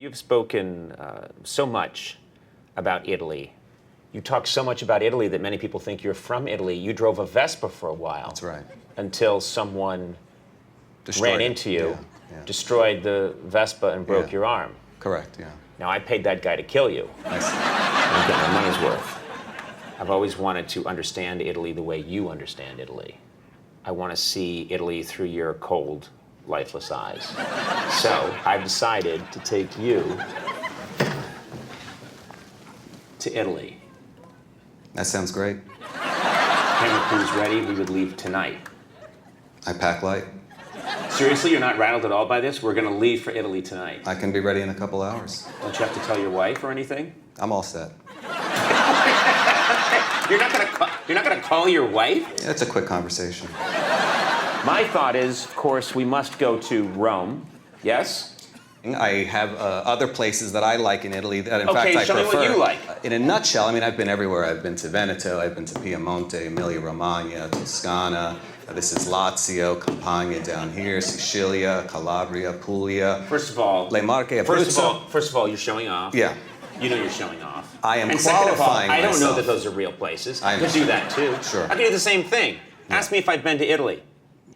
You've spoken so much about Italy. You talk so much about Italy that many people think you're from Italy. You drove a Vespa for a while. That's right. Until someone ran into you, destroyed the Vespa, and broke your arm. Correct, yeah. Now, I paid that guy to kill you. I see. I'm getting my money's worth. I've always wanted to understand Italy the way you understand Italy. I want to see Italy through your cold, lifeless eyes. So I've decided to take you to Italy. That sounds great. Camera crew's ready. We would leave tonight. I pack light. Seriously, you're not rattled at all by this? We're going to leave for Italy tonight. I can be ready in a couple hours. Don't you have to tell your wife or anything? I'm all set. You're not going to call your wife? Yeah, it's a quick conversation. My thought is, of course, we must go to Rome. Yes? I have other places that I like in Italy that, in fact, I prefer. Okay, show me what you like. In a nutshell, I mean, I've been everywhere. I've been to Veneto, I've been to Piemonte, Emilia-Romagna, Toscana. This is Lazio, Campania down here, Sicilia, Calabria, Puglia. First of all, Le Marche, Abruzzo. First of all, you're showing off. Yeah. You know you're showing off. I am and qualifying second of all, I don't know myself. that those are real places. I could do that too. Sure. I could do the same thing. Yeah. Ask me if I've been to Italy.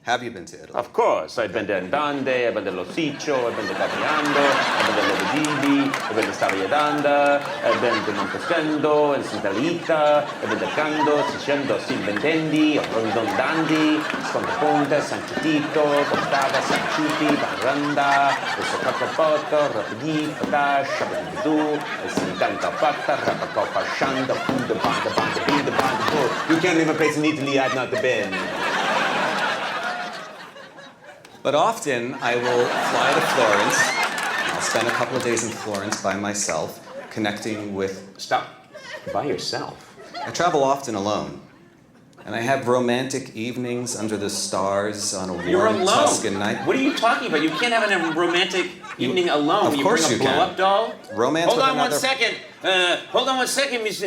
Have you been to Italy? Of course. I've been to Andande, I've been to Losiccio, I've been to Capriando, I've been to Lodigi, I've been to Staviadanda, I've been to Montescendo, and Sintalita, I've been to Cando, Sicendo, Sinvendendi, Rondondandi, Scontaponte, San Citito, Contava, San Ciuti, Barranda, Socacopoto, Rapidi, Fadash, Shabadidu, Sintanta Pata, Rapacopa, Shanda, Fuda, Banda, Binda, Banda. You can't name a place in Italy I've not been. But often I will fly to Florence. I'll spend a couple of days in Florence by myself, connecting with... Stop. By yourself? I travel often alone. And I have romantic evenings under the stars on a warm Tuscan night. What are you talking about? You can't have a romantic evening alone. Of course you bring a blow-up doll? Romance Hold with on another... 1 second. Hold on 1 second, Miss...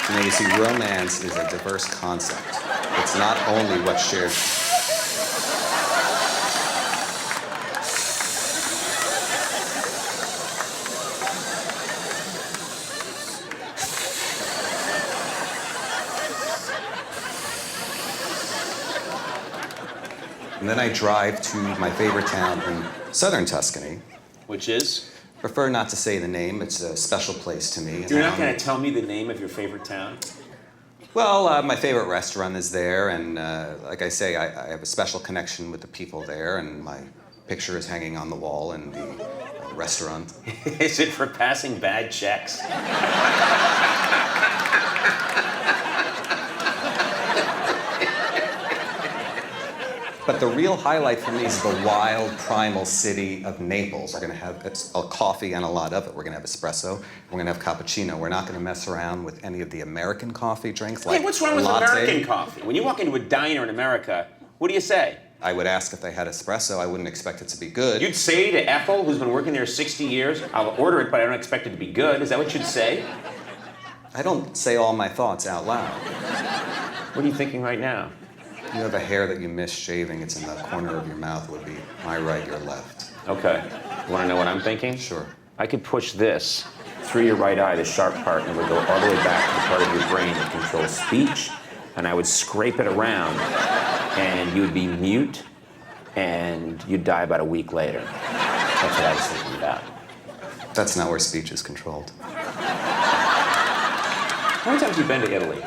Now, you see, romance is a diverse concept. It's not only what shares... And then I drive to my favorite town in southern Tuscany. Which is? Prefer not to say the name. It's a special place to me. You're not going to tell me the name of your favorite town? Well, my favorite restaurant is there, and like I say, I have a special connection with the people there, and my picture is hanging on the wall in the restaurant. Is it for passing bad checks? But the real highlight for me is the wild, primal city of Naples. We're going to have a coffee and a lot of it. We're going to have espresso. We're going to have cappuccino. We're not going to mess around with any of the American coffee drinks like Hey, what's wrong with latte. American coffee? When you walk into a diner in America, what do you say? I would ask if they had espresso. I wouldn't expect it to be good. You'd say to Ethel, who's been working there 60 years, I'll order it, but I don't expect it to be good. Is that what you'd say? I don't say all my thoughts out loud. What are you thinking right now? You have a hair that you miss shaving. It's in the corner of your mouth. It would be my right, your left. Okay. You want to know what I'm thinking? Sure. I could push this through your right eye, the sharp part, and it would go all the way back to the part of your brain that controls speech, and I would scrape it around, and you would be mute, and you'd die about a week later. That's what I was thinking about. That's not where speech is controlled. How many times have you been to Italy?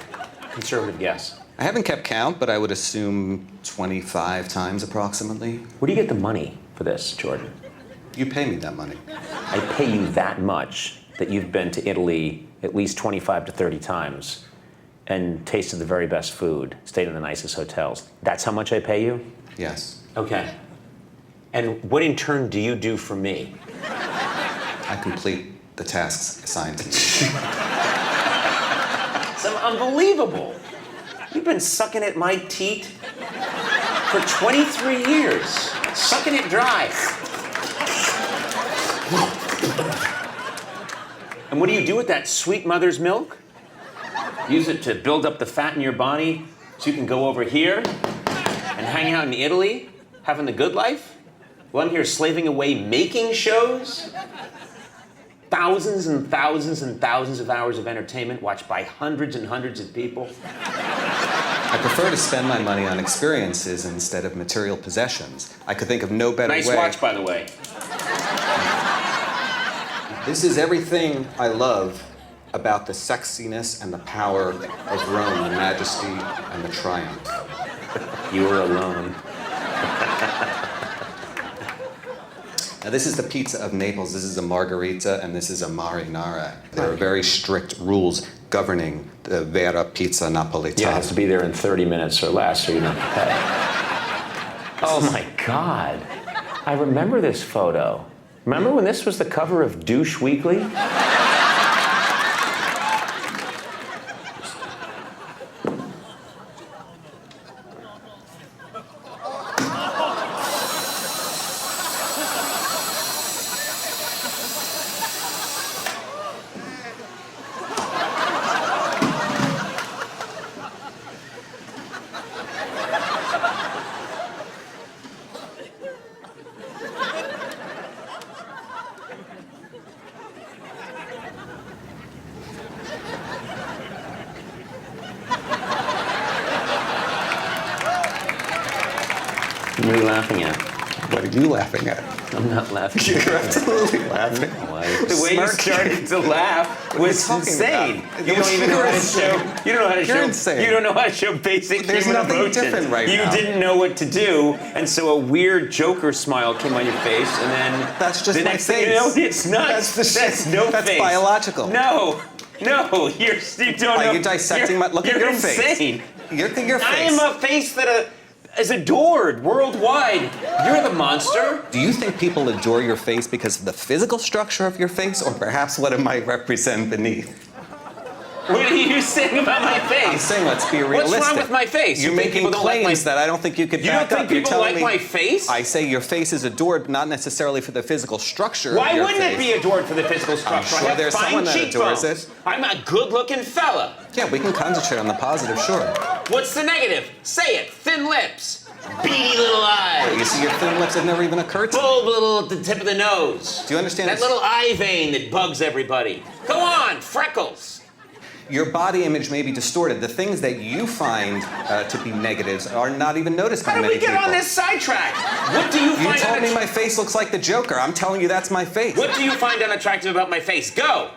Conservative guess. I haven't kept count, but I would assume 25 times approximately. Where do you get the money for this, Jordan? You pay me that money. I pay you that much that you've been to Italy at least 25 to 30 times and tasted the very best food, stayed in the nicest hotels. That's how much I pay you? Yes. Okay. And what in turn do you do for me? I complete the tasks assigned to me. It's unbelievable. You've been sucking at my teat for 23 years, sucking it dry. And what do you do with that sweet mother's milk? Use it to build up the fat in your body, So you can go over here and hang out in Italy, having the good life? Well, I'm here slaving away making shows? Thousands and thousands and thousands of hours of entertainment watched by hundreds and hundreds of people. I prefer to spend my money on experiences instead of material possessions. I could think of no better way. Nice watch, by the way. This is everything I love about the sexiness and the power of Rome, the majesty and the triumph. You were alone. Now, this is the pizza of Naples. This is a margherita, and this is a marinara. There are very strict rules governing the vera pizza napolitana. Yeah, it has to be there in 30 minutes or less, or you don't have to pay. Oh my God. I remember this photo. Remember when this was the cover of Douche Weekly? What are you laughing at? What are you laughing at? I'm not laughing. You're absolutely laughing. The way you started to laugh was insane. You don't even know how to show. You don't know how to show. You're insane. You don't know how to show basic There's human nothing emotions. different right you now. didn't know what to do, and so a weird Joker smile came on your face, and then That's just the my next thing you know, face. it's not. That's no That's face. biological. No, you don't know. Are you dissecting my? Look at your face. You're insane. Look at your face. I am a face that is adored worldwide. You're the monster. Do you think people adore your face because of the physical structure of your face, or perhaps what it might represent beneath? What are you saying about my face? I'm saying let's be realistic. What's wrong with my face? You're You think making people don't like claims my- that I don't think you could You don't back think up. You're people telling like me my face? I say your face is adored not necessarily for the physical structure Why of your wouldn't face. it be adored for the physical structure? sure I have there's fine someone that adores cheekbones. it. I'm a good-looking fella. Yeah, we can concentrate on the positive, sure. What's the negative? Say it. Thin lips. Beady little eyes. You see, your thin lips have never even occurred to me. Bulb little at the tip of the nose. Do you understand That this? little eye vein that bugs everybody. Go on, freckles. Your body image may be distorted. The things that you find to be negatives are not even noticed by How did many we get people. on this sidetrack? What do you You find told me my face looks like the Joker. I'm telling you that's my face. What do you find unattractive about my face? Go.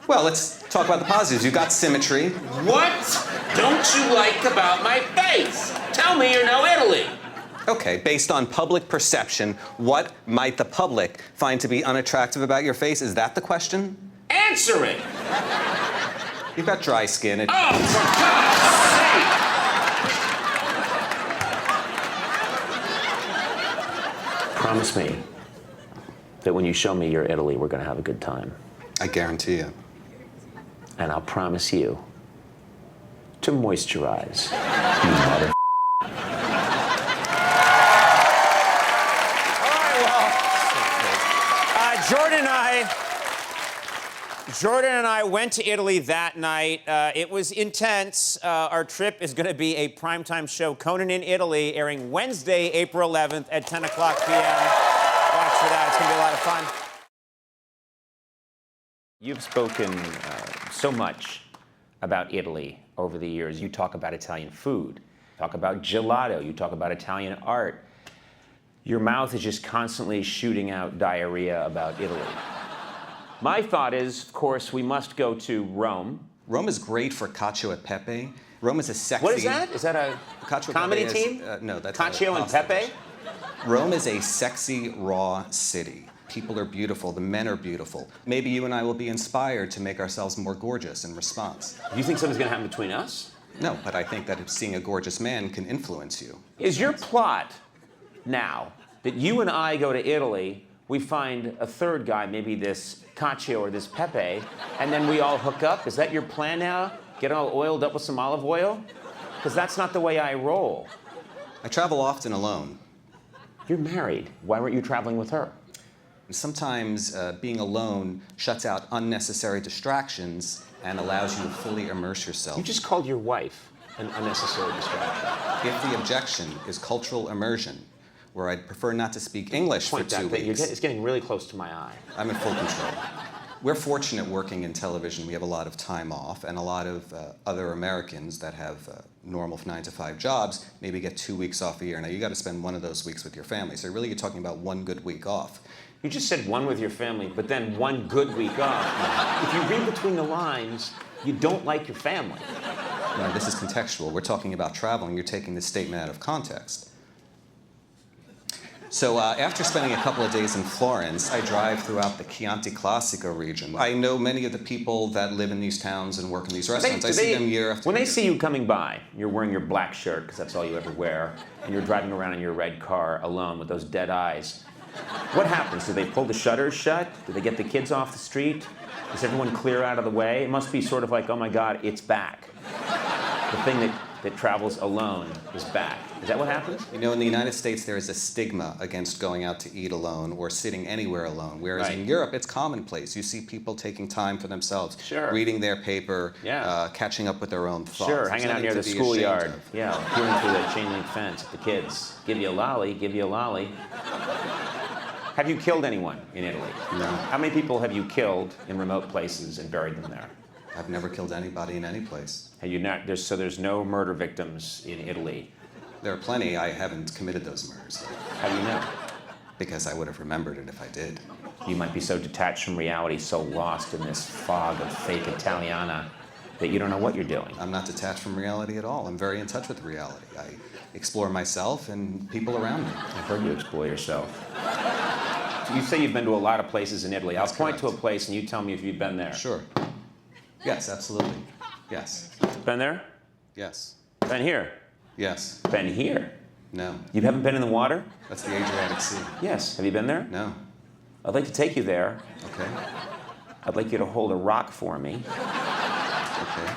Well, let's talk about the positives. You've got symmetry. What don't you like about my face? Tell me you're no Italy. Okay, based on public perception, what might the public find to be unattractive about your face? Is that the question? Answer it. You've got dry skin. Oh, for God's sake! Promise me that when you show me your Italy, we're going to have a good time. I guarantee you. And I'll promise you to moisturize, you mother. Jordan and I went to Italy that night. It was intense. Our trip is going to be a primetime show, Conan in Italy, airing Wednesday, April 11th at 10 o'clock p.m. Watch for that. It's going to be a lot of fun. You've spoken so much about Italy over the years. You talk about Italian food, talk about gelato, you talk about Italian art. Your mouth is just constantly shooting out diarrhea about Italy. My thought is, of course, we must go to Rome. Rome is great for cacio e pepe. Rome is a sexy... What is that? Is that a Cacio e comedy pepe is, team? No, that's Cacio a and pasta Pepe? dish. Rome is a sexy, raw city. People are beautiful. The men are beautiful. Maybe you and I will be inspired to make ourselves more gorgeous in response. Do you think something's going to happen between us? No, but I think that if seeing a gorgeous man can influence you. Is your plot now that you and I go to Italy, we find a third guy, maybe this Cacio or this Pepe, and then we all hook up? Is that your plan now? Get all oiled up with some olive oil? Because that's not the way I roll. I travel often alone. You're married. Why weren't you traveling with her? And sometimes being alone shuts out unnecessary distractions and allows you to fully immerse yourself. You just called your wife an unnecessary distraction. If the objection is cultural immersion, where I'd prefer not to speak English for 2 weeks, It's getting really close to my eye. I'm in full control. We're fortunate working in television. We have a lot of time off, and a lot of other Americans that have normal 9-to-5 jobs maybe get 2 weeks off a year. Now, you got to spend one of those weeks with your family. So really, you're talking about one good week off. You just said one with your family, but then one good week off. If you read between the lines, you don't like your family. No, this is contextual. We're talking about traveling. You're taking this statement out of context. So after spending a couple of days in Florence, I drive throughout the Chianti Classico region. I know many of the people that live in these towns and work in these restaurants. I see them year after When year. they see you coming by, you're wearing your black shirt, because that's all you ever wear, and you're driving around in your red car alone with those dead eyes. What happens? Do they pull the shutters shut? Do they get the kids off the street? Does everyone clear out of the way? It must be sort of like, oh my God, it's back. The thing that travels alone is back. Is that what happens? You know, in the United States, there is a stigma against going out to eat alone or sitting anywhere alone, whereas Right. in Europe, it's commonplace. You see people taking time for themselves, Sure. reading their paper, Yeah. Catching up with their own thoughts. Sure, There's hanging out nothing near to the be ashamed schoolyard. of. Yeah, peering through that chain link fence at the kids. Give you a lolly, give you a lolly. Have you killed anyone in Italy? No. How many people have you killed in remote places and buried them there? I've never killed anybody in any place. Have you not? There's no murder victims in Italy. There are plenty. I haven't committed those murders How do you know? because I would have remembered it if I did. You might be so detached from reality, so lost in this fog of fake Italiana that you don't know what you're doing. I'm not detached from reality at all. I'm very in touch with reality. I explore myself and people around me. I've heard you explore yourself. You say you've been to a lot of places in Italy. I'll That's point to a correct. place and you tell me if you've been there. Sure. Yes, absolutely. Yes. Been there? Yes. Been here? Yes. Been here? No. You haven't been in the water? That's the Adriatic Sea. Yes. Have you been there? No. I'd like to take you there. Okay. I'd like you to hold a rock for me Okay.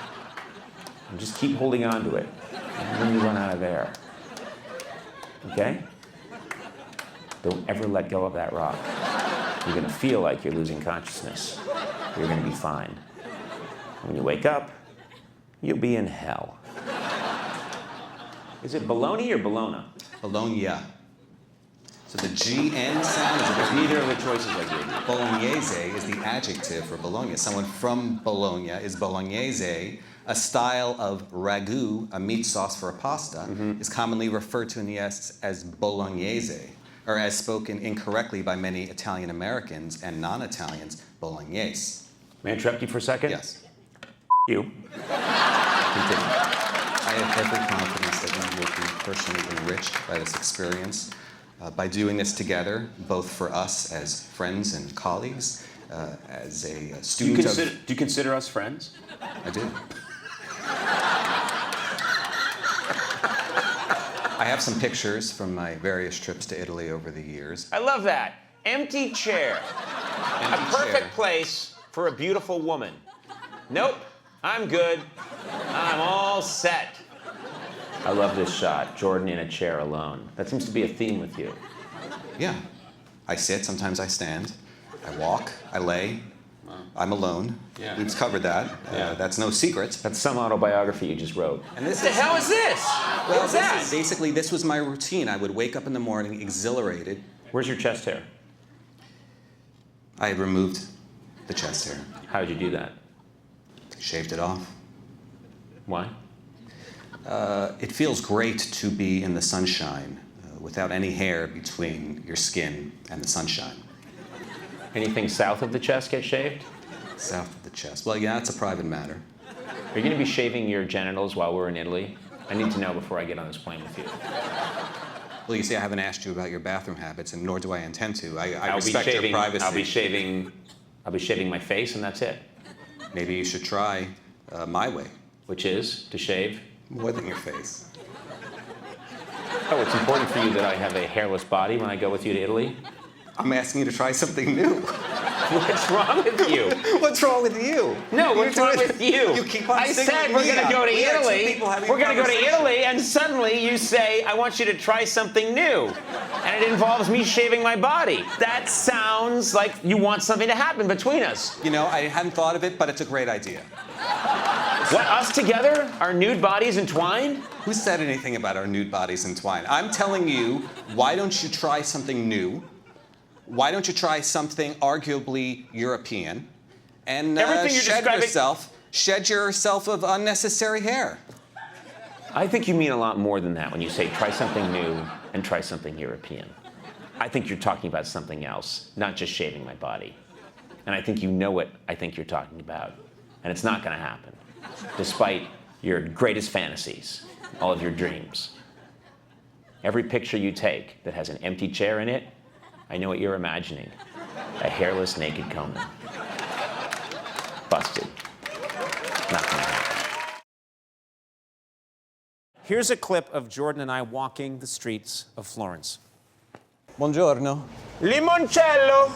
and just keep holding on to it. And when you run out of air. Okay? Don't ever let go of that rock. You're going to feel like you're losing consciousness. You're going to be fine. When you wake up, you'll be in hell. Is it bologna or Bologna? Bologna. So the GN sound is a bit Neither of the choices I gave you. Bolognese is the adjective for Bologna. Someone from Bologna is Bolognese. A style of ragu, a meat sauce for a pasta, is commonly referred to in the US as Bolognese, or as spoken incorrectly by many Italian Americans and non-Italians, Bolognese. May I interrupt you for a second? Yes. You. Continue. I have every confidence that you will be personally enriched by this experience. By doing this together, both for us as friends and colleagues, as a Do student you consider us friends? I do. I have some pictures from my various trips to Italy over the years. I love that. Empty chair. Empty A perfect chair. place for a beautiful woman. Nope, I'm good. I'm all set. I love this shot. Jordan in a chair alone. That seems to be a theme with you. Yeah. I sit, sometimes I stand. I walk, I lay. I'm alone. Yeah. We've covered that. Yeah. That's no secret. That's some autobiography you just wrote. And this What the hell is this? Well, What's that? basically, this was my routine. I would wake up in the morning exhilarated. Where's your chest hair? I had removed the chest hair, How did you do that? shaved it off. Why? It feels great to be in the sunshine without any hair between your skin and the sunshine. Anything south of the chest get shaved? South of the chest. Well, yeah, it's a private matter. Are you going to be shaving your genitals while we're in Italy? I need to know before I get on this plane with you. Well, you see, I haven't asked you about your bathroom habits, and nor do I intend to. I I'll be respect shaving. your privacy. I'll be shaving my face, and that's it. Maybe you should try my way, Which is to shave. more than your face. Oh, it's important for you that I have a hairless body when I go with you to Italy? I'm asking you to try something new. What's wrong with you? What's wrong with you? No, what's You're wrong doing- with you? You keep on I said singling we're me going to out. go to We are two Italy. people having a We're going to go to conversation. Italy, and suddenly you say, I want you to try something new. And it involves me shaving my body. That sounds like you want something to happen between us. You know, I hadn't thought of it, but it's a great idea. What, us together? Our nude bodies entwined? Who said anything about our nude bodies entwined? I'm telling you, why don't you try something new? Why don't you try something arguably European? And shed yourself of unnecessary hair. I think you mean a lot more than that when you say try something new and try something European. I think you're talking about something else, not just shaving my body. And I think you know what I think you're talking about. And it's not going to happen, despite your greatest fantasies, all of your dreams. Every picture you take that has an empty chair in it, I know what you're imagining. A hairless, naked Conan. Busted. Not going to happen. Here's a clip of Jordan and I walking the streets of Florence. Buongiorno. Limoncello!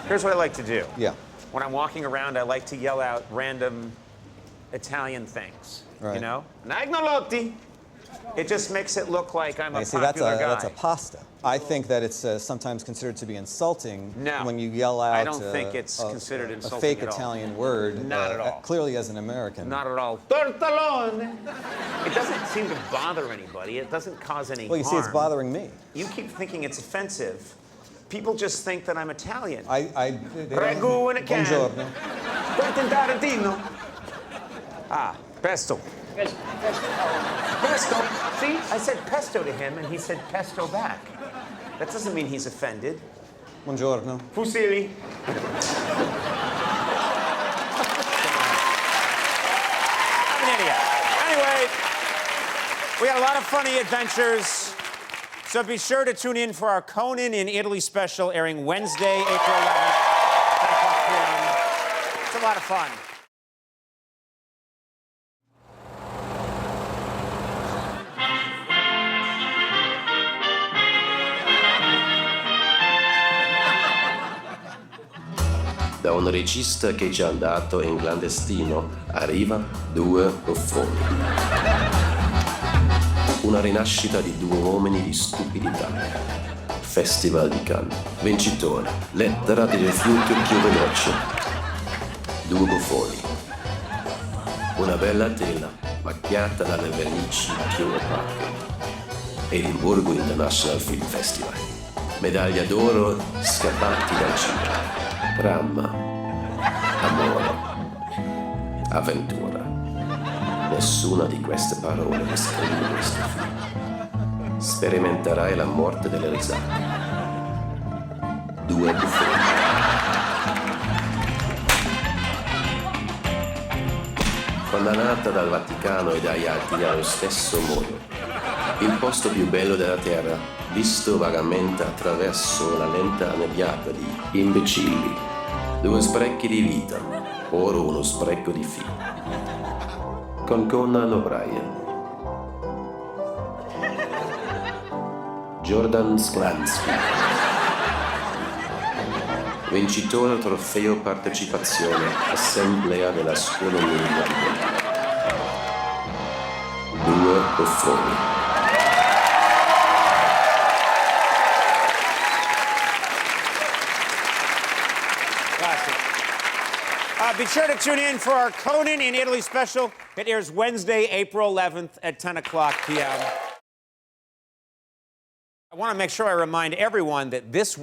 Here's what I like to do. Yeah. When I'm walking around, I like to yell out random Italian things. Right. You know? Agnolotti! It just makes it look like I'm a popular guy. That's a pasta. I think that it's sometimes considered to be insulting when you yell out I don't think it's considered insulting a fake at all. Italian word. Not at all. Clearly as an American. Not at all. Tortellone! It doesn't seem to bother anybody. It doesn't cause any harm. Well, you see, it's bothering me. You keep thinking it's offensive. People just think that I'm Italian. Ragu in a can. Buongiorno. Quentin Tarantino. Ah, pesto. Pesto. See, I said pesto to him, and he said pesto back. That doesn't mean he's offended. Buongiorno. Fusilli. I'm an idiot. Anyway, we had a lot of funny adventures. So be sure to tune in for our Conan in Italy special airing Wednesday, April 11th, 10 o'clock p.m. It's a lot of fun. Da un regista che è già andato in clandestino arriva due buffoni. Una rinascita di due uomini di stupidità. Festival di Cannes. Vincitore. Lettera di rifiuto più veloce. Due buffoni. Una bella tela macchiata dalle vernici più opache. Edimburgo International Film Festival. Medaglia d'oro scappati dal cinema. Dramma, amore, avventura. Nessuna di queste parole descrive questo film. Sperimenterai la morte delle risate. Due buffoni. Condannata dal Vaticano e dagli altri allo stesso modo. Il posto più bello della terra, visto vagamente attraverso una lente annebbiata di imbecilli. Due sprechi di vita, ora uno spreco di film. Con Conan O'Brien. Jordan Sklansky. Vincitore trofeo partecipazione, assemblea della scuola lunga di Bologna. Due buffoni. Be sure to tune in for our Conan in Italy special. It airs Wednesday, April 11th at 10 o'clock p.m. I want to make sure I remind everyone that this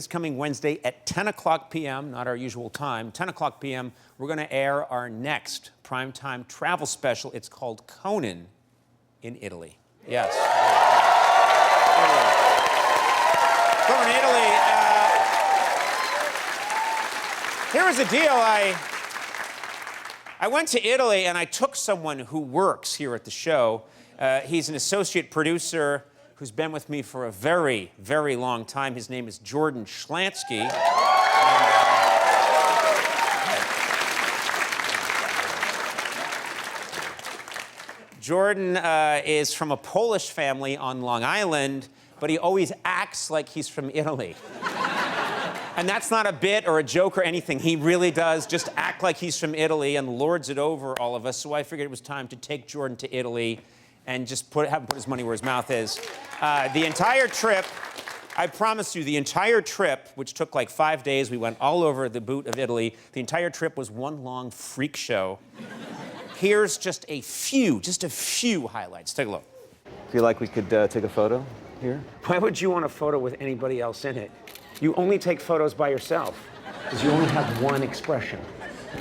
coming Wednesday at 10 o'clock p.m., not our usual time, 10 o'clock p.m., we're going to air our next primetime travel special. It's called Conan in Italy. Yes. Conan in Italy. Here was the deal. I went to Italy and I took someone who works here at the show. He's an associate producer who's been with me for a very, very long time. His name is Jordan Schlansky. Jordan is from a Polish family on Long Island, but he always acts like he's from Italy. And that's not a bit or a joke or anything. He really does just act like he's from Italy and lords it over all of us. So I figured it was time to take Jordan to Italy and just have him put his money where his mouth is. The entire trip, I promise you, the entire trip, which took like 5 days, we went all over the boot of Italy. The entire trip was one long freak show Here's just a few highlights. Take a look. Feel like we could take a photo here? Why would you want a photo with anybody else in it? You only take photos by yourself, because you only have one expression.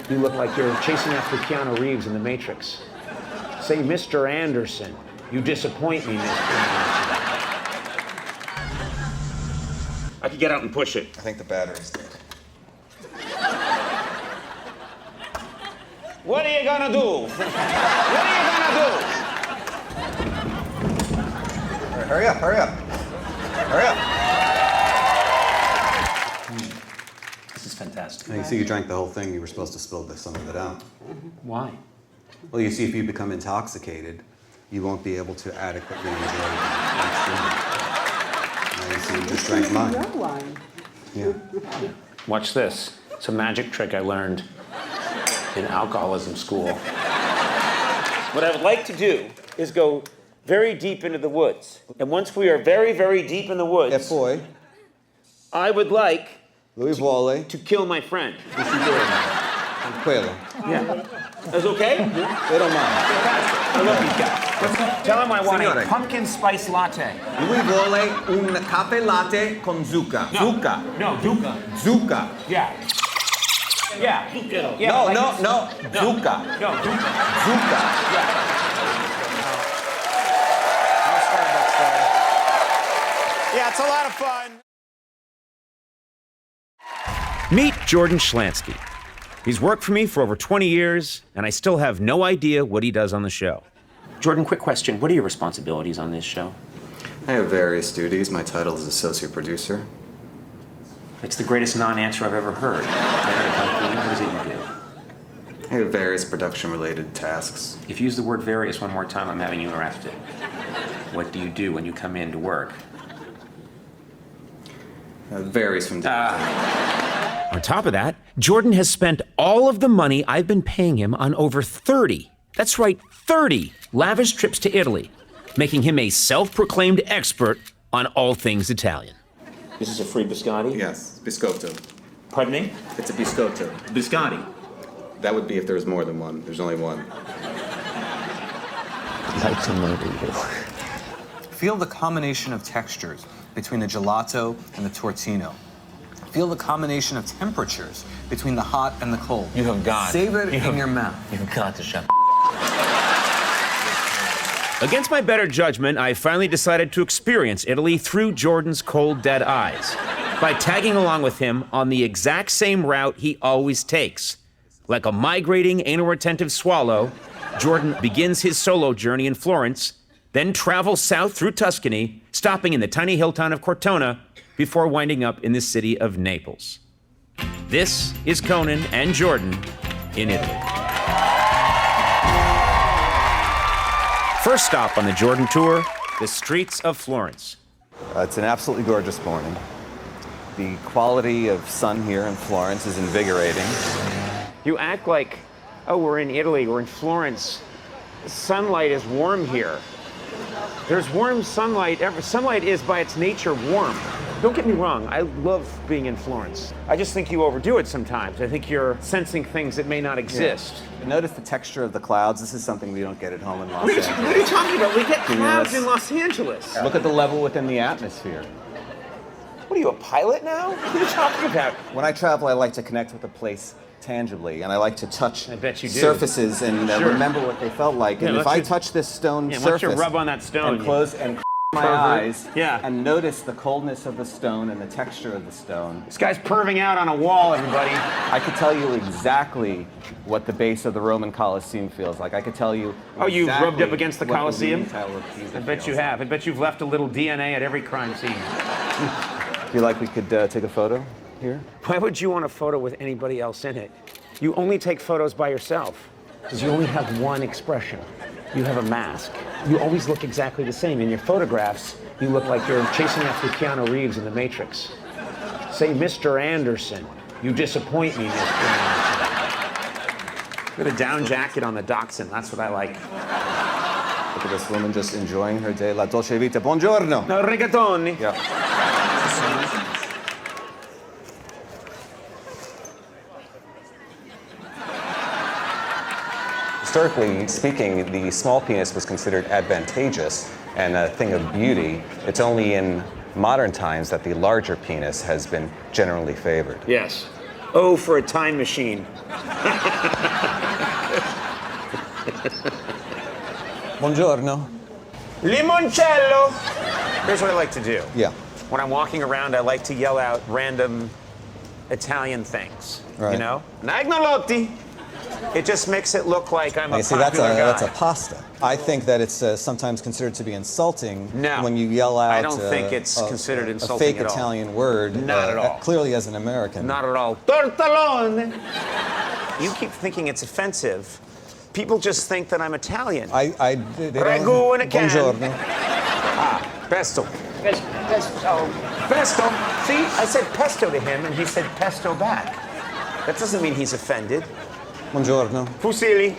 You look like you're chasing after Keanu Reeves in The Matrix. Say, Mr. Anderson, you disappoint me, Mr. Anderson. I could get out and push it. I think the battery's dead. What are you gonna do? What are you gonna do? All right, hurry up, hurry up. Hurry up. This is fantastic. Now, you see, you drank the whole thing. You were supposed to spill some of it out. Why? Well, you see, if you become intoxicated, you won't be able to adequately enjoy each drink. Now, you see, you just drank mine. Red wine. Yeah. Watch this. It's a magic trick I learned in alcoholism school. What I would like to do is go very deep into the woods. And once we are very, very deep in the woods, E poi, I would like lui vuole to kill my friend. quello. Yeah. That's okay? Vedo male. I love these guys. Tell him I want Signore. a pumpkin spice latte. Lui vuole un caffè latte con zucca. Zucca. No, Duca. Zucca. Yeah. Yeah. Yeah. No, like no, this. no. Zucca. No, Duca. Zucca. Yeah, it's a lot of fun. Meet Jordan Schlansky. He's worked for me for over 20 years, and I still have no idea what he does on the show. Jordan, quick question. What are your responsibilities on this show? I have various duties. My title is associate producer. It's the greatest non-answer I've ever heard. What is it you do? I have various production-related tasks. If you use the word various one more time, I'm having you arrested. What do you do when you come in to work? Varies from day to day. On top of that, Jordan has spent all of the money I've been paying him on over 30, that's right, 30 lavish trips to Italy, making him a self-proclaimed expert on all things Italian. This is a free biscotti? Yes, biscotto. Pardon me? It's a biscotto. Biscotti. That would be if there was more than one. There's only one. I'd like to murder you. Feel the combination of textures between the gelato and the tortino. Feel the combination of temperatures between the hot and the cold. You have got. Savor it in your mouth. You've got to shut. Against my better judgment, I finally decided to experience Italy through Jordan's cold, dead eyes by tagging along with him on the exact same route he always takes. Like a migrating, anal-retentive swallow, Jordan begins his solo journey in Florence, then travels south through Tuscany, stopping in the tiny hill town of Cortona before winding up in the city of Naples. This is Conan and Jordan in Italy. First stop on the Jordan tour, the streets of Florence. It's an absolutely gorgeous morning. The quality of sun here in Florence is invigorating. You act like, oh, we're in Italy, we're in Florence. Sunlight is warm here. There's warm sunlight. Sunlight is by its nature warm. Don't get me wrong, I love being in Florence. I just think you overdo it sometimes. I think you're sensing things that may not exist. Notice the texture of the clouds. This is something we don't get at home in Los What are Angeles. you talking about? We get clouds Yes. in Los Angeles. Look at the level within the atmosphere. What are you, a pilot now? What are you talking about? When I travel, I like to connect with a place tangibly, and I like to touch I bet you do. surfaces and Sure. remember what they felt like. Yeah, And if let's I just- touch this stone Yeah, why surface don't you rub on that stone, and you close and my pervert. eyes Yeah. and notice the coldness of the stone and the texture of the stone, This guy's perving out on a wall, everybody. I could tell you exactly what the base of the Roman Colosseum feels like. I could tell you. Oh, you've exactly rubbed up against the what Colosseum? Leaning Tower of Pisa I bet you feels have. I bet you've left a little DNA at every crime scene. like. Feel like we could take a photo here? Why would you want a photo with anybody else in it? You only take photos by yourself because you only have one expression. You have a mask. You always look exactly the same. In your photographs, you look like you're chasing after Keanu Reeves in The Matrix. Say, Mr. Anderson, you disappoint me, Mr. Anderson. With a down jacket on the Dachshund, that's what I like. Look at this woman just enjoying her day. La dolce vita. Buongiorno. No rigatoni. Yeah. historically speaking, the small penis was considered advantageous and a thing of beauty. It's only in modern times that the larger penis has been generally favored. Yes. Oh, for a time machine. Buongiorno. Limoncello! Here's what I like to do. Yeah. When I'm walking around, I like to yell out random Italian things. Right. You know? Nagnolotti! It just makes it look like I'm a You see, that's popular guy. that's a pasta. I think that it's sometimes considered to be insulting No. when you yell out I don't think it's considered insulting a fake at all. Italian word. Not at all. Clearly as an American. Not at all. Tortellone! You keep thinking it's offensive. People just think that I'm Italian. They Ragu don't... in a can. Buongiorno. Pesto. Pesto. Pesto. See, I said pesto to him, and he said pesto back. That doesn't mean he's offended. Buongiorno. Fusilli.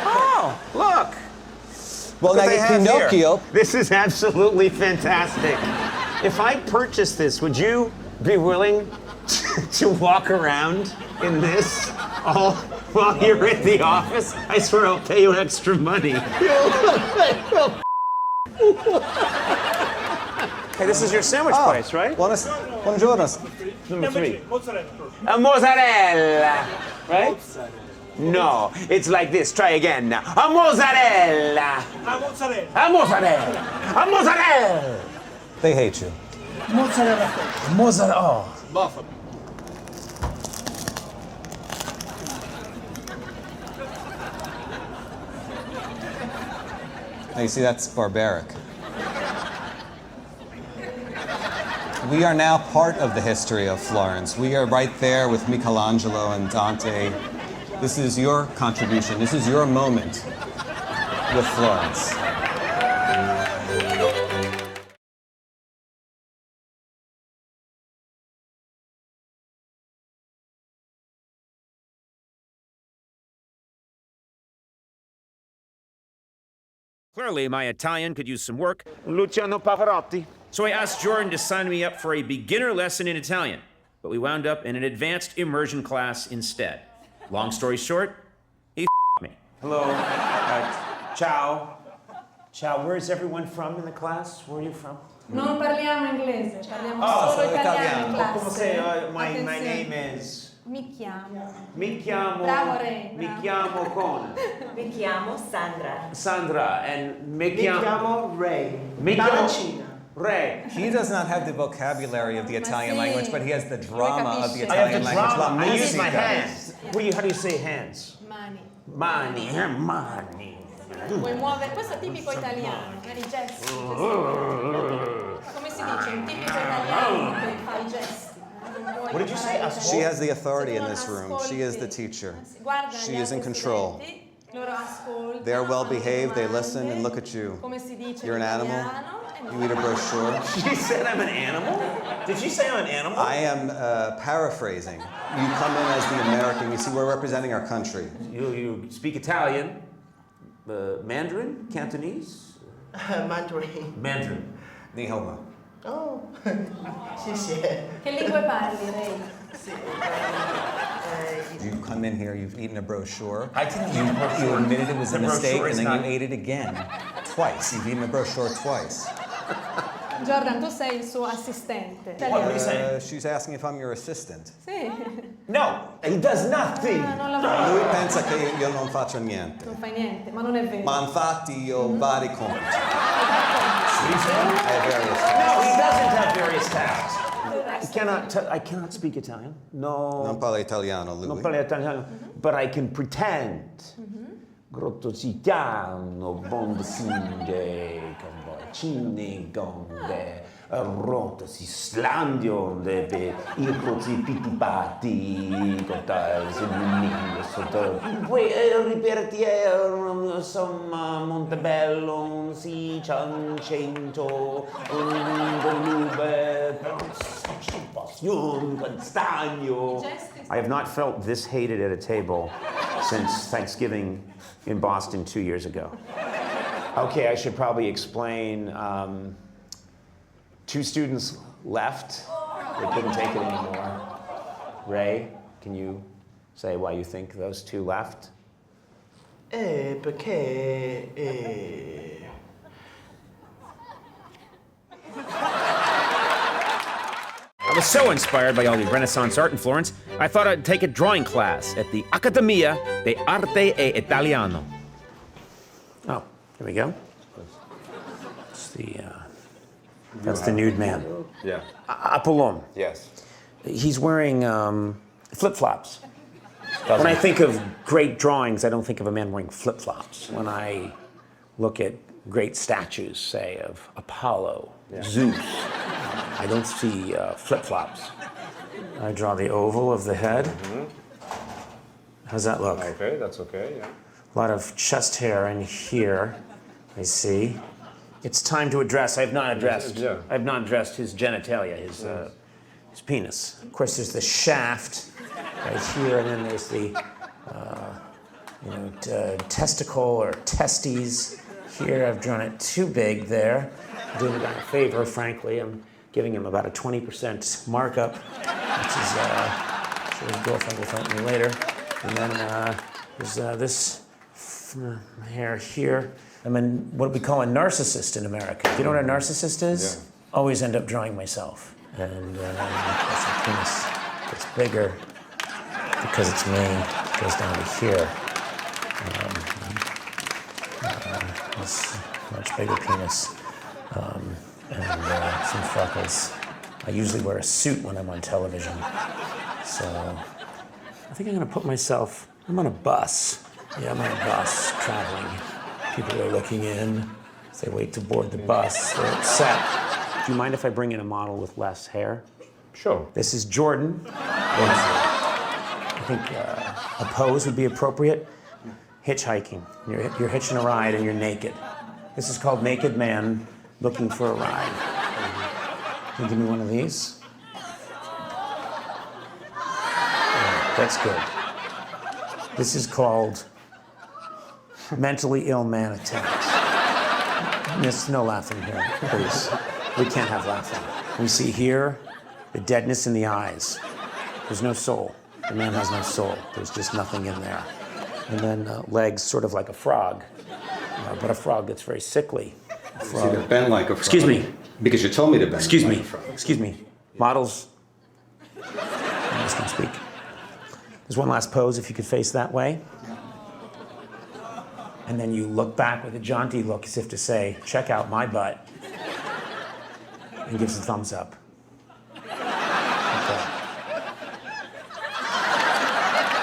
Oh, look. Well, Look what now they have Pinocchio. here. This is absolutely fantastic. If I purchased this, would you be willing to walk around in this all while you're at the office? I swear I'll pay you extra money. Hey, this is your sandwich place, right? Buongiorno. Number 3. A mozzarella, right? No, it's like this. Try again now. A mozzarella. A mozzarella. A mozzarella. A mozzarella. They hate you. Mozzarella. Mozzarella. Oh. Buffalo. Now, you see, that's barbaric. We are now part of the history of Florence. We are right there with Michelangelo and Dante. This is your contribution. This is your moment with Florence. Clearly, my Italian could use some work. Luciano Pavarotti. So I asked Jordan to sign me up for a beginner lesson in Italian, but we wound up in an advanced immersion class instead. Long story short, he me. Hello. Ciao. Ciao. Where is everyone from in the class? Where are you from? Non parliamo inglese, parliamo Oh, solo solo italiano in italiano. Come classe. say, my Attenzione. name is... Mi chiamo. Mi chiamo... Bravo, Re, Mi bravo. chiamo Conan. Mi chiamo Sandra. Sandra, and Mi chiamo Ray. Mi Dalla chiamo... Cina. Ray. He does not have the vocabulary of the Italian sì. language, but he has the drama of the capisce? I have Italian the language. drama. La I use my musica. hands. How do you say hands? Mani. Mani. Mani. Puoi muovere, questo è tipico italiano, i gesti. Come si dice? Un tipico italiano che fa i gesti. What did you say? She has the authority in this room. She is the teacher. She is in control. They're well behaved, they listen, and look at you. You're an animal. You eat a brochure. She said I'm an animal? Did she say I'm an animal? I am paraphrasing. You come in as the American. You see, we're representing our country. You speak Italian, Mandarin, Cantonese? Mandarin. Mandarin. Ni hao. Oh, sì, sì. Che lingue parli, Ray? You come in here, you've eaten a brochure. I didn't You, eat a brochure. you admitted it was The a mistake, brochure and is then not- you ate it again. Twice. You've eaten a brochure twice. Jordan, tu sei il suo assistente. What are you saying? She's asking if I'm your assistant. Sì, No, he does nothing. non lavora, Lui pensa che io non faccio niente. non fai niente, ma non è vero. Ma infatti io ho vari compiti. What do you say? I have various No, he doesn't have various tasks. I cannot speak Italian. No. Non parla italiano lui. Non parlo italiano, but I can pretend. Grottositano, bondesinge, comboicini, gonde, rotosi, slandio, i rotosi pitipati, cotta, segnino, sotto. Poi riperti, insomma, Montebello, Sician, Cento, Golube, Passion, Castagno. I have not felt this hated at a table since Thanksgiving in Boston 2 years ago. Okay, I should probably explain. 2 students left. They couldn't take it anymore. Ray, can you Say why you think those two left? Perché I was so inspired by all the Renaissance art in Florence, I thought I'd take a drawing class at the Accademia di Arte e Italiano. Oh, here we go. That's the nude man. Yeah. Apollon. Yes. He's wearing flip-flops. When I think of great drawings, I don't think of a man wearing flip-flops. When I look at great statues, say, of Apollo, Zeus, I don't see flip-flops. I draw the oval of the head. How's that look? Okay, that's okay, yeah. A lot of chest hair in here, I see. It's time to address. I have not addressed. Yeah. I have not addressed his genitalia, his penis. Of course, there's the shaft right here, and then there's the testicle or testes here. I've drawn it too big there. I'm doing the guy a favor, frankly. I'm giving him about a 20% markup, which is sure his girlfriend will thank me later. And then there's this hair here. I'm what we call a narcissist in America. Do you know what a narcissist is? Yeah. Always end up drawing myself. And of course the penis gets bigger because it's me. It goes down to here. This much bigger penis. And some freckles. I usually wear a suit when I'm on television. So I think I'm gonna put myself, I'm on a bus. Yeah, I'm on a bus traveling. People are looking in as they wait to board the bus. They're upset. Do you mind if I bring in a model with less hair? Sure. This is Jordan. I think a pose would be appropriate. Hitchhiking. You're hitching a ride and you're naked. This is called Naked Man Looking for a Ride. Can you give me one of these? Yeah, that's good. This is called Mentally Ill Man Attacks. Miss, no laughing here, please. We can't have laughing. We see here the deadness in the eyes. There's no soul. The man has no soul. There's just nothing in there. And then legs sort of like a frog, but a frog that's very sickly. A frog. See, they're bent like a frog. Excuse me. Because you told me to bend Excuse like me. a frog. Excuse me. Models. I just can speak. There's one last pose if you could face that way. And then you look back with a jaunty look as if to say, check out my butt. And gives a thumbs up. Okay.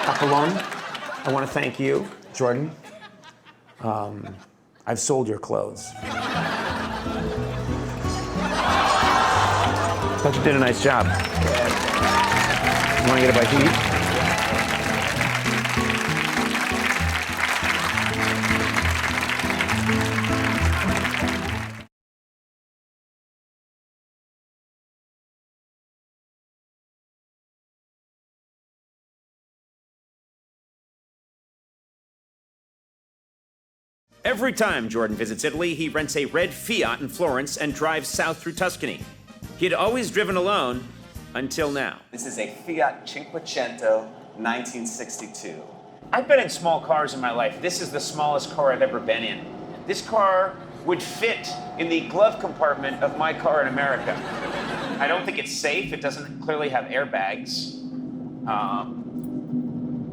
Apollon, I want to thank you, Jordan. I've sold your clothes. Thought you did a nice job. You want to get a bite to eat? Every time Jordan visits Italy, he rents a red Fiat in Florence and drives south through Tuscany. He had always driven alone until now. This is a Fiat Cinquecento 1962. I've been in small cars in my life. This is the smallest car I've ever been in. This car would fit in the glove compartment of my car in America. I don't think it's safe. It doesn't clearly have airbags.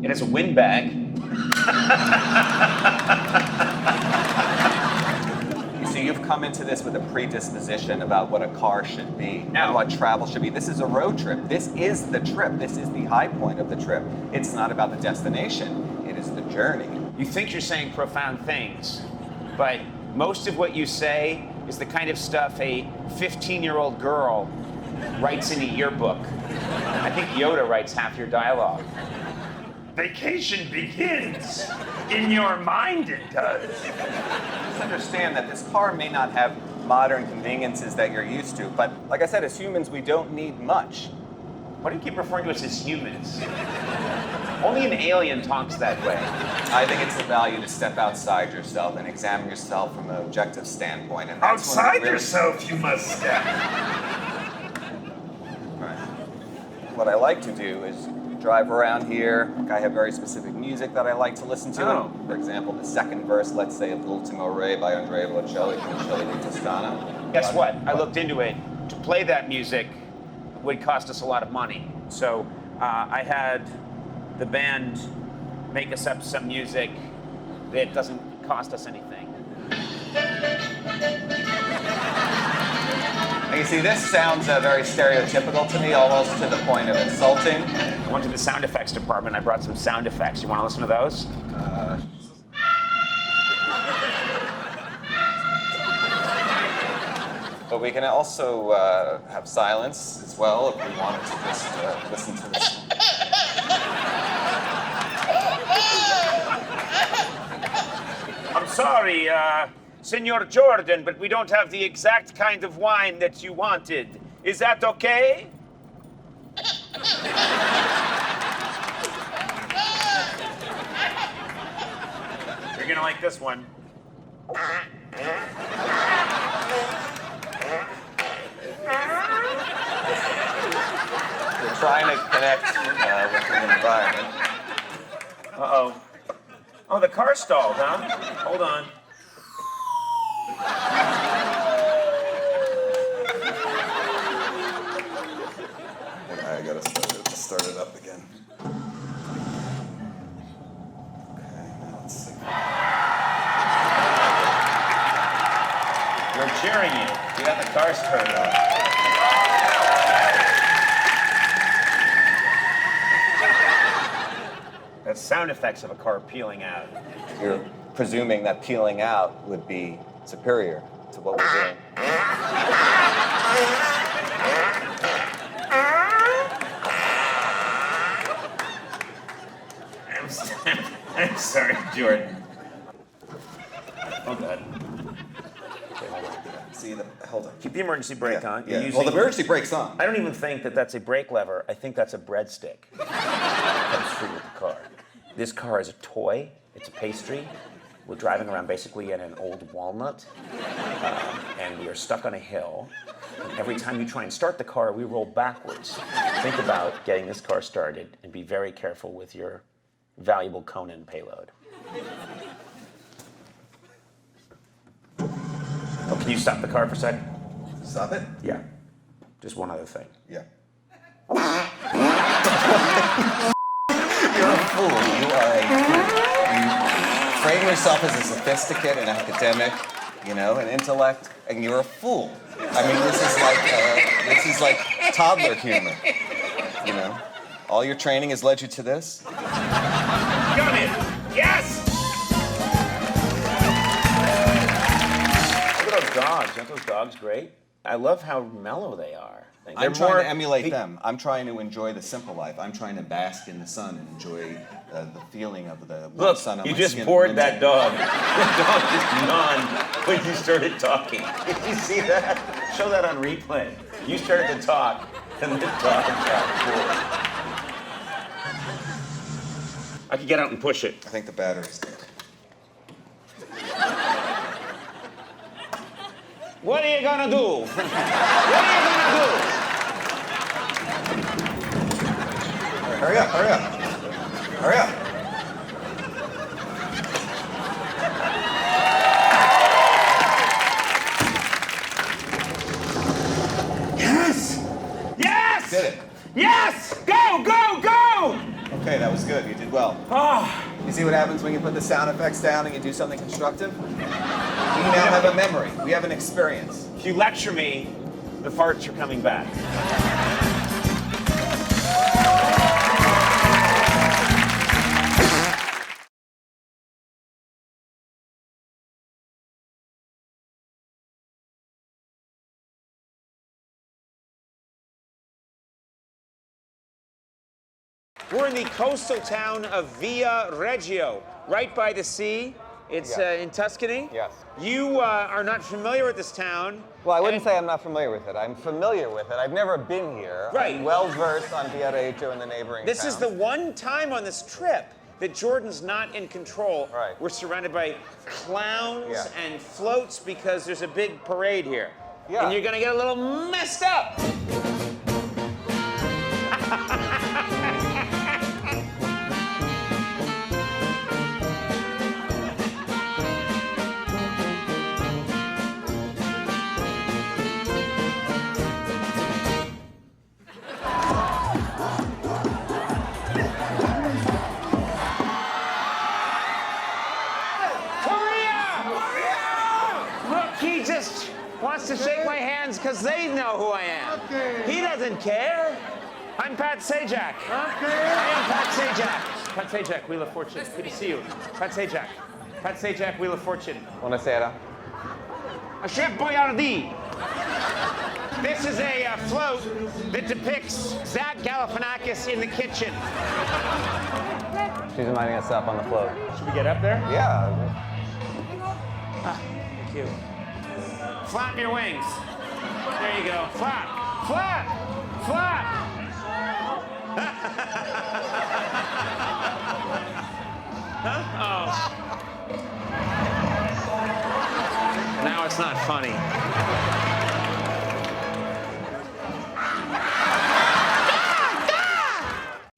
It has a windbag. So you've come into this with a predisposition about what a car should be No. and what travel should be. This is a road trip. This is the trip. This is the high point of the trip. It's not about the destination. It is the journey. You think you're saying profound things, but most of what you say is the kind of stuff a 15-year-old girl writes in a yearbook. I think Yoda writes half your dialogue. Vacation begins. In your mind it does. Just understand that this car may not have modern conveniences that you're used to, but like I said, as humans, we don't need much. Why do you keep referring to us as humans? Only an alien talks that way. I think it's the value to step outside yourself and examine yourself from an objective standpoint. And that's when it Outside really- yourself, you must step. Right. What I like to do is drive around here, I have very specific music that I like to listen to. Oh. For example, the second verse, let's say, of L'Ultimo Re by Andrea Bocelli from Bocelli di Toscana. Guess what? I looked into it. To play that music would cost us a lot of money. So I had the band make us up some music that doesn't cost us anything. And you see, this sounds very stereotypical to me, almost to the point of insulting. I went to the sound effects department. I brought some sound effects. You want to listen to those? But we can also have silence as well if we wanted to just listen to this. I'm sorry, Senor Jordan, but we don't have the exact kind of wine that you wanted. Is that okay? You're gonna like this one. We're trying to connect with the environment. Uh-oh. Oh, the car stalled, huh? Hold on. I gotta start it up again. Okay, now let's see. We're cheering you. You got the car started up. That's sound effects of a car peeling out. You're presuming that peeling out would be superior to what we're doing. I'm sorry, Jordan. Oh, God. Okay, hold on. See, hold on. Keep the emergency brake on. Yeah. You're Well, the using- emergency brake's on. I don't even think that that's a brake lever. I think that's a breadstick. Comes free with the car. This car is a toy. It's a pastry. We're driving around basically in an old walnut, and we are stuck on a hill. And every time you try and start the car, we roll backwards. Think about getting this car started and be very careful with your valuable Conan payload. Oh, can you stop the car for a second? Stop it? Yeah. Just one other thing. Yeah. You're a fool. You are a fool. You frame yourself as a sophisticate, an academic, an intellect, and you're a fool. I mean, this is like toddler humor. All your training has led you to this. Got it! Yes! Look at those dogs. Aren't those dogs great? I love how mellow they are. I'm trying to emulate them. I'm trying to enjoy the simple life. I'm trying to bask in the sun and enjoy the feeling of the Look, sun on you my just skin. bored that dog. The dog just yawned when you started talking. Did you see that? Show that on replay. You started to talk, and the dog got bored. I could get out and push it. I think the battery's dead. What are you gonna do? What are you gonna do? Hurry up, hurry up. Hurry up. Yes! Yes! Did it. Yes! Go, go, go! Okay, that was good. You did well. Oh, You see what happens when you put the sound effects down and you do something constructive? We now have a memory. We have an experience. if you lecture me, the farts are coming back. We're in the coastal town of Via Reggio, right by the sea. It's in Tuscany. Yes. You are not familiar with this town. Well, I wouldn't and- say I'm not familiar with it. I'm familiar with it. I've never been here. Right. I'm well versed on Viareggio and the neighboring This is towns. the one time on this trip that Jordan's not in control. Right. We're surrounded by clowns Yeah. and floats because there's a big parade here. Yeah. And you're gonna get a little messed up. just wants to shake my hands because they know who I am. Okay. He doesn't care. I'm Pat Sajak. I am Pat Sajak. Pat Sajak, Wheel of Fortune. Good to see you. Pat Sajak. Pat Sajak, Wheel of Fortune. Buonasera. Chef Boyardee. This is a float that depicts Zach Galifianakis in the kitchen. She's inviting us up on the float. Should we get up there? Yeah. Thank you. Flap your wings. There you go. Flap. Flap. Flap. Huh? Oh. Now it's not funny.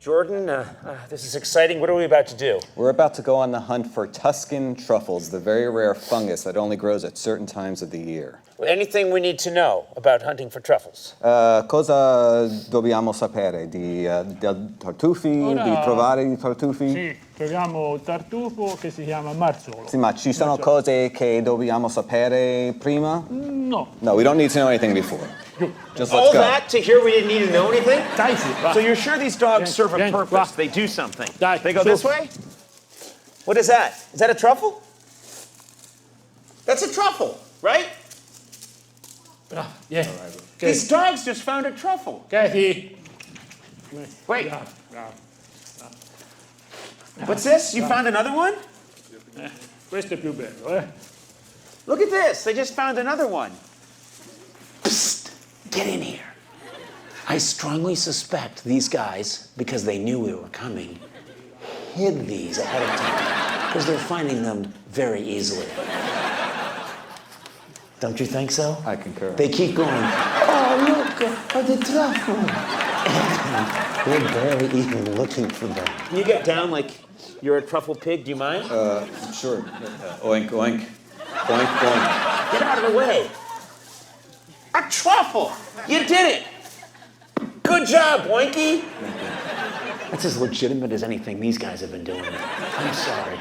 Jordan, this is exciting. What are we about to do? We're about to go on the hunt for Tuscan truffles, the very rare fungus that only grows at certain times of the year. Anything we need to know about hunting for truffles? Cosa dobbiamo sapere del tartufi, di trovare i tartufi? Sì, troviamo tartufo che si chiama marzolo. Sì, ma ci sono cose che dobbiamo sapere prima? No. No, we don't need to know anything before. Just let's All go. that to hear we didn't need to know anything? Dai, sì, va. So you're sure these dogs serve a Vieni, purpose? va. They do something. Dai, They go su. this way? What is that? Is that a truffle? That's a truffle, right? Yeah. These dogs just found a truffle. Kathy. Wait, Bravo, bravo. what's this? You found another one? Questo è più bello, Look at this. They just found another one. Psst, get in here. I strongly suspect these guys, because they knew we were coming, hid these ahead of time because they're finding them very easily. Don't you think so? I concur. They keep going, oh, look, the truffle. And we're barely even looking for them. Can you get down like you're a truffle pig? Do you mind? Sure. Oink, oink. Oink, oink. Get out of the way. A truffle! You did it! Good job, Boinky! That's as legitimate as anything these guys have been doing. I'm sorry.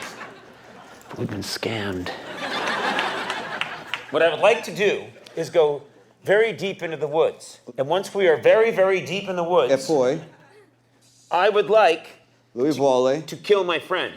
But we've been scammed. What I would like to do is go very deep into the woods. And once we are very, very deep in the E woods, poi, I would like lui vuole to kill my friend.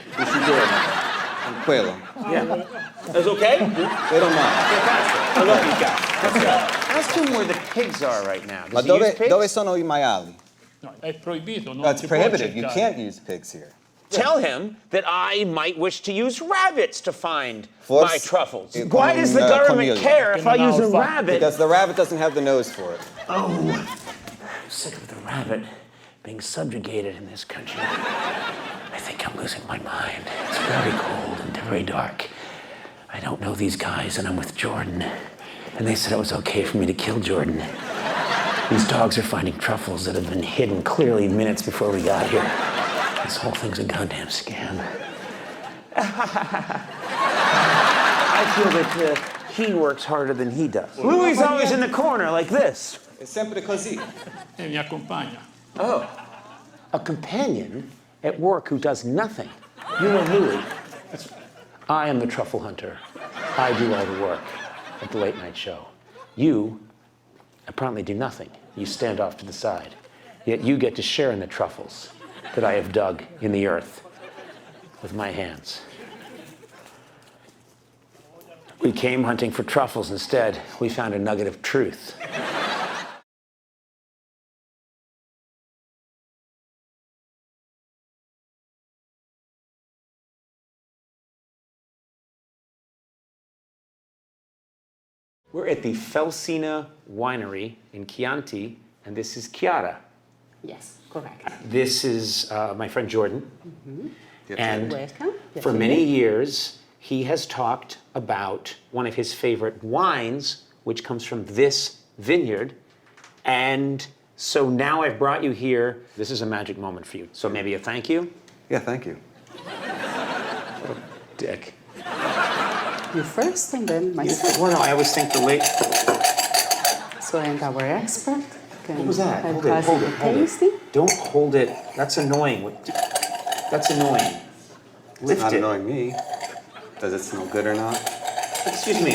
quello. Yeah. That's okay? Pero no. Fantastic. I love you guys. Let's go. Ask him where the pigs are right now. Ma Does he use dove, pigs? dove sono I maiali? No, è proibito. Non That's si può prohibited. You cercare. can't use pigs here. Tell him that I might wish to use rabbits to find Forse- my truffles. it- Why does the government Cornelia. care if I use a rabbit? Because the rabbit doesn't have the nose for it. Oh, I'm sick of the rabbit being subjugated in this country. I think I'm losing my mind. It's very cold and very dark. I don't know these guys, and I'm with Jordan. And they said it was okay for me to kill Jordan. These dogs are finding truffles that have been hidden clearly minutes before we got here. This whole thing's a goddamn scam. I feel that he works harder than he does. Louis is always in the corner like this. È sempre così. E mi accompagna. Oh, a companion at work who does nothing. You know Louis. I am the truffle hunter. I do all the work at the late night show. You apparently do nothing. You stand off to the side. Yet you get to share in the truffles that I have dug in the earth with my hands. We came hunting for truffles. Instead, we found a nugget of truth. We're at the Felsina Winery in Chianti, and this is Chiara. Yes, correct. This is my friend Jordan. And Welcome. for many years, he has talked about one of his favorite wines, which comes from this vineyard. And so now I've brought you here. This is a magic moment for you. So maybe a thank you? Yeah, thank you. Dick. You first and then myself. Well, no, I always think the late. So and our expert can What was that? help Hold it, us hold with it, the hold tasting. it. Don't hold it. That's annoying. That's annoying. It's Lift not it. annoying me. Does it smell good or not? Excuse me.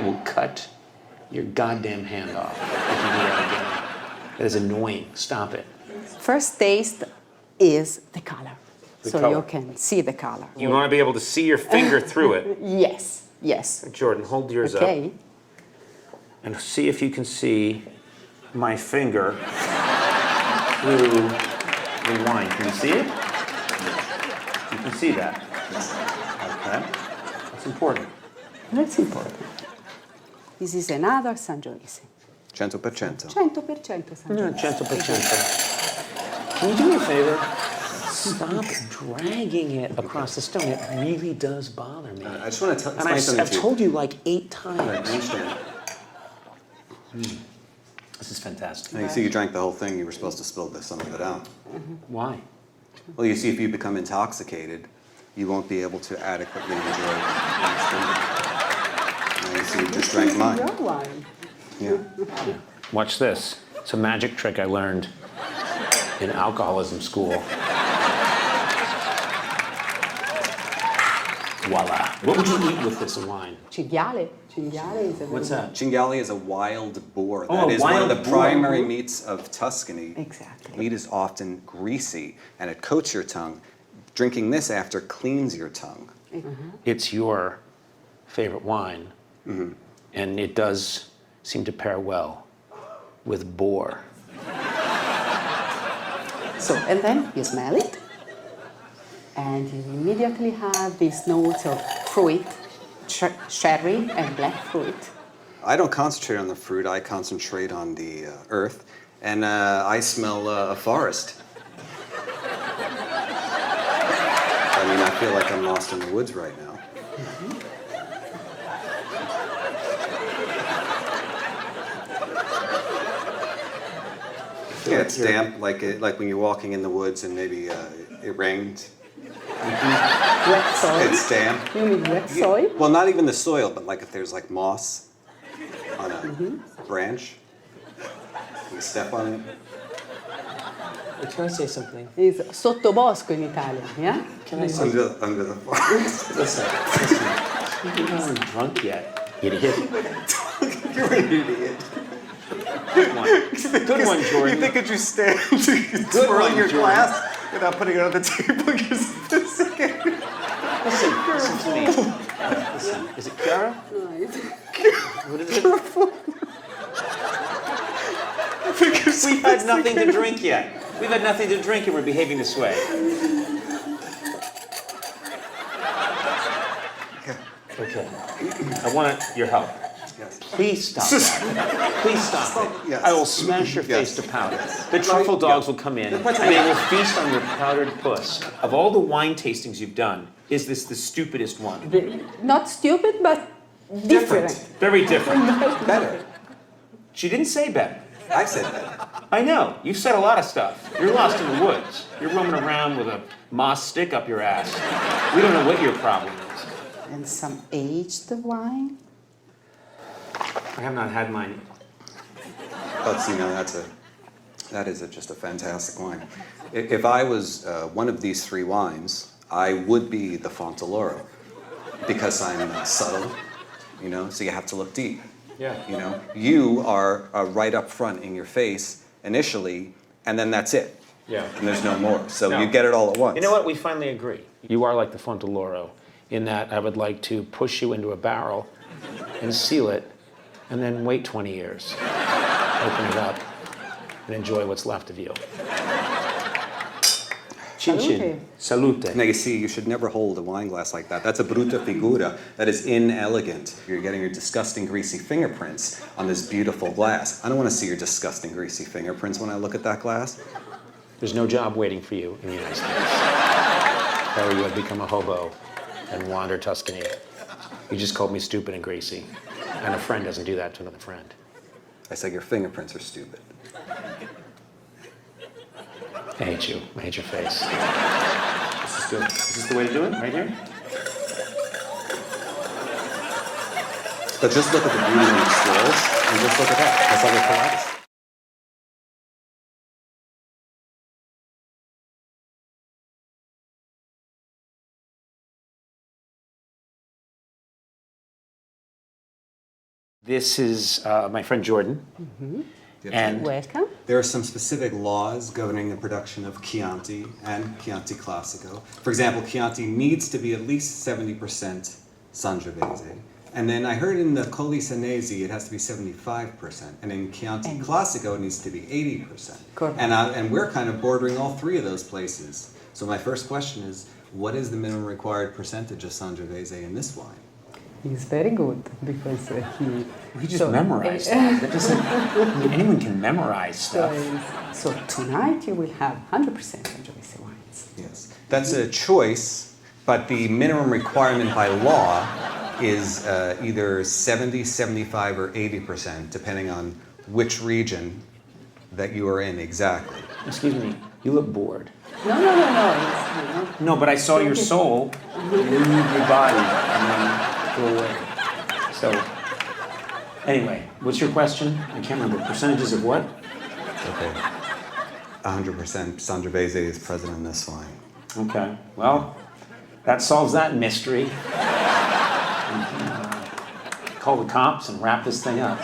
will cut your goddamn hand off if you do that again. That is annoying. Stop it. First taste is the color. So color. you can see the color. You want to be able to see your finger through it. Yes, yes. Jordan, hold yours up. Okay. And see if you can see my finger through the wine. Can you see it? You can see that. Okay. That's important. That's important. This is another Sangiovese. 100%. 100% Sangiovese. 100%. Can you do me a favor? Stop dragging it across the stone. It really does bother me. I just want to And explain something I've to you. told you like 8 times. I understand. This is fantastic. Now, you see, you drank the whole thing. You were supposed to spill some of it out. Why? Well, you see, if you become intoxicated, you won't be able to adequately enjoy the next drink. Now, you see, you just drank mine. Your wine. Yeah. Watch this. It's a magic trick I learned in alcoholism school. Voila. What would you eat with this wine? Cinghiale. Cinghiale is a What's that? Cinghiale is a wild boar. Oh, That a is one of wild the boar. primary meats of Tuscany. Exactly. Meat is often greasy, and it coats your tongue. Drinking this after cleans your tongue. It's your favorite wine, and it does seem to pair well with boar. So, and then you smell it, and you immediately have these notes of fruit, cherry and black fruit. I don't concentrate on the fruit, I concentrate on the earth, and I smell a forest. I mean, I feel like I'm lost in the woods right now. Yeah, it's damp, like when you're walking in the woods and maybe it rained. Wet soil. It's damp. You mean wet soil? Well, not even the soil, but like if there's like moss on a branch, you step on it. Can I say something? It's sottobosco in Italian, yeah? Can I say Under the forest. Listen. You haven't drunk yet, idiot. You're an idiot. Good one. Good one, Jordan. You think that you stand to twirl your glass without putting it on the table? You're sophisticated. Listen to me. Listen. Is it Chiara? What is it? We've had nothing to drink yet. We've had nothing to drink and we're behaving this way. Okay. I want your help. Yes. Please stop that. Please stop it. Yes. I will smash your face to powder. The truffle dogs will come in and What's they will feast on your powdered puss. Of all the wine tastings you've done, is this the stupidest one? Not stupid, but different. Very different. Better. She didn't say better. I said that. I know. You've said a lot of stuff. You're lost in the woods. You're roaming around with a moss stick up your ass. We don't know what your problem is. And some aged wine. I have not had mine. But see, now that is just a fantastic wine. If I was one of these 3 wines, I would be the Fontaloro, because I'm subtle, you know. So you have to look deep. Yeah. You know, you are right up front in your face initially, and then that's it. Yeah. And there's no more. So No. you get it all at once. You know what? We finally agree. You are like the Fontaloro in that I would like to push you into a barrel and seal it and then wait 20 years, open it up, and enjoy what's left of you. Chin chin. Salute. Now you see, you should never hold a wine glass like that. That's a brutta figura. That is inelegant. You're getting your disgusting greasy fingerprints on this beautiful glass. I don't want to see your disgusting greasy fingerprints when I look at that glass. There's no job waiting for you in the United States. Or you would become a hobo and wander Tuscany. You just called me stupid and greasy. And a friend doesn't do that to another friend. I said your fingerprints are stupid. I hate you. I hate your face. This is good. Is this the way to do it? Right here? But just look at the beauty in the swirls, and just look at that. That's how they collapse. This is my friend Jordan. And Welcome. There are some specific laws governing the production of Chianti and Chianti Classico. For example, Chianti needs to be at least 70% Sangiovese. And then I heard in the Colli Senesi it has to be 75%. And in Chianti Classico it needs to be 80%. Correct. And we're kind of bordering all three of those places. So my first question is, what is the minimum required percentage of Sangiovese in this wine? He's very good because we just memorized that. That doesn't, anyone can memorize stuff. So tonight you will have 100% Sangiovese wines. Yes, that's a choice, but the minimum requirement by law is either 70, 75, or 80%, depending on which region that you are in exactly. Excuse me, you look bored. No. It's, No, but I saw your soul leave your body and then go away. So, anyway, what's your question? I can't remember. Percentages of what? Okay. 100% Sangiovese is present in this wine. Okay, well, that solves that mystery. We can, call the cops and wrap this thing up.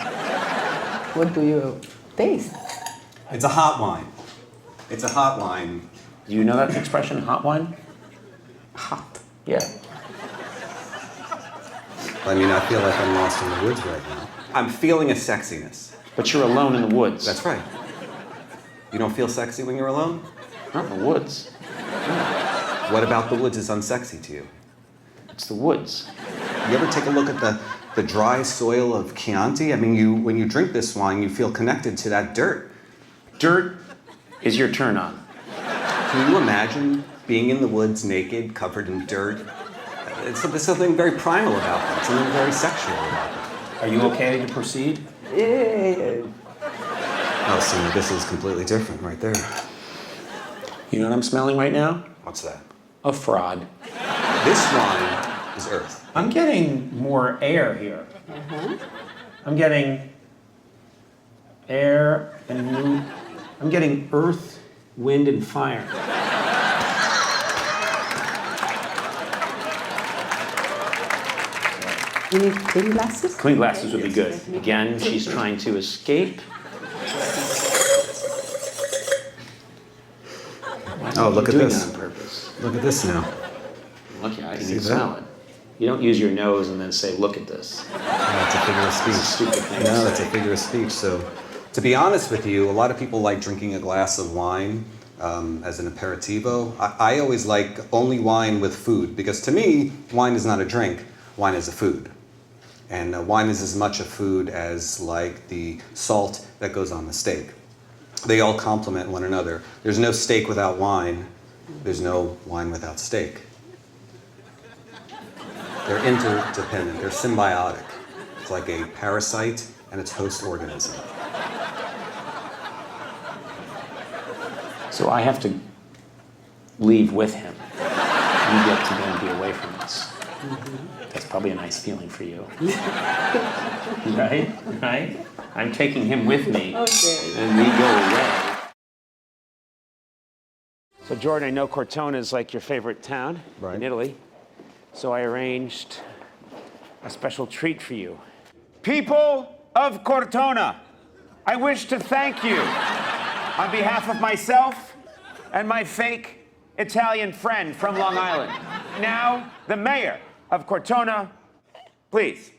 what do you taste? It's a hot wine. It's a hot wine. Do you know that expression, hot wine? Hot. Yeah. I mean, I feel like I'm lost in the woods right now. I'm feeling a sexiness. But you're alone in the woods. That's right. You don't feel sexy when you're alone? Not in the woods. What about the woods is unsexy to you? It's the woods. You ever take a look at the dry soil of Chianti? I mean, when you drink this wine, you feel connected to that dirt. Dirt is your turn on. Can you imagine being in the woods naked, covered in dirt? There's something very primal about that, something very sexual about it. Are you okay to proceed? Oh, see, this is completely different right there. You know what I'm smelling right now? What's that? A fraud. This wine is earth. I'm getting more air here. I'm getting air and I'm getting earth, wind, and fire. You need clean glasses? Clean glasses would be good. Again, she's trying to escape. Oh, look at this. On purpose. Look at this now. Look at it. See You that? smell it. You don't use your nose and then say, "Look at this." That's a figure of speech. It's a stupid thing to No, say. that's a figure of speech. So, to be honest with you, a lot of people like drinking a glass of wine as an aperitivo. I always like only wine with food because to me, wine is not a drink. Wine is a food. And wine is as much a food as like the salt that goes on the steak. They all complement one another. There's no steak without wine. There's no wine without steak. They're interdependent. They're symbiotic. It's like a parasite and its host organism. So I have to leave with him. You get to go and be away from us. That's probably a nice feeling for you. Right? Right? I'm taking him with me, and we go away. So Jordan, I know Cortona is like your favorite town in Italy. So I arranged a special treat for you. People of Cortona, I wish to thank you on behalf of myself and my fake Italian friend from Long Island. Now, the mayor of Cortona, please.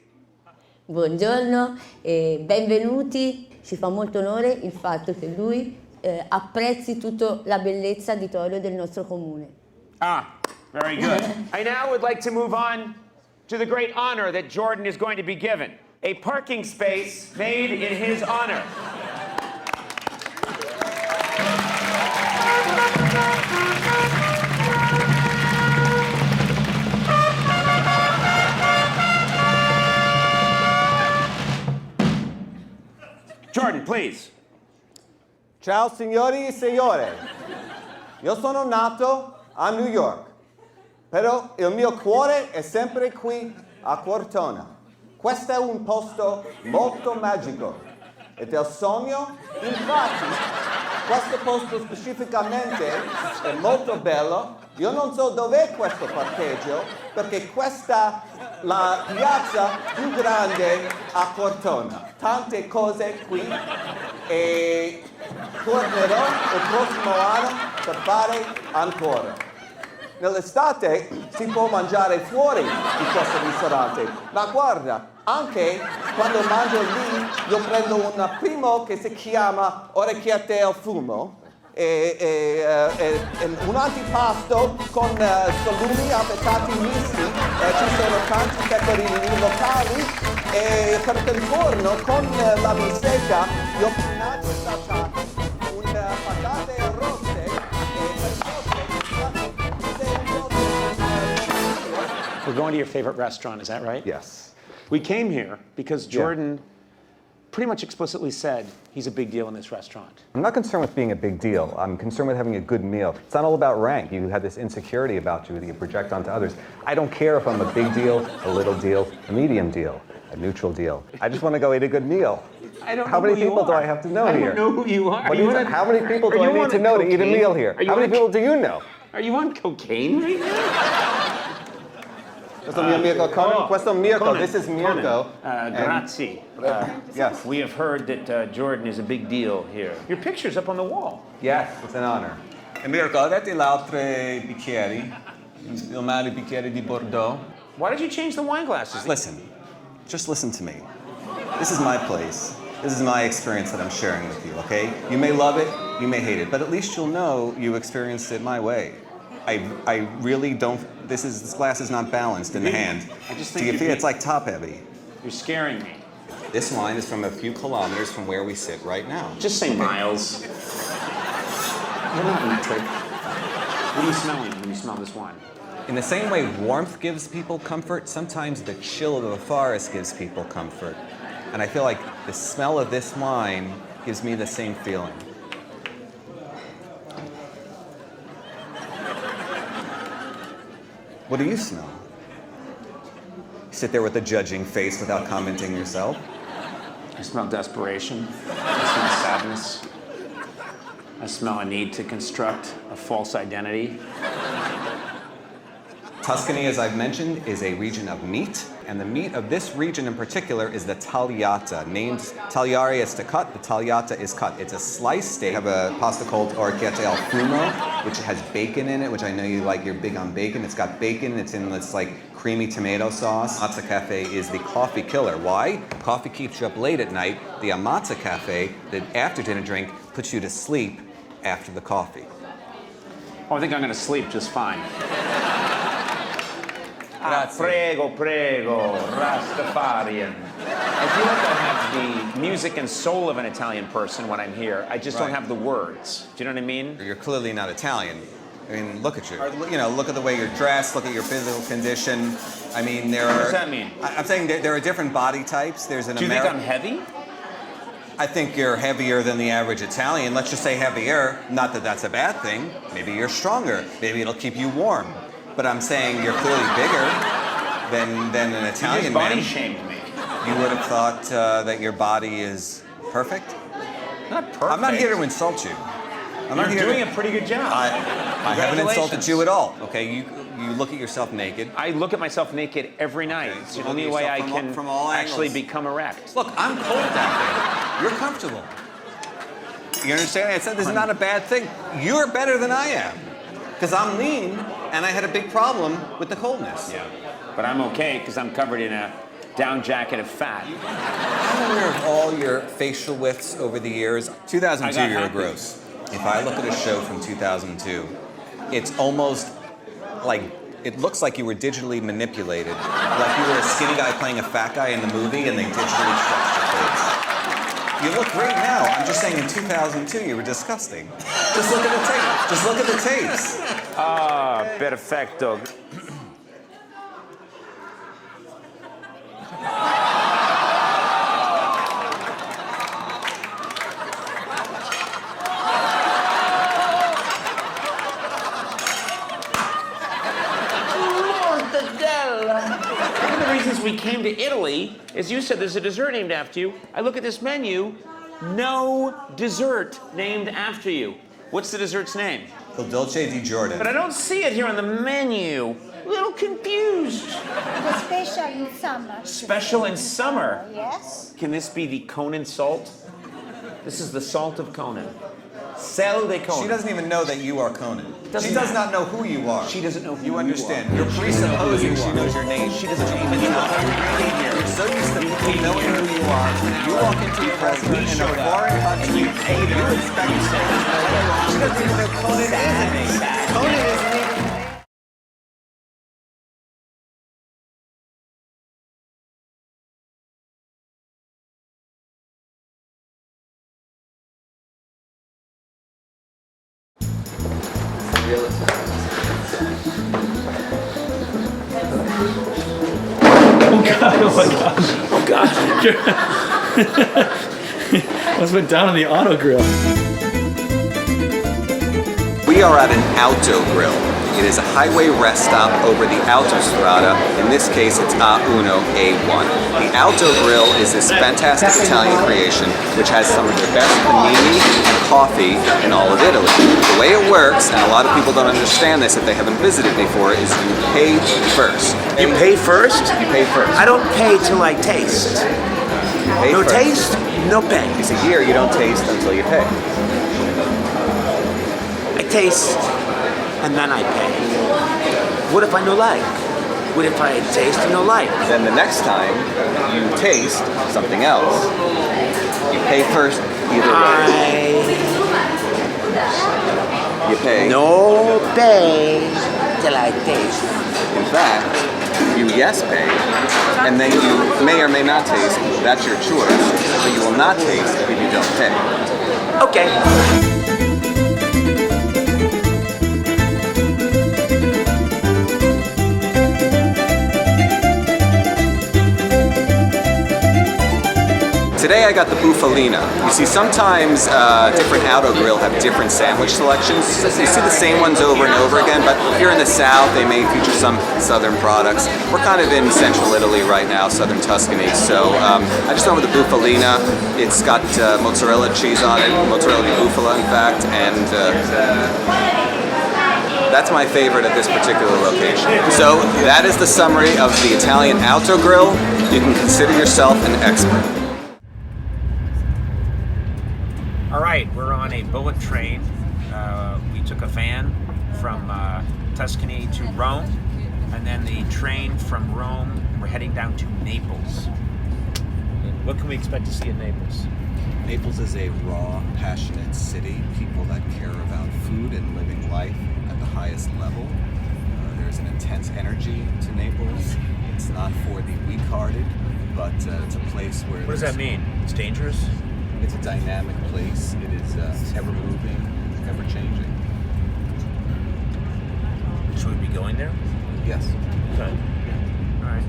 Buongiorno e benvenuti. Ci fa molto onore il fatto che lui apprezzi tutta la bellezza di Torio del nostro comune. Ah, very good. I now would like to move on to the great honor that Jordan is going to be given. A parking space made in his honor. Jordan, please. Ciao signori e signore. Io sono nato a New York, però il mio cuore è sempre qui a Cortona. Questo è un posto molto magico ed è il sogno. Infatti, questo posto specificamente è molto bello. Io non so dov'è questo parcheggio perché questa la piazza più grande a Cortona. Tante cose qui e tornerò il prossimo anno per fare ancora. Nell'estate si può mangiare fuori di questo ristorante, ma guarda, anche quando mangio lì io prendo un primo che si chiama orecchiette al fumo e un antipasto con salumi affettati misti, ci sono tanti pecorini locali e per il forno con la bistecca io ho prima saltato un patate rosse e We're going to your favorite restaurant, is that right? Yes. We came here because Jordan pretty much explicitly said he's a big deal in this restaurant. I'm not concerned with being a big deal. I'm concerned with having a good meal. It's not all about rank. You have this insecurity about you that you project onto others. I don't care if I'm a big deal, a little deal, a medium deal, a neutral deal. I just want to go eat a good meal. I don't How know many who you people do are. I have to know I here? don't know who you are. What do you think? How many people do I need to know to eat a meal here? How many people do you know? Are you on cocaine right now? Questo mio amico Conan. Questo Mirko. Conan. This is Mirko. Grazie. Yes. We have heard that Jordan is a big deal here. Your picture's up on the wall. Yes, it's an honor. E Mirko, avete le altre bicchieri? Il male bicchieri di Bordeaux? Why did you change the wine glasses? Listen, just listen to me. This is my place. This is my experience that I'm sharing with you, okay? You may love it, you may hate it, but at least you'll know you experienced it my way. I really don't, this glass is not balanced in the hand. I just Do think you feel it's like top heavy? You're scaring me. This wine is from a few kilometers from where we sit right now. Just say miles. You're not metric. What are you smelling when you smell this wine? In the same way warmth gives people comfort, sometimes the chill of the forest gives people comfort. And I feel like the smell of this wine gives me the same feeling. What do you smell? You sit there with a judging face without commenting yourself. I smell desperation. I smell sadness. I smell a need to construct a false identity. Tuscany, as I've mentioned, is a region of meat, and the meat of this region in particular is the tagliata. Named tagliare is to cut, the tagliata is cut. It's a sliced steak. I have a pasta called orecchiette al fumo, which has bacon in it, which I know you like, you're big on bacon. It's got bacon, it's in this like creamy tomato sauce. Amatza Cafe is the coffee killer. Why? Coffee keeps you up late at night. The Amatza Cafe, the after dinner drink, puts you to sleep after the coffee. Oh, I think I'm gonna sleep just fine. Prego, prego, Rastafarian. I feel like I have the music and soul of an Italian person when I'm here. I just don't have the words. Do you know what I mean? You're clearly not Italian. I mean, look at you. You know, look at the way you're dressed, look at your physical condition. I mean, there are... What does that mean? I'm saying there are different body types. There's an Do you think I'm heavy? I think you're heavier than the average Italian. Let's just say heavier. Not that that's a bad thing. Maybe you're stronger. Maybe it'll keep you warm. But I'm saying you're clearly bigger than an Italian You just man. body shamed me. You would have thought that your body is perfect? Not perfect. I'm not here to insult you. You're doing a pretty good job. I haven't insulted you at all. Okay, you look at yourself naked. I look at myself naked every night. It's the only way I can actually become erect. Look, I'm cold down there. You're comfortable. You understand? I said this is not a bad thing. You're better than I am. Because I'm lean, and I had a big problem with the coldness. Yeah, but I'm okay because I'm covered in a down jacket of fat. I'm aware of all your facial widths over the years. 2002, you're gross. If I look at a show from 2002, it's almost like, it looks like you were digitally manipulated. Like you were a skinny guy playing a fat guy in the movie and they digitally stretched your face. You look great now. I'm just saying in 2002 you were disgusting. Just look at the tape. Just look at the tapes. Ah, perfecto. One of the reasons we came to Italy is you said there's a dessert named after you. I look at this menu, no dessert named after you. What's the dessert's name? Il Dolce di Jordan. But I don't see it here on the menu. A little confused. The special in summer. Special in summer. Yes. Can this be the Conan salt? This is the salt of Conan. Sel de Conan. She doesn't even know that you are Conan. Doesn't She does matter. not know who you are. She doesn't know who you you understand. are. You're presupposing she knows your name. She doesn't even know how You're so used to people knowing who you are. You walk into a restaurant in a foreign country, you expect to say, she doesn't even know Conan is a name. Conan isn't even. Oh God, oh my gosh. Oh God. What's went down on the auto grill? We are at an auto grill. It is a highway rest stop over the Autostrada. In this case, it's A1, A1. The Auto Grill is this fantastic Italian creation which has some of the best panini and coffee in all of Italy. The way it works, and a lot of people don't understand this if they haven't visited before, is you pay first. You pay first? You pay first. I don't pay till I taste. Pay No first. taste, no pay. You see, here you don't taste until you pay. I taste and then I pay. What if I no like? What if I taste and no like? Then the next time you taste something else, you pay first either way. You pay. No pay till I taste. In fact, you yes pay, and then you may or may not taste. That's your choice, but you will not taste if you don't pay. Okay. Today I got the bufalina. You see, sometimes different auto grill have different sandwich selections. You see the same ones over and over again, but here in the south they may feature some southern products. We're kind of in central Italy right now, southern Tuscany, so I just went with the bufalina. It's got mozzarella cheese on it, mozzarella di bufala in fact, and that's my favorite at this particular location. So that is the summary of the Italian Auto Grill. You can consider yourself an expert. All right, we're on a bullet train. We took a van from Tuscany to Rome, and then the train from Rome, we're heading down to Naples. What can we expect to see in Naples? Naples is a raw, passionate city. People that care about food and living life at the highest level. There's an intense energy to Naples. It's not for the weak-hearted, but it's a place where... What does that mean? It's dangerous? It's a dynamic place. It is ever-moving, ever-changing. Should we be going there? Yes. Okay. All right.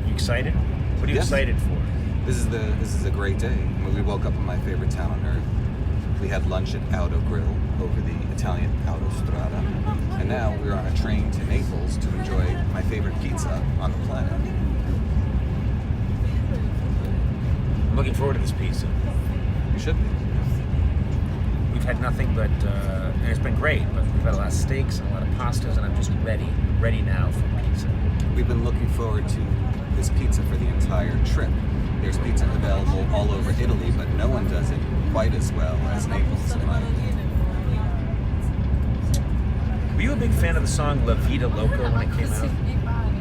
You excited? What are you excited for? This is a great day. I mean, we woke up in my favorite town on earth. We had lunch at Auto Grill over the Italian Autostrada, and now we're on a train to Naples to enjoy my favorite pizza on the planet. I'm looking forward to this pizza. You should be. We've had nothing but, and it's been great, but we've had a lot of steaks and a lot of pastas, and I'm just ready now for pizza. We've been looking forward to this pizza for the entire trip. There's pizza available all over Italy, but no one does it quite as well as Naples, in my opinion. Were you a big fan of the song La Vida Loca when it came out?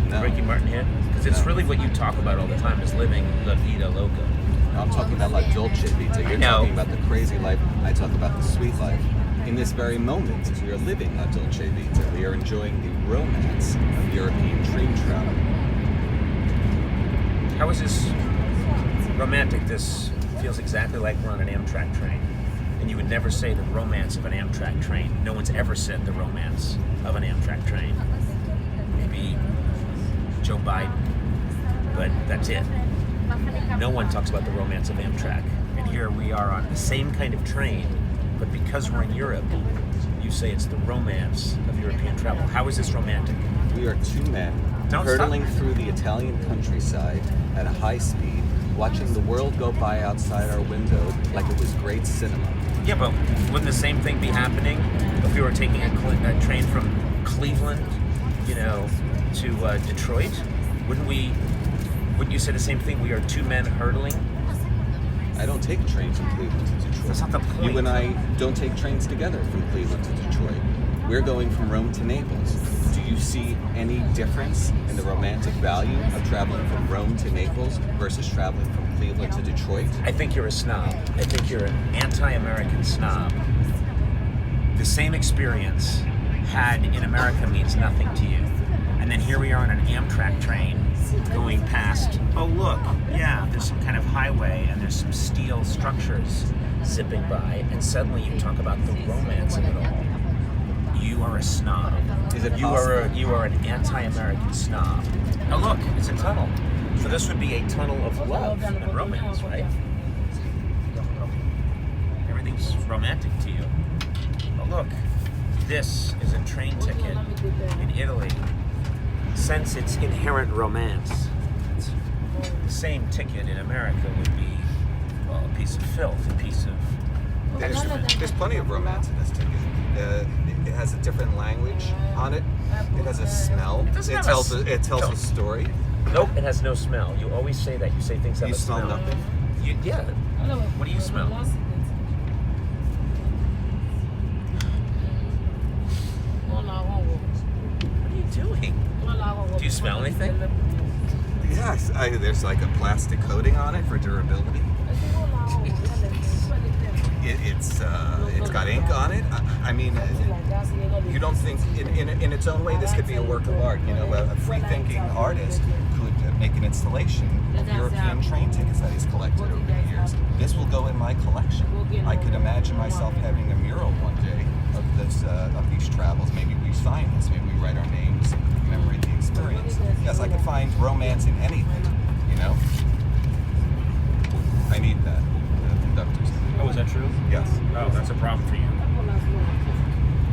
No. Ricky Martin hit? Because it's really what you talk about all the time, is living La Vida Loca. No, I'm talking about La Dolce Vita. You're talking about the crazy life. I talk about the sweet life. In this very moment, we are living La Dolce Vita. We are enjoying the romance of European dream travel. How is this romantic? This feels exactly like we're on an Amtrak train. And you would never say the romance of an Amtrak train. No one's ever said the romance of an Amtrak train. Maybe Joe Biden, but that's it. No one talks about the romance of Amtrak. And here we are on the same kind of train, but because we're in Europe, you say it's the romance of European travel. How is this romantic? We are two men hurtling through the Italian countryside at a high speed, watching the world go by outside our window like it was great cinema. Yeah, but wouldn't the same thing be happening if we were taking a train from Cleveland, to Detroit? Wouldn't you say the same thing? We are two men hurtling? I don't take a train from Cleveland to Detroit. That's not the point. You and I don't take trains together from Cleveland to Detroit. We're going from Rome to Naples. Do you see any difference in the romantic value of traveling from Rome to Naples versus traveling from Cleveland to Detroit? I think you're a snob. I think you're an anti-American snob. The same experience had in America means nothing to you. And then here we are on an Amtrak train going past, oh look, yeah, there's some kind of highway and there's some steel structures zipping by, and suddenly you talk about the romance of it all. You are a snob. Is it you are an anti-American snob. Oh look, it's a tunnel. So this would be a tunnel of love and romance, right? Everything's romantic to you. Oh look, this is a train ticket in Italy. Sense its inherent romance. The same ticket in America would be, well, a piece of filth, a piece of There's plenty of romance in this ticket. It has a different language on it. It has a smell. It tells a story. Nope, it has no smell. You always say that. You say things have a smell. You smell nothing? Yeah. What do you smell? What are you doing? Do you smell anything? Yes, there's like a plastic coating on it for durability. It's got ink on it. I mean, you don't think in its own way this could be a work of art? A free-thinking artist could make an installation of European train tickets that he's collected over the years. This will go in my collection. I could imagine myself having a mural one day of these travels. Maybe we sign this. Maybe we write our names and commemorate the experience. Yes, I could find romance in anything. I need that. The conductor's. Oh, is that true? Yes. Oh, that's a problem for you.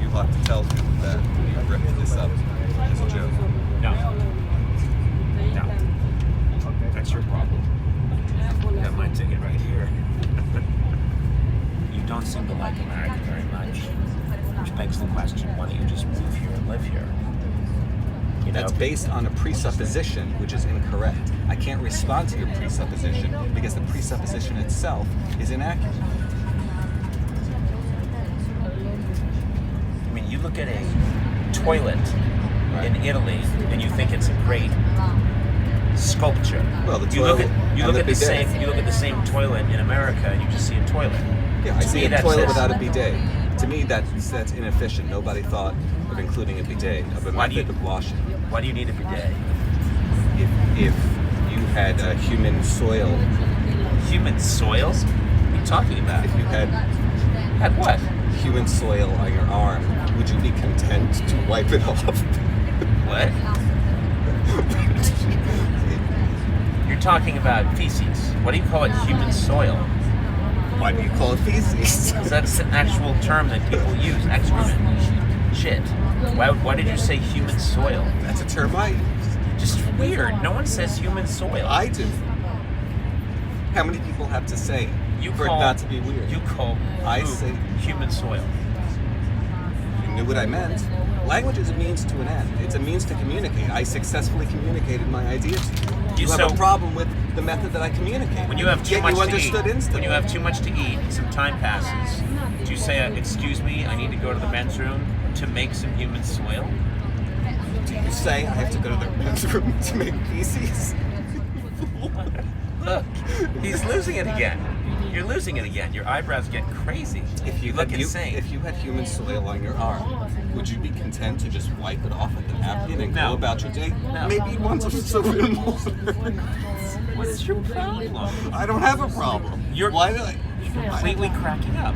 You'll have to tell people that you ripped this up as a joke. No. That's your problem. You have my ticket right here. You don't seem to like America very much, which begs the question, why don't you just move here and live here? That's based on a presupposition which is incorrect. I can't respond to your presupposition because the presupposition itself is inaccurate. I mean, you look at a toilet in Italy and you think it's a great sculpture. Well, the you look toilet at and the the bidet. same the same toilet in America and you just see a toilet. Yeah, I To see me, a that toilet says- without a bidet. To me, that's inefficient. Nobody thought of including a bidet, of a method of washing. Why do you need a bidet? If you had human soil. Human soils? What are you talking about? If you had what? Human soil on your arm, would you be content to wipe it off? What? You're talking about feces. What do you call it? Human soil. Why do you call it feces? That's an actual term that people use. Excrement. Shit. Why did you say human soil? That's a term I use. Just weird. No one says human soil. I do. How many people have to say for it not to be weird? You call I say human soil. You knew what I meant. Language is a means to an end. It's a means to communicate. I successfully communicated my idea to you. You have a problem with the method that I communicate. When you have too Yet much you to understood eat, instantly. when you have too much to eat, some time passes. Do you say, "Excuse me, I need to go to the men's room to make some human soil"? Do you say I have to go to the men's room to make feces? Look, he's losing it again. You're losing it again. Your eyebrows get crazy. If you look had, insane. If you had human soil on your arm, would you be content to just wipe it off with a napkin and No. go about your day? No. Maybe you want some soap and water. What is your problem? I don't have a problem. You're completely cracking up.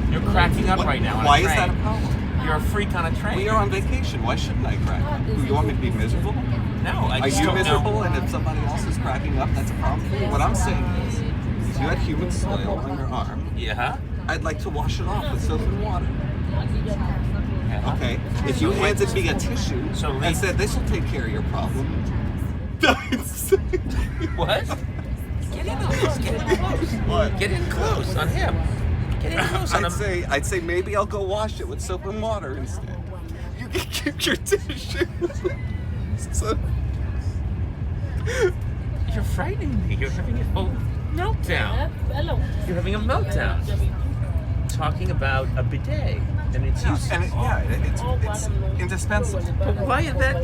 You're cracking up right now. On Why a is train. that a problem? You're a freak on a train. We are on vacation. Why shouldn't I crack up? You want me to be miserable? No, I Are just you don't miserable? know. And if somebody else is cracking up, that's a problem for you? What I'm saying is, if you had human soil on your arm, Yeah. I'd like to wash it off with soap and water. Yeah. Okay. If you handed me a tissue So and said this will take care of your problem, What? Get in close. Get in close. What? Get in close on him. getting close. I'd say maybe I'll go wash it with soap and water instead. You can keep your tissue. So... You're frightening me. You're having a whole meltdown. You're having a meltdown. Talking about a bidet and its use. And it's indispensable. But why is that?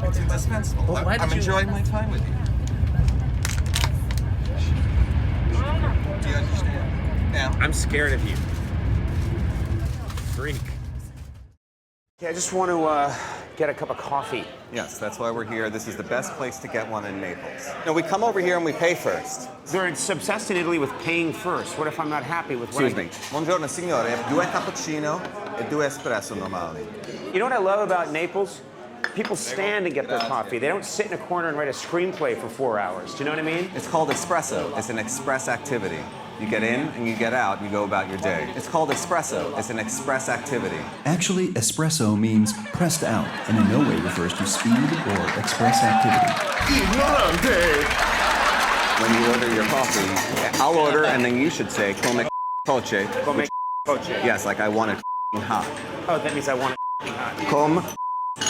It's indispensable. But why did I'm you... enjoying my time with you. Do you understand? Now. I'm scared of you. Freak. Yeah, I just want to get a cup of coffee. Yes, that's why we're here. This is the best place to get one in Naples. No, we come over here and we pay first. They're obsessed in Italy with paying first. What if I'm not happy with what Excuse me. Buongiorno, signore. 2 cappuccino e 2 espresso normali. You know what I love about Naples? People stand and get their coffee. They don't sit in a corner and write a screenplay for 4 hours. Do you know what I mean? It's called espresso. It's an express activity. You get in and you get out and you go about your day. It's called espresso. It's an express activity. Actually, espresso means pressed out and in no way refers to speed or express activity. When you order your coffee, I'll order and then you should say, come coche. Come coche. Yes, like I want it hot. Oh, that means I want it hot. Come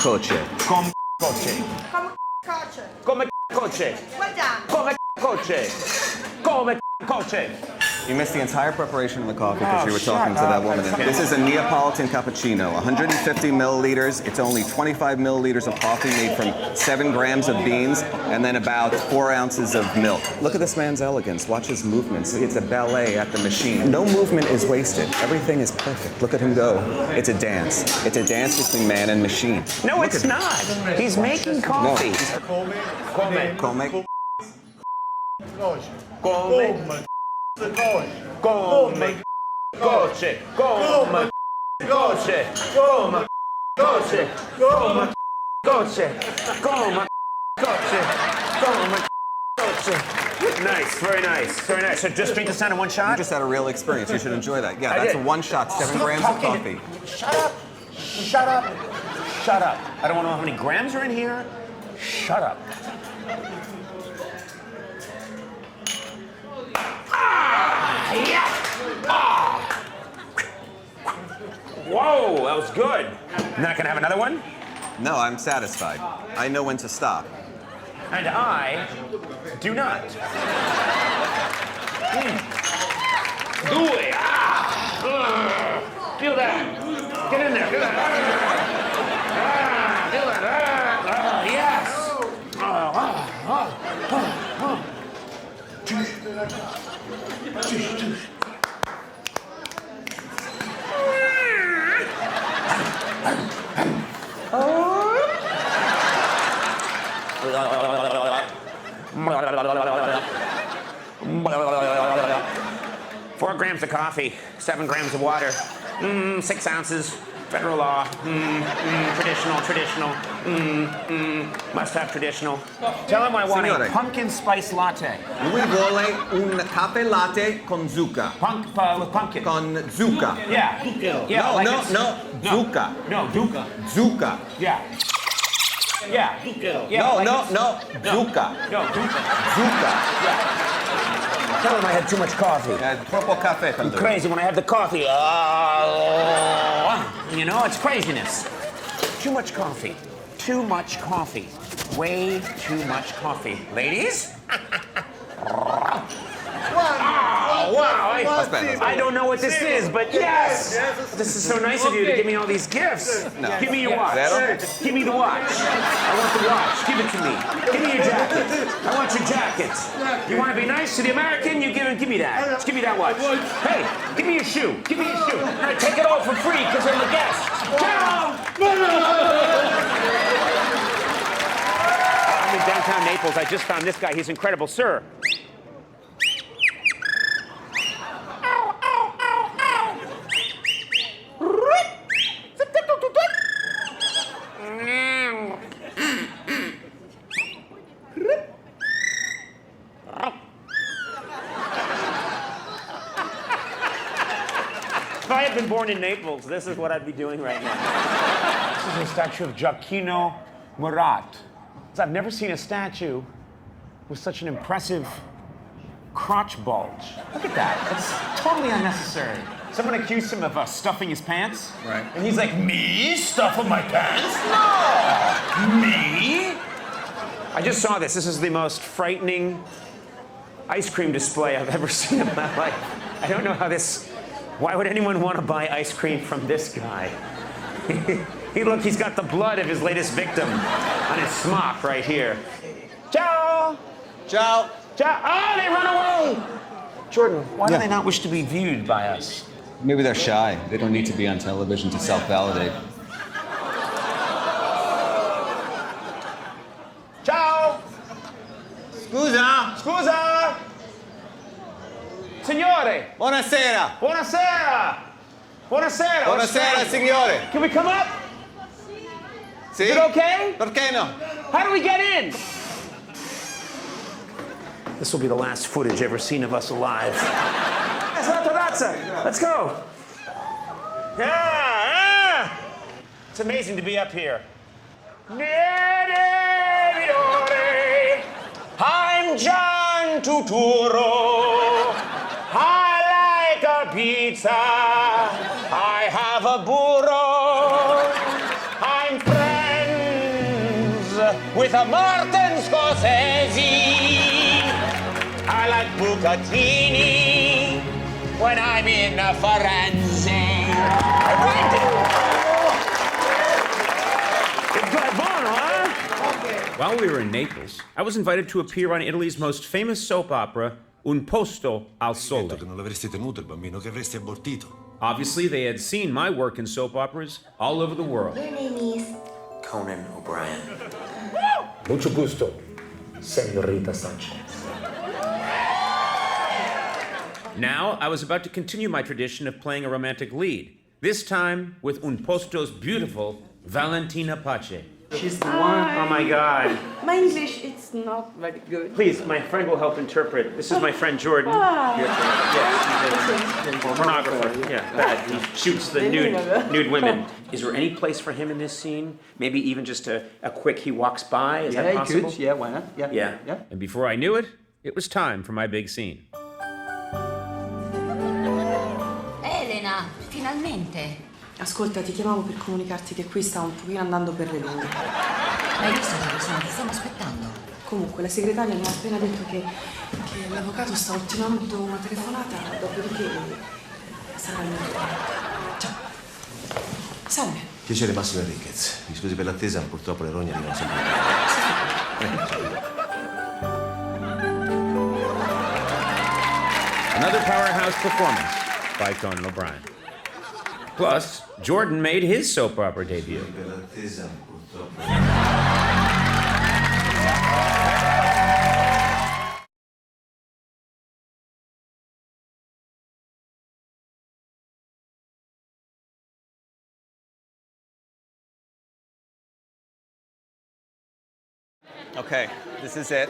coche. Come coche. Come coach. Come coche. Well done. Come coche. Come coche. You missed the entire preparation of the coffee because you were talking to shut that up. woman. This is a Neapolitan cappuccino, 150 milliliters. It's only 25 milliliters of coffee made from 7 grams of beans and then about 4 ounces of milk. Look at this man's elegance. Watch his movements. It's a ballet at the machine. No movement is wasted. Everything is perfect. Look at him go. It's a dance. It's a dance between man and machine. No, Look it's at not. He's making coffee. No. Come. Come. Come. Come coche. Come coche. Come coche. Come coche. Come coche. Come coche. Nice, very nice, very nice. So just drink this down in one shot? You just had a real experience. You should enjoy that. Yeah, I that's did. 1 shot, 7 grams of coffee. Shut up. Shut up. Shut up. I don't want to know how many grams are in here. Shut up. Ah, yeah. Ah. Whoa, that was good. Not gonna have another one? No, I'm satisfied. I know when to stop. And I do not. Due. Ah. Feel that. Get in there. Feel that. Feel that. Yes. Four grams of coffee, 7 grams of water, 6 ounces, federal law, traditional, must have traditional. Tell him I want Signore. a pumpkin spice latte. Lui vuole un caffè latte con zucca. With pumpkin. Con zucca. Yeah. Yeah. No, like no, it's- no, zucca. No, zucca. Zucca. Yeah. Yeah. Yeah. No, like no, it's- no, zucca. No, zucca. Zucca. Tell him I had too much coffee. Troppo caffè per I'm lui. crazy when I have the coffee. You know, it's craziness. Too much coffee. Too much coffee. Way too much coffee. Ladies? Oh, wow. I don't know what this is, but yes. This is so nice of you to give me all these gifts. No. Give me your watch. Give me the watch. I want the watch. Give it to me. Give me your jacket. I want your jacket. You want to be nice to the American? You give me that. Just give me that watch. Hey, give me your shoe. Give me your shoe. I take it all for free because I'm a guest. Ciao. I'm in downtown Naples. I just found this guy. He's incredible, sir. If I had been born in Naples, this is what I'd be doing right now. This is a statue of Gioacchino Murat. I've never seen a statue with such an impressive crotch bulge. Look at that. That's totally unnecessary. Someone accused him of stuffing his pants. Right. And he's like, me? Stuffing my pants? No! Me? I just saw this. This is the most frightening ice cream display I've ever seen in my life. I don't know how this... Why would anyone want to buy ice cream from this guy? Look, he's got the blood of his latest victim on his smock right here. Ciao! Ciao. Ciao! Oh, they run away! Jordan, why do they not wish to be viewed by us? Maybe they're shy. They don't need to be on television to self-validate. Ciao! Scusa. Scusa! Signore! Buonasera. Buonasera! Buonasera! Buonasera, signore. Can we come up? Sì? Is it okay? Perché no? How do we get in? This will be the last footage ever seen of us alive. Let's go. Yeah! It's amazing to be up here. I'm John Turturro. I like a pizza. I have a burro. I'm friends with a Martin Scorsese. I like bucatini when I'm in Firenze. While we were in Naples, I was invited to appear on Italy's most famous soap opera, Un Posto al Sole. Che non l'avresti tenuto il bambino, che avresti abortito. Obviously, they had seen my work in soap operas all over the world. Your name is Conan O'Brien. Mucho gusto, Senorita Sanchez. Now, I was about to continue my tradition of playing a romantic lead, this time with Un Posto's beautiful Valentina Pace. She's the one. Oh my God. My English, it's not very good. Please, my friend will help interpret. This is my friend Jordan. Yes, he's a pornographer. Yeah, bad. He shoots the nude women. Is there any place for him in this scene? Maybe even just a quick he walks by? Is that possible? Could. Yeah, why not? Yeah. And before I knew it, it was time for my big scene. Elena, finalmente. Ascolta, ti chiamavo per comunicarti che qui sta un pochino andando per le lunghe. Hai visto dove sono? Ti stiamo aspettando. Comunque, la segretaria mi ha appena detto che l'avvocato sta ultimando una telefonata, dopodiché sarà il mio turno. Ciao. Salve. Piacere Massimo Enriquez. Mi scusi per l'attesa, purtroppo le rogne arrivano sempre. Another powerhouse performance by Conan O'Brien. Plus, Jordan made his soap opera debut. Okay, this is it.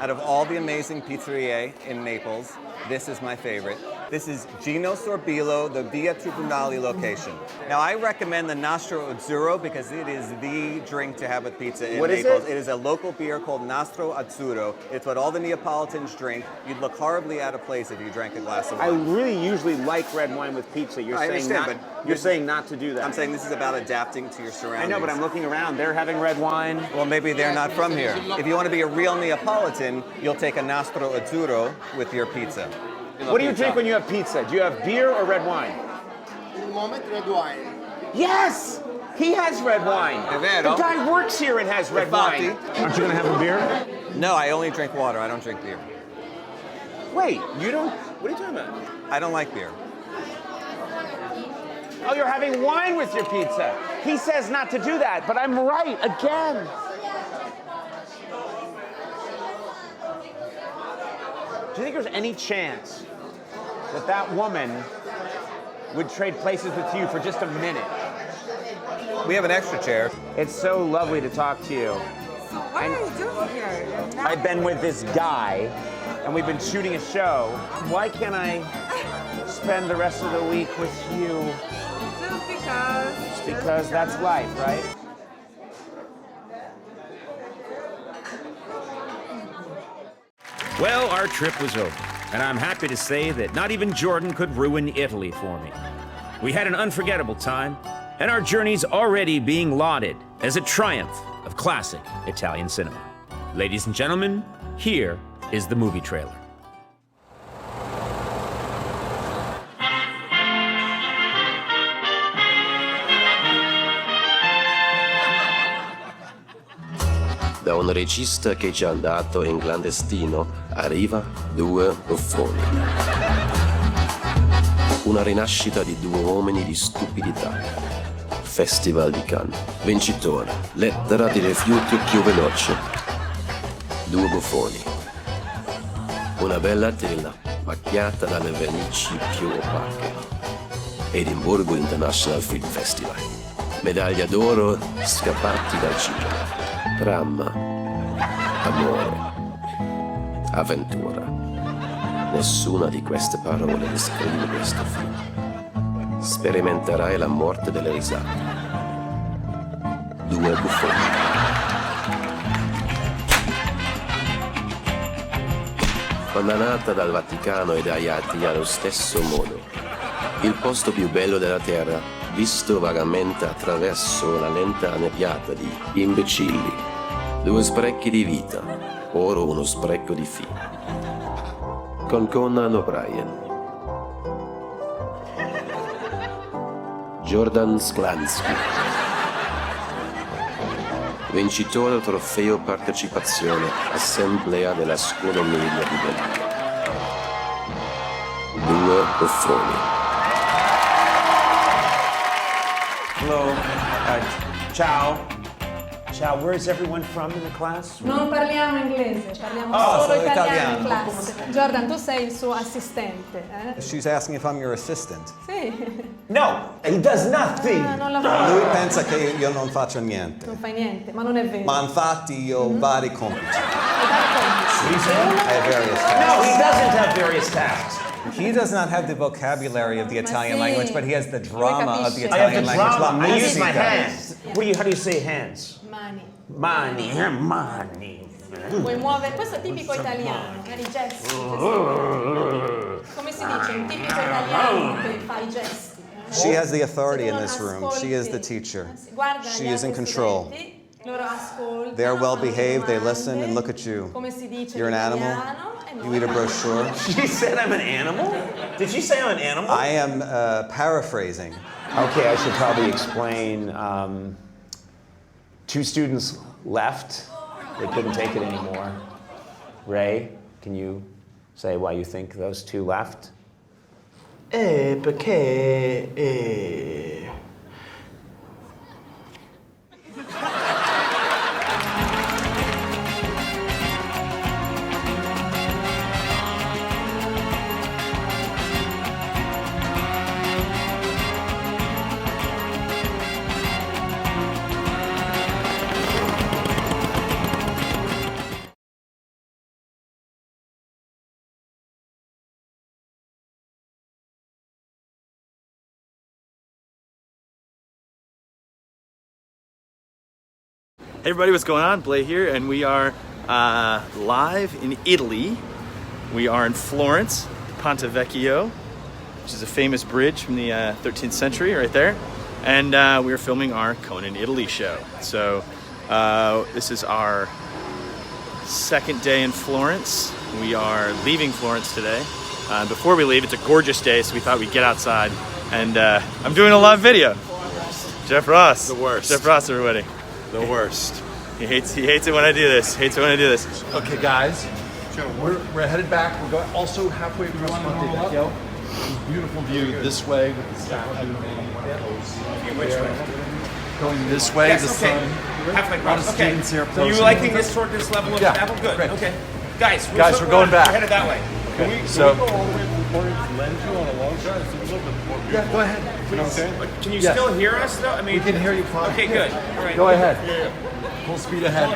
Out of all the amazing pizzerie in Naples, this is my favorite. This is Gino Sorbillo, the Via Tribunali location. Now, I recommend the Nastro Azzurro because it is the drink to have with pizza in What is Naples. it? It is a local beer called Nastro Azzurro. It's what all the Neapolitans drink. You'd look horribly out of place if you drank a glass of I wine. really usually like red wine with pizza. You're I saying understand, not, but you're saying not to do that. I'm saying this is about adapting to your I surroundings. know, but I'm looking around. They're having red wine. Well, maybe they're not from here. If you want to be a real Neapolitan, you'll take a Nastro Azzurro with your pizza. What do you drink when you have pizza? Do you have beer or red wine? In the moment, red wine. Yes! He has red wine. È vero? The guy works here and has red wine. Aren't you going to have a beer? No, I only drink water. I don't drink beer. Wait, you don't... What are you talking about? I don't like beer. Oh, you're having wine with your pizza. He says not to do that, but I'm right again. Do you think there's any chance that that woman would trade places with you for just a minute? We have an extra chair. It's so lovely to talk to you. So what are you doing here? I've been with this guy, and we've been shooting a show. Why can't I spend the rest of the week with you? Just because. Just because that's life, right? Well, our trip was over, and I'm happy to say that not even Jordan could ruin Italy for me. We had an unforgettable time, and our journey's already being lauded as a triumph of classic Italian cinema. Ladies and gentlemen, here is the movie trailer. Da un regista che è già andato in clandestino arriva due buffoni. Una rinascita di due uomini di stupidità. Festival di Cannes. Vincitore. Lettera di rifiuto più veloce. Due buffoni. Una bella tela macchiata dalle vernici più opache. Edimburgo International Film Festival. Medaglia d'oro scappati dal cinema. Dramma, amore, avventura. Nessuna di queste parole descrive questo film. Sperimenterai la morte delle risate. Due buffoni. Condannata dal Vaticano e dagli atei allo stesso modo. Il posto più bello della terra, visto vagamente attraverso la lente annebbiata di imbecilli. Due sprechi di vita, ora uno spreco di film. Con Conan O'Brien. Jordan Sklansky. Vincitore trofeo partecipazione, assemblea della scuola media di Berlino. Due buffoni. Hello. Ciao. Ciao, where is everyone from in the class? Non parliamo inglese, parliamo solo italiano in classe. Jordan, tu sei il suo assistente, eh? She's asking if I'm your assistant. Sì. No, he does nothing. Non la fai. Lui pensa che io non faccio niente. Non fai niente, ma non è vero. Ma infatti io ho vari compiti. I have various tasks. No, he doesn't have various tasks. He does not have the vocabulary of the Italian language, but he has the drama of the I have Italian the language. drama. La I use my musica. hands. How do you say hands? Mani. Mani. Puoi muovere, questo è tipico italiano, i gesti. Come si dice? Un tipico italiano che fa i gesti. She has the authority in this room. She is the teacher. Guarda She gli is in altri control. studenti, loro ascoltano, They're well fanno behaved, they domande. listen, and look at you. Come si dice You're an in animal. italiano, e You noi eat a brochure. She said I'm an animal? Did she say I'm an animal? I am paraphrasing. Okay, I should probably explain. Two students left. They couldn't take it anymore. Ray, can you say why you think those two left? Perché Hey everybody, what's going on? Blay here, and we are live in Italy. We are in Florence, Ponte Vecchio, which is a famous bridge from the 13th century right there. And we are filming our Conan In Italy show. So this is our second day in Florence. We are leaving Florence today. Before we leave, it's a gorgeous day, so we thought we'd get outside. And I'm doing a live video. Jeff Ross. The worst. Jeff Ross, everybody. The worst. He hates it when I do this. Hates it when I do this. Okay, guys, we're headed back. We're going also halfway across Ponte Vecchio. Beautiful view this way with the statue. Which way? Going this way. Yes, the okay. sun. Halfway A lot of across. Okay. students here. So you liking this toward this level of travel? Good. great. Okay. Guys, Guys, we're going back. We're headed that way. Okay. Can we So- go all the way from Florence to Lenju on a long drive? It's a little bit more beautiful. Yeah, go ahead. You know what I'm saying? Can you Yes. still hear us though? I mean, We can hear you fine. Okay, good. All right. Go ahead. Full speed ahead.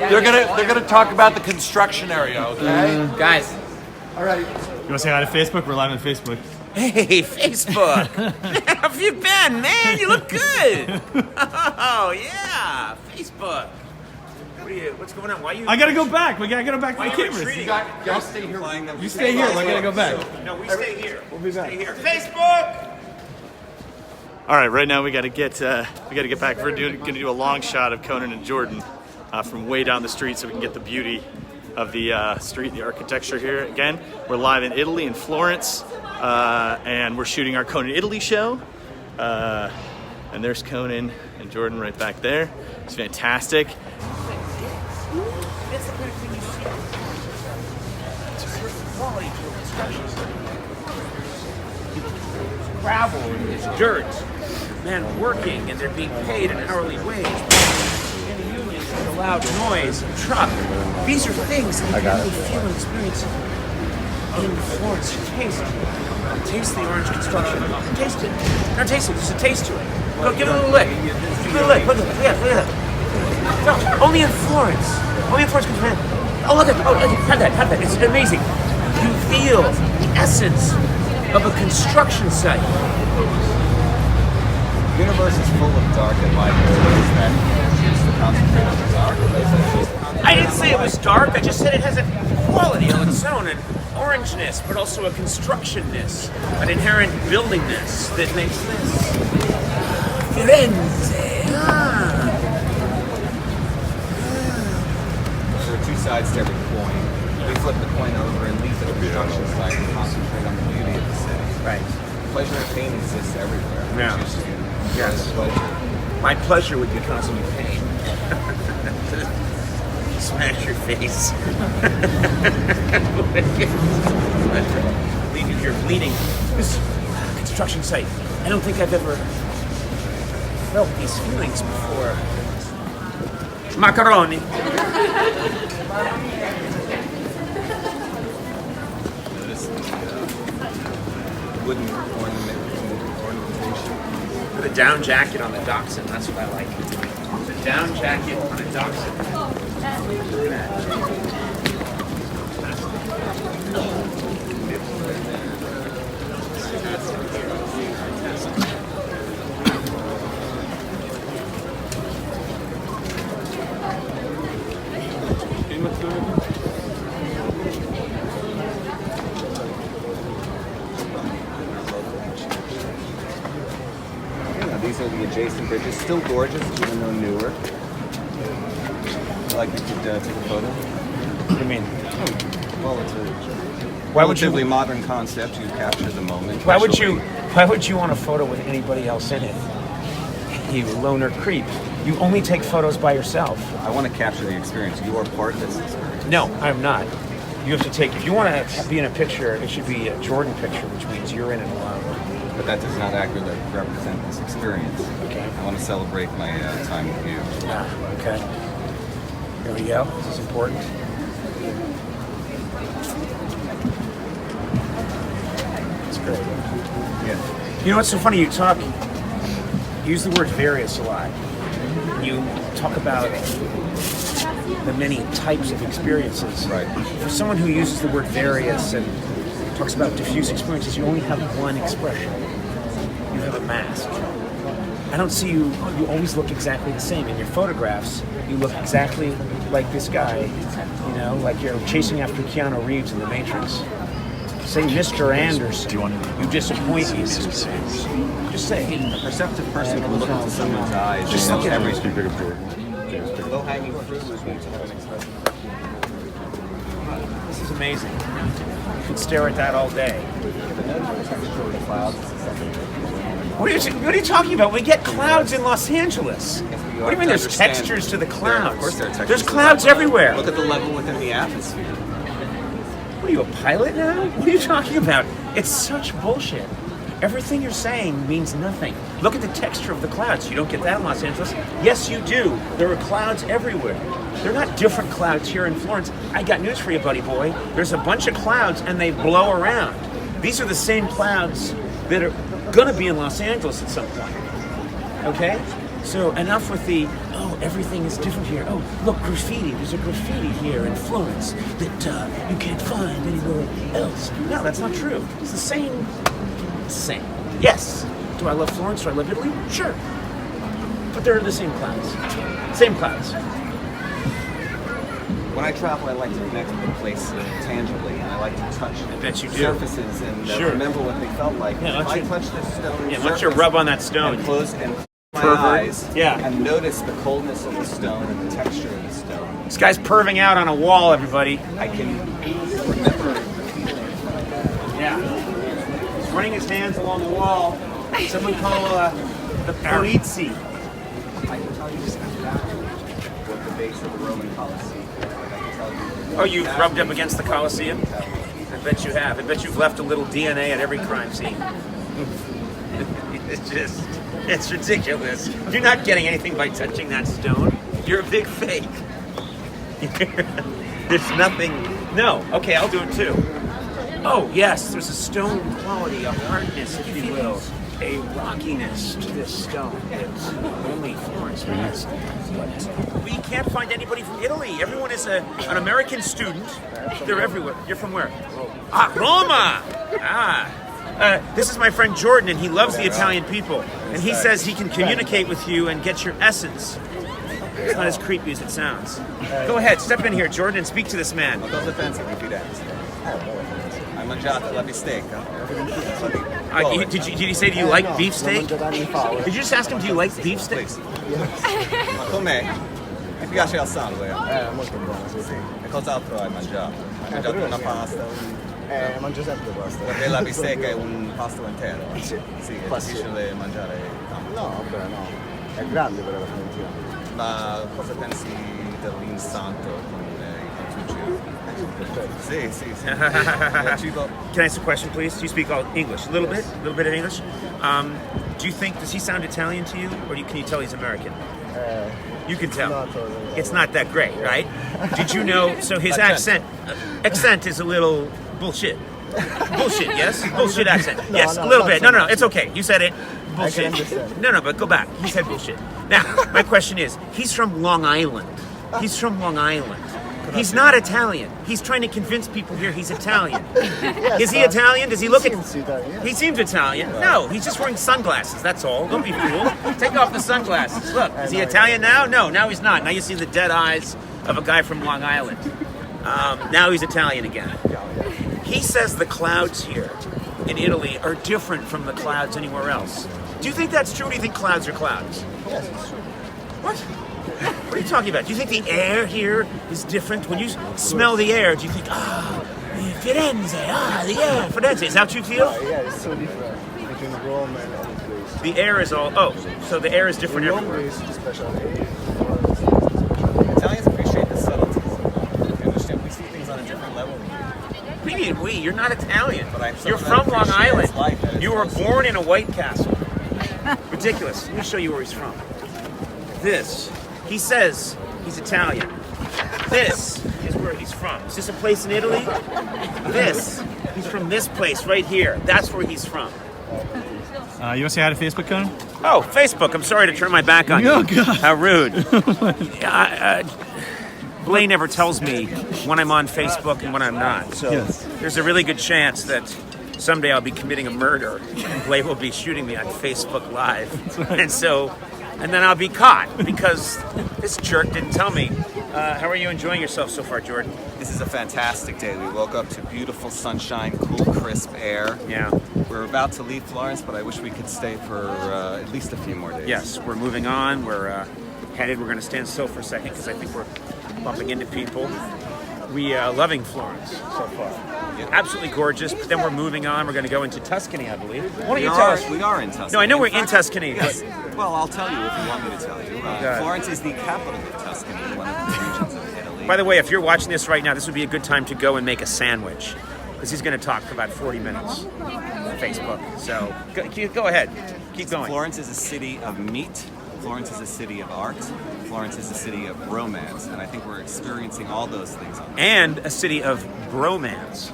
They're gonna talk about the construction area, okay? Guys. All right. You want to say hi to Facebook? We're live on Facebook. Hey, Facebook! How have you been, man? You look good! Oh, yeah, Facebook. What's going on? Why are you? I gotta go back. We gotta go back to the cameras. retreating? Y'all stay here. You stay here. I gotta go back. No, we stay here. We'll be back. Stay here. Facebook. All right, right now we gotta get back. We're gonna do a long shot of Conan and Jordan from way down the street, so we can get the beauty of the street, the architecture here. Again, we're live in Italy, in Florence, and we're shooting our Conan Italy show. And there's Conan and Jordan right back there. It's fantastic. That's the kind of thing you see. It's quality to construction. Gravel and there's dirt. Men working and they're being paid an hourly wage. In a union with a loud noise, a truck. These are things that you can really feel and experience in Florence. Taste the orange construction. Taste it. Now taste it. There's a taste to it. Go give it a little lick. Give it a lick. Look at that. No, only in Florence. Only in Florence can you have. Oh, look at that. Oh, have that. It's amazing. You feel the essence of a construction site. The universe is full of dark and light. Is that just to concentrate on the dark? I didn't say it was dark. I just said it has a quality on its own, an orangeness, but also a constructionness, an inherent buildingness that makes this. Firenze. There are two sides to every coin. We flip the coin over and leave the construction site and concentrate on the beauty of the city. Right. Pleasure and pain exists everywhere. Yeah. Yes. Pleasure. My pleasure would be causing you pain. Smash your face. Leave you here bleeding. This construction site. I don't think I've ever felt these feelings before. Macaroni. Notice the wooden ornamentation. With a down jacket on the dachshund, that's what I like. The down jacket on a dachshund. Look at These are the adjacent bridges, still gorgeous, even though newer. Like you could take a photo. What do you mean? Well, it's a relatively modern concept. You capture the moment. Why would you want a photo with anybody else in it? You loner creep. You only take photos by yourself. I want to capture the experience. You are part of this experience. No, I'm not. You have to take. If you want to be in a picture, it should be a Jordan picture, which means you're in it alone. But that does not accurately represent this experience. Okay. I want to celebrate my time with you. Yeah. Okay. Here we go. This is important. It's great. Yeah. You know what's so funny? You use the word various a lot. You talk about the many types of experiences. Right. For someone who uses the word various and talks about diffuse experiences, you only have one expression. You have a mask. I don't see you always look exactly the same. In your photographs, you look exactly like this guy, you know, like you're chasing after Keanu Reeves in The Matrix. Say Mr. Anderson. You disappoint me, Mr. Anderson. Just say. A perceptive person can look into someone's eyes. Just and look know at everything. Low-hanging fruit was meant to have an expression. This is amazing. You could stare at that all day. What are you talking about? We get clouds in Los Angeles. What do you mean there's textures to the clouds? Of course there are textures. There's clouds everywhere. Look at the level within the atmosphere. What are you, a pilot now? What are you talking about? It's such bullshit. Everything you're saying means nothing. Look at the texture of the clouds. You don't get that in Los Angeles? Yes, you do. There are clouds everywhere. They're not different clouds here in Florence. I got news for you, buddy boy. There's a bunch of clouds and they blow around. These are the same clouds that are gonna be in Los Angeles at some point. Okay? So enough with the, oh, everything is different here. Oh, look, graffiti. There's a graffiti here in Florence that you can't find anywhere else. No, that's not true. It's the same. Same. Yes. Do I love Florence? Do I love Italy? Sure. But they're the same clouds. Same clouds. When I travel, I like to connect with the place tangibly, and I like to touch bet you do. surfaces and Sure. remember what they felt like. Yeah, if why I don't you- touch this stone Yeah, why don't you surface rub on that stone? and close and my Pervert. eyes Yeah. and notice the coldness of the stone and the texture of the stone. This guy's perving out on a wall, everybody. I can remember. Yeah. He's running his hands along the wall. Someone call the polizzi. I can tell you what the base of the Roman Colosseum. I can tell you. Oh, you've rubbed up against the Colosseum? I bet you have. I bet you've left a little DNA at every crime scene. It's ridiculous. You're not getting anything by touching that stone. You're a big fake. There's nothing. No. Okay, I'll do it too. Oh, yes, there's a stone quality, a hardness, if you will, a rockiness to this stone that only Florence has. But we can't find anybody from Italy. Everyone is an American student. They're everywhere. You're from where? Ah, Roma! This is my friend Jordan, and he loves the Italian people. And he says he can communicate with you and get your essence. It's not as creepy as it sounds. Go ahead, step in here, Jordan, and speak to this man. Cosa pensi di Firenze? Hai mangiato la bistecca? Did he say, do you like beefsteak? Did you just ask him, do you like beefsteak? Ma com'è? Mi piace al sangue. Molto buono, sì. E cos'altro hai mangiato? Hai mangiato una pasta? Mangio sempre pasta. Perché la bistecca è un pasto intero. Sì, è difficile mangiare tanto. No, vabbè, no. È grande però la Fiorentina. Ma cosa pensi dell'insanto con i tuoi Sì. Cibo. Can I ask a question, please? Do you speak all English? A little bit? A little bit of English? Do you think, does he sound Italian to you? Or can you tell he's American? You can tell. It's not that great, right? Did you know, so his accent is a little bullshit. Bullshit, yes? Bullshit accent. Yes, a little bit. No, it's okay. You said it. Bullshit. No, but go back. He said bullshit. Now, my question is, he's from Long Island. He's from Long Island. He's not Italian. He's trying to convince people here he's Italian. Is he Italian? Does he look at... He seems Italian. No, he's just wearing sunglasses, that's all. Don't be fooled. Take off the sunglasses. Look, is he Italian now? No, now he's not. Now you see the dead eyes of a guy from Long Island. Now he's Italian again. He says the clouds here in Italy are different from the clouds anywhere else. Do you think that's true, or do you think clouds are clouds? Yes, it's true. What? What are you talking about? Do you think the air here is different? When you smell the air, do you think, Firenze, the air, Firenze? Is that what you feel? Yeah, it's so different between Rome and other places. The air is all, so the air is different everywhere. Especially. Italians appreciate the subtleties. You understand? We see things on a different level. What do you mean we? You're not Italian. But You're from Long Island. You were born in a White Castle. Ridiculous. Let me show you where he's from. This. He says he's Italian. This is where he's from. Is this a place in Italy? This. He's from this place right here. That's where he's from. You want to say hi to Facebook, Conan? Oh, Facebook. I'm sorry to turn my back on you. Oh, God. How rude. Blaine never tells me when I'm on Facebook and when I'm not. So there's a really good chance that someday I'll be committing a murder and Blaine will be shooting me on Facebook Live. And then I'll be caught because this jerk didn't tell me. How are you enjoying yourself so far, Jordan? This is a fantastic day. We woke up to beautiful sunshine, cool, crisp air. Yeah. We're about to leave Florence, but I wish we could stay for at least a few more days. Yes, we're moving on. We're headed. We're going to stand still for a second because I think we're bumping into people. We are loving Florence so far. Yeah. Absolutely gorgeous, but then we're moving on. We're going to go into Tuscany, I believe. Why don't you tell us? We are in Tuscany. No, I know we're in Tuscany. Yes. Well, I'll tell you if you want me to tell you. Florence is the capital of Tuscany, one of the regions of Italy. By the way, if you're watching this right now, this would be a good time to go and make a sandwich because he's going to talk for about 40 minutes on Facebook. So go ahead. Keep going. Florence is a city of meat. Florence is a city of art. Florence is a city of romance, and I think we're experiencing all those things. And a city of bromance.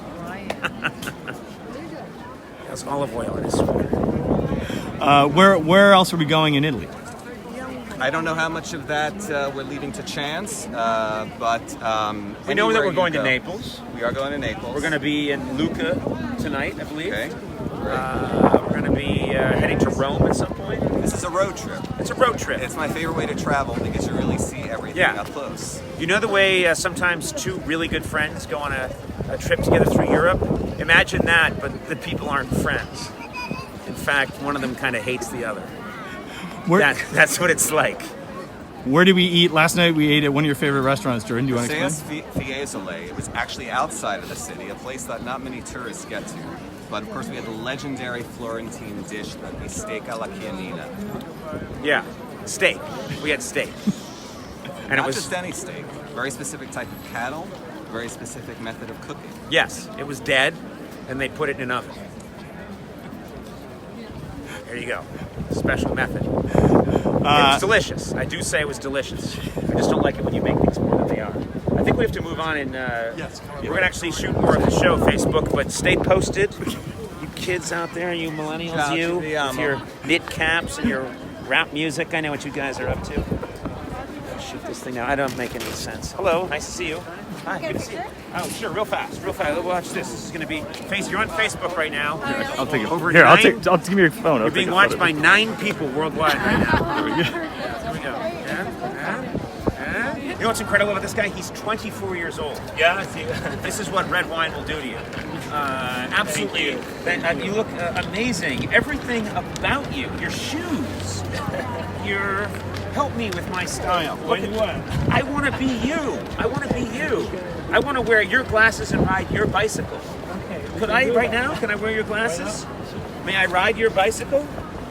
There's olive oil in his sweater. Where else are we going in Italy? I don't know how much of that we're leaving to chance, but we know that we're going to Naples. We are going to Naples. We're going to be in Lucca tonight, I believe. Okay. We're going to be heading to Rome at some point. This is a road trip. It's a road trip. It's my favorite way to travel because you really see everything up close. You know the way sometimes two really good friends go on a trip together through Europe? Imagine that, but the people aren't friends. In fact, one of them kind of hates the other. That's what it's like. Where did we eat? Last night we ate at one of your favorite restaurants, Jordan. Do you want to explain? Fiesole. It was actually outside of the city, a place that not many tourists get to. But of course we had the legendary Florentine dish, the bistecca alla chianina. Yeah, steak. We had steak. And Not it was just any steak. Very specific type of cattle, very specific method of cooking. Yes, it was dead, and they put it in an oven. There you go. Special method. It was delicious. I do say it was delicious. I just don't like it when you make things more than they are. I think we have to move on and we're going to actually shoot more of the show, Facebook, but stay posted. You kids out there, you millennials, you, with your knit caps and your rap music. I know what you guys are up to. Shoot this thing out. I don't make any sense. Hello, nice to see you. Hi, good to see you. Oh, sure, real fast. Watch this. This is going to be. You're on Facebook right now. I'll take it. Over Here, I'll give me your phone. You're being watched by 9 people worldwide right now. Here we go. You know what's incredible about this guy? He's 24 years old. Yeah, this is what red wine will do to you. Absolutely. You look amazing. Everything about you, your shoes, help me with my style. What? I want to be you. I want to wear your glasses and ride your bicycle. Okay. Could I right now? Can I wear your glasses? May I ride your bicycle?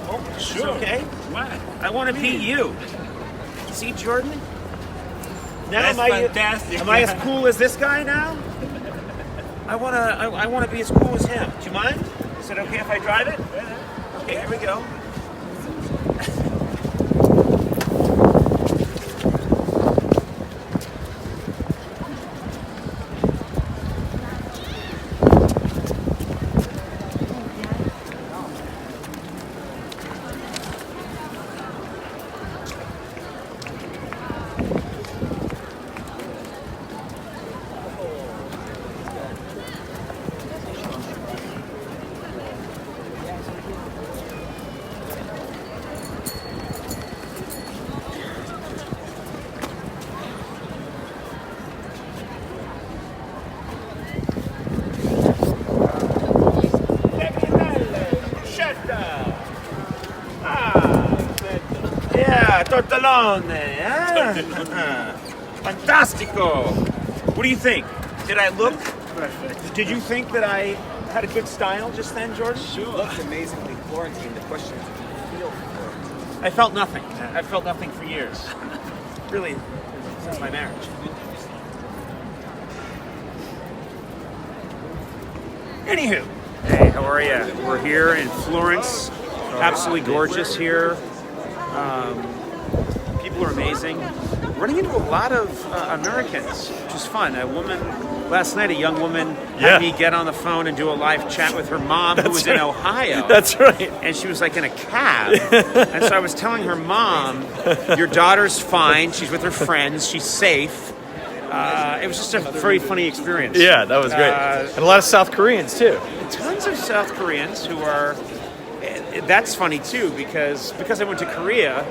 Oh, sure. Okay. What? I want to be you. See, Jordan? Now That's fantastic. Am I as cool as this guy now? I wanna be as cool as him. Do you mind? Is it okay if I drive it? Okay, here we go. Tortellone, Fantastico! What do you think? Did you think that I had a good style just then, Jordan? Sure. Looks amazingly Florentine. The question is, did you feel Florentine? I felt nothing. I felt nothing for years. Really, since my marriage. Anywho. Hey, how are you? We're here in Florence. Absolutely gorgeous here. People are amazing. Running into a lot of Americans, which is fun. Last night, a young woman had me get on the phone and do a live chat with her mom who was in Ohio. That's right. And she was like in a cab. And so I was telling her mom, your daughter's fine. She's with her friends. She's safe. It was just a very funny experience. Yeah, that was great. And a lot of South Koreans, too. Tons of South Koreans who are... That's funny, too, because I went to Korea,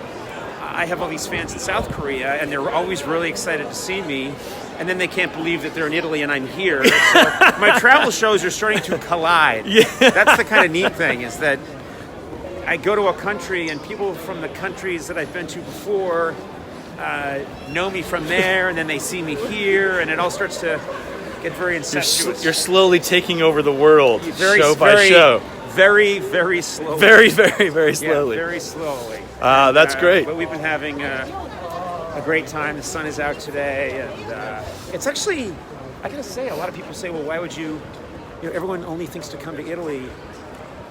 I have all these fans in South Korea, and they're always really excited to see me, and then they can't believe that they're in Italy and I'm here. So my travel shows are starting to collide. Yeah. That's the kind of neat thing, is that I go to a country, and people from the countries that I've been to before know me from there, and then they see me here, and it all starts to get very incestuous. You're slowly taking over the world, show by show. Very, very slowly. Very, very, very slowly. Yeah, very slowly. That's great. But we've been having a great time. The sun is out today, and it's actually, I gotta say, a lot of people say, well, why would you know, everyone only thinks to come to Italy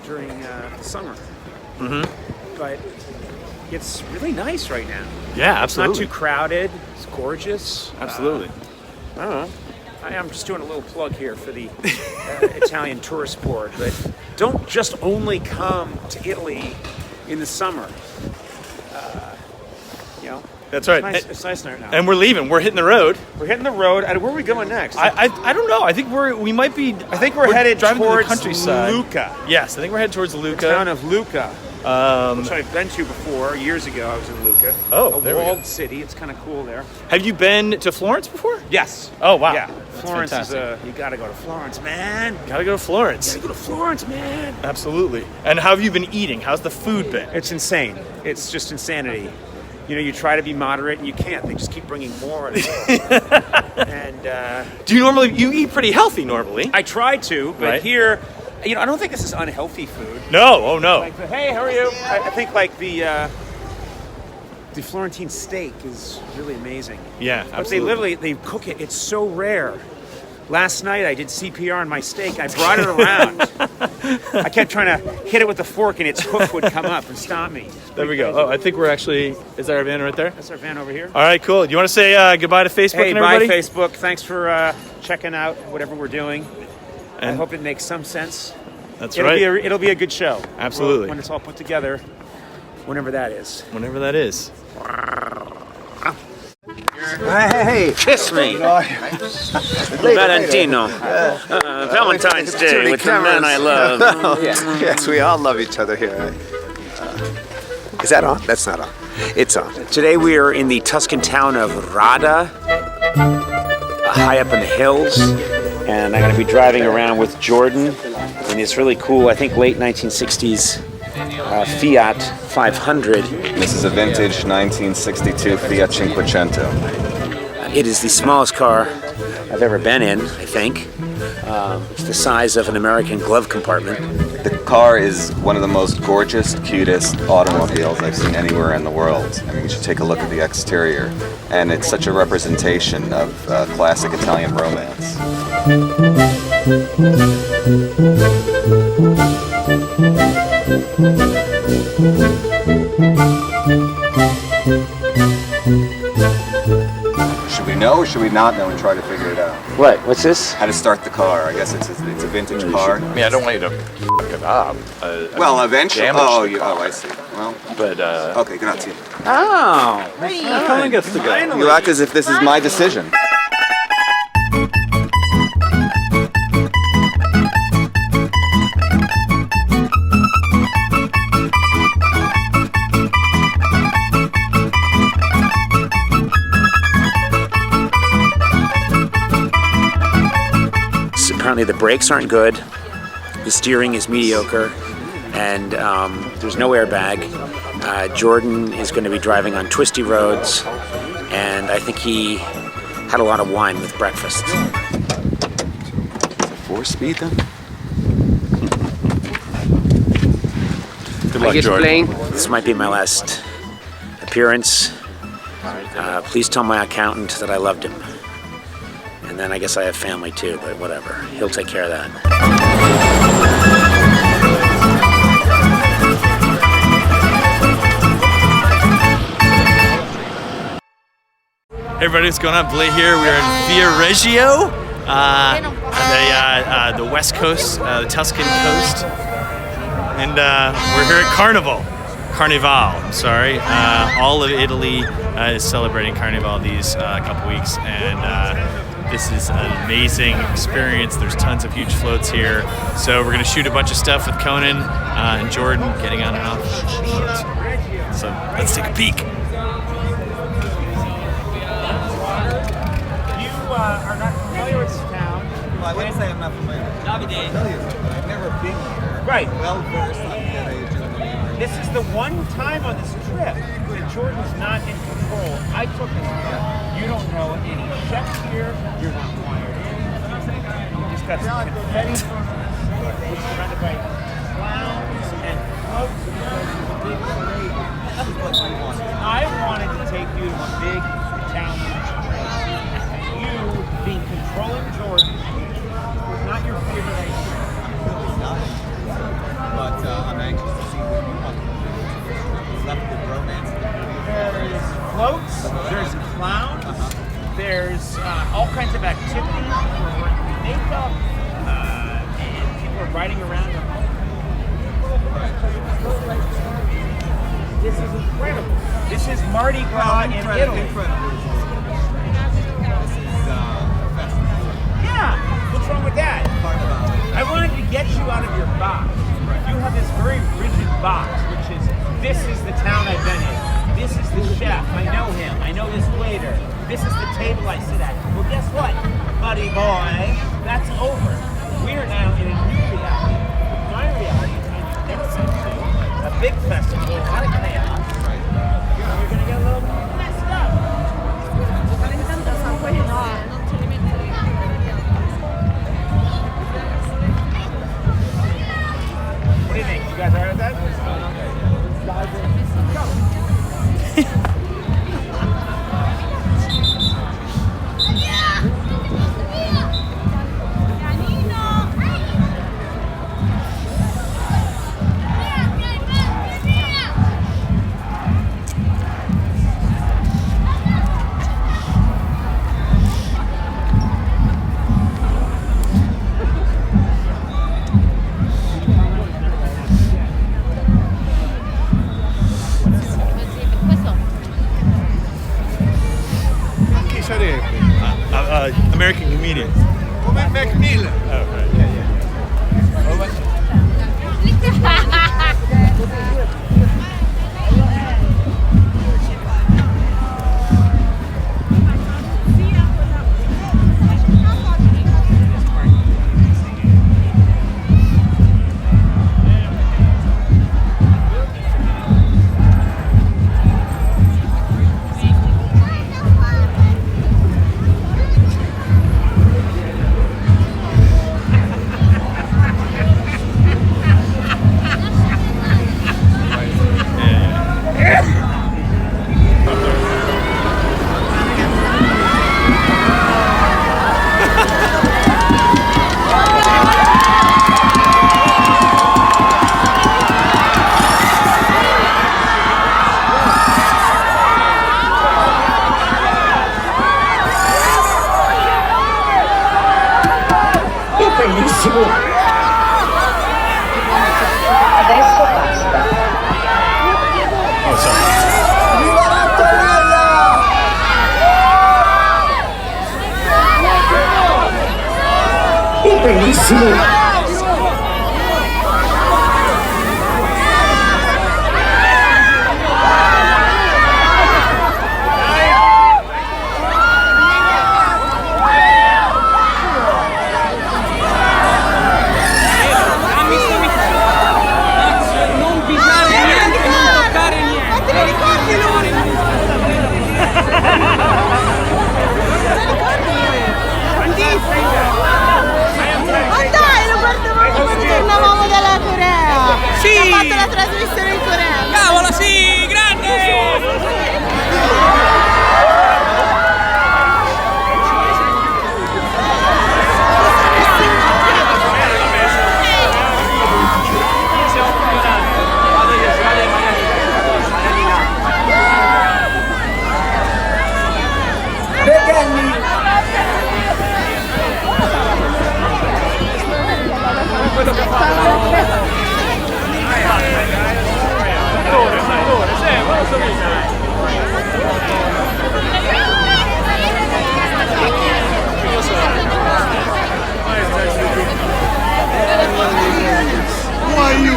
during the summer. Mm-hmm. But it's really nice right now. Yeah, absolutely. It's not too crowded. It's gorgeous. Absolutely. I don't know. I'm just doing a little plug here for the Italian tourist board, but don't just only come to Italy in the summer. You know, that's right. It's nice right now. And we're leaving. We're hitting the road. We're hitting the road. Where are we going next? I don't know. I think we might be. I think we're headed driving towards to the countryside. Lucca. Yes, I think we're headed towards Lucca. The town of Lucca. Which I've been to before. Years ago, I was in Lucca. Oh, a there we go. walled city. It's kind of cool there. Have you been to Florence before? Yes. Oh, wow. Yeah. That's Florence fantastic. is you gotta go to Florence, man. Gotta go to Florence. Gotta go to Florence, man. Absolutely. And how have you been eating? How's the food been? It's insane. It's just insanity. You know, you try to be moderate and you can't. They just keep bringing more and more. And do you eat pretty healthy normally? I try to, but Right. here, you know, I don't think this is unhealthy food. No, oh no. Like hey, how are you? I think like the Florentine steak is really amazing. Yeah, But they cook it. It's so rare. Last night I did CPR on my steak. I brought it around. I kept trying to hit it with the fork and its hoof would come up and stop me. There we go. Oh, I think we're actually, is that our van right there? That's our van over here. All right, cool. Do you want to say goodbye to Facebook Hey, and everybody? bye Facebook. Thanks for checking out whatever we're doing. I hope it makes some sense. That's it'll right. It'll be a good show. Absolutely. When it's all put together, whenever that is. Whenever that is. Hey, kiss me. Valentino. Valentine's Day with the man I love. Yes, we all love each other here. Is that on? That's not on. It's on. Today we are in the Tuscan town of Rada, high up in the hills, and I'm going to be driving around with Jordan in this really cool, I think late 1960s Fiat 500. This is a vintage 1962 Fiat Cinquecento. It is the smallest car I've ever been in, I think. It's the size of an American glove compartment. The car is one of the most gorgeous, cutest automobiles I've seen anywhere in the world. I mean, you should take a look at the exterior. And it's such a representation of classic Italian romance. Should we know or should we not know and try to figure it out? What? What's this? How to start the car. I guess it's a vintage car. I mean, I don't want you to fuck it up. Well, eventually. damage Oh, the car. I see. Well, But, okay, grazie. Oh, Conan gets to go. You act as if this is my decision. Apparently the brakes aren't good, the steering is mediocre, and there's no airbag. Jordan is going to be driving on twisty roads, and I think he had a lot of wine with breakfast. 4-speed then? Good luck, Jordan. This might be my last appearance. Please tell my accountant that I loved him. And then I guess I have family too, but whatever. He'll take care of that. Hey everybody, what's going on? Blay here. We are in Viareggio, the west coast, the Tuscan coast. And we're here at Carnival. I'm sorry. All of Italy is celebrating Carnival these couple weeks, and this is an amazing experience. There's tons of huge floats here. So we're gonna shoot a bunch of stuff with Conan and Jordan getting on and off floats. So let's take a peek. You are not familiar with this town. Well, I wouldn't say I'm not familiar. I've never been here. Right. Well versed on This is the one time on this trip that Jordan's not in control. I took this trip. You don't know any chefs here. You're not wired in. You just got some confetti. We're surrounded by clowns and floats. I wanted to take you to a big Italian parade. You being controlling Jordan was not your favorite idea. But I'm anxious to see what you want. Left with romance. There's floats, there's clowns, there's all kinds of activities. We're wearing makeup, and people are riding around. This is incredible. This is Mardi Gras in Italy. Yeah, what's wrong with that? I wanted to get you out of your box. You have this very rigid box, which is naughty boy. That's over. We're now in a new reality. My reality is when you get something, a big festival, a lot of chaos. You're gonna get a little messed up. What do you think? You guys all right with that? Chi sarebbe? American comedian. Come Macmillan. Oh, right. Yeah. Bellissimo! Adesso basta. Oh, sorry. È bellissimo! trasmissione in coreano. Cavolo, sì, grande! Quello che fa Who are you?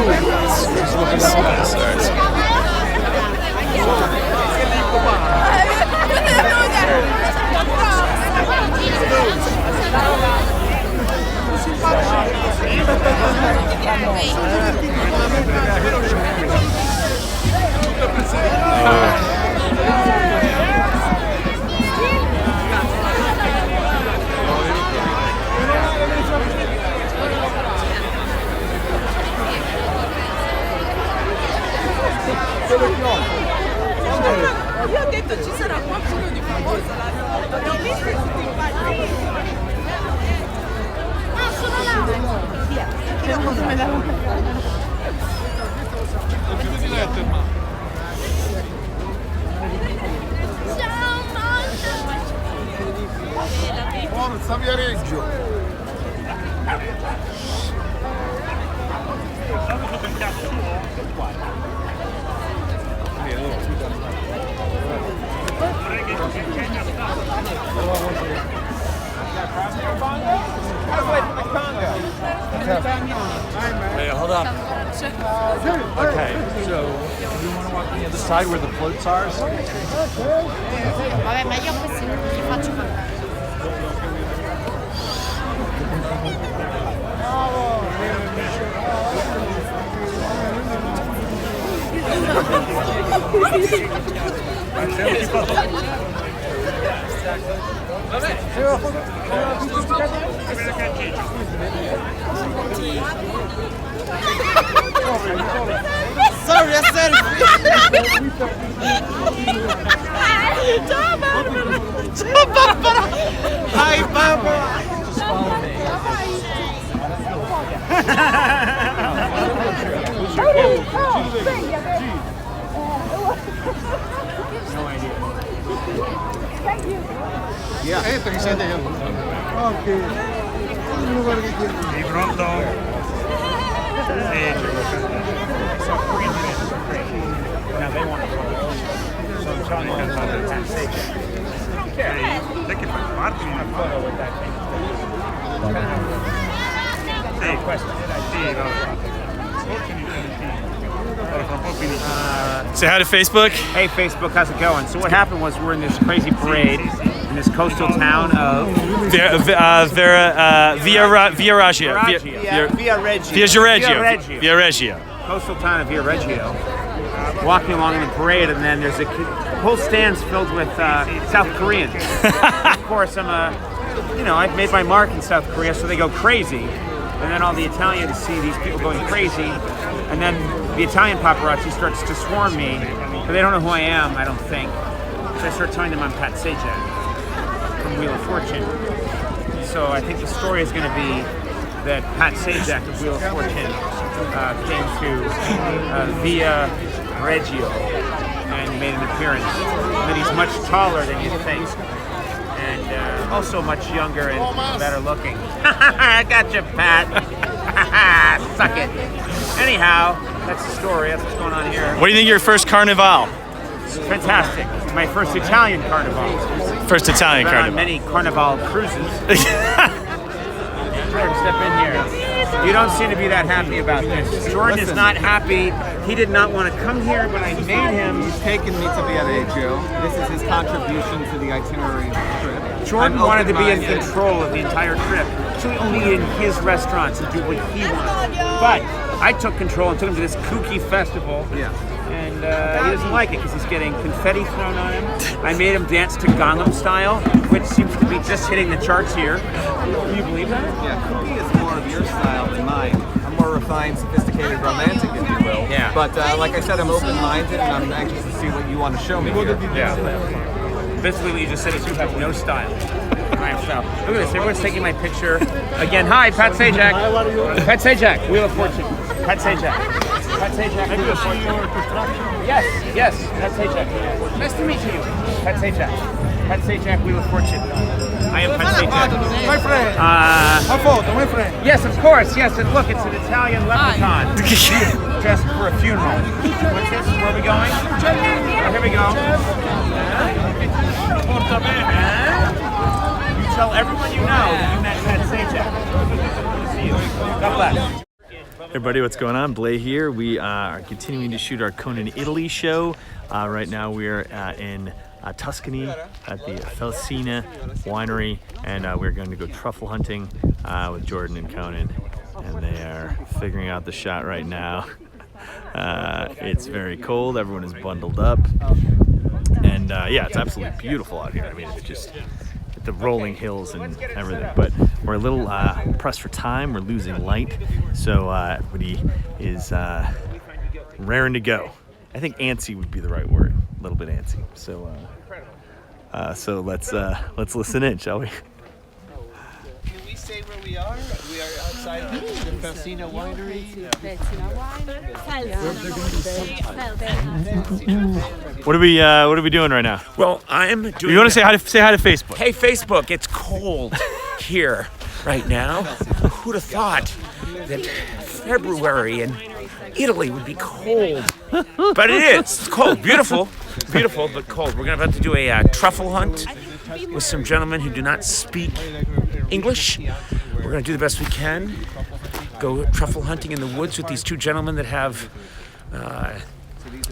Io ho detto ci sarà qualcuno di famoso là. L'ho visto tutti i bambini. Ah, sono là! Via. Come la ciao Forza Viareggio! Hey, hold on. Okay, so do you want to walk on the other side where the floats are? Vabbè, ma io questi non li faccio mancare. Sorry, a selfie. Ciao Barbara! Ciao Barbara! Hi, Barbara. Just follow me. No idea. Thank you. Yeah. Esto che siete io. Ok. Di pronto? Now they want to go. So I'm telling you about the taxation. I don't care. They can put a photo with that thing. Hey, question. Say hi to Facebook. Hey, Facebook, how's it going? So what happened was we're in this crazy parade in this coastal town of Via Reggio. Via Reggio. Coastal town of Via Reggio. Walking along in the parade, and then there's a whole stands filled with South Koreans. Of course, I've made my mark in South Korea, so they go crazy. And then all the Italians see these people going crazy, and then the Italian paparazzi starts to swarm me, but they don't know who I am, I don't think. So I start telling them I'm Pat Sajak from Wheel of Fortune. So I think the story is going to be that Pat Sajak of Wheel of Fortune came to Via Reggio and made an appearance. That he's much taller than you think, and also much younger and better looking. I got you, Pat. Suck it. Anyhow, that's the story. That's what's going on here. What do you think of your first Carnival? Fantastic. My first Italian carnival. First Italian Been Carnival. on many carnival cruises. Jordan, step in here. You don't seem to be that happy about this. Jordan is not happy. He did not want to come here, but I made him. He's taken me to Viareggio. This is his contribution to the itinerary trip. Jordan wanted to be in control of the entire trip. So he only eat in his restaurants and do what he wants. But I took control and took him to this kooky festival. Yeah. And he doesn't like it because he's getting confetti thrown on him. I made him dance to Gangnam Style, which seems to be just hitting the charts here. Can you believe that? Yeah, kooky is more of your style than mine. I'm more refined, sophisticated, romantic, if you will. Yeah. But like I said, I'm open-minded and I'm anxious to see what you want to show me here. Yeah. Basically what you just said is you have no style. I have style. Look at this, everyone's taking my picture. Again, hi, Pat Sajak. Pat Sajak, Wheel of Fortune. Pat Sajak. Pat Sajak, Wheel of Fortune. Yes, Pat Sajak. Nice to meet you. Pat Sajak. Pat Sajak, Wheel of Fortune. I am Pat Sajak. My friend. A photo, my friend. Yes, of course, yes, and look, it's an Italian leprechaun. Dressed for a funeral. What's this? Where are we going? Oh, here we go. You tell everyone you know that you met Pat Sajak. See you. God bless. Hey everybody, what's going on? Blay here. We are continuing to shoot our Conan In Italy show. Right now we are in Tuscany at the Felsina winery, and we're going to go truffle hunting with Jordan and Conan, and they are figuring out the shot right now. It's very cold, everyone is bundled up, and yeah, it's absolutely beautiful out here. I mean, it's just the rolling hills and everything, but we're a little pressed for time. We're losing light, so everybody is raring to go. I think antsy would be the right word, a little bit antsy. So so let's listen in, shall we? Can we say where we are? We are outside the Felsina winery. What are we doing right now? Well, I'm doing. You want to say hi to Facebook? Hey, Facebook, it's cold here right now. Who'd have thought that February in Italy would be cold? But it is. It's cold. Beautiful, but cold. We're about to do a truffle hunt with some gentlemen who do not speak English. We're going to do the best we can. Go truffle hunting in the woods with these two gentlemen that have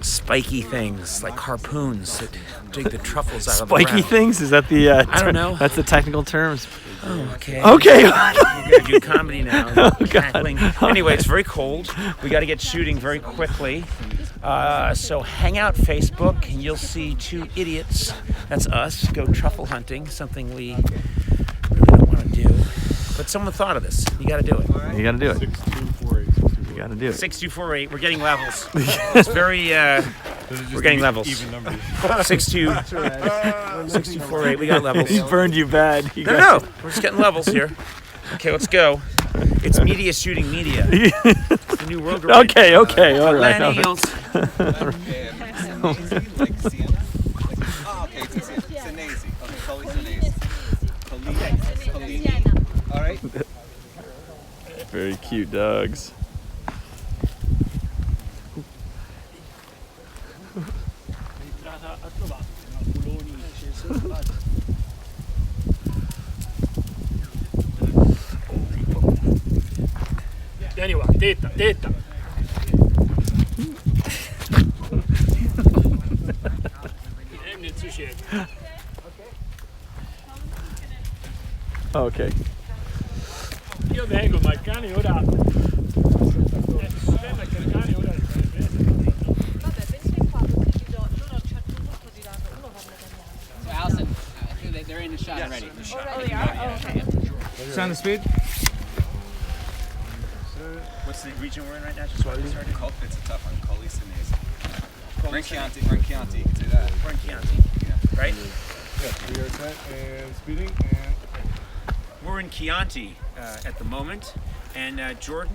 spiky things like harpoons that dig the truffles out of the ground. Spiky things? Is that the? I don't know. That's the technical terms. Oh, okay. Okay. We're gonna do comedy now. Oh, God. Cackling. Anyway, it's very cold. We got to get shooting very quickly. So hang out Facebook and you'll see two idiots, that's us, go truffle hunting, something we really don't want to do. But someone thought of this. You got to do it. You got to do it. 6248. You got to do it. 6248. We're getting levels. It's very. We're getting levels. Even numbers. 6248. We got levels. He burned you bad. No. We're just getting levels here. Okay, let's go. It's media shooting media. It's the new world. Okay, all right. Millennials. Senesi. Okay, call it Senesi. Collini. All right. Very cute dogs. Vieni qua, tetta. Non succede. Okay. Io vengo, ma il cane ora. Il problema è che il cane ora. Vabbè, venite qua, così ti do. Loro a un certo punto diranno, uno fanno cambiare. So Allison, they're in the shot already. Oh, they are? Oh, okay. Sound the speed? What's the region we're in right now? Just what we started? It's a tough one. Colli Senesi. Branchianti, you can say that. Branchianti. Yeah. Right? Yeah, we are set and speeding and. We're in Chianti at the moment. And Jordan,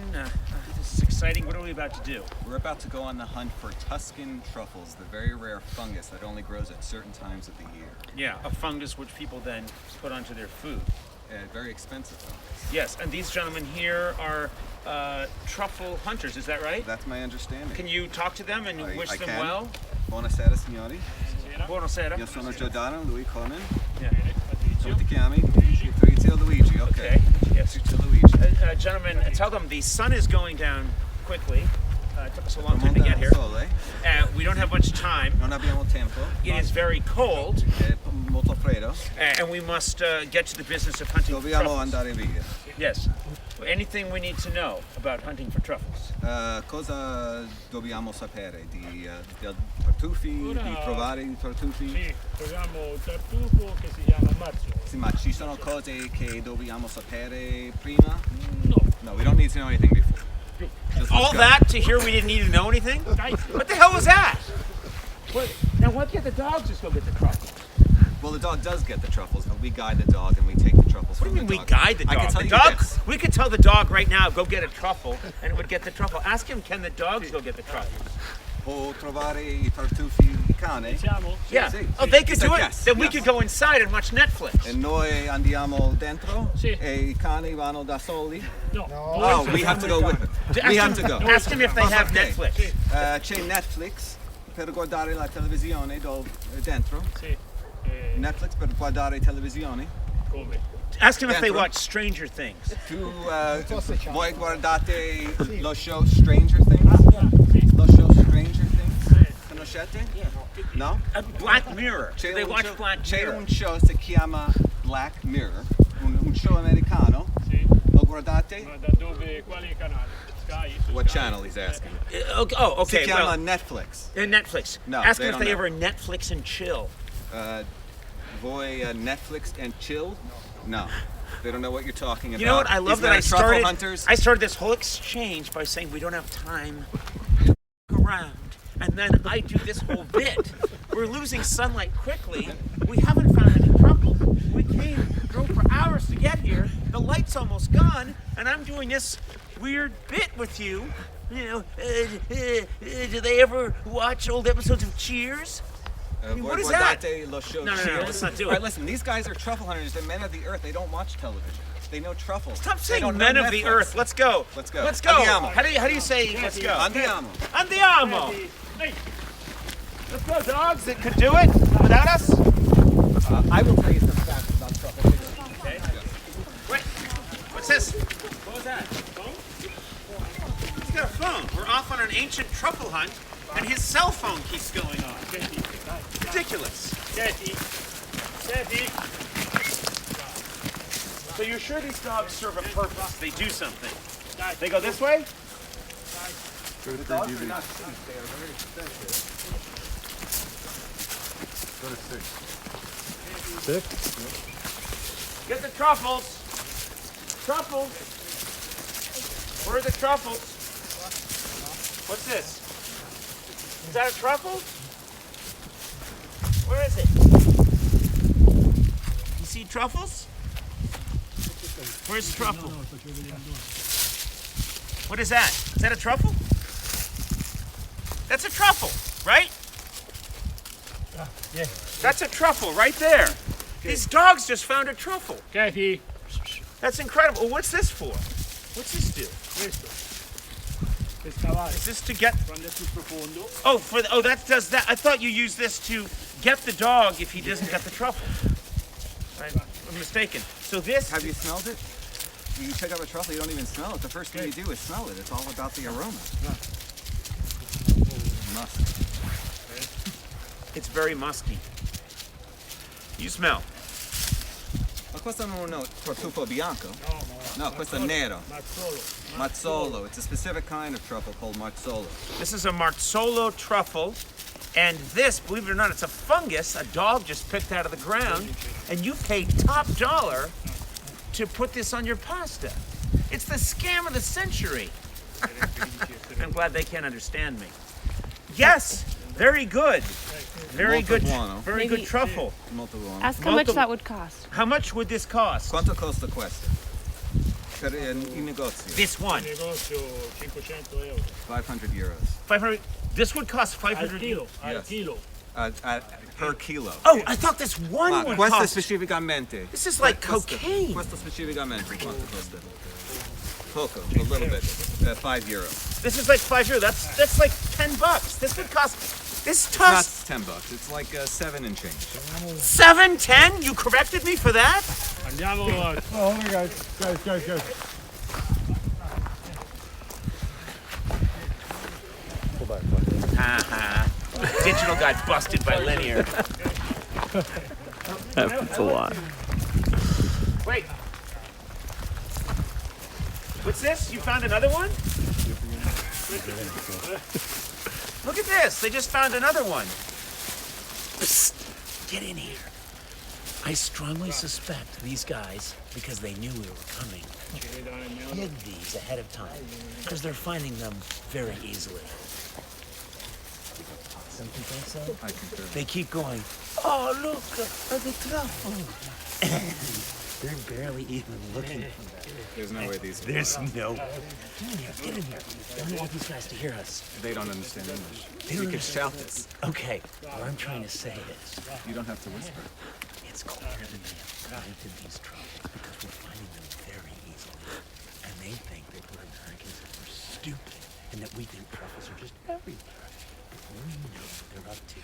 this is exciting. What are we about to do? We're about to go on the hunt for Tuscan truffles, the very rare fungus that only grows at certain times of the year. Yeah, a fungus which people then put onto their food. Very expensive fungus. Yes, and these gentlemen here are truffle hunters, is that right? That's my understanding. Can you talk to them and wish them can. well? Buonasera, signori. Buonasera. Io sono Giordano, lui Conan. Yeah. Come ti chiami? Fabrizio Luigi, okay. Yes. Luigi. Gentlemen, tell them the sun is going down quickly. It took us a long time to get here. We don't have much time. Non abbiamo tempo. It is very cold. Molto freddo. And we must get to the business of hunting for Dobbiamo truffles. andare via. Yes. Anything we need to know about hunting for truffles? Cosa dobbiamo sapere di tartufi, di trovare i tartufi? Sì, troviamo un tartufo che si chiama Marzio. Sì, ma ci sono cose che dobbiamo sapere prima? No, we don't need to know anything before. Just All let's go. that to hear we didn't need to know anything? What the hell was that? Now why can't the dogs just go get the truffles? Well, the dog does get the truffles, but we guide the dog and we take the truffles What do from you mean the we dog. guide the dog? I can tell The you dog? this. We could tell the dog right now, go get a truffle, and it would get the truffle. Ask him, can the dogs go get the truffles? Può trovare i tartufi di cane? Yeah. Sì, Oh, sì. they could It's a do it. guess, Then we yes. could go inside and watch Netflix. E noi andiamo dentro e I cani vanno da soli? No. Oh, we have to go with them. We have to go. Ask him if they have Okay. Netflix. C'è Netflix per guardare la televisione dentro? Sì. Netflix per guardare televisione? Come? Ask him if they Dentro? watch Stranger Things. Tu voi guardate lo show Stranger Things? Lo show Stranger Things? Conoscete? No? Black Mirror. C'è They un watch show- Black C'è Mirror. un show si chiama Black Mirror, un show americano. Sì. Lo guardate? Ma da dove, quale canale? Sky? What channel he's asking? Okay. Si chiama Well, Netflix. Netflix. No, Ask they him if don't they know. ever Netflix and chill. Voi Netflix and chill? No. They don't know what you're talking about. You know what? I love These that men I are truffle started. hunters. I started this whole exchange by saying we don't have time to f- around, and then I do this whole bit. We're losing sunlight quickly. We haven't found any truffles. We drove for hours to get here. The light's almost gone, and I'm doing this weird bit with you. You know, do they ever watch old episodes of Cheers? I mean, Voi what is that? guardate lo show No, Cheers? let's not do All right, it. listen, these guys are truffle hunters. They're men of the earth. They don't watch television. They know truffles. Stop They saying don't know men of the Netflix. earth. Let's go. Let's go. Let's go. Andiamo. How do you say let's go? Andiamo. Andiamo. Hey, Let's go, dogs. That could do it without us. I will tell you some facts about truffle fishing. Okay. Wait. What's this? What was that? He's got a phone. We're off on an ancient truffle hunt, and his cell phone keeps going on. Ridiculous. Senti. So you're sure these dogs serve a purpose? They do something. They go this way? Go to The 3 dogs are DB. not cheap. They are very expensive. Go to 6. 6? Get the truffles. Truffles. Where are the truffles? What's this? Is that a truffle? Where is it? You see truffles? Where's the truffle? What is that? Is that a truffle? That's a truffle, right? Yeah. That's a truffle right there. These dogs just found a truffle. Kathy. That's incredible. What's this for? What's this do? Is this to get? Oh, that does that. I thought you used this to get the dog if he doesn't get the truffle. I'm mistaken. So this. Have you smelled it? You pick up a truffle, you don't even smell it. The first thing you do is smell it. It's all about the aroma. Musk. It's very musky. You smell. Ma questo non è tartufo bianco. No, questo è nero. Marzolo. It's a specific kind of truffle called marzolo. This is a marzolo truffle, and this, believe it or not, it's a fungus a dog just picked out of the ground, and you paid top dollar to put this on your pasta. It's the scam of the century. I'm glad they can't understand me. Yes, very good. Very good. Very good truffle. Molto buono. Ask how much that would cost. How much would this cost? Quanto costa questo? Per il negozio. This one. 500 euros. 500. This would cost 500 Kilo. Yes. Kilo. Per kilo. Oh, I thought this one would questo cost. specificamente. This is like cocaine. Questo specificamente quanto costa? Poco, a little bit. 5 euros. This is like €5. That's like $10. This would cost. This Not costs $10. It's like 7 and change. 7, 10. You corrected me for that. Andiamo. Oh my God, guys. Digital got busted by linear. That's a lot. Wait. What's this? You found another one? Look at this. They just found another one. Psst. Get in here. I strongly suspect these guys, because they knew we were coming, hid these ahead of time, because they're finding them very easily. Don't you think so? I concur. They keep going, oh, look, the truffle. They're barely even looking for that. There's no way these. There's no. Get in here. I don't want these guys to hear us. They don't understand English. They don't You can understand. shout this. Okay, what I'm trying to say is, You don't have to whisper. it's clear that they have planted these truffles because we're finding them very easily. And they think that we're Americans and we're stupid, and that we think truffles are just everywhere. Before we know what they're up to.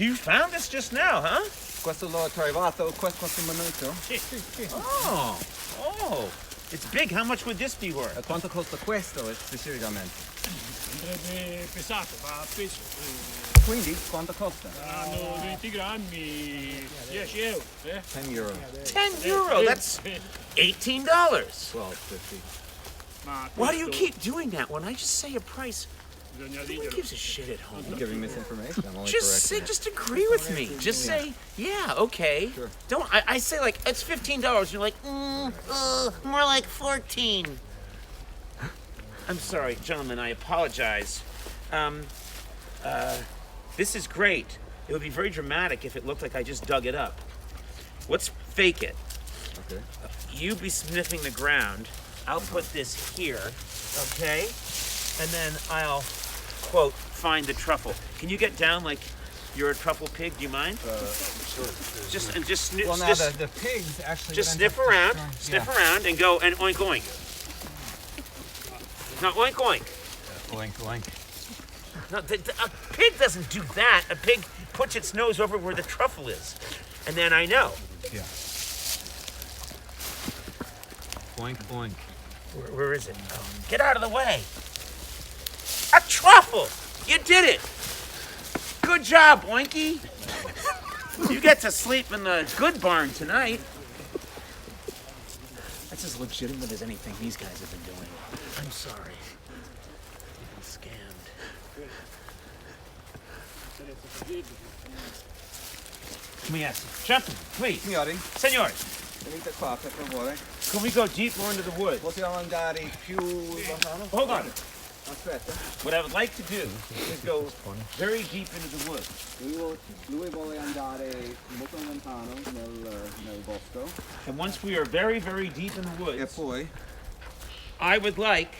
You found this just now, huh? Questo l'ho trovato questo minuto. Oh, it's big. How much would this be worth? Quanto costa questo specificamente? Andrebbe pesato, va peso. Quindi quanto costa? Hanno 20 grammi, 10 euro. 10 euro. 10 euro. That's $18. 12.50. Why do you keep doing that when I just say a price? Who gives a shit at home? I'm giving misinformation. I'm only Just say, correcting it. just agree with me. Just say, yeah, okay. Sure. Don't. I say like it's $15. You're like, more like 14. I'm sorry, gentlemen. I apologize. This is great. It would be very dramatic if it looked like I just dug it up. Let's fake it. Okay. You be sniffing the ground. I'll put this here, okay? And then I'll, quote, find the truffle. Can you get down like you're a truffle pig? Do you mind? Sure. Just sniff. Well, now the pigs actually. Just end sniff up around, destroying- sniff around, and go and oink oink. No, oink oink. Oink oink. No, a pig doesn't do that. A pig puts its nose over where the truffle is, and then I know. Yeah. Oink oink. Where is it? Oh, get out of the way. A truffle! You did it! Good job, Oinky. You get to sleep in the good barn tonight. That's as legitimate as anything these guys have been doing. I'm sorry. scammed. Let me ask you. Gentlemen, please. Signori, Signori, venite qua, per favore. can we go deep more into the woods? Possiamo andare più lontano? Hold on. Aspetta. What I would like to do is go very deep into the woods. Lui vuole andare molto lontano nel bosco. And once we are very, very deep in the woods, E poi I would like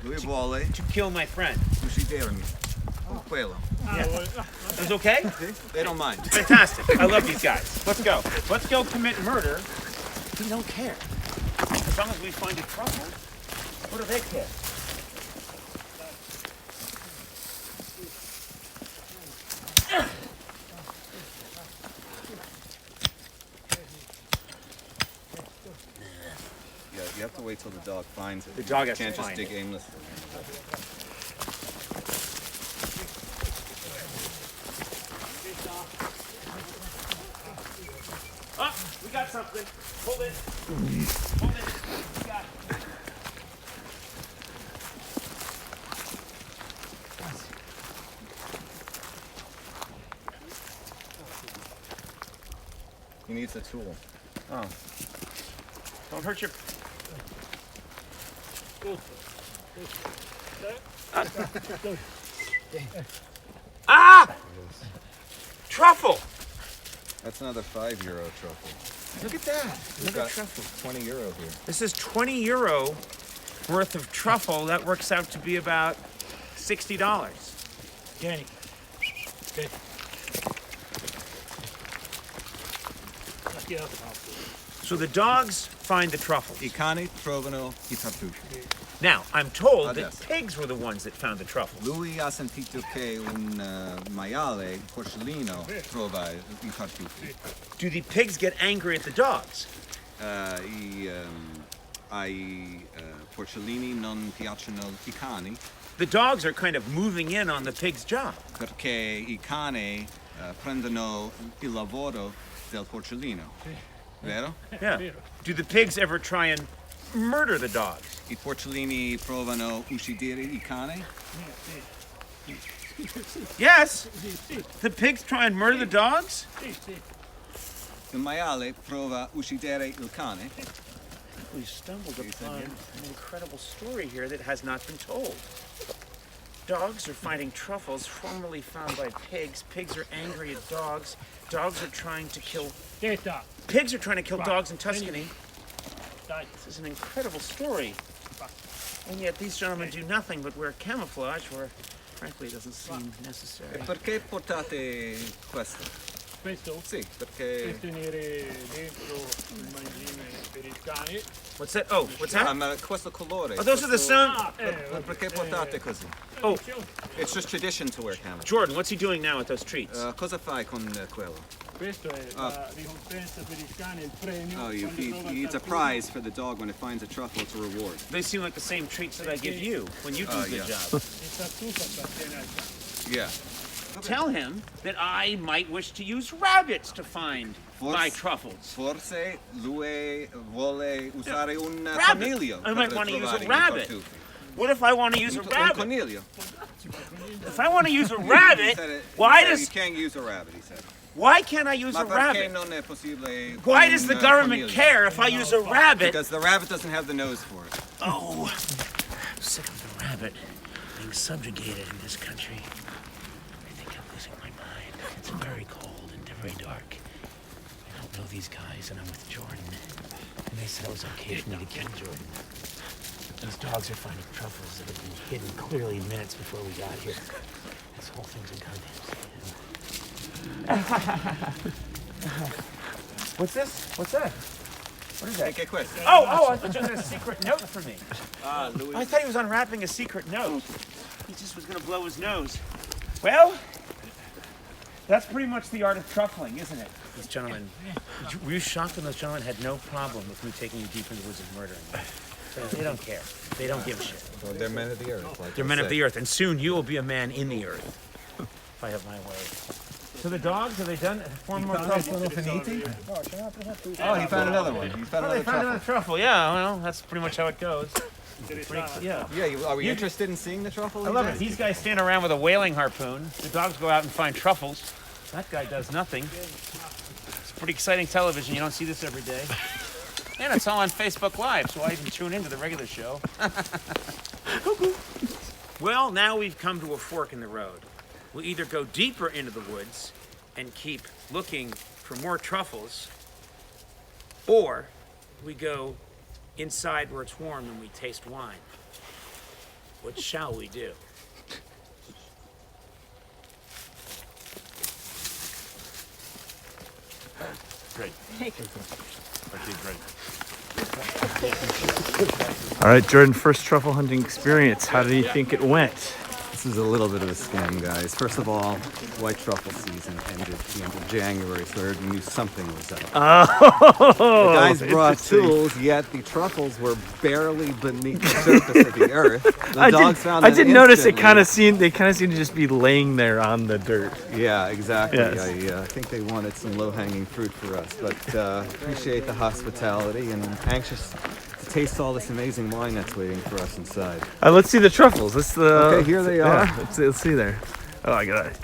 lui vuole to kill my friend. uccidermi con quello. Is okay? They don't mind. Fantastic. I love these guys. Let's go. Let's go commit murder. We don't care. As long as we find a trouble, what do they care? Yeah, you have to wait till the dog finds it. The dog has to can't just find dig it. aimlessly. Oh, we got something. Hold it. Hold it. We got it. He needs a tool. Oh. Don't hurt your... Ah! Truffle! That's another €5 truffle. Look at that. We've Look got at truffle. €20 here. This is €20 worth of truffle. That works out to be about $60. Danny. Okay. Let's get out the house. So the dogs find the truffles. I cani trovano I tartufi. Now, I'm told that Adesso. pigs were the ones that found the truffles. Lui ha sentito che un maiale porcellino trova I tartufi. Do the pigs get angry at the dogs? Ai porcellini non piacciono I cani The dogs are kind of moving in on the pig's job. perché I cani prendono il lavoro del porcellino. Vero? Yeah. Do the pigs ever try and murder the dogs? I porcellini provano uccidere I cani? Yes. The pigs try and murder the dogs? Il maiale prova uccidere il cane? We stumbled upon an incredible story here that has not been told. Dogs are finding truffles formerly found by pigs. Pigs are angry at dogs. Dogs are trying to kill... Pigs are trying to kill dogs in Tuscany. This is an incredible story. And yet these gentlemen do nothing but wear camouflage where, frankly, it doesn't seem necessary. E perché portate questo? Questo? Sì, perché... Per tenere dentro il mangime per il cane. What's that? Oh, what's that? Ma questo colore. Oh, those are the sun. Perché portate così? Oh, It's just tradition to wear camouflage. Jordan, what's he doing now with those treats? Cosa fai con quello? Questo è la ricompensa per il cane, il premio. Oh, quando trova il it's a tartufo. prize for the dog when it finds a truffle. It's a reward. They seem like the same treats that I give you when you do a good yeah. job. Il tartufo appartiene al cane. Yeah. Tell him that I might wish to use rabbits to find my truffles. Forse lui vuole usare un Rabbit. coniglio. I might per want to use trovare a i rabbit. tartufi. What if I want to use a Un rabbit? coniglio. If I want to use a He rabbit, said it- why he said does you can't use a rabbit? He said. why can't I use Ma a perché rabbit? non è possibile? Why con does the un government coniglio? care if I use a rabbit? Because the rabbit doesn't have the nose for it. Oh, I'm sick of the rabbit being subjugated in this country. I think I'm losing my mind. It's very cold and very dark. I don't know these guys, and I'm with Jordan. And they said it was okay for me to kill Jordan. These dogs are finding truffles that have been hidden clearly minutes before we got here. This whole thing's a goddamn scam. What's this? What's that? What is that? Che questo? Oh, I thought you had a secret note for me. Louis. I thought he was unwrapping a secret note. He just was going to blow his nose. Well, that's pretty much the art of truffling, isn't it? These gentlemen, were you shocked when those gentlemen had no problem with me taking you deep into the woods and murdering you? They don't care. They don't give a shit. Well, they're men of the earth. Like They're they men of say. the earth, and soon you will be a man in the earth, if I have my way. So the dogs, are they done? Four more truffles. Oh, he found another one. He found Oh, another they found another truffle. truffle. Yeah, well, that's pretty much how it goes. Yeah. Are we interested in seeing the truffle? I love it. These guys stand around with a whaling harpoon. The dogs go out and find truffles. That guy does nothing. It's pretty exciting television. You don't see this every day. And it's all on Facebook Live, so I even tune into the regular show. Well, now we've come to a fork in the road. We'll either go deeper into the woods and keep looking for more truffles, or we go inside where it's warm and we taste wine. What shall we do? Great. Okay, great. All right, Jordan, first truffle hunting experience. How do you think it went? This is a little bit of a scam, guys. First of all, white truffle season ended at the end of January, so I already knew something was up. Oh, the guys brought interesting. tools, yet the truffles were barely beneath the surface of the earth. The dogs found I them did notice it instantly. they kind of seem to just be laying there on the dirt. Yeah, exactly. Yes. I think they wanted some low-hanging fruit for us, but appreciate the hospitality and I'm anxious to taste all this amazing wine that's waiting for us inside. Let's see the truffles. Okay, here they are. Yeah, let's see there. Oh, I got it.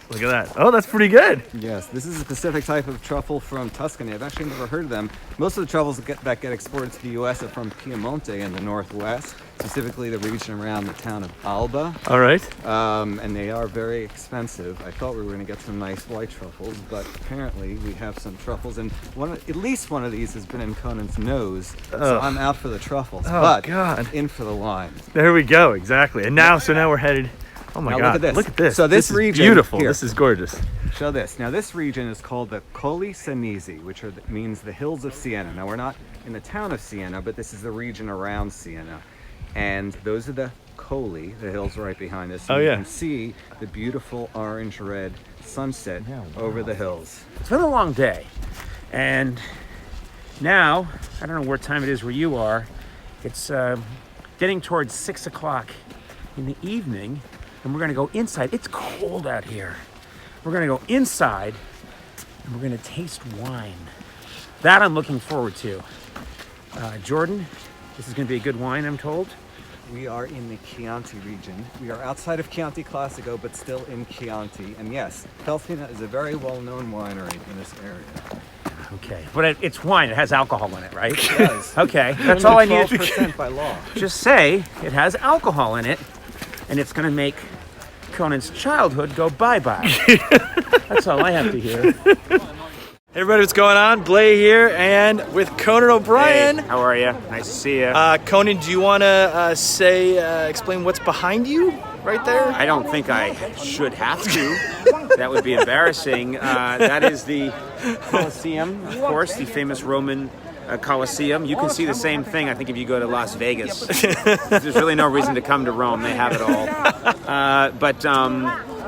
Look at that. Oh, that's pretty good. Yes, this is a specific type of truffle from Tuscany. I've actually never heard of them. Most of the truffles that get exported to the U.S. are from Piemonte in the northwest, specifically the region around the town of Alba. All right. And they are very expensive. I thought we were going to get some nice white truffles, but apparently we have some truffles, and at least one of these has been in Conan's nose, so I'm out for the truffles, but God. in for the wine. There we go. Exactly. And now we're headed. Oh my Now God! look at this. Look at this. So this is region, beautiful. here. This is gorgeous. Show this. Now this region is called the Colli Senesi, which means the hills of Siena. Now we're not in the town of Siena, but this is the region around Siena. And those are the Colli, the hills right behind us. And you can see the beautiful orange-red sunset over the hills. It's been a long day. And now, I don't know what time it is where you are, it's getting towards 6 o'clock in the evening, and we're gonna go inside. It's cold out here. We're gonna go inside, and we're gonna taste wine. That I'm looking forward to. Jordan, this is gonna be a good wine, I'm told. We are in the Chianti region. We are outside of Chianti Classico, but still in Chianti. And yes, Felsina is a very well-known winery in this area. Okay, but it's wine. It has alcohol in it, right? It does. Okay, that's all I need. 12% by law. Just say it has alcohol in it, and it's gonna make Conan's childhood go bye-bye. That's all I have to hear. Hey everybody, what's going on? Blay here, and with Conan O'Brien. Hey, how are you? Nice to see you. Conan, do you want to explain what's behind you right there? I don't think I should have to. That would be embarrassing. That is the Colosseum, of course, the famous Roman Colosseum. You can see the same thing, I think, if you go to Las Vegas. There's really no reason to come to Rome. They have it all.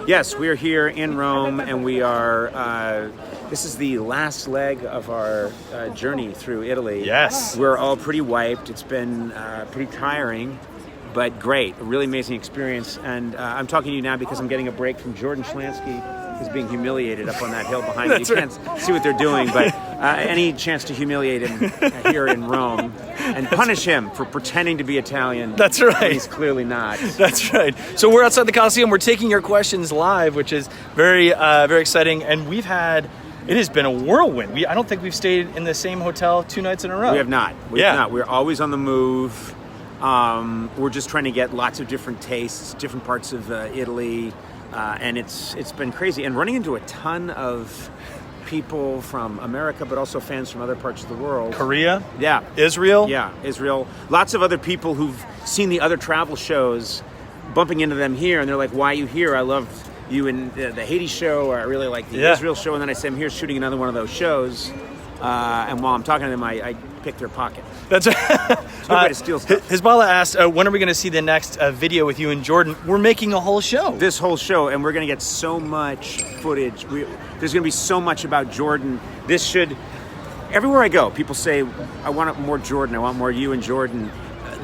Yes, we're here in Rome, and we are... this is the last leg of our journey through Italy. Yes. We're all pretty wiped. It's been pretty tiring, but great. A really amazing experience. And I'm talking to you now because I'm getting a break from Jordan Schlansky, who's being humiliated up on that hill behind me. You can't see what they're doing, but any chance to humiliate him here in Rome and punish him for pretending to be Italian. That's right. When he's clearly not. That's right. So we're outside the Colosseum. We're taking your questions live, which is very, very exciting. And it has been a whirlwind. I don't think we've stayed in the same hotel 2 nights in a row. We have not. We have not. We're always on the move. We're just trying to get lots of different tastes, different parts of Italy, and it's been crazy. And running into a ton of people from America, but also fans from other parts of the world. Korea? Yeah. Israel? Yeah, Israel. Lots of other people who've seen the other travel shows, bumping into them here, and they're like, why are you here? I loved you in the Haiti show, or I really like the Israel show, and then I say I'm here shooting another one of those shows, and while I'm talking to them, I pick their pocket. That's it's a good way to steal stuff. Hezbollah asked, when are we going to see the next video with you and Jordan? We're making a whole show. This whole show, and we're going to get so much footage. There's going to be so much about Jordan. Everywhere I go, people say, I want more Jordan, I want more you and Jordan.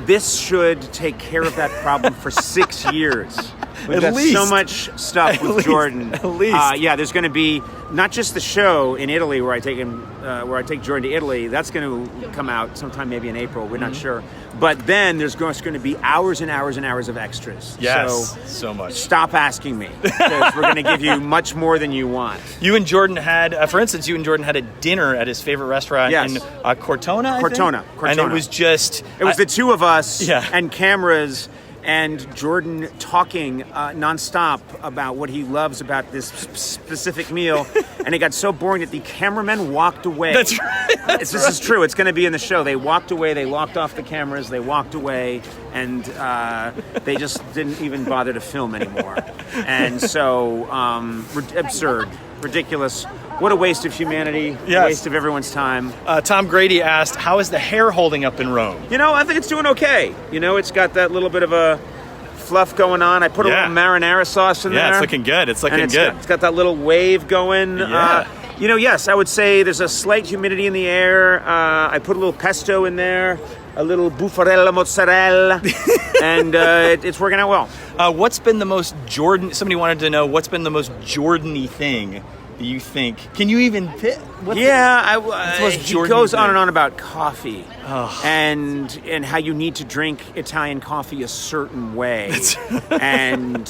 This should take care of that problem for 6 years. We've At got least. so much stuff with Jordan. At least. Yeah, there's going to be not just the show in Italy where I take him, where I take Jordan to Italy. That's going to come out sometime maybe in April. We're not sure. But then there's going to be hours and hours and hours of extras. Yes, so much. Stop asking me, because we're going to give you much more than you want. You and Jordan had, for instance, a dinner at his favorite restaurant in Cortona, I think? Cortona. And it was just... It was the two of us Yeah. and cameras and Jordan talking nonstop about what he loves about this specific meal. And it got so boring that the cameramen walked away. That's right. This is true. It's going to be in the show. They walked away. They locked off the cameras. They walked away. And they just didn't even bother to film anymore. And so absurd, ridiculous. What a waste of humanity. Yes. Waste of everyone's time. Tom Grady asked, how is the hair holding up in Rome? You know, I think it's doing okay. You know, it's got that little bit of a fluff going on. I put a little marinara sauce in there. Yeah, it's looking good. It's looking good. It's got that little wave going. Yeah. You know, yes, I would say there's a slight humidity in the air. I put a little pesto in there, a little buffarella mozzarella, and it's working out well. What's been the most Jordan... Somebody wanted to know, what's been the most Jordan-y thing that you think? Can you even fit? He Jordan-y goes on thing? and on about coffee and how you need to drink Italian coffee a certain way, and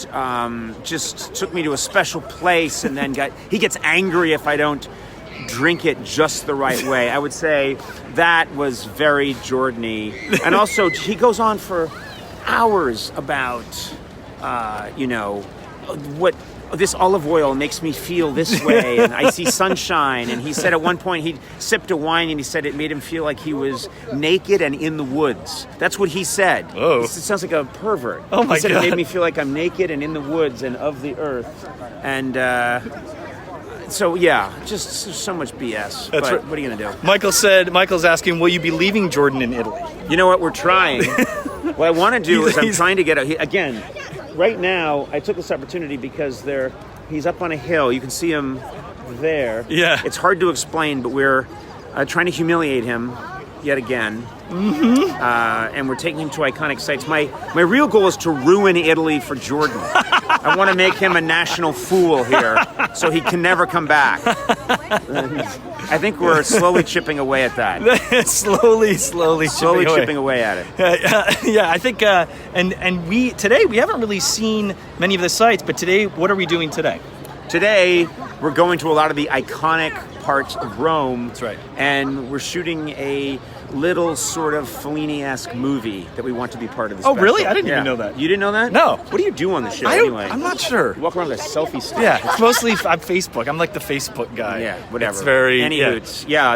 just took me to a special place, and then he gets angry if I don't drink it just the right way. I would say that was very Jordan-y, and also he goes on for hours about what this olive oil makes me feel this way, and I see sunshine. And he said at one point he sipped a wine and he said it made him feel like he was naked and in the woods. That's what he said. Oh. It sounds like a pervert. Oh my He said God. it made me feel like I'm naked and in the woods and of the earth. And so yeah, just so much BS. That's but right. What are you gonna do? Michael's asking, will you be leaving Jordan in Italy? You know what? We're trying. What I want to do is I'm trying to get again. Right now, I took this opportunity because he's up on a hill. You can see him there. Yeah. It's hard to explain, but we're trying to humiliate him yet again. Mm-hmm. And we're taking him to iconic sites. My real goal is to ruin Italy for Jordan. I want to make him a national fool here so he can never come back. I think we're slowly chipping away at that. slowly chipping away at it. Yeah, I think, and today we haven't really seen many of the sites, but today, what are we doing today? Today, we're going to a lot of the iconic parts of Rome. That's right. And we're shooting a little sort of Fellini-esque movie that we want to be part of the Oh, special. really? I didn't even know that. You didn't know that? No. What do you do on the show I don't- anyway? I'm not sure. You walk around with a selfie stick. Yeah, it's mostly I'm Facebook. I'm like the Facebook guy. Yeah, whatever. It's very... Any yeah. hoots. Yeah,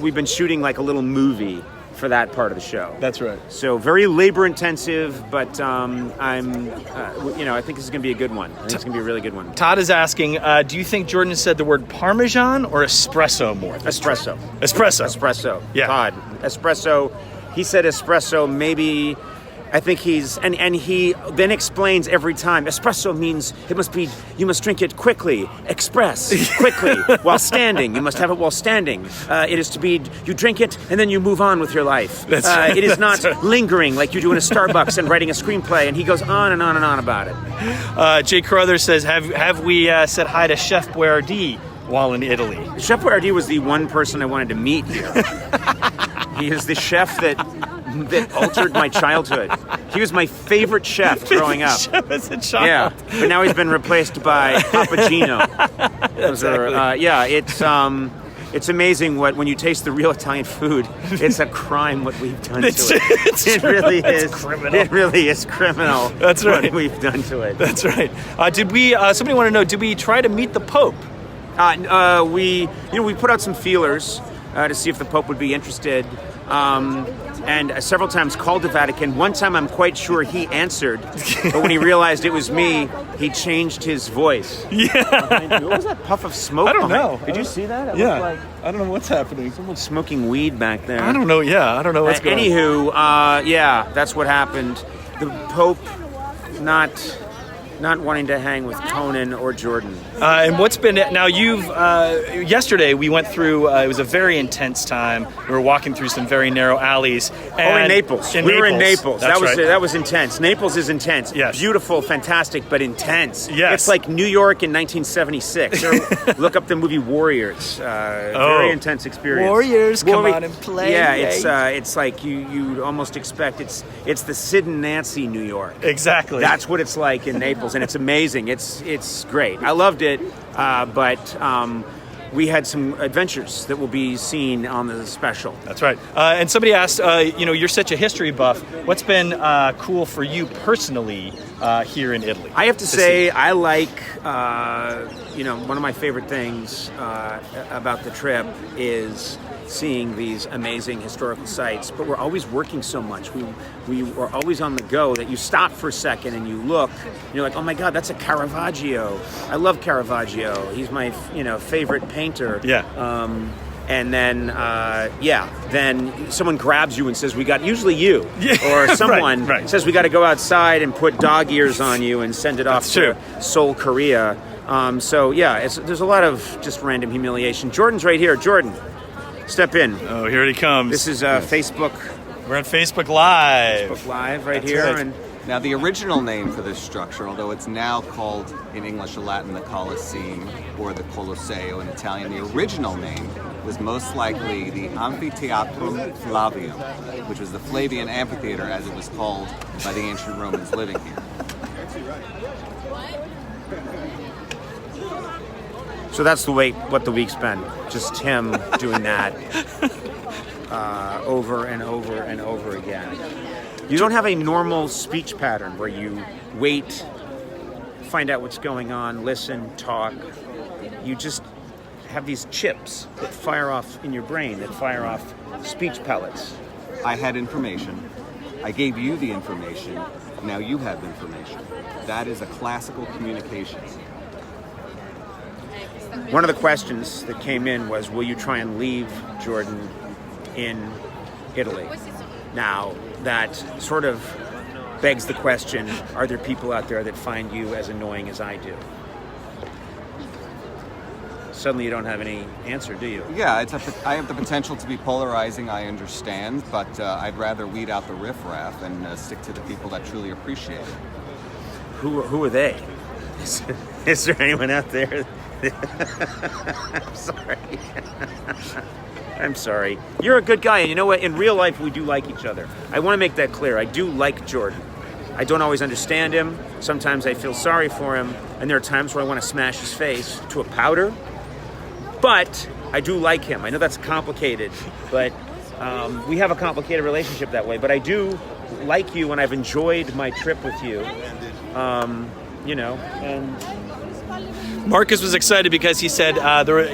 we've been shooting like a little movie for that part of the show. That's right. So very labor intensive, but I think this is going to be a good one. I think it's going to be a really good one. Todd is asking, do you think Jordan said the word Parmesan or espresso more? Espresso. Espresso. Yeah. Todd. Espresso. He said espresso. Maybe. I think and he then explains every time. Espresso means you must drink it quickly, quickly, while standing. You must have it while standing. It is to be, you drink it and then you move on with your life. That's right. It is not That's right. lingering like you do in a Starbucks and writing a screenplay. And he goes on and on and on about it. Jay Carruthers says, have we said hi to Chef Boyardee while in Italy? Chef Boyardee was the one person I wanted to meet here. He is the chef that altered my childhood. He was my favorite chef growing up. Chef as a child. Yeah, but now he's been replaced by Papagino. It's amazing when you taste the real Italian food. It's a crime what we've done to it. It really is criminal. It really is criminal. That's right. What we've done to it. That's right. Did we? Somebody want to know? Did we try to meet the Pope? We put out some feelers to see if the Pope would be interested. And several times called the Vatican. One time I'm quite sure he answered, but when he realized it was me, he changed his voice. Yeah. What was that puff of smoke? I don't behind? know. Did you see that? It Yeah. looked like I don't know what's happening. someone's smoking weed back there. I don't know. Yeah, I don't know what's going on. Anywho, that's what happened. The Pope, not not wanting to hang with Conan or Jordan. And what's been now? You've yesterday we went through. It was a very intense time. We were walking through some very narrow alleys. In Naples. We were in Naples. That's right. That was intense. Naples is intense. Yes. Beautiful, fantastic, but intense. Yes. It's like New York in 1976. Or look up the movie Warriors. Very intense experience. Warriors, come on and play. Yeah, it's like you almost expect it's the Sid and Nancy New York. Exactly. That's what it's like in Naples, and it's amazing. It's great. I loved it, but we had some adventures that will be seen on the special. That's right. And somebody asked, you're such a history buff. What's been cool for you personally here in Italy? I have to say, I like, one of my favorite things about the trip is seeing these amazing historical sites, but we're always working so much. We are always on the go that you stop for a second and you look, and you're like, oh my God, that's a Caravaggio. I love Caravaggio. He's my, favorite painter. Yeah. And then, then someone grabs you and says, usually you, or someone says, we got to go outside and put dog ears on you and send it off to Seoul, Korea. There's a lot of just random humiliation. Jordan's right here. Jordan, step in. Oh, here he comes. This is Facebook. We're on Facebook Live. Facebook Live right That's here. right. And now, the original name for this structure, although it's now called in English or Latin the Colosseum or the Colosseo in Italian, the original name was most likely the Amphitheatrum Flavium, which was the Flavian amphitheater as it was called by the ancient Romans living here. so that's what the week's been. Just him doing that over and over and over again. You don't have a normal speech pattern where you wait, find out what's going on, listen, talk. You just have these chips that fire off in your brain, that fire off speech pellets. I had information. I gave you the information. Now you have information. That is a classical communication. One of the questions that came in was, will you try and leave Jordan in Italy? Now, that sort of begs the question, are there people out there that find you as annoying as I do? Suddenly you don't have any answer, do you? Yeah, I have the potential to be polarizing, I understand, but I'd rather weed out the riffraff and stick to the people that truly appreciate it. Who are they? Is there anyone out there? I'm sorry. I'm sorry. You're a good guy, and you know what? In real life, we do like each other. I want to make that clear. I do like Jordan. I don't always understand him. Sometimes I feel sorry for him, and there are times where I want to smash his face to a powder. But I do like him. I know that's complicated, but we have a complicated relationship that way. But I do like you, and I've enjoyed my trip with you. And Marcus was excited because he said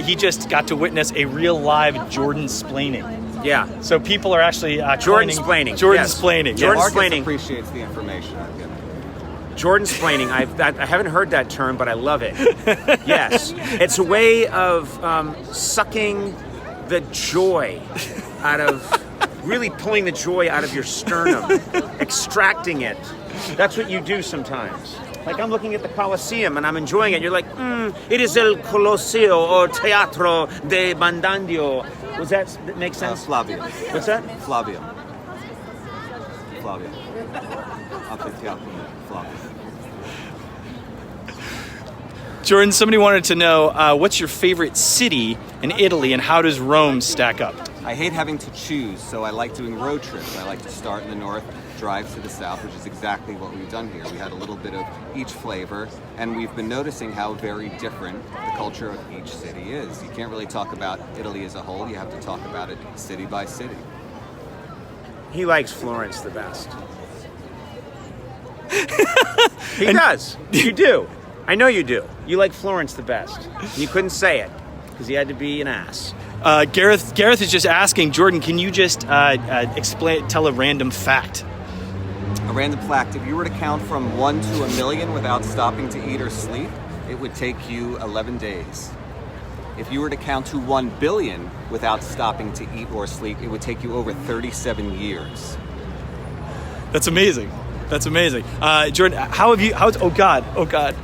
he just got to witness a real live Jordan-splaining. Yeah. So people are actually Jordan-splaining. Jordan-splaining. Yes. Marcus appreciates the information I've given. Jordan-splaining. I haven't heard that term, but I love it. Yes. It's a way of sucking the joy out of, really pulling the joy out of your sternum, extracting it. That's what you do sometimes. Like I'm looking at the Colosseum and I'm enjoying it. You're like, it is el Colosseo or Teatro de Bandandio. Does that make sense? Flavium. What's that? Flavium. Amphitheatrum Flavium. Jordan, somebody wanted to know, what's your favorite city in Italy and how does Rome stack up? I hate having to choose, so I like doing road trips. I like to start in the north, drive to the south, which is exactly what we've done here. We had a little bit of each flavor, and we've been noticing how very different the culture of each city is. You can't really talk about Italy as a whole, you have to talk about it city by city. He likes Florence the best. He does. You do. I know you do. You like Florence the best. You couldn't say it because you had to be an ass. Gareth is just asking, Jordan, can you just tell a random fact? A random fact, if you were to count from 1 to 1 million without stopping to eat or sleep, it would take you 11 days. If you were to count to 1 billion without stopping to eat or sleep, it would take you over 37 years. That's amazing. That's amazing. Jordan, oh God.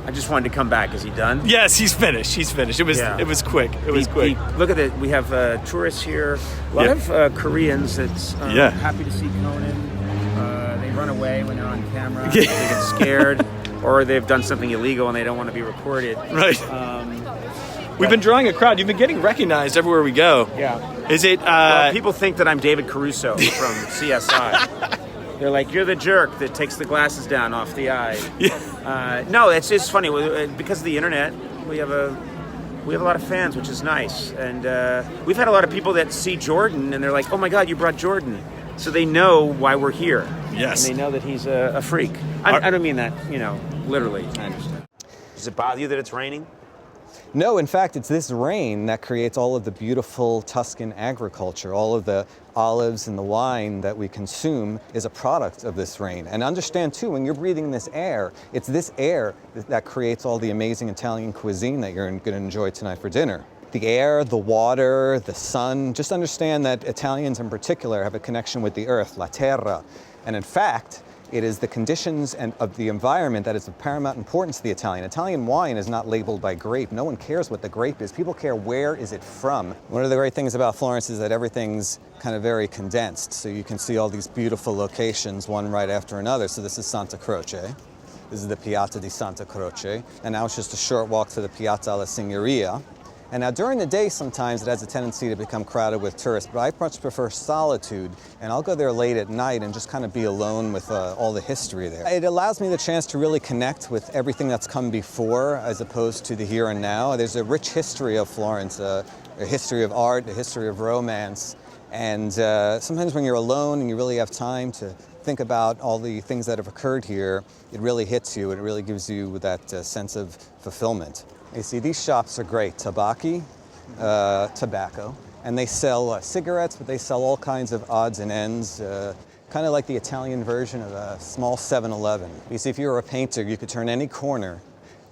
I just wanted to come back. Is he done? Yes, he's finished. It was quick. Look at it. We have tourists here. A lot of Koreans that's happy to see Conan. They run away when they're on camera. They get scared, or they've done something illegal and they don't want to be recorded. Right. We've been drawing a crowd. You've been getting recognized everywhere we go. Yeah. Is it? Well, people think that I'm David Caruso from CSI. They're like, you're the jerk that takes the glasses down off the eye. Yeah. No, it's just funny because of the internet. We have a lot of fans, which is nice, and we've had a lot of people that see Jordan and they're like, oh my God, you brought Jordan, so they know why we're here. Yes. And they know that he's a freak. I don't mean that, literally. I understand. Does it bother you that it's raining? No, in fact, it's this rain that creates all of the beautiful Tuscan agriculture. All of the olives and the wine that we consume is a product of this rain. And understand, too, when you're breathing this air, it's this air that creates all the amazing Italian cuisine that you're going to enjoy tonight for dinner. The air, the water, the sun. Just understand that Italians in particular have a connection with the earth, la terra. And in fact, it is the conditions of the environment that is of paramount importance to the Italian. Italian wine is not labeled by grape. No one cares what the grape is. People care where is it from. One of the great things about Florence is that everything's kind of very condensed. So you can see all these beautiful locations, one right after another. So this is Santa Croce. This is the Piazza di Santa Croce. And now it's just a short walk to the Piazza alla Signoria. And now during the day, sometimes it has a tendency to become crowded with tourists, but I much prefer solitude, and I'll go there late at night and just kind of be alone with all the history there. It allows me the chance to really connect with everything that's come before as opposed to the here and now. There's a rich history of Florence, a history of art, a history of romance, and sometimes when you're alone and you really have time to think about all the things that have occurred here, it really hits you, and it really gives you that sense of fulfillment. You see, these shops are great. Tobacco, and they sell cigarettes, but they sell all kinds of odds and ends, kind of like the Italian version of a small 7-Eleven. You see, if you were a painter, you could turn any corner,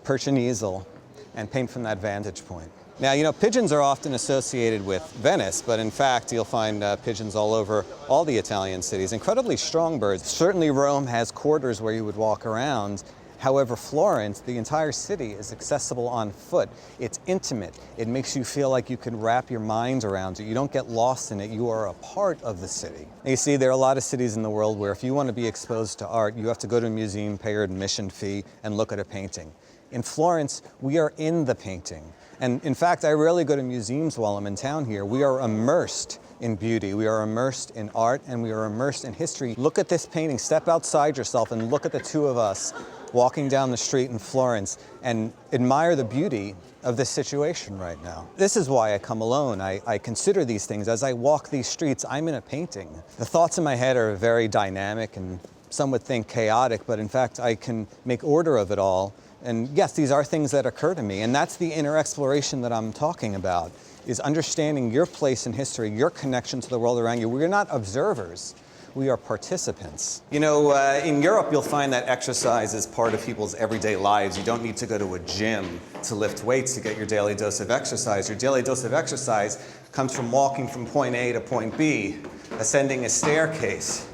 perch an easel, and paint from that vantage point. Now, pigeons are often associated with Venice, but in fact, you'll find pigeons all over all the Italian cities. Incredibly strong birds. Certainly Rome has quarters where you would walk around. However, Florence, the entire city, is accessible on foot. It's intimate. It makes you feel like you can wrap your mind around it. You don't get lost in it. You are a part of the city. And you see, there are a lot of cities in the world where if you want to be exposed to art, you have to go to a museum, pay your admission fee, and look at a painting. In Florence, we are in the painting. And in fact, I rarely go to museums while I'm in town here. We are immersed in beauty. We are immersed in art, and we are immersed in history. Look at this painting. Step outside yourself and look at the two of us walking down the street in Florence and admire the beauty of this situation right now. This is why I come alone. I consider these things. As I walk these streets, I'm in a painting. The thoughts in my head are very dynamic and some would think chaotic, but in fact, I can make order of it all. And yes, these are things that occur to me, and that's the inner exploration that I'm talking about, is understanding your place in history, your connection to the world around you. We're not observers. We are participants. In Europe, you'll find that exercise is part of people's everyday lives. You don't need to go to a gym to lift weights to get your daily dose of exercise. Your daily dose of exercise comes from walking from point A to point B, ascending a staircase,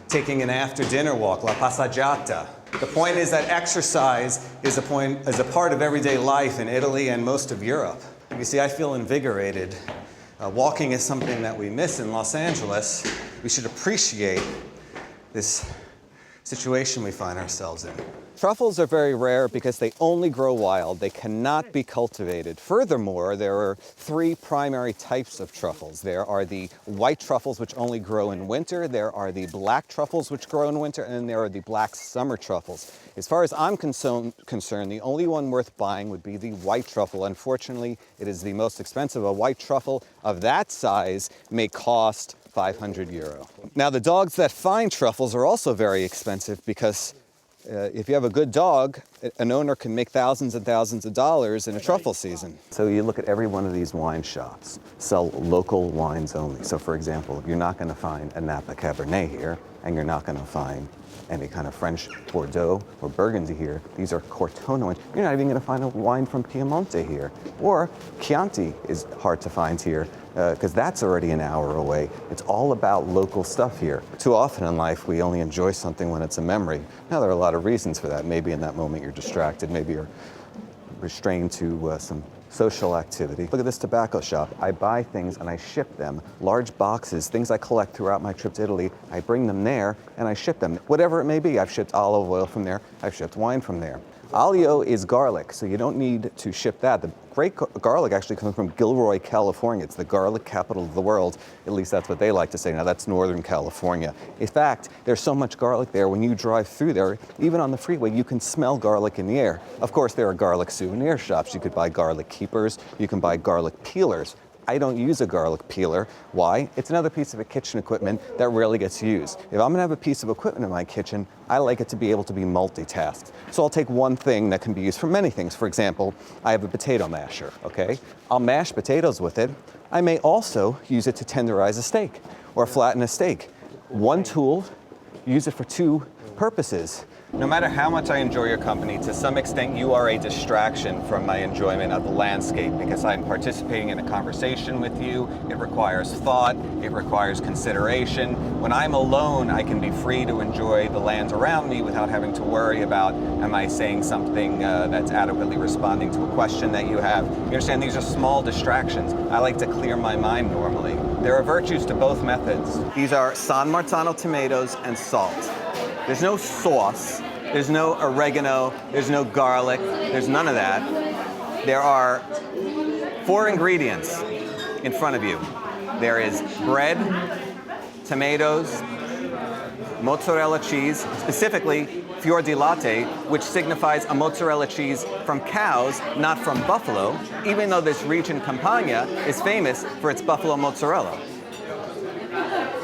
taking an after-dinner walk, la passeggiata. The point is that exercise is a part of everyday life in Italy and most of Europe. You see, I feel invigorated. Walking is something that we miss in Los Angeles. We should appreciate this situation we find ourselves in. Truffles are very rare because they only grow wild. They cannot be cultivated. Furthermore, there are three primary types of truffles. There are the white truffles, which only grow in winter. There are the black truffles, which grow in winter. And then there are the black summer truffles. As far as I'm concerned, the only one worth buying would be the white truffle. Unfortunately, it is the most expensive. A white truffle of that size may cost 500 euro. Now, the dogs that find truffles are also very expensive because if you have a good dog, an owner can make thousands and thousands of dollars in a truffle season. So you look at every one of these wine shops, sell local wines only. So for example, you're not going to find a Napa Cabernet here, and you're not going to find any kind of French Bordeaux or Burgundy here. These are Cortona wines. You're not even going to find a wine from Piemonte here. Or Chianti is hard to find here. because that's already an hour away. It's all about local stuff here. Too often in life, we only enjoy something when it's a memory. Now, there are a lot of reasons for that. Maybe in that moment you're distracted, maybe you're restrained to some social activity. Look at this tobacco shop. I buy things and I ship them. Large boxes, things I collect throughout my trip to Italy. I bring them there and I ship them. Whatever it may be, I've shipped olive oil from there. I've shipped wine from there. Aglio is garlic, so you don't need to ship that. The great garlic actually comes from Gilroy, California. It's the garlic capital of the world. At least that's what they like to say. Now, that's Northern California. In fact, there's so much garlic there, when you drive through there, even on the freeway, you can smell garlic in the air. Of course, there are garlic souvenir shops. You could buy garlic keepers. You can buy garlic peelers. I don't use a garlic peeler. Why? It's another piece of kitchen equipment that rarely gets used. If I'm gonna have a piece of equipment in my kitchen, I like it to be able to be multitasked. So I'll take one thing that can be used for many things. For example, I have a potato masher, okay? I'll mash potatoes with it. I may also use it to tenderize a steak or flatten a steak. One tool, use it for two purposes. No matter how much I enjoy your company, to some extent you are a distraction from my enjoyment of the landscape because I'm participating in a conversation with you. It requires thought, it requires consideration. When I'm alone, I can be free to enjoy the lands around me without having to worry about, am I saying something that's adequately responding to a question that you have? You understand, these are small distractions. I like to clear my mind normally. There are virtues to both methods. These are San Marzano tomatoes and salt. There's no sauce, there's no oregano, there's no garlic, there's none of that. There are 4 ingredients in front of you. There is bread, tomatoes, mozzarella cheese, specifically fior di latte, which signifies a mozzarella cheese from cows, not from buffalo, even though this region, Campania, is famous for its buffalo mozzarella.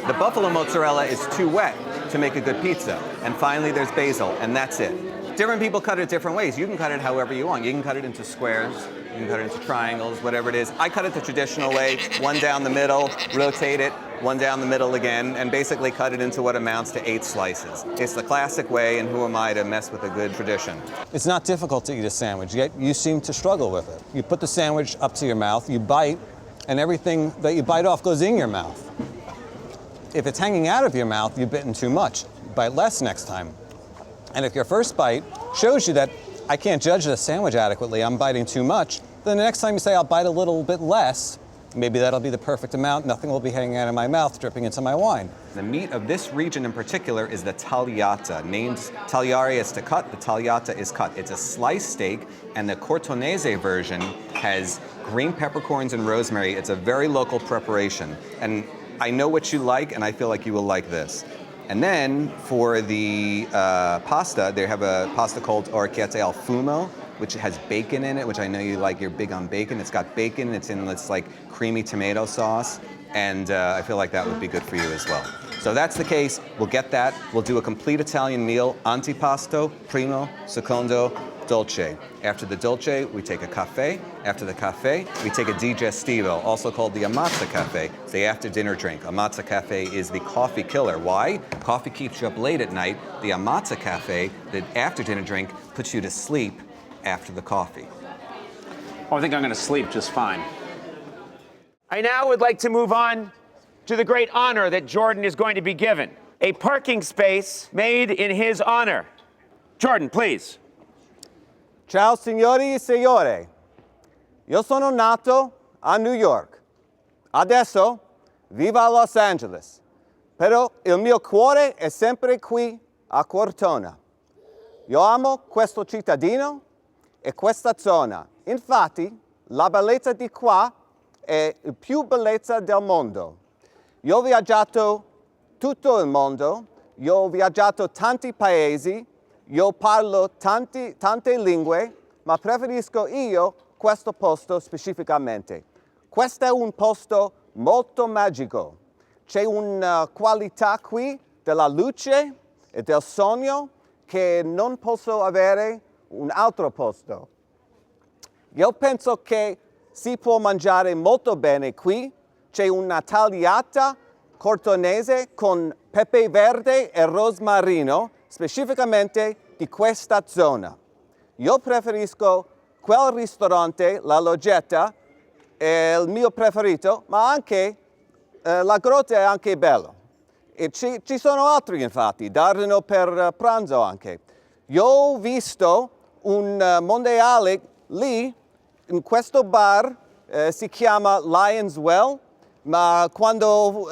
The buffalo mozzarella is too wet to make a good pizza. And finally, there's basil, and that's it. Different people cut it different ways. You can cut it however you want. You can cut it into squares, you can cut it into triangles, whatever it is. I cut it the traditional way, one down the middle, rotate it, one down the middle again, and basically cut it into what amounts to 8 slices. It's the classic way, and who am I to mess with a good tradition? It's not difficult to eat a sandwich, yet you seem to struggle with it. You put the sandwich up to your mouth, you bite, and everything that you bite off goes in your mouth. If it's hanging out of your mouth, you've bitten too much. Bite less next time. And if your first bite shows you that I can't judge the sandwich adequately, I'm biting too much, then the next time you say I'll bite a little bit less, maybe that'll be the perfect amount, nothing will be hanging out of my mouth, dripping into my wine. The meat of this region in particular is the tagliata. Named tagliare is to cut, the tagliata is cut. It's a sliced steak, and the cortonese version has green peppercorns and rosemary. It's a very local preparation. And I know what you like, and I feel like you will like this. And then for the pasta, they have a pasta called orecchiette al fumo, which has bacon in it, which I know you like. You're big on bacon. It's got bacon. It's in this like creamy tomato sauce, and I feel like that would be good for you as well. So if that's the case, we'll get that. We'll do a complete Italian meal: antipasto, primo, secondo, dolce. After the dolce, we take a cafe. After the cafe, we take a digestivo, also called the ammazza cafe. It's the after dinner drink. Ammazza cafe is the coffee killer. Why? Coffee keeps you up late at night. The ammazza cafe, the after dinner drink, puts you to sleep after the coffee. Oh, I think I'm gonna sleep just fine. I now would like to move on to the great honor that Jordan is going to be given. A parking space made in his honor. Jordan, please. Ciao signori e signore. Io sono nato a New York. Adesso vivo a Los Angeles. Però il mio cuore è sempre qui a Cortona. Io amo questo cittadino e questa zona. Infatti, la bellezza di qua è la più bellezza del mondo. Io ho viaggiato tutto il mondo, io ho viaggiato tanti paesi, io parlo tante lingue, ma preferisco io questo posto specificamente. Questo è un posto molto magico. C'è una qualità qui della luce e del sogno che non posso avere in un altro posto. Io penso che si può mangiare molto bene qui. C'è una tagliata cortonese con pepe verde e rosmarino, specificamente di questa zona. Io preferisco quel ristorante, La Loggetta, è il mio preferito, ma anche la grotta è anche bella. E ci sono altri infatti, daranno per pranzo anche. Io ho visto un mondiale lì, in questo bar, si chiama Lion's Well, ma quando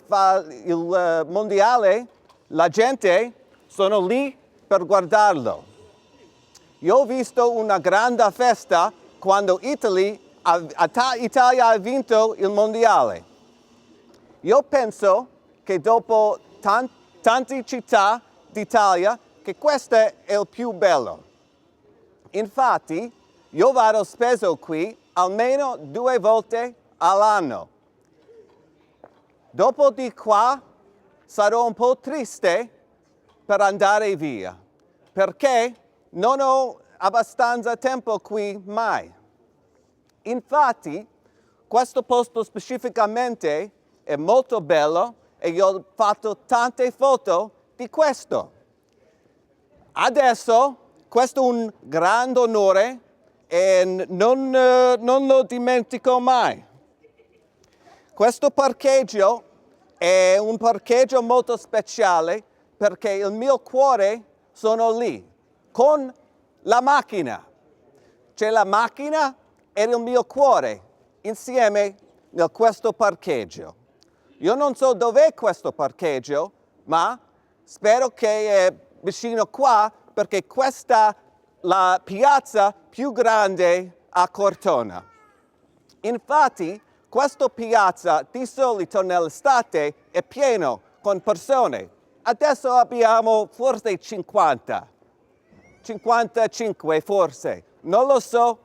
fa il mondiale la gente sono lì per guardarlo. Io ho visto una grande festa quando Italia ha vinto il mondiale. Io penso che dopo tante città d'Italia che questo è il più bello. Infatti, io vado spesso qui almeno 2 volte all'anno. Dopo di qua sarò un po' triste per andare via, perché non ho abbastanza tempo qui mai. Infatti, questo posto specificamente è molto bello e io ho fatto tante foto di questo. Adesso, questo è un grande onore e non lo dimentico mai. Questo parcheggio è un parcheggio molto speciale perché il mio cuore sono lì, con la macchina. C'è la macchina e il mio cuore insieme in questo parcheggio. Io non so dov'è questo parcheggio, ma spero che è vicino qua perché questa è la piazza più grande a Cortona. Infatti, questa piazza di solito nell'estate è pieno con persone. Adesso abbiamo forse 50, 55 forse, non lo so.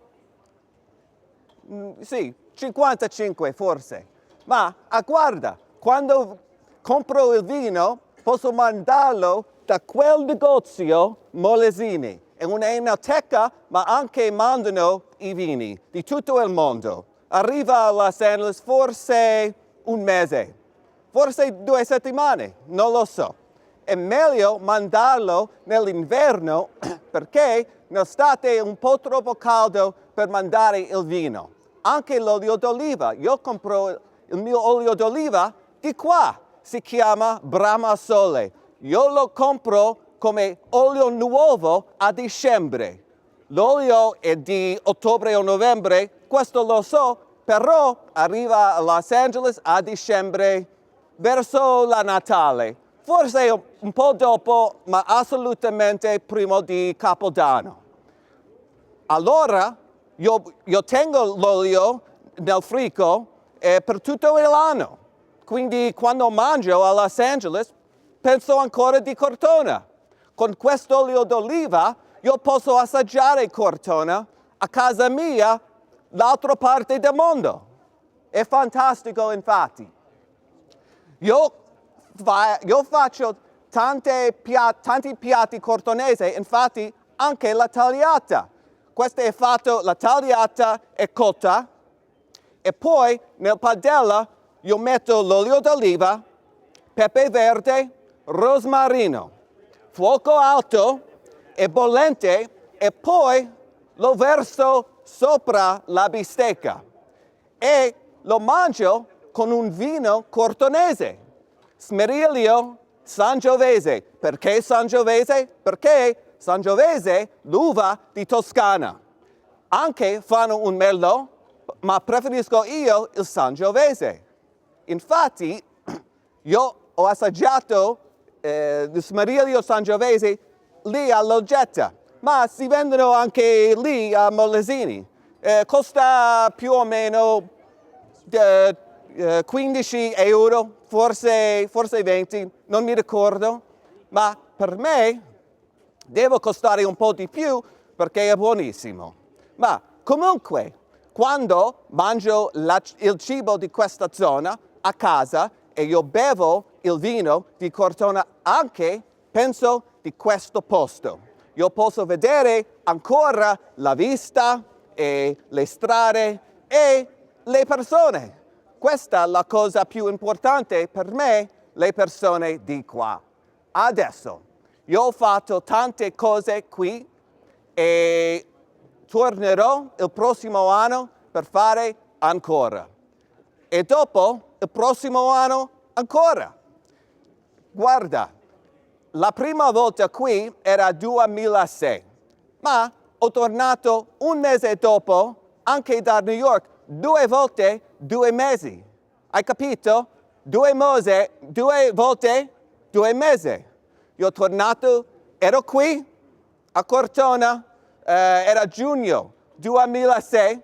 Sì, 55 forse. Ma guarda, quando compro il vino posso mandarlo da quel negozio Molesini. È un'enoteca, ma anche mandano i vini di tutto il mondo. Arriva a Los Angeles forse un mese, forse 2 settimane, non lo so. È meglio mandarlo nell'inverno perché nell'estate è un po' troppo caldo per mandare il vino. Anche l'olio d'oliva, io compro il mio olio d'oliva di qua, si chiama Brahma Sole. Io lo compro come olio nuovo a dicembre. L'olio è di ottobre o novembre, questo lo so, però arriva a Los Angeles a dicembre verso la Natale. Forse un po' dopo, ma assolutamente prima di Capodanno. Allora io tengo l'olio nel frigo per tutto l'anno. Quindi quando mangio a Los Angeles penso ancora di Cortona. Con quest'olio d'oliva io posso assaggiare Cortona a casa mia, l'altra parte del mondo. È fantastico infatti. Io faccio tanti piatti cortonesi, infatti anche la tagliata. Questa è fatto, la tagliata è cotta e poi nel padella io metto l'olio d'oliva, pepe verde, rosmarino, fuoco alto e bollente e poi lo verso sopra la bistecca e lo mangio con un vino cortonese, Smeriglio Sangiovese. Perché Sangiovese? Perché Sangiovese, l'uva di Toscana. Anche fanno un merlot, ma preferisco io il Sangiovese. Infatti, io ho assaggiato il Smeriglio Sangiovese lì a Logetta, ma si vendono anche lì a Molesini. Costa più o meno 15 euro, forse 20, non mi ricordo, ma per me deve costare un po' di più perché è buonissimo. Ma comunque, quando mangio il cibo di questa zona a casa e io bevo il vino di Cortona anche, penso di questo posto. Io posso vedere ancora la vista e le strade e le persone. Questa è la cosa più importante per me, le persone di qua. Adesso, io ho fatto tante cose qui e tornerò il prossimo anno per fare ancora. E dopo, il prossimo anno, ancora. Guarda, la prima volta qui era 2006, ma ho tornato un mese dopo, anche da New York, 2 volte 2 mesi. Hai capito? 2 volte 2 mesi. Io tornato, ero qui a Cortona, era giugno 2006,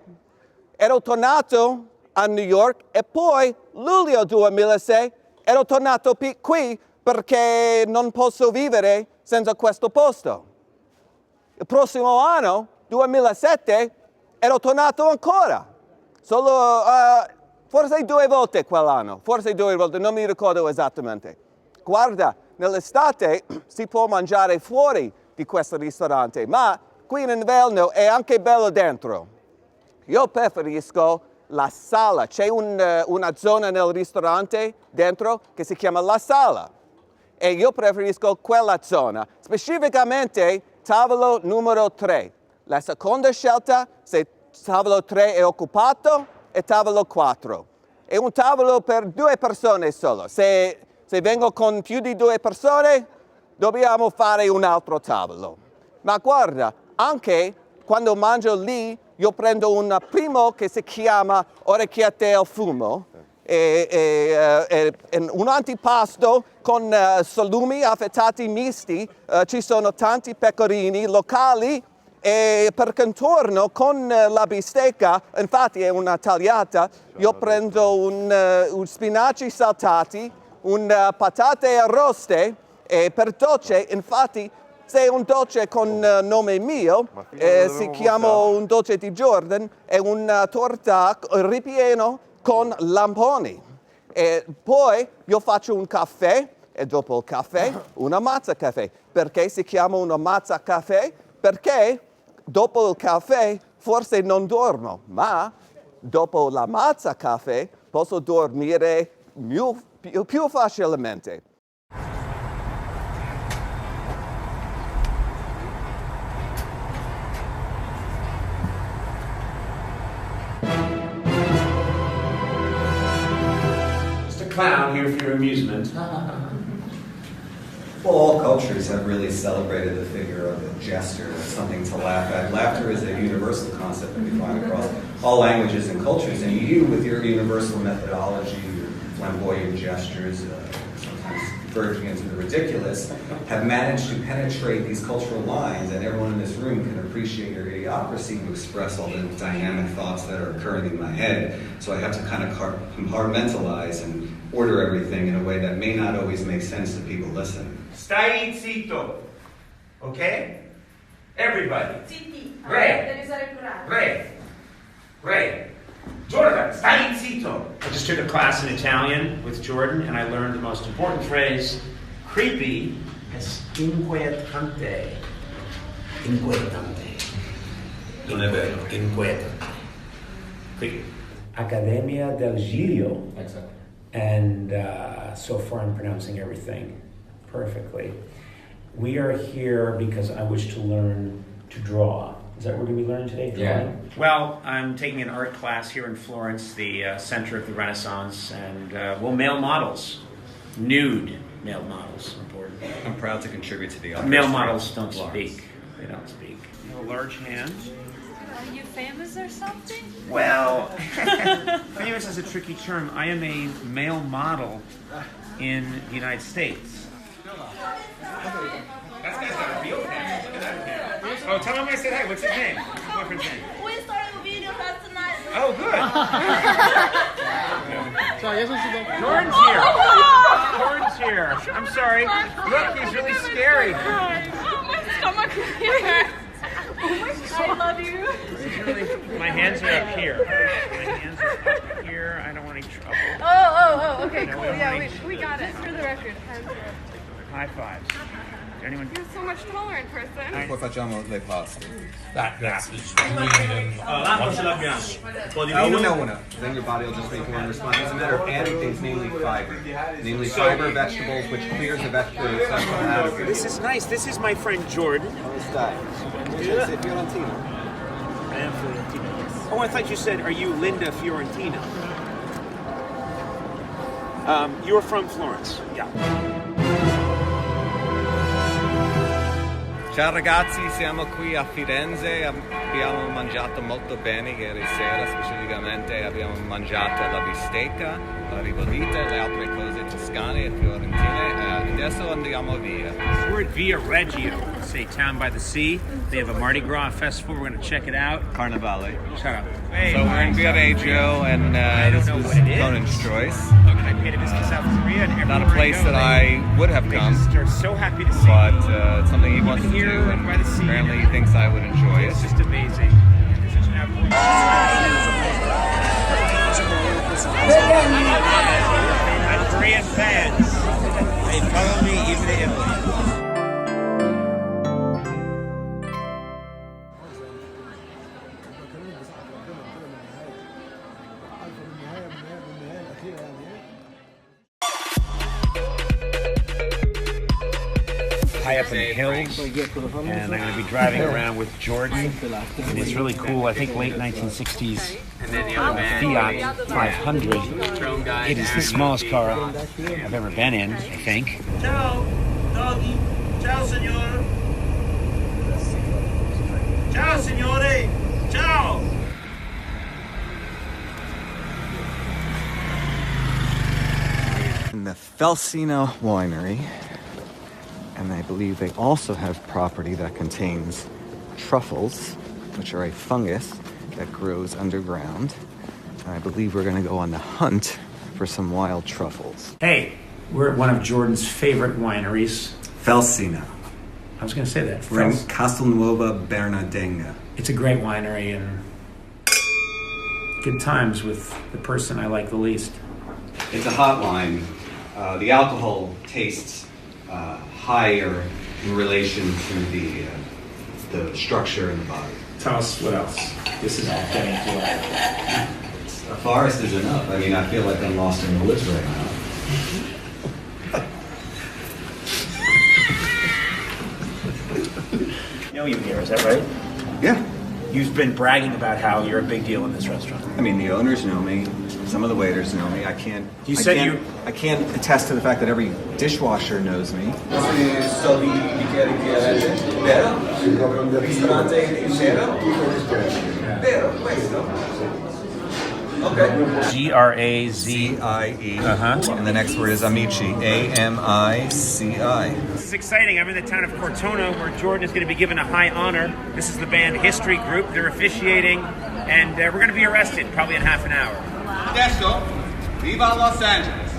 ero tornato a New York e poi luglio 2006 ero tornato qui perché non posso vivere senza questo posto. Il prossimo anno, 2007, ero tornato ancora. Solo, forse 2 volte quell'anno, forse 2 volte, non mi ricordo esattamente. Guarda, nell'estate si può mangiare fuori di questo ristorante, ma qui in inverno è anche bello dentro. Io preferisco la sala, c'è una zona nel ristorante dentro che si chiama la sala e io preferisco quella zona, specificamente tavolo numero 3. La seconda scelta, se tavolo 3 è occupato, è tavolo 4. È un tavolo per 2 persone solo. Se vengo con più di 2 persone, dobbiamo fare un altro tavolo. Ma guarda, anche quando mangio lì, io prendo un primo che si chiama orecchiette al fumo, un antipasto con salumi affettati misti, ci sono tanti pecorini locali e per contorno con la bistecca, infatti è una tagliata, io prendo un spinaci saltati, patate arroste e per dolce, infatti se è un dolce con nome mio, si chiama un dolce di Jordan, è una torta ripieno con lamponi. E poi io faccio un caffè e dopo il caffè una mazza caffè. Perché si chiama una mazza caffè? Perché dopo il caffè forse non dormo, ma dopo la mazza caffè posso dormire più facilmente. Clown here for your amusement. Well, all cultures have really celebrated the figure of the jester as something to laugh at. Laughter is a universal concept that we find across all languages and cultures, and you, with your universal methodology, your flamboyant gestures, sometimes verging into the ridiculous, have managed to penetrate these cultural lines, and everyone in this room can appreciate your idiocracy to express all the dynamic thoughts that are occurring in my head. So I have to kind of compartmentalize and order everything in a way that may not always make sense to people listening. Stai zitto, ok? Everybody. Zitti. Ray. Jordan, stai zitto. I just took a class in Italian with Jordan, and I learned the most important phrase, creepy is inquietante. Inquietante. Non è vero. Inquietante. Qui. Accademia del Giglio. Exactly. And so far I'm pronouncing everything perfectly. We are here because I wish to learn to draw. Is that what we're going to be learning today? Drawing? Yeah. Well, I'm taking an art class here in Florence, the center of the Renaissance, and we'll mail models. Nude male models, important. I'm proud to contribute to the art. Male models don't speak. They don't speak. You have a large hand. Are you famous or something? Well, famous is a tricky term. I am a male model in the United States. That guy's got a real camera. Look at that camera. Oh, tell him I said hi. What's his name? What's your boyfriend's name? We started a video class tonight. Oh, good. Jordan's here. Jordan's here. I'm sorry. Look, he's really scary. Oh, my stomach hurts. I love you. My hands are up here. My hands are up here. I don't want any trouble. Oh, okay, cool. Yeah, we got it. For the record, hands are up. High fives. Anyone? You're so much taller in person. Poi facciamo le paste. L'acqua ce l'abbiamo. Una. Then your body will just make one response. It's a matter of adding things, namely fiber. Namely fiber, vegetables, which clears the vegetables out of you. This is nice. This is my friend Jordan. Come stai? Sei fiorentino? I am Fiorentino, yes. Oh, I thought you said, are you Linda Fiorentina? You're from Florence. Yeah. Ciao ragazzi, siamo qui a Firenze, abbiamo mangiato molto bene ieri sera, specificamente abbiamo mangiato la bistecca, la ribollita, le altre cose toscane e fiorentine, adesso andiamo via. We're at Via Reggio, say town by the sea. They have a Mardi Gras festival, we're going to check it out. Carnevale. Shut up. So we're in Via Reggio, and this was Conan's choice. I paid a visit to South Korea, and Not a place that I would have come, are so happy to see but it's something he wants to do, and by the sea. apparently he thinks I would enjoy it. It's just amazing. There's such an outpouring. I'm Korean fans. They follow me even to Italy. High up in the hills, and I'm going to be driving around with Jordan, and it's really cool. I think late 1960s Fiat 500. It is the smallest car I've ever been in, I think. Ciao, doggy. Ciao, signore. Ciao, signore. Ciao. In the Felsina Winery, and I believe they also have property that contains truffles, which are a fungus that grows underground. And I believe we're going to go on the hunt for some wild truffles. Hey, we're at one of Jordan's favorite wineries. Felsina. I was going to say that. We're in Castelnuova Bernardenga. It's a great winery and good times with the person I like the least. It's a hot wine. The alcohol tastes higher in relation to the structure in the body. Tell us what else. This is all getting to A forest is enough. I mean, I feel like I'm lost in the woods right now. You know you here, is that right? Yeah. You've been bragging about how you're a big deal in this restaurant. I mean, the owners know me. Some of the waiters know me. I can't attest to the fact that every dishwasher knows me. Okay. Grazie. And the next word is amici. A-M-I-C-I. This is exciting. I'm in the town of Cortona, where Jordan is going to be given a high honor. This is the band History Group. They're officiating, and we're going to be arrested probably in half an hour. Adesso vivo a Los Angeles,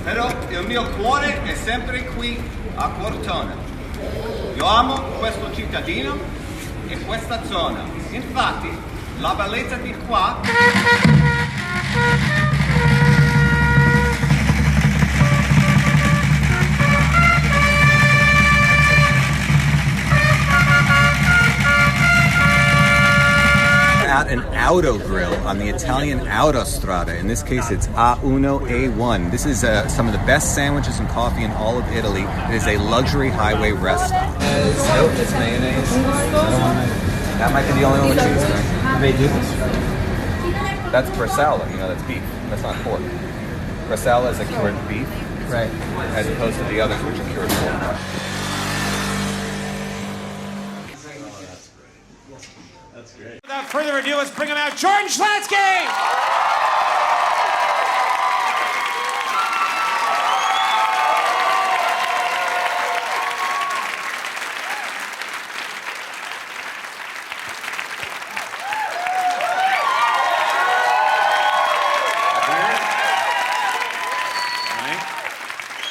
però il mio cuore è sempre qui a Cortona. Io amo questo cittadino e questa zona. Infatti, la bellezza di qua At an auto grill on the Italian Autostrada. In this case, it's A1, A1. This is some of the best sandwiches and coffee in all of Italy. It is a luxury highway restaurant. Nope, it's mayonnaise. That might be the only one with cheese. Right? They do this. That's bresaola, that's beef. That's not pork. Bresaola is a cured beef, right? As opposed to the others, which are cured pork. Without further ado, let's bring him out, Jordan Schlansky!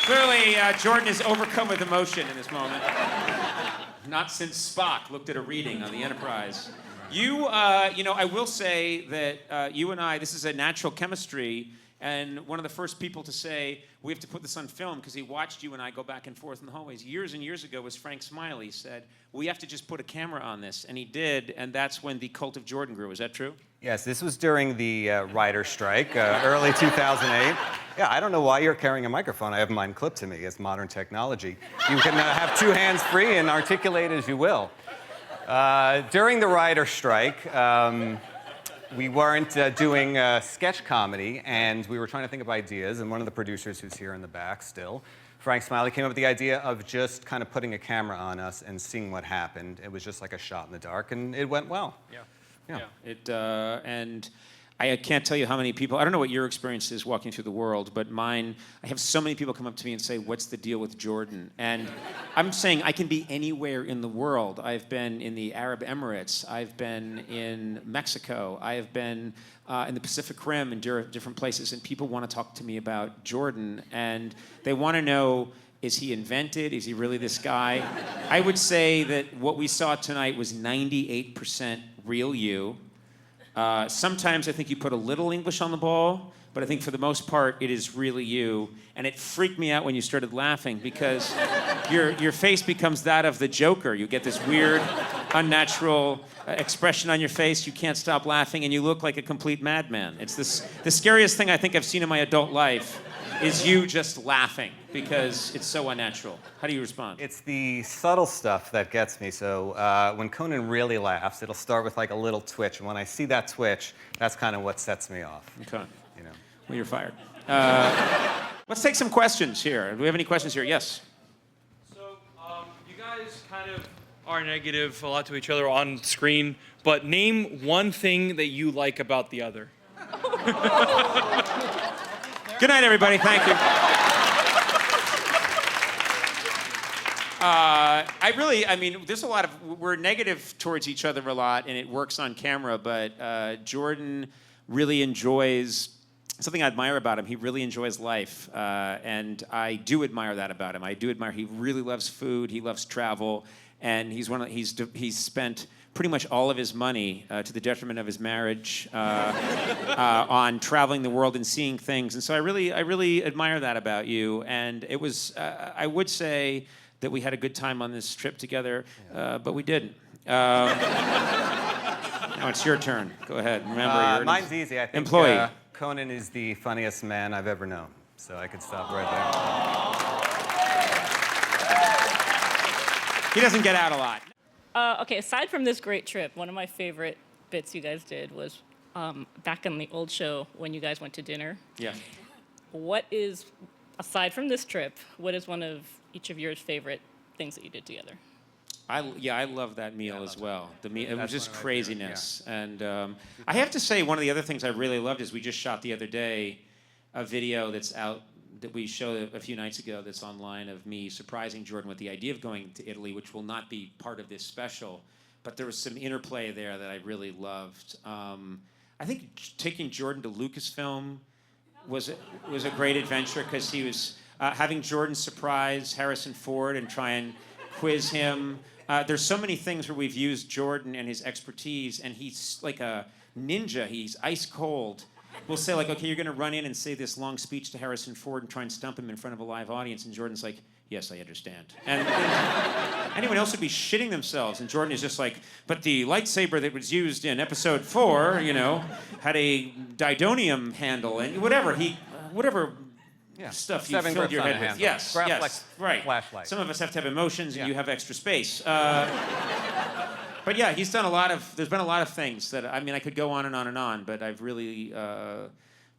Clearly, Jordan is overcome with emotion in this moment. Not since Spock looked at a reading on the Enterprise. I will say that you and I, this is a natural chemistry, and one of the first people to say, we have to put this on film, because he watched you and I go back and forth in the hallways years and years ago, was Frank Smiley. He said, we have to just put a camera on this, and he did, and that's when the cult of Jordan grew. Is that true? Yes, this was during the writer's strike, early 2008. Yeah, I don't know why you're carrying a microphone. I have mine clipped to me. It's modern technology. You can have two hands free and articulate as you will. During the writer's strike, we weren't doing sketch comedy, and we were trying to think of ideas, and one of the producers who's here in the back still, Frank Smiley, came up with the idea of just kind of putting a camera on us and seeing what happened. It was just like a shot in the dark, and it went well. Yeah. And I can't tell you how many people, I don't know what your experience is walking through the world, but mine, I have so many people come up to me and say, what's the deal with Jordan? And I'm saying I can be anywhere in the world. I've been in the Arab Emirates. I've been in Mexico. I have been in the Pacific Rim and different places, and people want to talk to me about Jordan, and they want to know, is he invented? Is he really this guy? I would say that what we saw tonight was 98% real you. Sometimes I think you put a little English on the ball, but I think for the most part it is really you. And it freaked me out when you started laughing because your face becomes that of the Joker. You get this weird, unnatural expression on your face. You can't stop laughing, and you look like a complete madman. It's the scariest thing I think I've seen in my adult life is you just laughing because it's so unnatural. How do you respond? It's the subtle stuff that gets me. So when Conan really laughs, it'll start with like a little twitch, and when I see that twitch, that's kind of what sets me off. Okay. You know. Well, you're fired. Let's take some questions here. Do we have any questions here? Yes. So you guys kind of are negative a lot to each other on screen, but name one thing that you like about the other. Good night, everybody. Thank you. I mean, there's a lot of, we're negative towards each other a lot, and it works on camera, but Jordan really enjoys, something I admire about him, he really enjoys life, and I do admire that about him. I do admire, he really loves food, he loves travel, and he's spent pretty much all of his money, to the detriment of his marriage, on traveling the world and seeing things. And so I really admire that about you. And it was, I would say that we had a good time on this trip together, but we didn't. Now it's your turn. Go ahead. Remember, you're mine's easy. I think employee. Conan is the funniest man I've ever known. So I could stop right there. He doesn't get out a lot. Okay, aside from this great trip, one of my favorite bits you guys did was back on the old show when you guys went to dinner. Yeah. What is, aside from this trip, what is one of each of your favorite things that you did together? I love that meal as well. It was just craziness. And I have to say, one of the other things I really loved is we just shot the other day a video that's out that we showed a few nights ago that's online of me surprising Jordan with the idea of going to Italy, which will not be part of this special. But there was some interplay there that I really loved. I think taking Jordan to Lucasfilm was a great adventure because he was having Jordan surprise Harrison Ford and try and quiz him. There's so many things where we've used Jordan and his expertise, and he's like a ninja. He's ice cold. We'll say, like, okay, you're going to run in and say this long speech to Harrison Ford and try and stump him in front of a live audience. And Jordan's like, yes, I understand. And anyone else would be shitting themselves. And Jordan is just like, but the lightsaber that was used in episode 4, had a didonium handle and whatever stuff you filled your head with. Yes, right. Flashlight. Some of us have to have emotions, and you have extra space. But yeah, there's been a lot of things that, I mean, I could go on and on and on, but I've really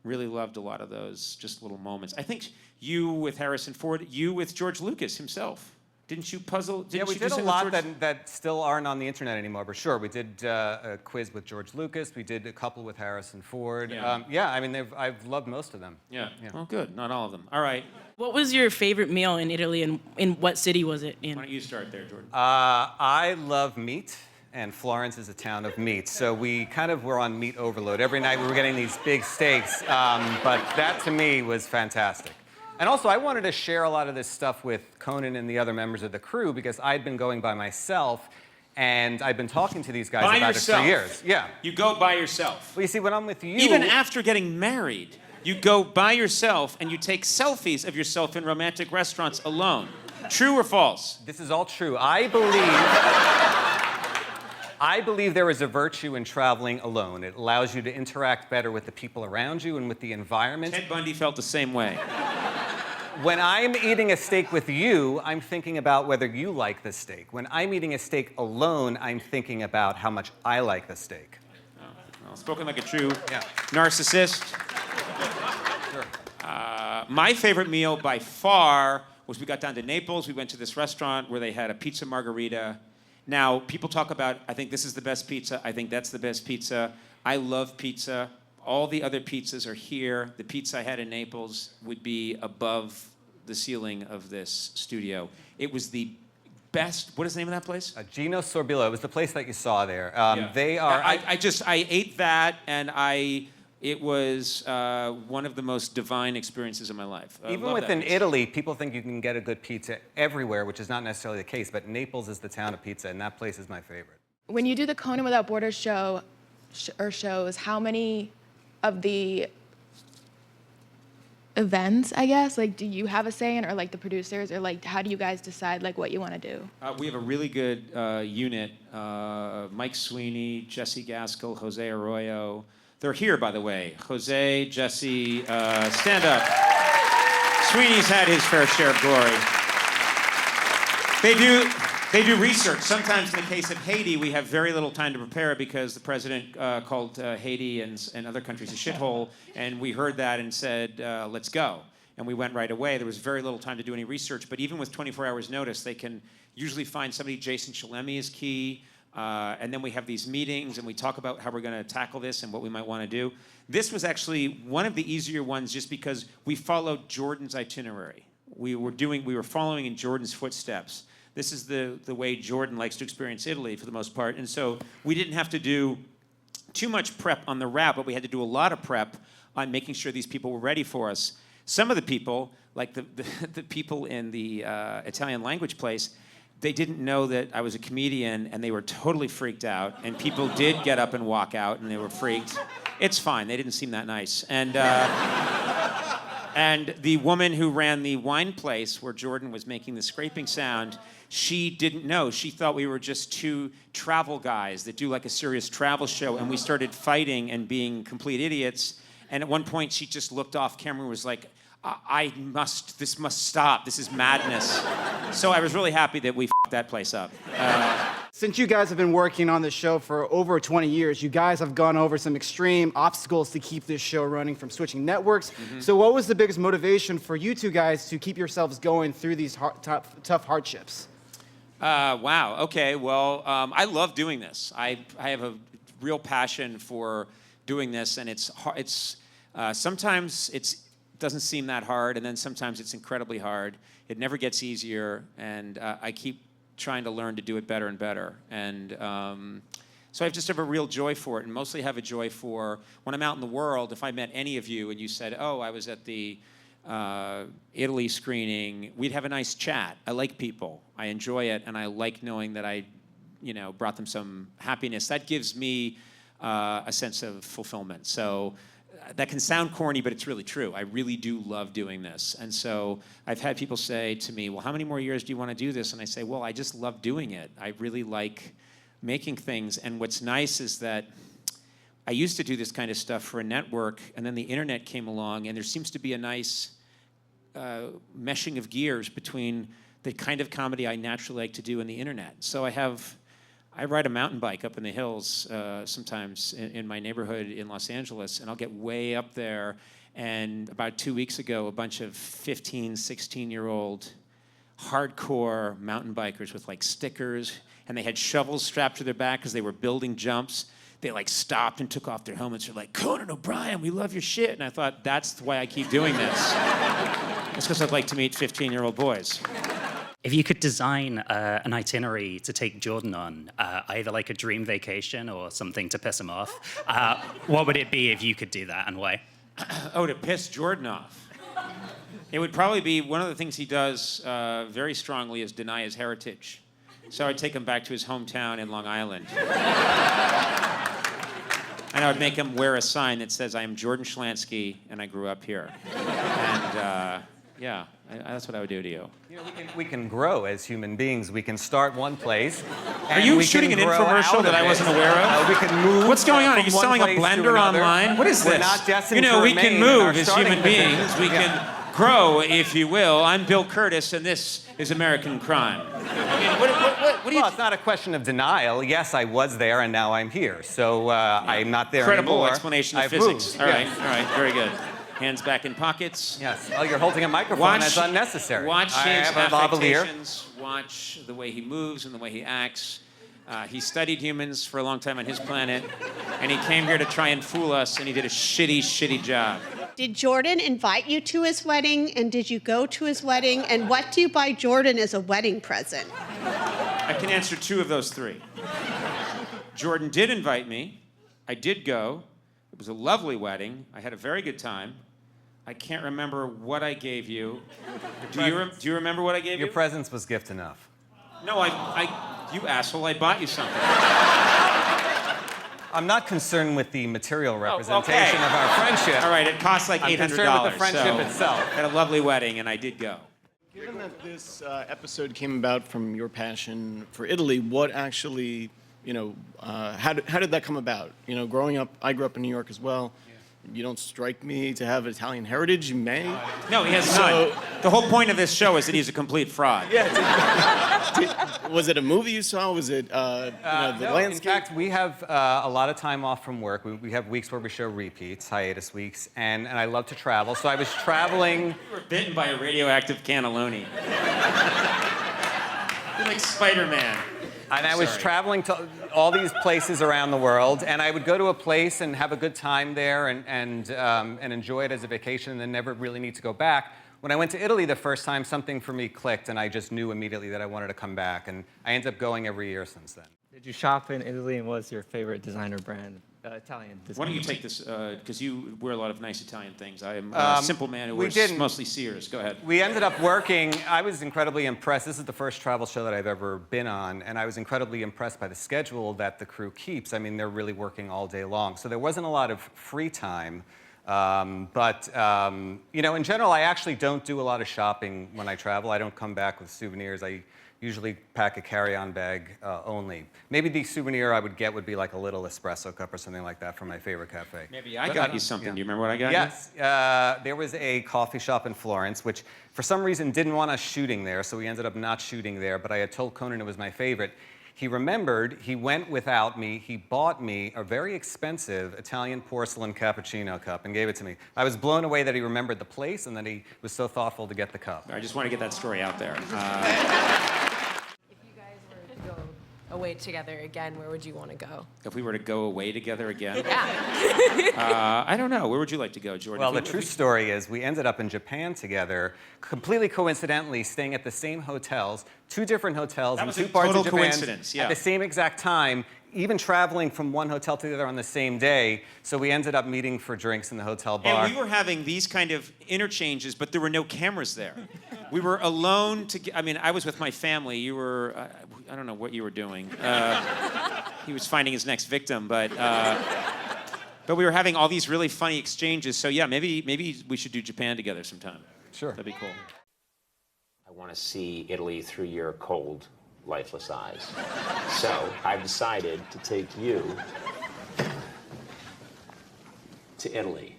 loved a lot of those just little moments. I think you with Harrison Ford, you with George Lucas himself. Didn't you puzzle? Yeah, we did a lot that still aren't on the internet anymore, but sure. We did a quiz with George Lucas. We did a couple with Harrison Ford. Yeah. I mean, I've loved most of them. Yeah. Well, good. Not all of them. All right. What was your favorite meal in Italy, and in what city was it in? Why don't you start there, Jordan? I love meat, and Florence is a town of meat. So we kind of were on meat overload. Every night we were getting these big steaks, but that to me was fantastic. And also, I wanted to share a lot of this stuff with Conan and the other members of the crew because I'd been going by myself, and I've been talking to these guys about it for years. Yeah. You go by yourself. Well, you see, when I'm with you... Even after getting married, you go by yourself and you take selfies of yourself in romantic restaurants alone. True or false? This is all true. I believe there is a virtue in traveling alone. It allows you to interact better with the people around you and with the environment. Ted Bundy felt the same way. When I'm eating a steak with you, I'm thinking about whether you like the steak. When I'm eating a steak alone, I'm thinking about how much I like the steak. Spoken like a true narcissist. My favorite meal by far was we got down to Naples. We went to this restaurant where they had a pizza margarita. Now, people talk about, I think this is the best pizza. I think that's the best pizza. I love pizza. All the other pizzas are here. The pizza I had in Naples would be above the ceiling of this studio. It was the best. What is the name of that place? Gino Sorbillo. It was the place that you saw there. Yeah. They are. I ate that, and it was one of the most divine experiences of my life. Even within Italy, people think you can get a good pizza everywhere, which is not necessarily the case. But Naples is the town of pizza, and that place is my favorite. When you do the Conan Without Borders shows, how many of the events, I guess, like, do you have a say in, or like the producers, or like how do you guys decide like what you want to do? We have a really good unit. Mike Sweeney, Jesse Gaskell, Jose Arroyo. They're here, by the way. Jose, Jesse, stand up. Sweeney's had his fair share of glory. They do research. Sometimes in the case of Haiti, we have very little time to prepare because the president called Haiti and other countries a shithole, and we heard that and said, let's go. And we went right away. There was very little time to do any research, but even with 24 hours notice, they can usually find somebody. Jason Chalemi is key, and then we have these meetings, and we talk about how we're going to tackle this and what we might want to do. This was actually one of the easier ones just because we followed Jordan's itinerary. We were following in Jordan's footsteps. This is the way Jordan likes to experience Italy for the most part. And so we didn't have to do too much prep on the rap, but we had to do a lot of prep on making sure these people were ready for us. Some of the people, like the people in the Italian language place, they didn't know that I was a comedian, and they were totally freaked out. And people did get up and walk out, and they were freaked. It's fine. They didn't seem that nice. And the woman who ran the wine place where Jordan was making the scraping sound, she didn't know. She thought we were just two travel guys that do like a serious travel show, and we started fighting and being complete idiots. And at one point, she just looked off camera and was like, this must stop. This is madness. So I was really happy that we f***ed that place up. Since you guys have been working on this show for over 20 years, you guys have gone over some extreme obstacles to keep this show running, from switching networks. Mm-hmm. So what was the biggest motivation for you two guys to keep yourselves going through these tough hardships? Wow. Okay. Well, I love doing this. I have a real passion for doing this, and it's sometimes it doesn't seem that hard, and then sometimes it's incredibly hard. It never gets easier, and I keep trying to learn to do it better and better. And so I just have a real joy for it, and mostly have a joy for when I'm out in the world. If I met any of you and you said, "Oh, I was at the Italy screening," we'd have a nice chat. I like people. I enjoy it, and I like knowing that I, brought them some happiness. That gives me a sense of fulfillment. So that can sound corny, but it's really true. I really do love doing this. And so I've had people say to me, well, how many more years do you want to do this? And I say, well, I just love doing it. I really like making things. And what's nice is that I used to do this kind of stuff for a network, and then the internet came along, and there seems to be a nice meshing of gears between the kind of comedy I naturally like to do and the internet. So I ride a mountain bike up in the hills sometimes in my neighborhood in Los Angeles, and I'll get way up there. And about 2 weeks ago, a bunch of 15, 16-year-old hardcore mountain bikers with like stickers, and they had shovels strapped to their back because they were building jumps. They like stopped and took off their helmets. They're like, "Conan O'Brien, we love your shit." And I thought, that's why I keep doing this. It's because I'd like to meet 15-year-old boys. If you could design an itinerary to take Jordan on, either like a dream vacation or something to piss him off, what would it be if you could do that, and why? Oh, to piss Jordan off. It would probably be one of the things he does very strongly is deny his heritage. So I'd take him back to his hometown in Long Island. And I would make him wear a sign that says, "I am Jordan Schlansky, and I grew up here." And yeah, that's what I would do to you. We can grow as human beings. We can start one place. Are you shooting an infomercial that I wasn't aware of? We can move. What's going on? Are you from one selling a place to blender another. online? What is We're this? not destined to we remain can in move our as starting human beings. position. We Yeah. can Grow, if you will. I'm Bill Curtis, and this is American Crime. I mean, what do you... Well, it's not a question of denial. Yes, I was there, and now I'm here. So I'm not there Credible anymore. explanation of I've physics. moved. All right, Yes. all right, very good. Hands back in pockets. Yes. Oh, you're holding a microphone. That's unnecessary. Watch I his have a lavalier. affectations. Watch the way he moves and the way he acts. He studied humans for a long time on his planet, and he came here to try and fool us, and he did a shitty, shitty job. Did Jordan invite you to his wedding, and did you go to his wedding? And what do you buy Jordan as a wedding present? I can answer 2 of those 3. Jordan did invite me. I did go. It was a lovely wedding. I had a very good time. I can't remember what I gave you. Do you remember what I gave you? Your presence was gift enough. No, you asshole, I bought you something. I'm not concerned with the material representation of our friendship. All right, it cost like $800. I'm concerned with the friendship so itself. Had a lovely wedding, and I did go. Given that this episode came about from your passion for Italy, what actually, how did that come about? Growing up, I grew up in New York as well. You don't strike me to have Italian heritage. You may. No, he has none. The whole point of this show is that he's a complete fraud. Was it a movie you saw? Was it the no, landscape? In fact, we have a lot of time off from work. We have weeks where we show repeats, hiatus weeks, and I love to travel. So I was traveling. You were bitten by a radioactive cannelloni. You're like Spider-Man. And I was traveling to all these places around the world, and I would go to a place and have a good time there and enjoy it as a vacation and then never really need to go back. When I went to Italy the first time, something for me clicked, and I just knew immediately that I wanted to come back, and I ended up going every year since then. Did you shop in Italy, and what's your favorite designer brand? Italian designer. Why don't you take this, because you wear a lot of nice Italian things. I am a simple man who wears mostly Sears. Go ahead. We ended up working. I was incredibly impressed. This is the first travel show that I've ever been on, and I was incredibly impressed by the schedule that the crew keeps. I mean, they're really working all day long. So there wasn't a lot of free time. But in general, I actually don't do a lot of shopping when I travel. I don't come back with souvenirs. I usually pack a carry-on bag only. Maybe the souvenir I would get would be like a little espresso cup or something like that from my favorite cafe. Maybe I got you something. Do you remember what I got you? Yes. There was a coffee shop in Florence, which for some reason didn't want us shooting there, so we ended up not shooting there, but I had told Conan it was my favorite. He remembered, he went without me, he bought me a very expensive Italian porcelain cappuccino cup and gave it to me. I was blown away that he remembered the place and that he was so thoughtful to get the cup. I just want to get that story out there. Away together again, where would you want to go? If we were to go away together again? Yeah. I don't know. Where would you like to go, Jordan? Well, the true story is we ended up in Japan together, completely coincidentally staying at the same hotels, 2 different hotels in 2 parts of Japan coincidence, yeah. at the same exact time, even traveling from one hotel to the other on the same day. So we ended up meeting for drinks in the hotel bar. And we were having these kind of interchanges, but there were no cameras there. We were alone. I was with my family. You were, I don't know what you were doing. He was finding his next victim, but we were having all these really funny exchanges. So yeah, maybe we should do Japan together sometime. Sure. That'd be cool. I want to see Italy through your cold, lifeless eyes. So I've decided to take you to Italy.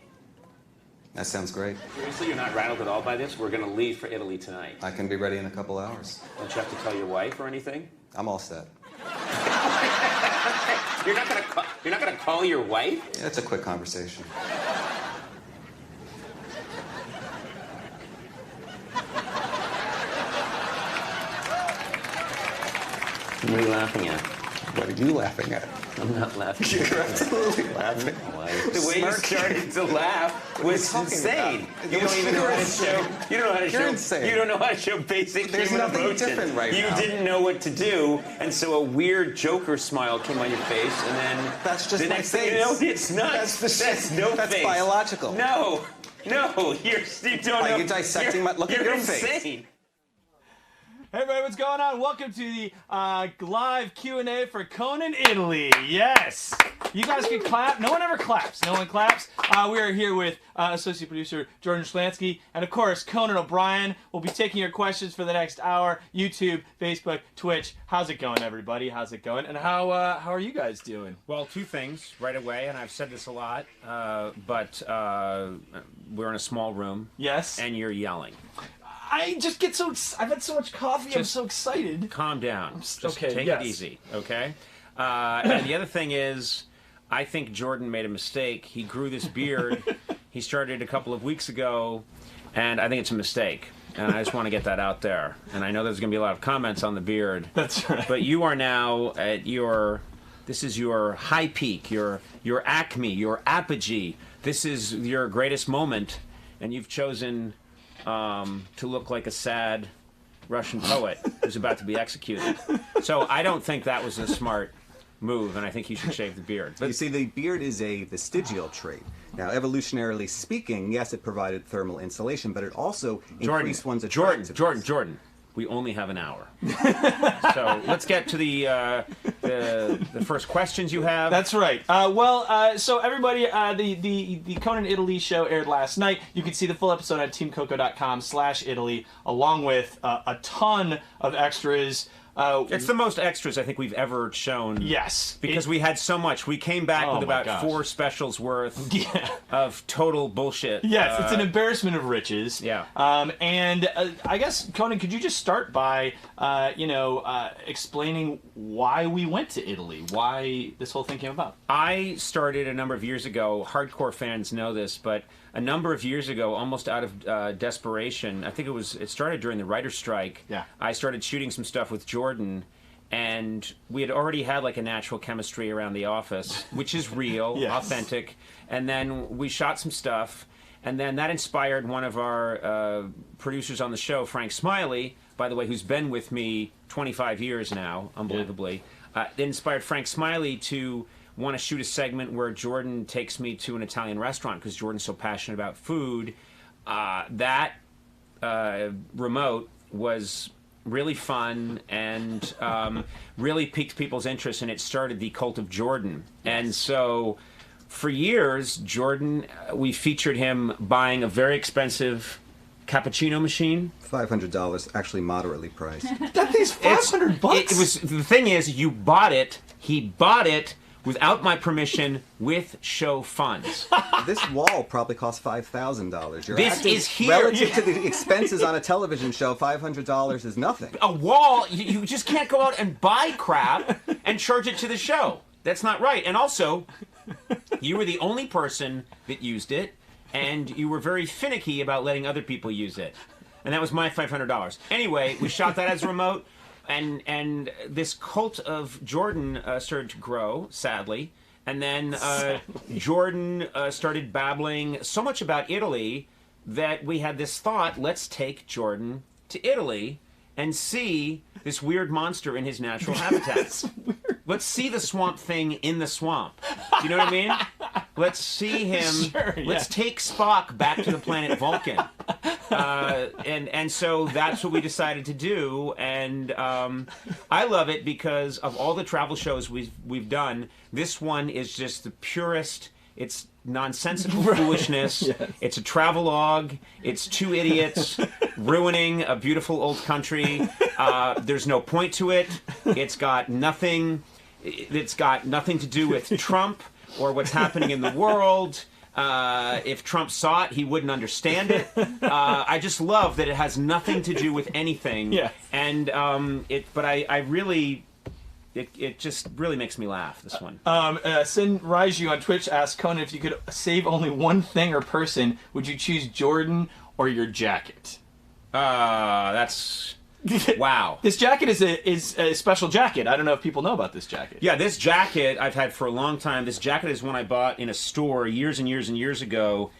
That sounds great. Seriously, you're not rattled at all by this? We're going to leave for Italy tonight. I can be ready in a couple hours. Don't you have to tell your wife or anything? I'm all set. You're not going to call your wife? Yeah, it's a quick conversation. What are you laughing at? What are you laughing at? I'm not laughing. You're absolutely laughing. The way you started to laugh was insane. You don't even know how to show. You don't know how to show. Insane. You don't know how to show basic There's human nothing emotion. different right you now. didn't know what to do, and so a weird Joker smile came on your face, and then That's just the my next thing you face. know, it's not. That's no That's face. biological. No, you don't know. Are you dissecting my? Look at You're your insane. face. Hey everybody, what's going on? Welcome to the live Q&A for Conan Italy. Yes! You guys can clap. No one ever claps. No one claps. We are here with associate producer Jordan Schlansky. And of course, Conan O'Brien will be taking your questions for the next hour. YouTube, Facebook, Twitch. How's it going, everybody? How's it going? And how are you guys doing? Well, two things right away, and I've said this a lot, but we're in a small room. Yes. And you're yelling. I just get so I've had so much coffee. I'm Just so excited. Calm down. Just okay, take yes. it easy, okay? And the other thing is, I think Jordan made a mistake. He grew this beard. He started a couple of weeks ago, and I think it's a mistake. And I just want to get that out there. And I know there's going to be a lot of comments on the beard. That's right. But you are now at this is your high peak, your acme, your apogee. This is your greatest moment, and you've chosen to look like a sad Russian poet who's about to be executed. So I don't think that was a smart move, and I think you should shave the beard. But you see, the beard is a vestigial trait. Now, evolutionarily speaking, yes, it provided thermal insulation, but it also increased one's attractiveness. Jordan, we only have an hour. So let's get to the first questions you have. That's right. So everybody, the Conan Italy show aired last night. You can see the full episode at teamcoco.com/Italy, along with a ton of extras. It's the most extras I think we've ever shown. Yes. Because we had so much. We came back Oh with my about gosh. 4 specials worth of total bullshit. Yes, it's an embarrassment of riches. Yeah. And I guess, Conan, could you just start by, explaining why we went to Italy, why this whole thing came about? I started a number of years ago. Hardcore fans know this, but a number of years ago, almost out of desperation, I think it started during the writer's strike. Yeah. I started shooting some stuff with Jordan, and we had already had like a natural chemistry around the office, which is real, Yes. authentic. And then we shot some stuff, and then that inspired one of our producers on the show, Frank Smiley, by the way, who's been with me 25 years now, unbelievably. It inspired Frank Smiley to want to shoot a segment where Jordan takes me to an Italian restaurant because Jordan's so passionate about food. That remote was really fun and really piqued people's interest, and it started the cult of Jordan. And so for years, Jordan, we featured him buying a very expensive cappuccino machine. $500, actually moderately priced. That thing's $500. It was, the thing is, you bought it, he bought it, without my permission, with show funds. This wall probably cost $5,000. This is here. Relative to the expenses on a television show, $500 is nothing. A wall, you just can't go out and buy crap and charge it to the show. That's not right. And also, you were the only person that used it, and you were very finicky about letting other people use it. And that was my $500. Anyway, we shot that as a remote. And this cult of Jordan started to grow, sadly. And then Jordan started babbling so much about Italy that we had this thought, let's take Jordan to Italy and see this weird monster in his natural habitat. Let's see the swamp thing in the swamp. Do you know what I mean? Let's see him. Sure, Let's take Spock back to the planet Vulcan. And so that's what we decided to do. And I love it because of all the travel shows we've done, this one is just the purest. It's nonsensical foolishness. Yes. It's a travelogue. It's two idiots ruining a beautiful old country. There's no point to it. It's got nothing to do with Trump or what's happening in the world. If Trump saw it, he wouldn't understand it. I just love that it has nothing to do with anything. Yeah. And but I really. It just really makes me laugh, this one. Sin Raiju on Twitch asked Conan, if you could save only one thing or person, would you choose Jordan or your jacket? That's... Wow. This jacket is a special jacket. I don't know if people know about this jacket. Yeah, this jacket I've had for a long time. This jacket is one I bought in a store years and years and years ago.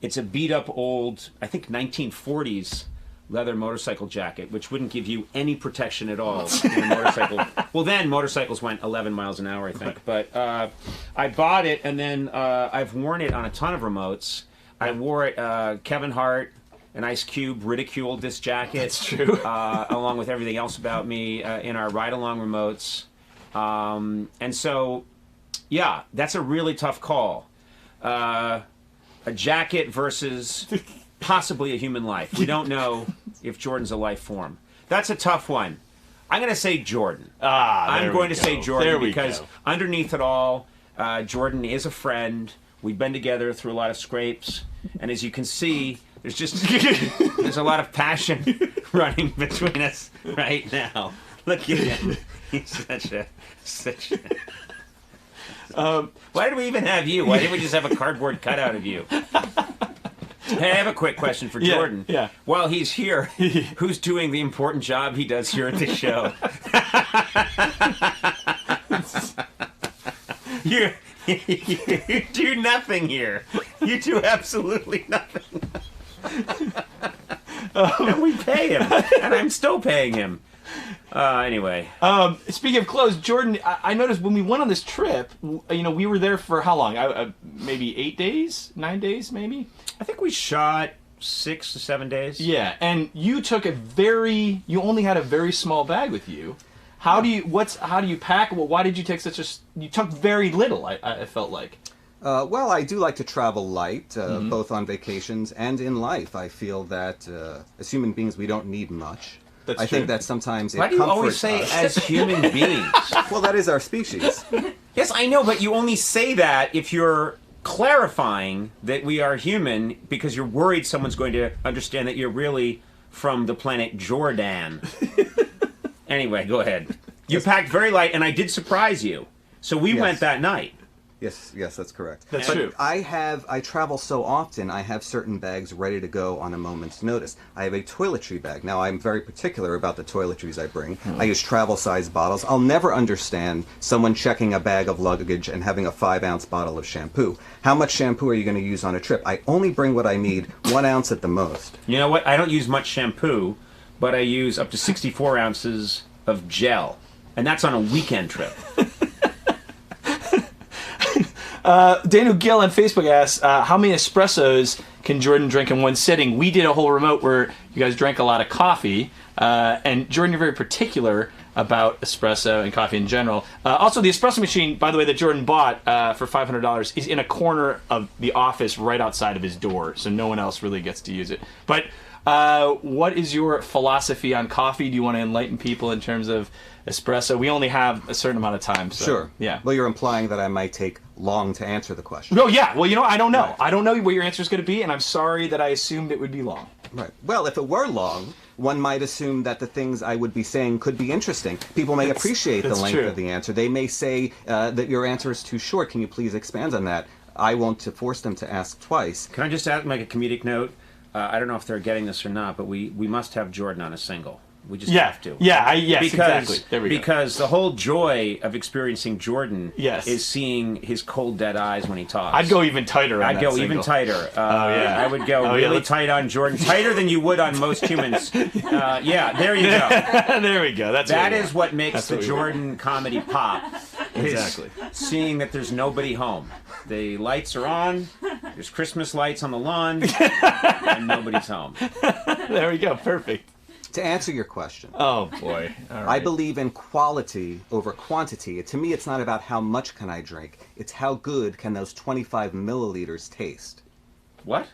It's a beat-up old, I think 1940s leather motorcycle jacket, which wouldn't give you any protection at all in a motorcycle. Well, then motorcycles went 11 miles an hour, I think. But I bought it, and then I've worn it on a ton of remotes. I wore it, Kevin Hart and Ice Cube ridiculed this jacket. That's true. Along with everything else about me in our ride-along remotes. And so, yeah, that's a really tough call. A jacket versus possibly a human life. We don't know if Jordan's a life form. That's a tough one. I'm going to say Jordan. I'm going to say Jordan because underneath it all, Jordan is a friend. We've been together through a lot of scrapes. And as you can see, there's a lot of passion running between us right now. Look at him. He's such a... why did we even have you? Why didn't we just have a cardboard cutout of you? Hey, I have a quick question for Jordan. Yeah. While he's here, who's doing the important job he does here at the show? You do nothing here. You do absolutely nothing. And we pay him, and I'm still paying him. Anyway. Speaking of clothes, Jordan, I noticed when we went on this trip, we were there for how long? Maybe 8 days? 9 days, maybe? I think we shot 6 to 7 days. Yeah, and you took you only had a very small bag with you. How do you pack? Well, why did you take you took very little, I felt like. Well, I do like to travel light, both on vacations and in life. I feel that as human beings, we don't need much. I think that sometimes Why do you always say as human beings? Well, that is our species. Yes, I know, but you only say that if you're clarifying that we are human because you're worried someone's going to understand that you're really from the planet Jordan. Anyway, go ahead. You packed very light, and I did surprise you. So we went that night. Yes, that's correct. That's but true. I travel so often, I have certain bags ready to go on a moment's notice. I have a toiletry bag. Now, I'm very particular about the toiletries I bring. I use travel-sized bottles. I'll never understand someone checking a bag of luggage and having a 5-ounce bottle of shampoo. How much shampoo are you going to use on a trip? I only bring what I need, 1 ounce at the most. You know what? I don't use much shampoo, but I use up to 64 ounces of gel. And that's on a weekend trip. Daniel Gill on Facebook asks, how many espressos can Jordan drink in one sitting? We did a whole remote where you guys drank a lot of coffee, and Jordan, you're very particular about espresso and coffee in general. Also, the espresso machine, by the way, that Jordan bought for $500 is in a corner of the office right outside of his door, so no one else really gets to use it. But what is your philosophy on coffee? Do you want to enlighten people in terms of espresso? We only have a certain amount of time. So, Sure. Yeah. Well, you're implying that I might take long to answer the question. No, yeah. Well, I don't know. Right. I don't know what your answer is going to be, and I'm sorry that I assumed it would be long. Right. Well, if it were long, one might assume that the things I would be saying could be interesting. People may appreciate the length of the answer. They may say that your answer is too short. Can you please expand on that? I want to force them to ask twice. Can I just make a comedic note? I don't know if they're getting this or not, but we must have Jordan on a single. We just have to. Yeah, yes, exactly. There we go. Because the whole joy of experiencing Jordan Yes. is seeing his cold, dead eyes when he talks. I'd go even tighter on I'd that go single. even tighter. Yeah. I would go really tight on Jordan. Tighter than you would on most humans. Yeah, there you go. There we go. That is what makes the Jordan comedy pop. Exactly. Seeing that there's nobody home. The lights are on. There's Christmas lights on the lawn. And nobody's home. There we go. Perfect. To answer your question. Oh, boy. All right. I believe in quality over quantity. To me, it's not about how much can I drink. It's how good can those 25 milliliters taste. What?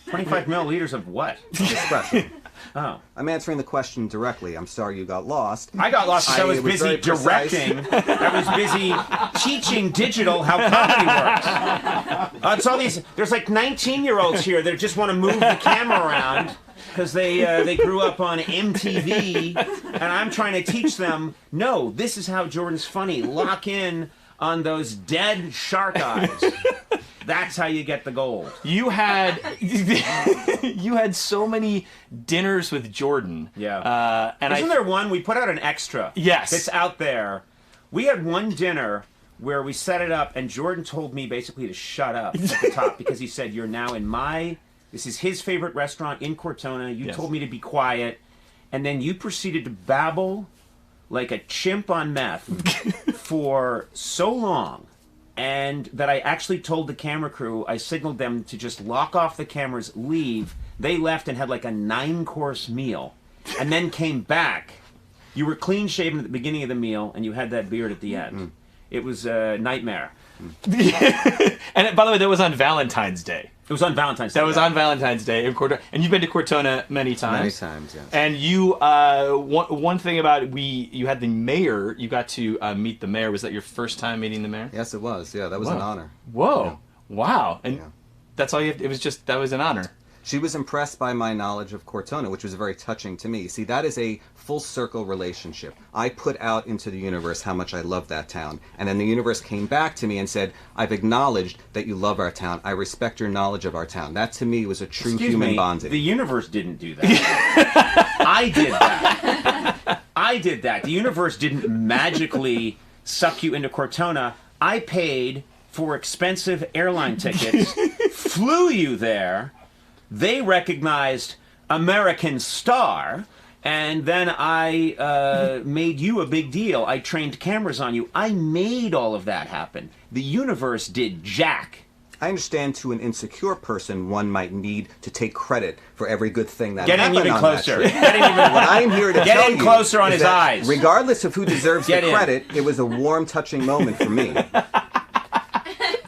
25 milliliters of what? Espresso. Oh. I'm answering the question directly. I'm sorry you got lost. I got lost because I was busy directing. I was busy teaching digital how comedy works. It's all these. There's like 19-year-olds here that just want to move the camera around because they grew up on MTV, and I'm trying to teach them. No, this is how Jordan's funny. Lock in on those dead shark eyes. That's how you get the gold. You had so many dinners with Jordan. Yeah. And Isn't there one? We put out an extra. Yes. It's out there. We had one dinner where we set it up, and Jordan told me basically to shut up at the top because he said, "You're now in this is his favorite restaurant in Cortona. You told me to be quiet." And then you proceeded to babble like a chimp on meth for so long. And that I actually told the camera crew, I signaled them to just lock off the cameras, leave, They left and had like a 9-course meal, and then came back. You were clean shaven at the beginning of the meal, and you had that beard at the end. It was a nightmare. And by the way, that was on Valentine's Day. It was on Valentine's Day. That was on Valentine's Day in Cortona. And you've been to Cortona many times. Many times, yes. And you, one thing about it, you had the mayor. You got to meet the mayor. Was that your first time meeting the mayor? Yes, it was. Yeah, that was an honor. Whoa! Yeah. Wow! And that's all you have. It was just that was an honor. She was impressed by my knowledge of Cortona, which was very touching to me. See, that is a full circle relationship. I put out into the universe how much I love that town. And then the universe came back to me and said, I've acknowledged that you love our town. I respect your knowledge of our town. That to me was a true human bonding. The universe didn't do that. I did that. I did that. The universe didn't magically suck you into Cortona. I paid for expensive airline tickets, flew you there. They recognized American Star, and then I made you a big deal. I trained cameras on you. I made all of that happen. The universe did jack. I understand to an insecure person, one might need to take credit for every good thing that happened happened even on closer. that trip. Getting even What I'm here to tell you closer on is his that eyes. regardless of who deserves the Get in. credit, it was a warm, touching moment for me.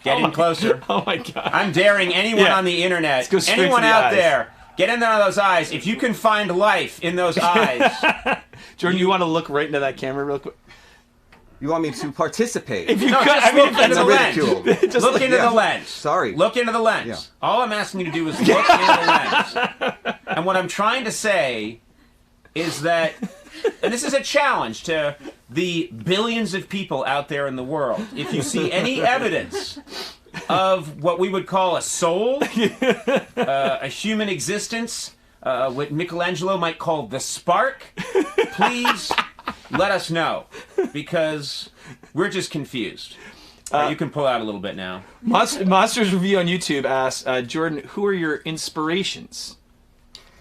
Getting closer. Oh my God. I'm daring anyone on the internet, Let's go straight anyone to the out eyes. there, get in there on those eyes. If you can find life in those eyes. Jordan, you want to look right into that camera real quick? You want me to participate? If you No, could, just I mean, look into the lens. ridicule. Look into the lens. Sorry. Look into the lens. Yeah. All I'm asking you to do is look into the lens. And what I'm trying to say is that, and this is a challenge to the billions of people out there in the world, if you see any evidence of what we would call a soul, a human existence, what Michelangelo might call the spark, please let us know, because we're just confused. You can pull out a little bit now. Monsters Review on YouTube asks, Jordan, who are your inspirations?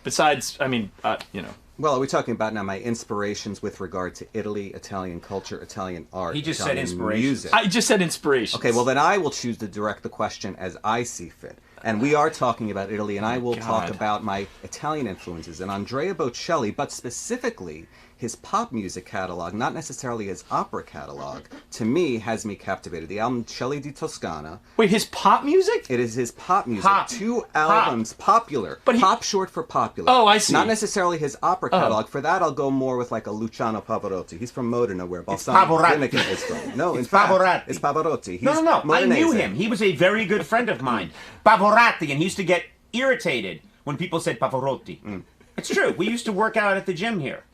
Besides, I mean, you know. Well, are we talking about now my inspirations with regard to Italy, Italian culture, Italian art, He just Italian said inspirations. music? I just said inspirations. Okay, well then I will choose to direct the question as I see fit. And we are talking about Italy, and I will talk about my Italian influences and Andrea Bocelli, but specifically his pop music catalog, not necessarily his opera catalog, to me has me captivated. The album Celli di Toscana. Wait, his pop music? It is his pop music. Pop. 2 albums, popular. But pop short for popular. Oh, I see. Not necessarily his opera catalog. For that, I'll go more with like a Luciano Pavarotti. He's from Modena, where Balsamo Pavarotti. Vinicum is from. No, in It's fact, Pavarotti. it's Pavarotti. He's No. I knew Modenese. him. He was a very good friend of mine. Pavarotti, and he used to get irritated when people said Pavarotti. It's true. We used to work out at the gym here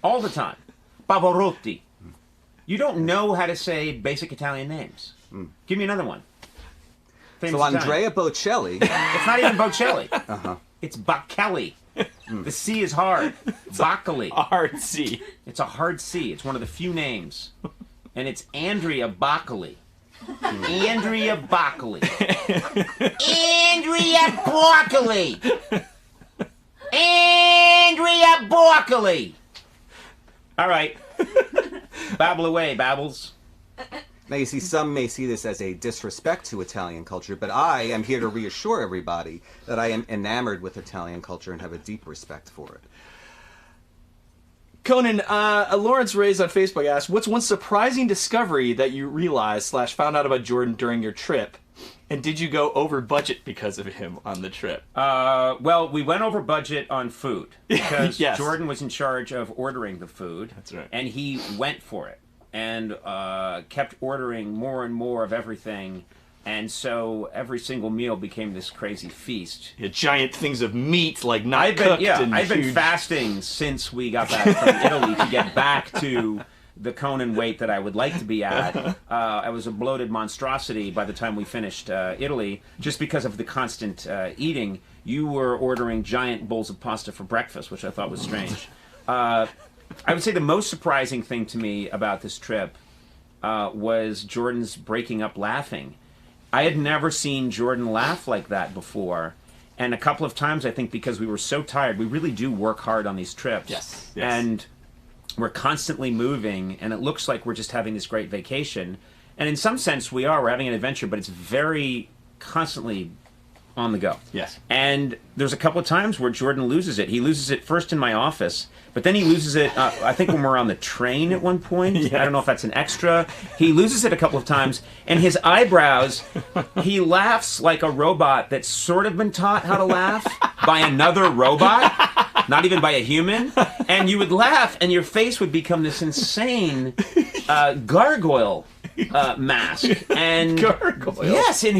all the time. Pavarotti. You don't know how to say basic Italian names. Give me another one. Famous So Italian. Andrea Bocelli. It's not even Bocelli. Uh-huh. It's Bocelli. The C is hard. Boccoli. A hard C. It's a hard C. It's one of the few names. And it's Andrea Boccoli. Andrea Boccoli. Andrea Boccoli. Andrea Boccoli. All right. Babble away, Babbles. Now, you see, some may see this as a disrespect to Italian culture, but I am here to reassure everybody that I am enamored with Italian culture and have a deep respect for it. Conan, Lawrence Reyes on Facebook asked, what's one surprising discovery that you realized / found out about Jordan during your trip? And did you go over budget because of him on the trip? Well, we went over budget on food because Yes. Jordan was in charge of ordering the food. That's right. And he went for it and kept ordering more and more of everything. And so every single meal became this crazy feast. Yeah, giant things of meat, like not I've been, cooked. yeah, and I've been huge- fasting since we got back from Italy to get back to the Conan weight that I would like to be at. I was a bloated monstrosity by the time we finished Italy, just because of the constant eating. You were ordering giant bowls of pasta for breakfast, which I thought was strange. I would say the most surprising thing to me about this trip was Jordan's breaking up laughing. I had never seen Jordan laugh like that before. And a couple of times, I think, because we were so tired, we really do work hard on these trips. Yes. And we're constantly moving, and it looks like we're just having this great vacation. And in some sense, we are. We're having an adventure, but it's very constantly on the go. Yes. And there's a couple of times where Jordan loses it. He loses it first in my office, but then he loses it, I think when we're on the train at one point. Yes. I don't know if that's an extra. He loses it a couple of times, and his eyebrows, he laughs like a robot that's sort of been taught how to laugh by another robot, not even by a human. And you would laugh, and your face would become this insane gargoyle mask. And gargoyle. Yes, and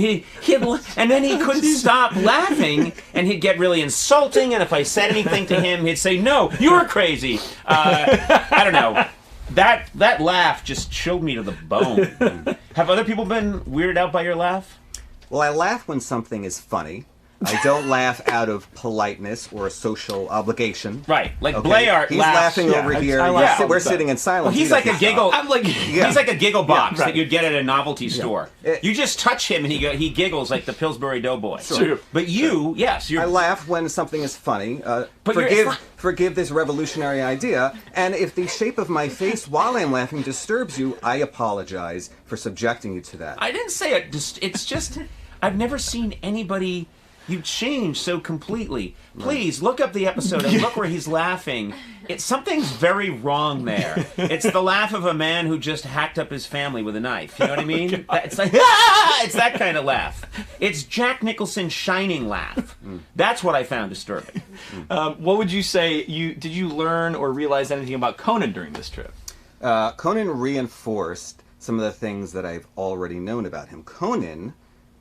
and then he couldn't stop laughing, and he'd get really insulting. And if I said anything to him, he'd say, "No, you're crazy." I don't know. That laugh just chilled me to the bone. Have other people been weirded out by your laugh? Well, I laugh when something is funny. I don't laugh out of politeness or a social obligation. Right, like Blayart He's laughs. laughing over here. We're sitting in silence. Well, he's like a giggle. He's like a giggle box right. that you'd get at a novelty store. You just touch him and he giggles like the Pillsbury Doughboy. Sure. But you, yes, I laugh when something is funny. But forgive this revolutionary idea. And if the shape of my face while I'm laughing disturbs you, I apologize for subjecting you to that. I didn't say it. It's just I've never seen anybody. You changed so completely. Please look up the episode and look where he's laughing. Something's very wrong there. It's the laugh of a man who just hacked up his family with a knife. You know what I mean? It's like, it's that kind of laugh. It's Jack Nicholson's shining laugh. That's what I found disturbing. What would you say? Did you learn or realize anything about Conan during this trip? Conan reinforced some of the things that I've already known about him. Conan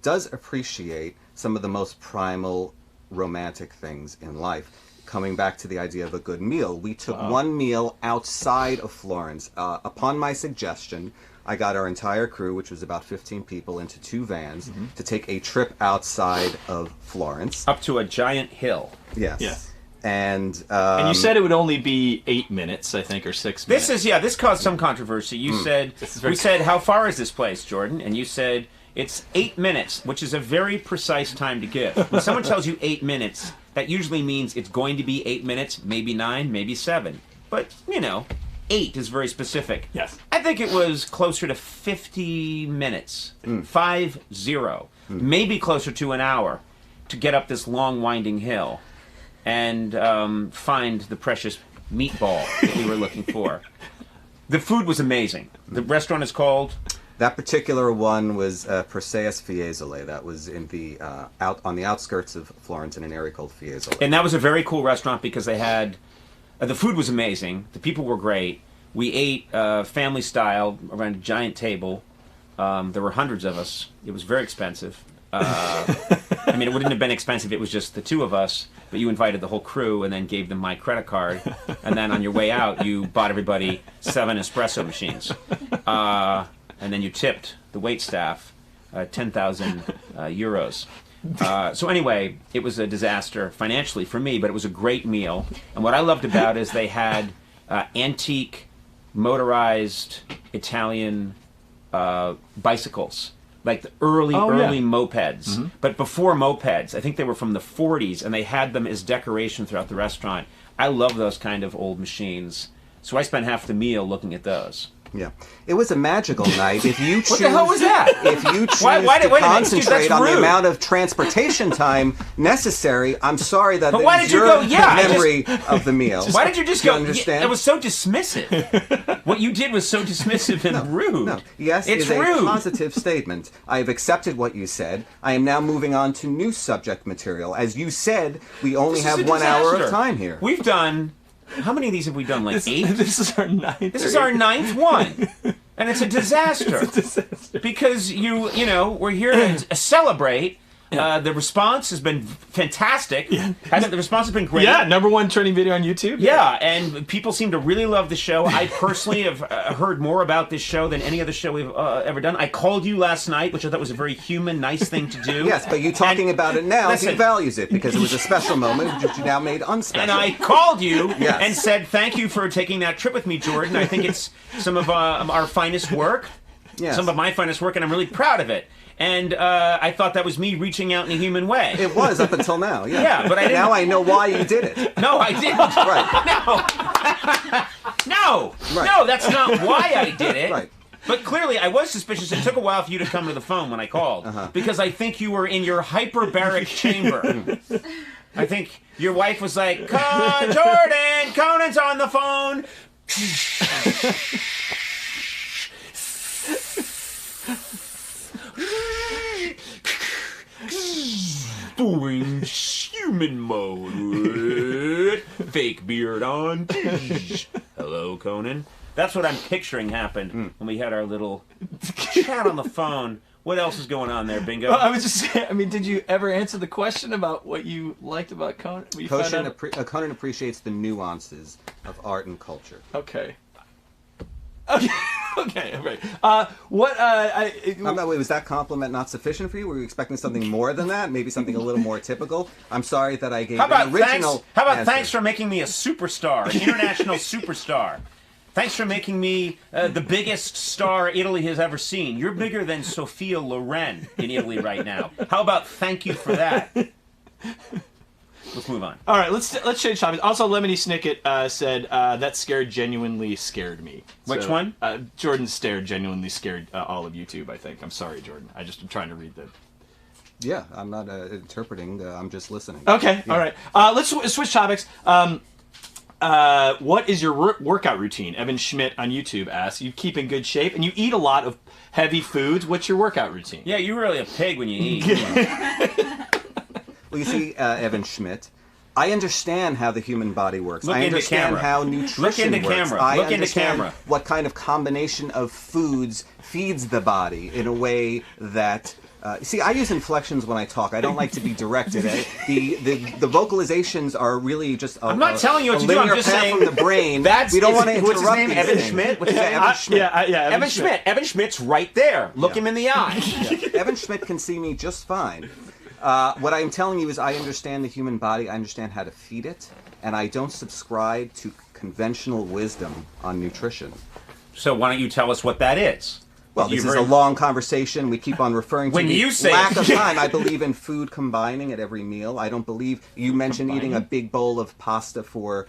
does appreciate some of the most primal romantic things in life. Coming back to the idea of a good meal, we took one meal outside of Florence. Upon my suggestion, I got our entire crew, which was about 15 people, into 2 vans to take a trip outside of Florence. Up to a giant hill. Yes. Yeah. And you said it would only be 8 minutes, I think, or 6 minutes. This caused some controversy. You said, we said, how far is this place, Jordan? And you said, it's 8 minutes, which is a very precise time to give. When someone tells you 8 minutes, that usually means it's going to be 8 minutes, maybe 9, maybe 7. But, 8 is very specific. Yes. I think it was closer to 50 minutes, 50, maybe closer to an hour, to get up this long, winding hill and find the precious meatball that we were looking for. The food was amazing. The restaurant is called... That particular one was Perseus Fiesole. That was in the on the outskirts of Florence in an area called Fiesole. And that was a very cool restaurant because they had the food was amazing. The people were great. We ate family style around a giant table. There were hundreds of us. It was very expensive. I mean, it wouldn't have been expensive. It was just the 2 of us. But you invited the whole crew and then gave them my credit card. And then on your way out, you bought everybody 7 espresso machines. And then you tipped the waitstaff 10,000 euros. So anyway, it was a disaster financially for me, but it was a great meal. And what I loved about it is they had antique, motorized Italian bicycles, like the early mopeds. But before mopeds, I think they were from the 40s, and they had them as decoration throughout the restaurant. I love those kind of old machines. So I spent half the meal looking at those. Yeah, it was a magical night. If you choose, what the hell was that? If you choose to concentrate on the amount of transportation time necessary, I'm sorry that but why did you go? memory of the meal. Why did you just go? Understand? It was so dismissive. What you did was so dismissive and rude. No. Yes, it's rude. A positive statement. I have accepted what you said. I am now moving on to new subject material. As you said, we only have 1 hour of time here. We've done. How many of these have we done? Like 8? This is our 9th. This is our 9th one. And it's a disaster. It's a disaster. Because we're here to celebrate. The response has been fantastic. Yeah. The response has been great. Yeah, #1 trending video on YouTube. Yeah, and people seem to really love the show. I personally have heard more about this show than any other show we've ever done. I called you last night, which I thought was a very human, nice thing to do. Yes, but you talking about it now, he values it because it was a special moment, which you now made unspecial. And I called you and said, thank you for taking that trip with me, Jordan. I think it's some of our finest work, some of my finest work, and I'm really proud of it. And I thought that was me reaching out in a human way. It was up until now, yeah. Yeah, but I didn't. Now I know why you did it. No, I didn't. Right. No, that's not why I did it. Right. But clearly, I was suspicious. It took a while for you to come to the phone when I called because I think you were in your hyperbaric chamber. I think your wife was like, Jordan, Conan's on the phone. Doing human mode. Fake beard on. Hello, Conan. That's what I'm picturing happened when we had our little chat on the phone. What else is going on there, Bingo? Well, I was just saying, I mean, did you ever answer the question about what you liked about Conan? Conan appreciates the nuances of art and culture. Okay. Okay, all right. Wait, was that compliment not sufficient for you? Were you expecting something more than that? Maybe something a little more typical? I'm sorry that I gave an original answer. Thanks for making me a superstar, an international superstar? Thanks for making me the biggest star Italy has ever seen. You're bigger than Sophia Loren in Italy right now. How about thank you for that? Let's move on. All right, let's change topics. Also, Lemony Snicket said that genuinely scared me. Which one? Jordan's stare genuinely scared all of YouTube, I think. I'm sorry, Jordan. I'm trying to read the... Yeah, I'm not interpreting. I'm just listening. Okay, yeah. All right. Let's switch topics. What is your workout routine? Evan Schmidt on YouTube asks. You keep in good shape, and you eat a lot of heavy foods. What's your workout routine? Yeah, you're really a pig when you eat. Well, you see, Evan Schmidt, I understand how the human body works. Look I into understand camera. how nutrition Look into works. camera. I Look into understand camera. what kind of combination of foods feeds the body in a way that... see, I use inflections when I talk. I don't like to be directed. The vocalizations are really just I'm not telling you what to do. I'm just saying from the brain. We don't want to interrupt. What's his name? these Evan things. Schmidt. What's his name? Evan Schmidt. Yeah, Evan Schmidt. Evan Schmidt's right there. Look him in the eye. Evan Schmidt can see me just fine. What I'm telling you is I understand the human body. I understand how to feed it, and I don't subscribe to conventional wisdom on nutrition. So why don't you tell us what that is? Well, this is a long conversation. We keep on referring to When the you say lack of time. I believe in food combining at every meal. I don't believe you mentioned eating a big bowl of pasta for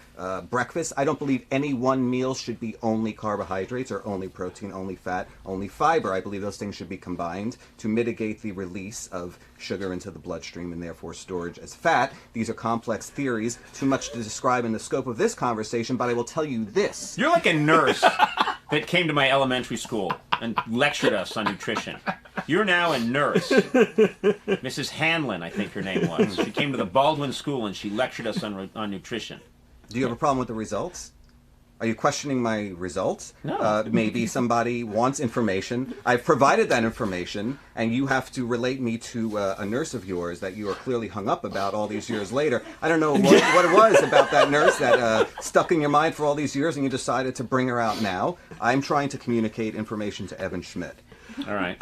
breakfast. I don't believe any one meal should be only carbohydrates or only protein, only fat, only fiber. I believe those things should be combined to mitigate the release of sugar into the bloodstream and therefore storage as fat. These are complex theories, too much to describe in the scope of this conversation, but I will tell you this. You're like a nurse that came to my elementary school and lectured us on nutrition. You're now a nurse. Mrs. Hanlon, I think her name was. She came to the Baldwin School and she lectured us on nutrition. Do you have a problem with the results? Are you questioning my results? No. Maybe somebody wants information. I've provided that information, and you have to relate me to a nurse of yours that you are clearly hung up about all these years later. I don't know what it was about that nurse that stuck in your mind for all these years, and you decided to bring her out now. I'm trying to communicate information to Evan Schmidt. All right.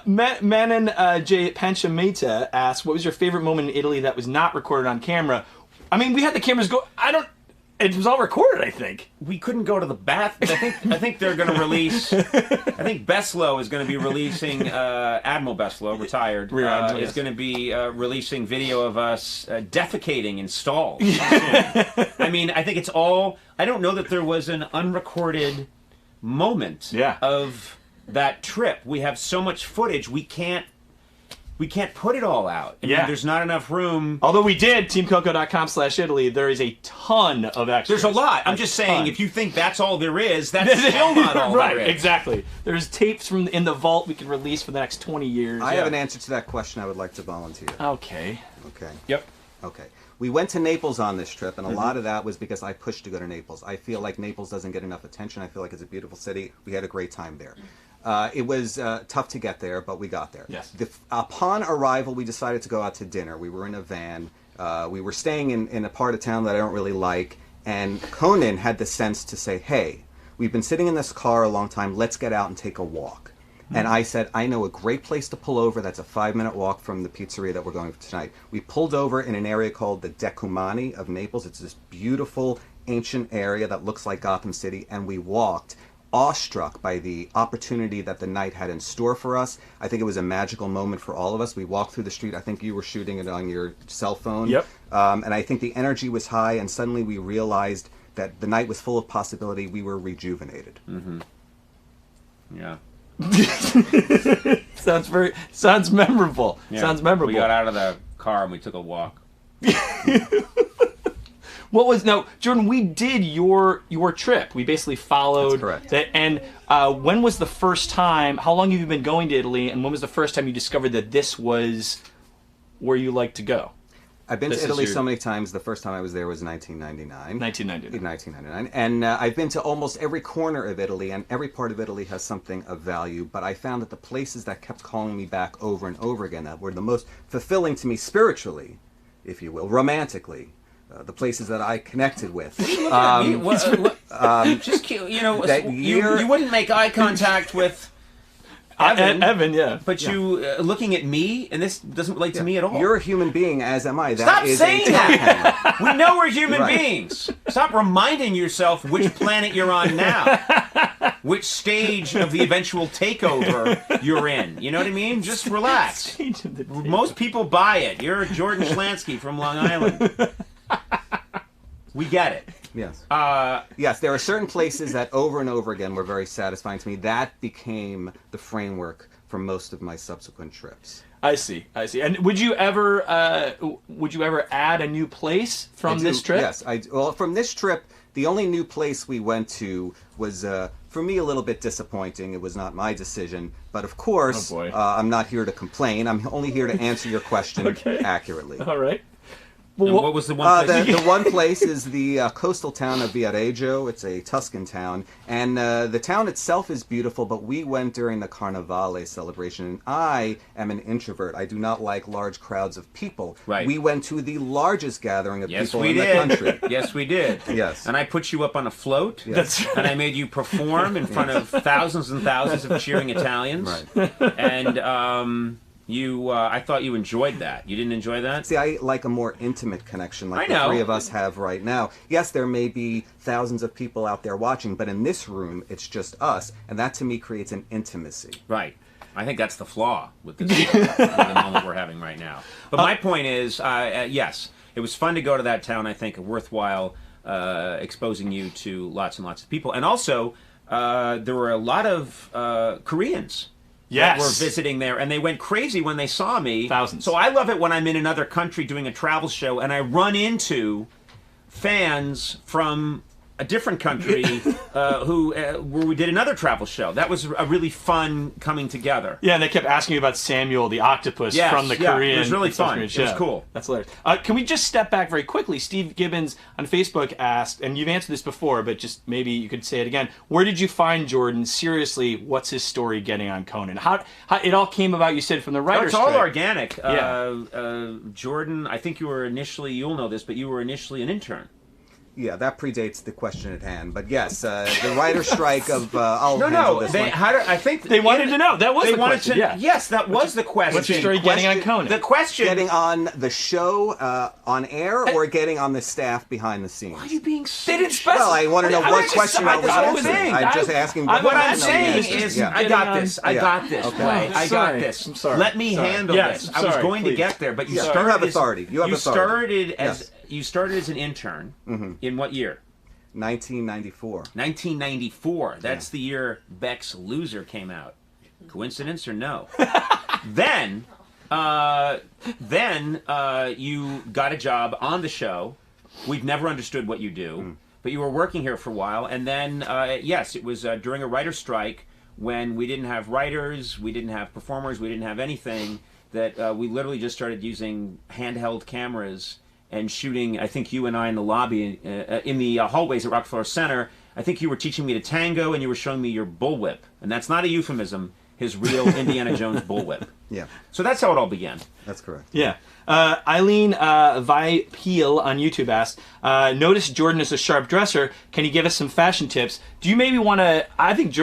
Manon J. Panchamita asks, what was your favorite moment in Italy that was not recorded on camera? I mean, we had the cameras go... It was all recorded, I think. We couldn't go to the bathroom. I think they're going to release... I think Beslow is going to be releasing... Admiral Beslow, retired, is going to be releasing video of us defecating in stalls. I mean, I think it's all... I don't know that there was an unrecorded moment of that trip. We have so much footage, we can't put it all out. I mean, there's not enough room. Although we did, teamcoco.com/Italy, there is a ton of extras. There's a lot. I'm just saying, if you think that's all there is, that's still not all right, there is. Exactly. There's tapes from in the vault we can release for the next 20 years. I have an answer to that question I would like to volunteer. Okay. Okay. Yep. Okay. We went to Naples on this trip, and a lot of that was because I pushed to go to Naples. I feel like Naples doesn't get enough attention. I feel like it's a beautiful city. We had a great time there. It was tough to get there, but we got there. Yes. Upon arrival, we decided to go out to dinner. We were in a van. We were staying in a part of town that I don't really like, and Conan had the sense to say, hey, we've been sitting in this car a long time. Let's get out and take a walk. And I said, I know a great place to pull over. That's a 5-minute walk from the pizzeria that we're going to tonight. We pulled over in an area called the Decumani of Naples. It's this beautiful, ancient area that looks like Gotham City, and we walked, awestruck by the opportunity that the night had in store for us. I think it was a magical moment for all of us. We walked through the street. I think you were shooting it on your cell phone. Yep. And I think the energy was high, and suddenly we realized that the night was full of possibility. We were rejuvenated. Mm-hmm. Yeah. Sounds memorable. Yeah, Sounds memorable. We got out of the car and we took a walk. What was now, Jordan? We did your trip. We basically followed. That's correct. That, and when was the first time? How long have you been going to Italy? And when was the first time you discovered that this was where you like to go? I've been to Italy so many times. The first time I was there was 1999. 1999. And I've been to almost every corner of Italy, and every part of Italy has something of value. But I found that the places that kept calling me back over and over again, that were the most fulfilling to me spiritually, if you will, romantically, the places that I connected with. Just you wouldn't make eye contact with Evan, yeah. But you looking at me, and this doesn't relate to me at all. You're a human being, as am I. Stop saying that. We know we're human Right. beings. Stop reminding yourself which planet you're on now, which stage of the eventual takeover you're in. You know what I mean? Just relax. Most people buy it. You're Jordan Schlansky from Long Island. We get it. Yes. Yes, there are certain places that over and over again were very satisfying to me. That became the framework for most of my subsequent trips. I see. And would you ever add a new place from this trip? Yes. Well, from this trip, the only new place we went to was, for me, a little bit disappointing. It was not my decision. But of course, I'm not here to complain. I'm only here to answer your question accurately. All right. And what was the one place? The one place is the coastal town of Viareggio. It's a Tuscan town. And the town itself is beautiful, but we went during the Carnevale celebration. And I am an introvert. I do not like large crowds of people. Right. We went to the largest gathering of people we in did. the country. Yes, we did. Yes. And I put you up on a float. Yes. That's right. And I made you perform in front of thousands and thousands of cheering Italians. Right. And I thought you enjoyed that. You didn't enjoy that? See, I like a more intimate connection like I know. the three of us have right now. Yes, there may be thousands of people out there watching, but in this room, it's just us. And that, to me, creates an intimacy. Right. I think that's the flaw with this with the moment we're having right now. But my point is, yes, it was fun to go to that town. I think worthwhile exposing you to lots and lots of people. And also, there were a lot of Koreans. Yes. That were visiting there, and they went crazy when they saw me. Thousands. So I love it when I'm in another country doing a travel show, and I run into fans from a different country where we did another travel show. That was a really fun coming together. Yeah, and they kept asking you about Samuel the octopus from the Korean. It was really fun. It was cool. That's hilarious. Can we just step back very quickly? Steve Gibbons on Facebook asked, and you've answered this before, but just maybe you could say it again. Where did you find Jordan? Seriously, what's his story getting on Conan? How it all came about? You said from the writer's It's all strike. organic. Yeah. Jordan, I think you were initially, you'll know this, but you were initially an intern. Yeah, that predates the question at hand. But yes, the writer's strike of I'll handle this one. I think they wanted to know. That was the question. Yeah. Yes, that was the question. What's your story getting on Conan? The question. Getting on the show on air or getting on the staff behind the scenes? Why are you being so... They didn't specify. Well, I want to know what question I was answering. I'm just asking. What I'm saying is, Yeah. I got this. I got this. Okay. Clay. I got this. I'm sorry. Let me handle Yes, this. I'm I was sorry, going to please. get there, but you Yeah. started. You have authority. You have authority. You started as an intern in what year? 1994. 1994. That's the year Beck's Loser came out. Coincidence or no? then you got a job on the show. We've never understood what you do, but you were working here for a while. And then, yes, it was during a writer's strike when we didn't have writers, we didn't have performers, we didn't have anything, that we literally just started using handheld cameras and shooting, I think you and I in the lobby, in the hallways at Rockefeller Center. I think you were teaching me to tango and you were showing me your bullwhip. And that's not a euphemism, his real Indiana Jones bullwhip. Yeah. So that's how it all began. That's correct. Yeah. Eileen Vipeel on YouTube asked, notice Jordan is a sharp dresser. Can you give us some fashion tips? Do you maybe want to, I think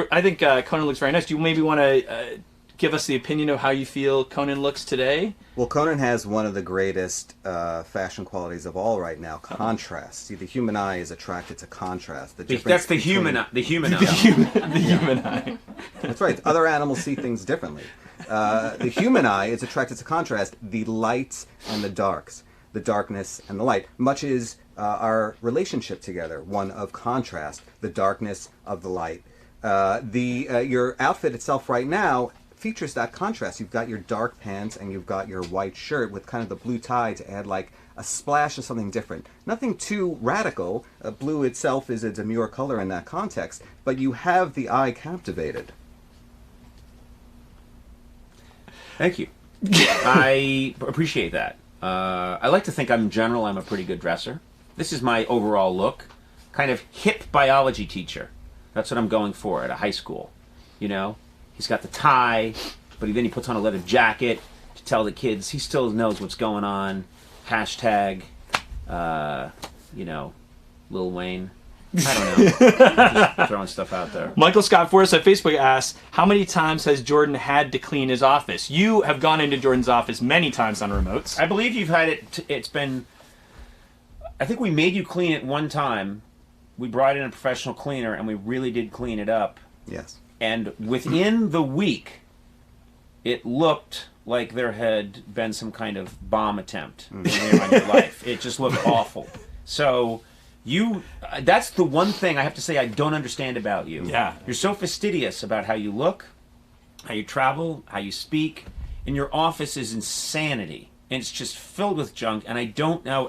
Conan looks very nice. Do you maybe want to give us the opinion of how you feel Conan looks today? Well, Conan has one of the greatest fashion qualities of all right now, contrast. See, the human eye is attracted to contrast. That's the human eye. The human eye. The human eye. That's right. Other animals see things differently. The human eye is attracted to contrast, the lights and the darks, the darkness and the light. Much is our relationship together, one of contrast, the darkness of the light. Your outfit itself right now features that contrast. You've got your dark pants and you've got your white shirt with kind of the blue tie to add like a splash of something different. Nothing too radical. Blue itself is a demure color in that context, but you have the eye captivated. Thank you. I appreciate that. I like to think I'm a pretty good dresser. This is my overall look. Kind of hip biology teacher. That's what I'm going for at a high school. You know, he's got the tie, but then he puts on a leather jacket to tell the kids he still knows what's going on. Hashtag, you know, Lil Wayne. I don't know. Just throwing stuff out there. Michael Scott Forrest at Facebook asks, how many times has Jordan had to clean his office? You have gone into Jordan's office many times on remotes. I believe you've had it, it's been, I think we made you clean it one time. We brought in a professional cleaner and we really did clean it up. Yes. And within the week, it looked like there had been some kind of bomb attempt on your life. It just looked awful. So that's the one thing I have to say I don't understand about you. Yeah. You're so fastidious about how you look, how you travel, how you speak, and your office is insanity. And it's just filled with junk, and I don't know,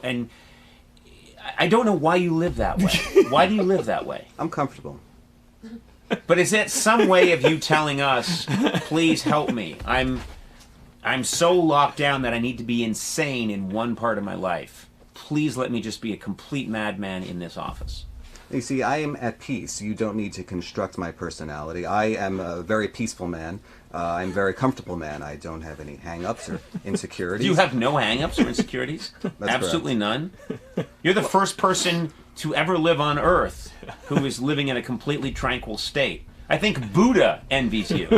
why you live that way. Why do you live that way? I'm comfortable. But is it some way of you telling us, please help me? I'm so locked down that I need to be insane in one part of my life. Please let me just be a complete madman in this office. You see, I am at peace. You don't need to construct my personality. I am a very peaceful man. I'm a very comfortable man. I don't have any hang-ups or insecurities. Do you have no hang-ups or insecurities? Absolutely none? You're the first person to ever live on Earth who is living in a completely tranquil state. I think Buddha envies you.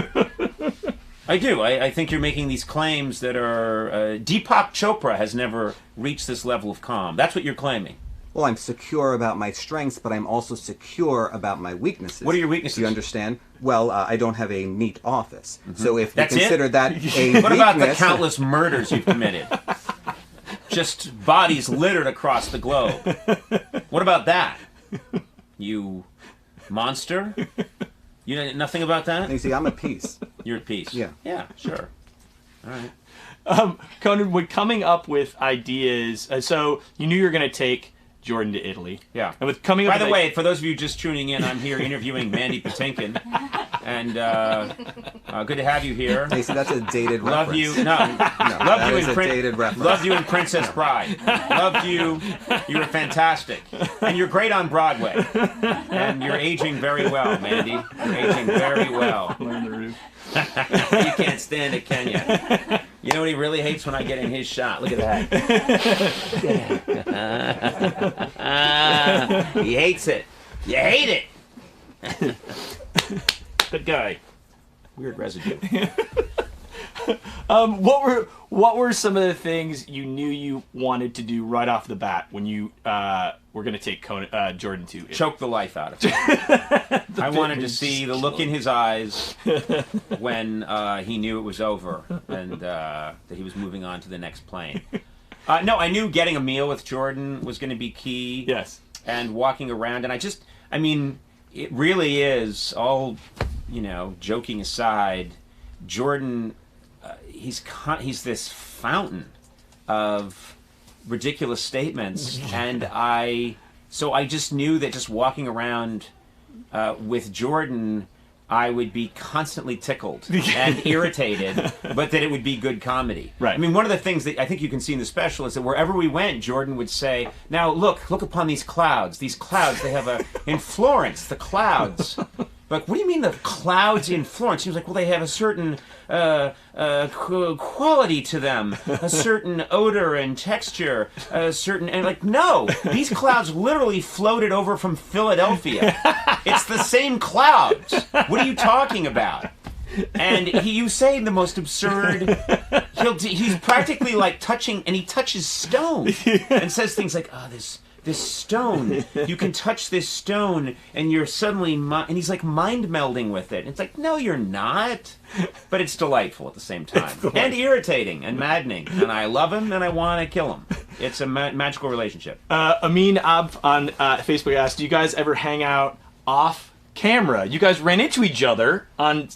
I do. I think you're making these claims that are... Deepak Chopra has never reached this level of calm. That's what you're claiming. Well, I'm secure about my strengths, but I'm also secure about my weaknesses. What are your weaknesses? Do you understand? Well, I don't have a neat office. Mm-hmm. So if That's you consider it? that a weakness... What about the countless murders you've committed? Just bodies littered across the globe. What about that? You monster? You know nothing about that? You see, I'm at peace. You're at peace? Yeah. Yeah, sure. All right. Conan, when coming up with ideas, so you knew you were going to take Jordan to Italy. Yeah. And with coming up By the with way, for those of you just tuning in, I'm here interviewing Mandy Patinkin. And good to have you here. Hey, see, that's a dated Love reference. you. No, loved you in dated reference. Loved you in Princess Bride. Loved you. You were fantastic. And you're great on Broadway. And you're aging very well, Mandy. You're aging very well. You can't stand it, can you? You know what he really hates when I get in his shot? Look at that. He hates it. You hate it. Good guy. Weird residue. What were some of the things you knew you wanted to do right off the bat when you were going to take Jordan to Italy? Choke the life out of him. I wanted to see the look in his eyes when he knew it was over and that he was moving on to the next plane. No, I knew getting a meal with Jordan was going to be key. Yes. And walking around, and I mean, it really is, all, joking aside, Jordan, he's this fountain of ridiculous statements, and so I just knew that just walking around with Jordan, I would be constantly tickled and irritated, but that it would be good comedy. Right. I mean, one of the things that I think you can see in the special is that wherever we went, Jordan would say, "Now look upon these clouds. These clouds, they have in Florence, the clouds." Like, what do you mean the clouds in Florence? He was like, well, they have a certain quality to them, a certain odor and texture, and like, no, these clouds literally floated over from Philadelphia. It's the same clouds. What are you talking about? And you say the most absurd. He's practically like touching, and he touches stone and says things like, "Oh, this stone, you can touch this stone and you're suddenly and he's like mind melding with it." And it's like, no, you're not. But it's delightful at the same time. And irritating and maddening. And I love him and I want to kill him. It's a magical relationship. Amin Ab on Facebook asked, do you guys ever hang out off camera. You guys ran into each other on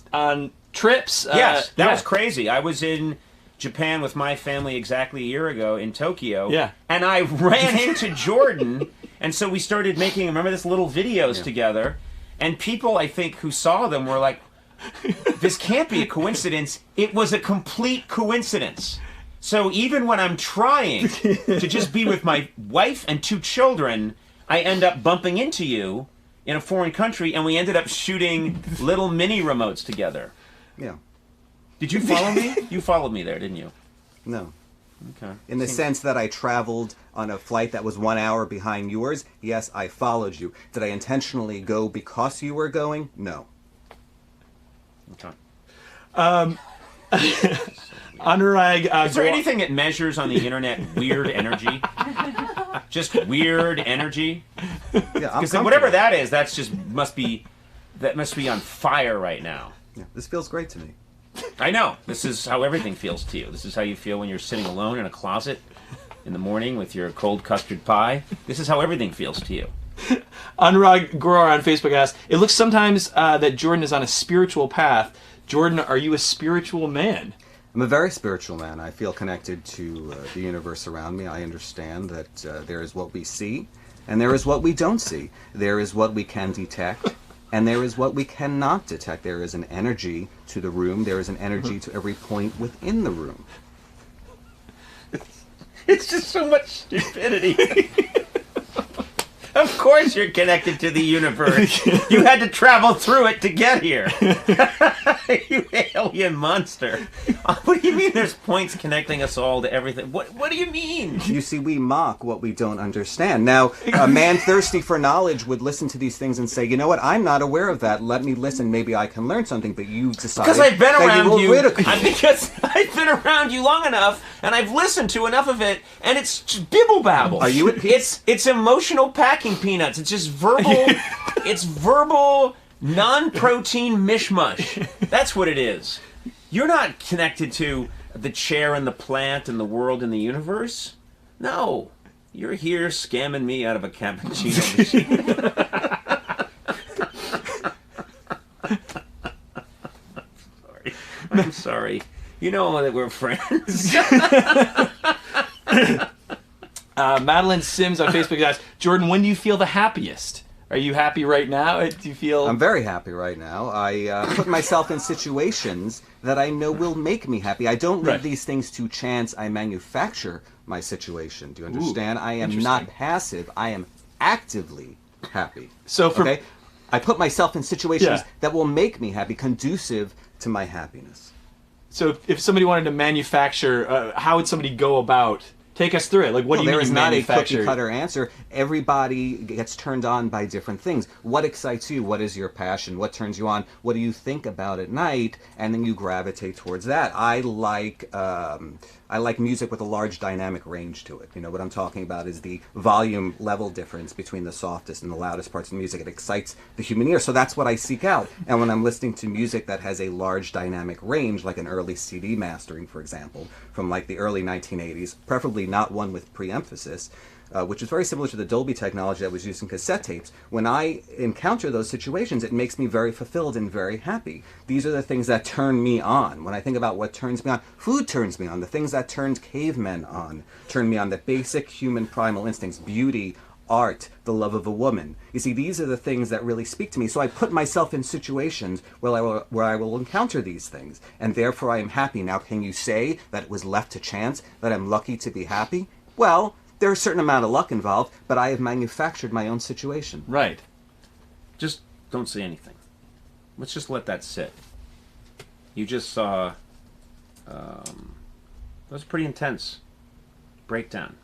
trips. Yes, that was crazy. I was in Japan with my family exactly a year ago in Tokyo. Yeah. And I ran into Jordan, and so we started making, remember this, little videos together. And people, I think, who saw them were like, this can't be a coincidence. It was a complete coincidence. So even when I'm trying to just be with my wife and 2 children, I end up bumping into you in a foreign country, and we ended up shooting little mini remotes together. Yeah. Did you follow me? You followed me there, didn't you? No. Okay. In the sense that I traveled on a flight that was 1 hour behind yours, yes, I followed you. Did I intentionally go because you were going? No. Okay. Anurag, is there anything that measures on the internet weird energy? Just weird energy? Yeah, because whatever that is, that's just must be on fire right now. Yeah, this feels great to me. I know. This is how everything feels to you. This is how you feel when you're sitting alone in a closet in the morning with your cold custard pie. This is how everything feels to you. Anurag Gurur on Facebook asked, it looks sometimes that Jordan is on a spiritual path. Jordan, are you a spiritual man? I'm a very spiritual man. I feel connected to the universe around me. I understand that there is what we see, and there is what we don't see. There is what we can detect, and there is what we cannot detect. There is an energy to the room. There is an energy to every point within the room. It's just so much stupidity. Of course you're connected to the universe. You had to travel through it to get here. You alien monster. What do you mean there's points connecting us all to everything? What do you mean? You see, we mock what we don't understand. Now, a man thirsty for knowledge would listen to these things and say, you know what, I'm not aware of that. Let me listen. Maybe I can learn something. But you decided because I've been around you. Ridicule. Because I've been around you long enough, and I've listened to enough of it, and it's just bibble babble. Are you at peace? It's emotional packing peanuts. It's just verbal. It's verbal, non-protein mishmash. That's what it is. You're not connected to the chair and the plant and the world and the universe. No, you're here scamming me out of a cappuccino machine. I'm sorry. You know that we're friends. Madeline Sims on Facebook asks, Jordan, when do you feel the happiest? Are you happy right now? Do you feel... I'm very happy right now. I put myself in situations that I know will make me happy. I don't leave these things to chance. I manufacture my situation. Do you understand? I am not passive. I am actively happy. So for... Okay? I put myself in situations that will make me happy, conducive to my happiness. So if somebody wanted to manufacture, how would somebody go about... Take us through it. Like, what do you mean? There is not a cookie-cutter answer. Everybody gets turned on by different things. What excites you? What is your passion? What turns you on? What do you think about at night? And then you gravitate towards that. I like music with a large dynamic range to it. You know what I'm talking about is the volume level difference between the softest and the loudest parts of the music. It excites the human ear. So that's what I seek out. And when I'm listening to music that has a large dynamic range, like an early CD mastering, for example, from like the early 1980s, preferably not one with pre-emphasis, which is very similar to the Dolby technology that was used in cassette tapes. When I encounter those situations, it makes me very fulfilled and very happy. These are the things that turn me on. When I think about what turns me on, food turns me on. The things that turned cavemen on turn me on. The basic human primal instincts, beauty, art, the love of a woman. You see, these are the things that really speak to me. So I put myself in situations where I will encounter these things, and therefore I am happy. Now, can you say that it was left to chance, that I'm lucky to be happy? Well, there's a certain amount of luck involved, but I have manufactured my own situation. Right. Just don't say anything. Let's just let that sit. You just saw... that was a pretty intense breakdown.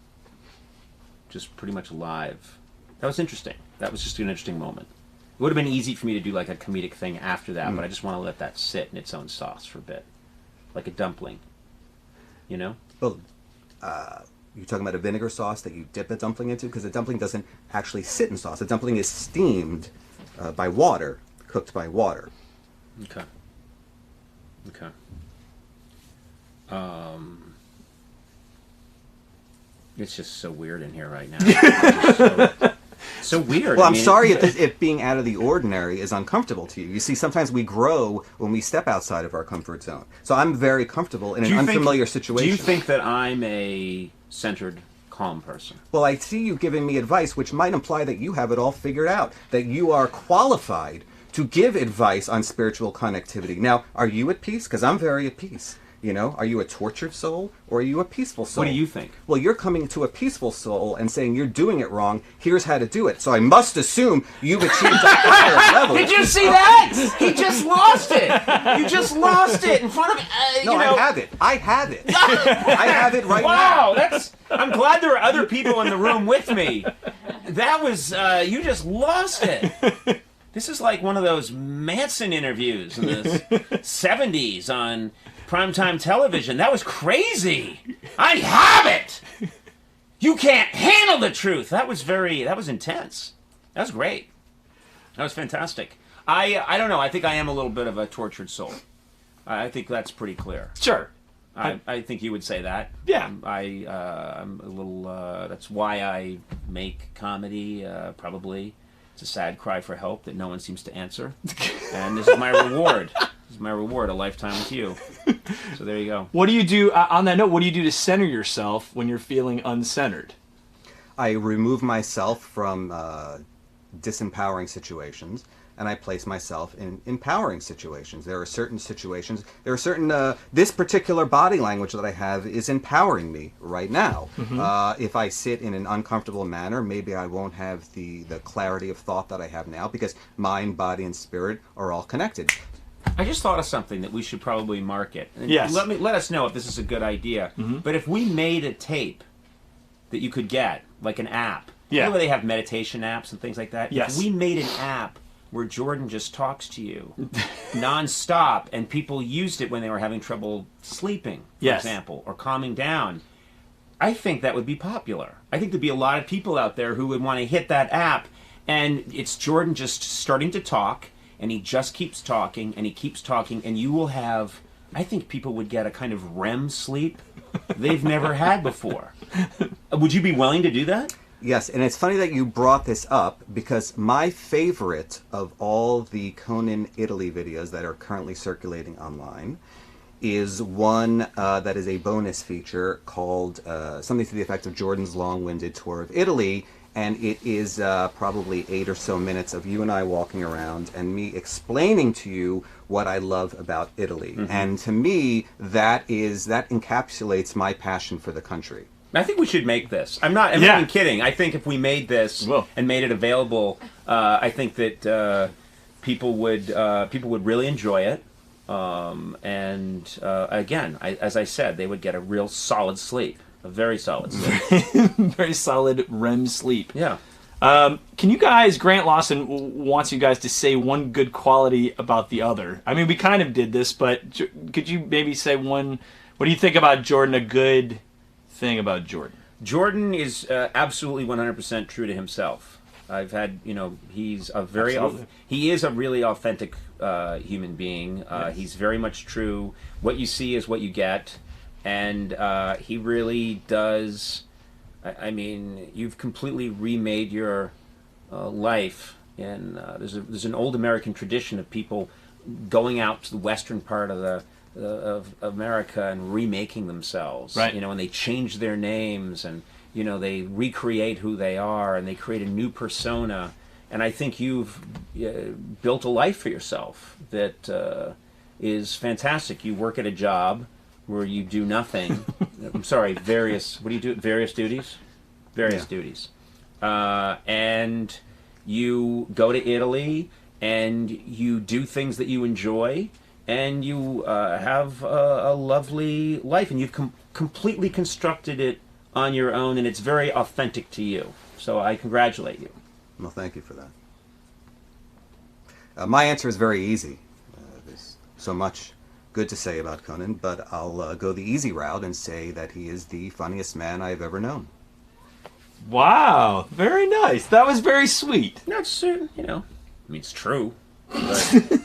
Just pretty much live. That was interesting. That was just an interesting moment. It would have been easy for me to do like a comedic thing after that, but I just want to let that sit in its own sauce for a bit. Like a dumpling. You know? Well, you're talking about a vinegar sauce that you dip a dumpling into? Because a dumpling doesn't actually sit in sauce. A dumpling is steamed by water, cooked by water. Okay. Okay. It's just so weird in here right now. So weird. Well, I I'm mean, sorry if being out of the ordinary is uncomfortable to you. You see, sometimes we grow when we step outside of our comfort zone. So I'm very comfortable in an unfamiliar situation. Do you think that I'm a centered, calm person? Well, I see you giving me advice, which might imply that you have it all figured out, that you are qualified to give advice on spiritual connectivity. Now, are you at peace? Because I'm very at peace. You know, are you a tortured soul or are you a peaceful soul? What do you think? Well, you're coming to a peaceful soul and saying you're doing it wrong. Here's how to do it. So I must assume you've achieved a higher level. Did you see that? He just lost it. You just lost it in front of No, you know. I have it. I have it. I have it right wow, now. That's. I'm glad there are other people in the room with me. That was. You just lost it. This is like one of those Manson interviews in the 70s on primetime television. That was crazy. I have it. You can't handle the truth. That was intense. That was great. That was fantastic. I don't know. I think I am a little bit of a tortured soul. I think that's pretty clear. Sure. I think you would say that. Yeah. I'm a little. That's why I make comedy. Probably, it's a sad cry for help that no one seems to answer, and this is my reward. This is my reward, a lifetime with you. So there you go. What do you do, on that note, what do you do to center yourself when you're feeling uncentered? I remove myself from disempowering situations, and I place myself in empowering situations. There are certain situations, this particular body language that I have is empowering me right now. If I sit in an uncomfortable manner, maybe I won't have the clarity of thought that I have now, because mind, body, and spirit are all connected. I just thought of something that we should probably market. And yes. Let us know if this is a good idea. But if we made a tape that you could get, like an app, you know where they have meditation apps and things like that? Yes. If we made an app where Jordan just talks to you nonstop, and people used it when they were having trouble sleeping, for example, or calming down, I think that would be popular. I think there'd be a lot of people out there who would want to hit that app, and it's Jordan just starting to talk, and he just keeps talking, and he keeps talking, and you will have, I think people would get a kind of REM sleep they've never had before. Would you be willing to do that? Yes, and it's funny that you brought this up, because my favorite of all the Conan Italy videos that are currently circulating online is one that is a bonus feature called something to the effect of Jordan's Long-Winded Tour of Italy, and it is probably 8 or so minutes of you and I walking around and me explaining to you what I love about Italy. And to me, that encapsulates my passion for the country. I think we should make this. I'm not even kidding. I think if we made this and made it available, I think that people would really enjoy it. Again, as I said, they would get a real solid sleep. A very solid sleep. Very solid REM sleep. Yeah. Can you guys, Grant Lawson wants you guys to say one good quality about the other. I mean, we kind of did this, but could you maybe say one, what do you think about Jordan, a good thing about Jordan? Jordan is absolutely 100% true to himself. I've had, he's a very, he is a really authentic human being. He's very much true. What you see is what you get. And he really does, I mean, you've completely remade your life. And there's an old American tradition of people going out to the western part of America and remaking themselves. Right. And they change their names, and they recreate who they are, and they create a new persona. And I think you've built a life for yourself that is fantastic. You work at a job where you do nothing. I'm sorry, what do you do? Various duties? Various duties. And you go to Italy, and you do things that you enjoy, and you have a lovely life, and you've completely constructed it on your own, and it's very authentic to you. So I congratulate you. Well, thank you for that. My answer is very easy. There's so much good to say about Conan, but I'll go the easy route and say that he is the funniest man I've ever known. Wow, very nice. That was very sweet. No, it's it's true, but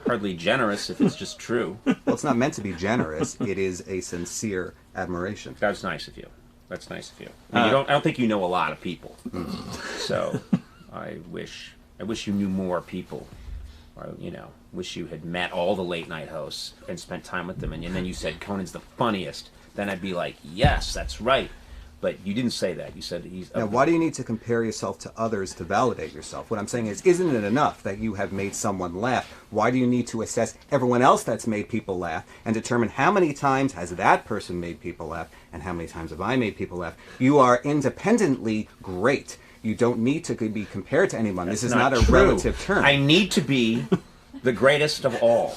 hardly generous if it's just true. Well, it's not meant to be generous. It is a sincere admiration. That's nice of you. That's nice of you. I don't think you know a lot of people, so I wish you knew more people. Or, wish you had met all the late night hosts and spent time with them. And then you said Conan's the funniest. Then I'd be like, yes, that's right. But you didn't say that. You said he's... Now, why do you need to compare yourself to others to validate yourself? What I'm saying is, isn't it enough that you have made someone laugh? Why do you need to assess everyone else that's made people laugh and determine how many times has that person made people laugh and how many times have I made people laugh? You are independently great. You don't need to be compared to anyone. This is not a relative term. I need to be the greatest of all.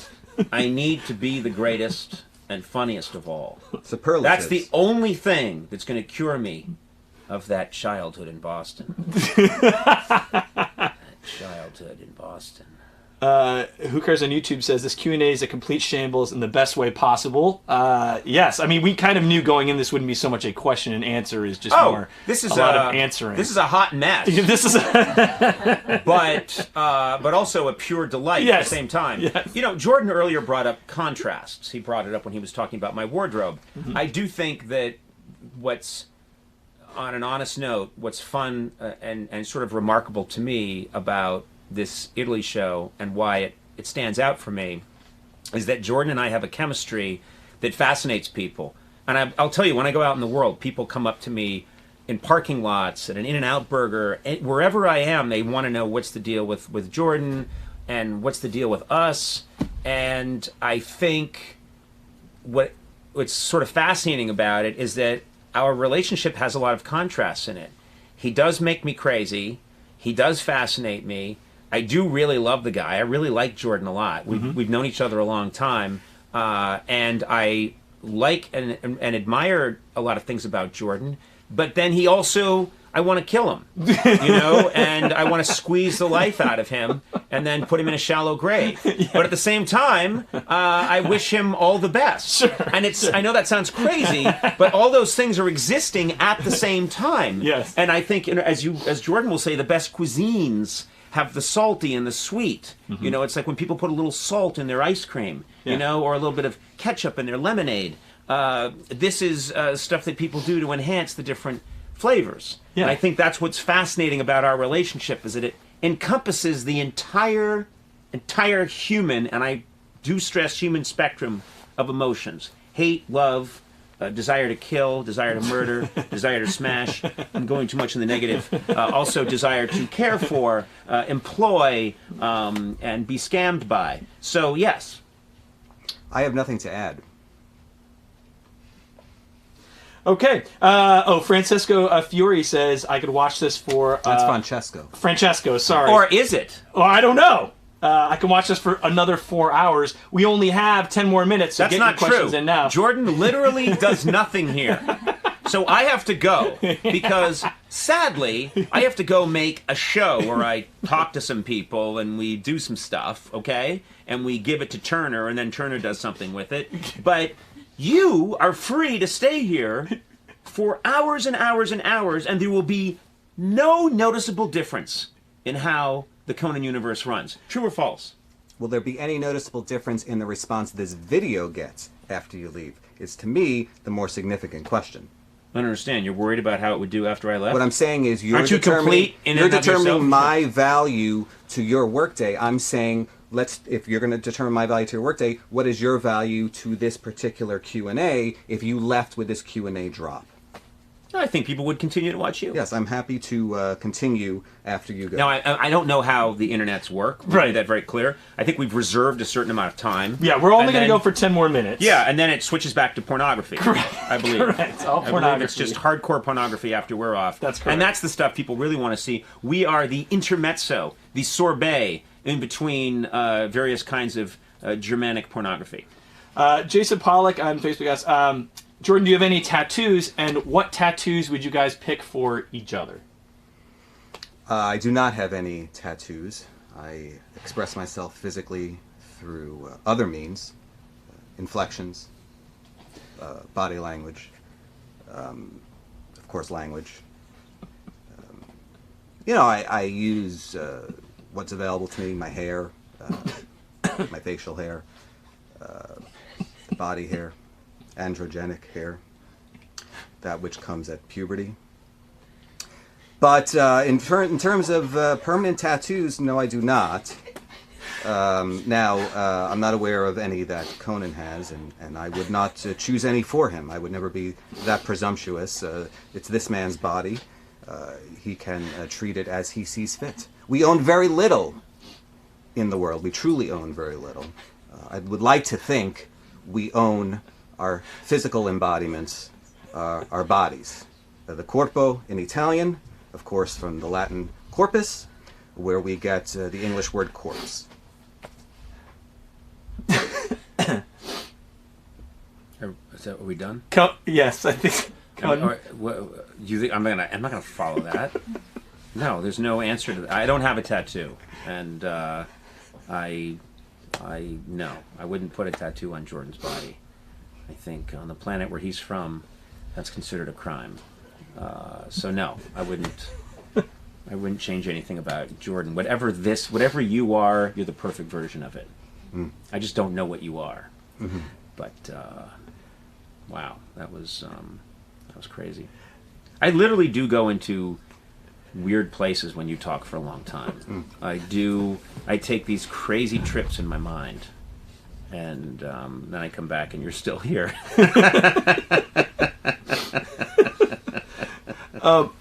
I need to be the greatest and funniest of all. Superlatives. That's the only thing that's going to cure me of that childhood in Boston. That childhood in Boston. Who Cares on YouTube says this Q&A is a complete shambles in the best way possible. Yes, I mean, we kind of knew going in this wouldn't be so much a question and answer, is just more this is a lot of answering. This is a hot mess. This is but also a pure delight at the same time. Yes. Jordan earlier brought up contrasts. He brought it up when he was talking about my wardrobe. Mm-hmm. I do think that what's, on an honest note, what's fun and sort of remarkable to me about this Italy show and why it stands out for me is that Jordan and I have a chemistry that fascinates people. And I'll tell you, when I go out in the world, people come up to me in parking lots, at an In-N-Out Burger, wherever I am, they want to know what's the deal with Jordan and what's the deal with us. And I think what's sort of fascinating about it is that our relationship has a lot of contrasts in it. He does make me crazy. He does fascinate me. I do really love the guy. I really like Jordan a lot. We've known each other a long time. And I like and admire a lot of things about Jordan. But then he also, I want to kill him, and I want to squeeze the life out of him and then put him in a shallow grave. Yeah. But at the same time, I wish him all the best. Sure, and I know that sounds crazy, but all those things are existing at the same time. Yes. And I think, as Jordan will say, the best cuisines have the salty and the sweet. Mm-hmm. It's like when people put a little salt in their ice cream, or a little bit of ketchup in their lemonade. This is stuff that people do to enhance the different flavors. Yeah. And I think that's what's fascinating about our relationship, is that it encompasses the entire human, and I do stress human spectrum of emotions. Hate, love, desire to kill, desire to murder, desire to smash. I'm going too much in the negative. Also desire to care for, employ, and be scammed by. So, yes. I have nothing to add. Okay. Francisco Fiore says I could watch this for... That's Francesco. Francesco, sorry. Or is it? Well, I don't know. I can watch this for another 4 hours. We only have 10 more minutes, so That's get not your questions true. in now. Jordan literally does nothing here. So I have to go because, sadly, I have to go make a show where I talk to some people and we do some stuff, okay? And we give it to Turner, and then Turner does something with it. But you are free to stay here for hours and hours and hours, and there will be no noticeable difference in how the Conan universe runs. True or false? Will there be any noticeable difference in the response this video gets after you leave? Is, to me, the more significant question. I don't understand. You're worried about how it would do after I left? What I'm saying is you're Aren't you complete in and of yourself? determining my value to your workday. I'm saying, if you're going to determine my value to your workday, what is your value to this particular Q&A if you left with this Q&A drop? I think people would continue to watch you. Yes, I'm happy to continue after you go. Now, I don't know how the internets work. We'll make that very clear. I think we've reserved a certain amount of time. Yeah, we're only going to go for 10 more minutes. Yeah, and then it switches back to pornography. Correct. I believe. Correct. All I pornography. believe it's just hardcore pornography after we're off. That's correct. And that's the stuff people really want to see. We are the intermezzo, the sorbet in between various kinds of Germanic pornography. Jason Pollock on Facebook asks, Jordan, do you have any tattoos, and what tattoos would you guys pick for each other? I do not have any tattoos. I express myself physically through other means, inflections, body language, of course language. I use what's available to me, my hair, my facial hair, body hair, androgenic hair, that which comes at puberty. But in terms of permanent tattoos, no, I do not. Now, I'm not aware of any that Conan has, and I would not choose any for him. I would never be that presumptuous. It's this man's body. He can treat it as he sees fit. We own very little in the world. We truly own very little. I would like to think we own our physical embodiments, our bodies. The corpo in Italian, of course, from the Latin corpus, where we get the English word corpse. Is that, are we done? Yes, I think. You think I'm not gonna follow that? No, there's no answer to that. I don't have a tattoo, and no, I wouldn't put a tattoo on Jordan's body. I think on the planet where he's from, that's considered a crime. So no, I wouldn't. I wouldn't change anything about Jordan. Whatever you are, you're the perfect version of it. Mm. I just don't know what you are. Mm-hmm. But wow, that was crazy. I literally do go into weird places when you talk for a long time. I take these crazy trips in my mind, and then I come back and you're still here.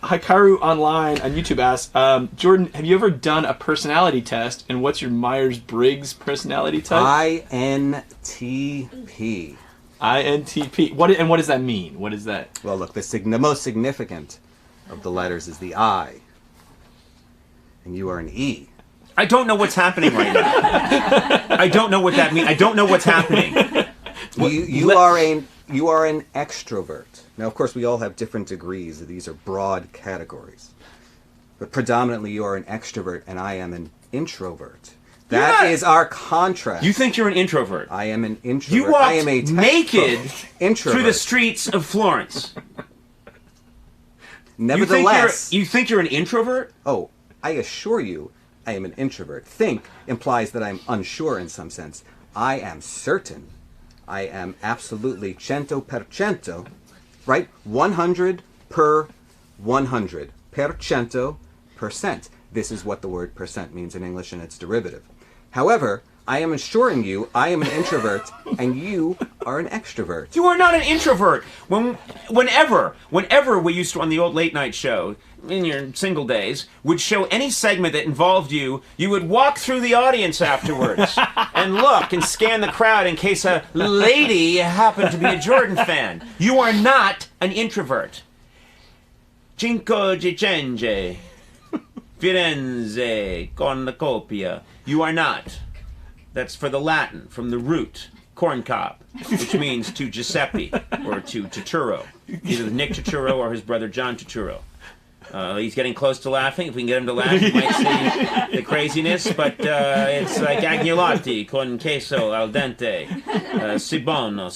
Hikaru Online on YouTube asks, Jordan, have you ever done a personality test, and what's your Myers-Briggs personality type? INTP. INTP. What does that mean? What is that? Well, look, the most significant of the letters is the I. And you are an E. I don't know what's happening right now. I don't know what that means. I don't know what's happening. You are an extrovert. Now, of course, we all have different degrees. These are broad categories. But predominantly, you are an extrovert, and I am an introvert. That is our contrast. You think you're an introvert? I am an introvert. You walked I am a naked introvert through the streets of Florence. Nevertheless... You think you're an introvert? Oh, I assure you, I am an introvert. Think implies that I'm unsure in some sense. I am certain. I am absolutely 100%, right? 100 per 100. %. This is what the word percent means in English in its derivative. However, I am assuring you I am an introvert and you are an extrovert. You are not an introvert. Whenever we used to on the old late night show, in your single days, would show any segment that involved you, you would walk through the audience afterwards and look and scan the crowd in case a lady happened to be a Jordan fan. You are not an introvert. Cinque Dicembre, Firenze, cornucopia. You are not. That's for the Latin, from the root, corn cob, which means to Giuseppe or to Turturro. Either Nick Turturro or his brother John Turturro. He's getting close to laughing. If we can get him to laugh, you might see the craziness, but it's like agnolotti con queso al dente. Si buono,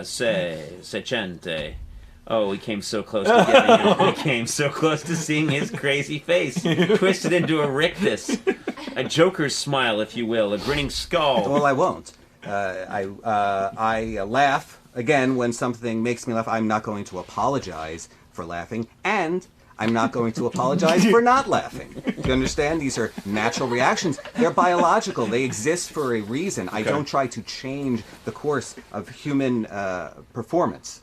se cente. Oh, we came so close to getting him. We came so close to seeing his crazy face, twisted into a rictus. A Joker's smile, if you will, a grinning skull. Well, I won't. I laugh, again, when something makes me laugh. I'm not going to apologize for laughing, and I'm not going to apologize for not laughing. Do you understand? These are natural reactions. They're biological. They exist for a reason. I don't try to change the course of human performance.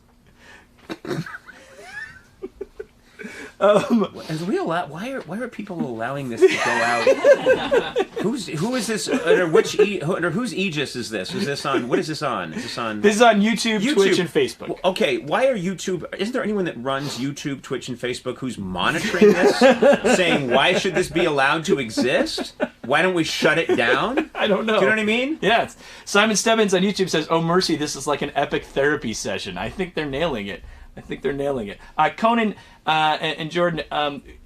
Why are people allowing this to go out? Who is this? Under whose aegis is this? Is this on? What is this on? Is this on? This is on YouTube, Twitch, and Facebook. Okay, why are YouTube? Isn't there anyone that runs YouTube, Twitch, and Facebook who's monitoring this, saying why should this be allowed to exist? Why don't we shut it down? I don't know. Do you know what I mean? Yeah. Simon Stebbins on YouTube says, "Oh mercy, this is like an epic therapy session." I think they're nailing it. Conan and Jordan,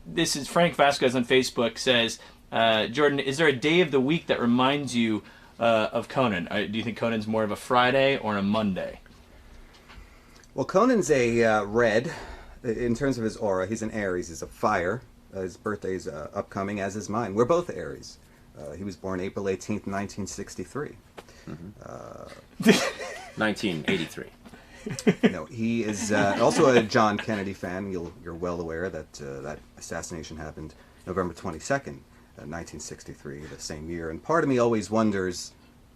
this is Frank Vasquez on Facebook says, Jordan, is there a day of the week that reminds you of Conan? Do you think Conan's more of a Friday or a Monday? Well, Conan's a red. In terms of his aura, he's an Aries. He's a fire. His birthday's upcoming, as is mine. We're both Aries. He was born April 18th, 1963. 1983. No, he is also a John Kennedy fan. You're well aware that that assassination happened November 22nd, 1963, the same year. And part of me always wonders,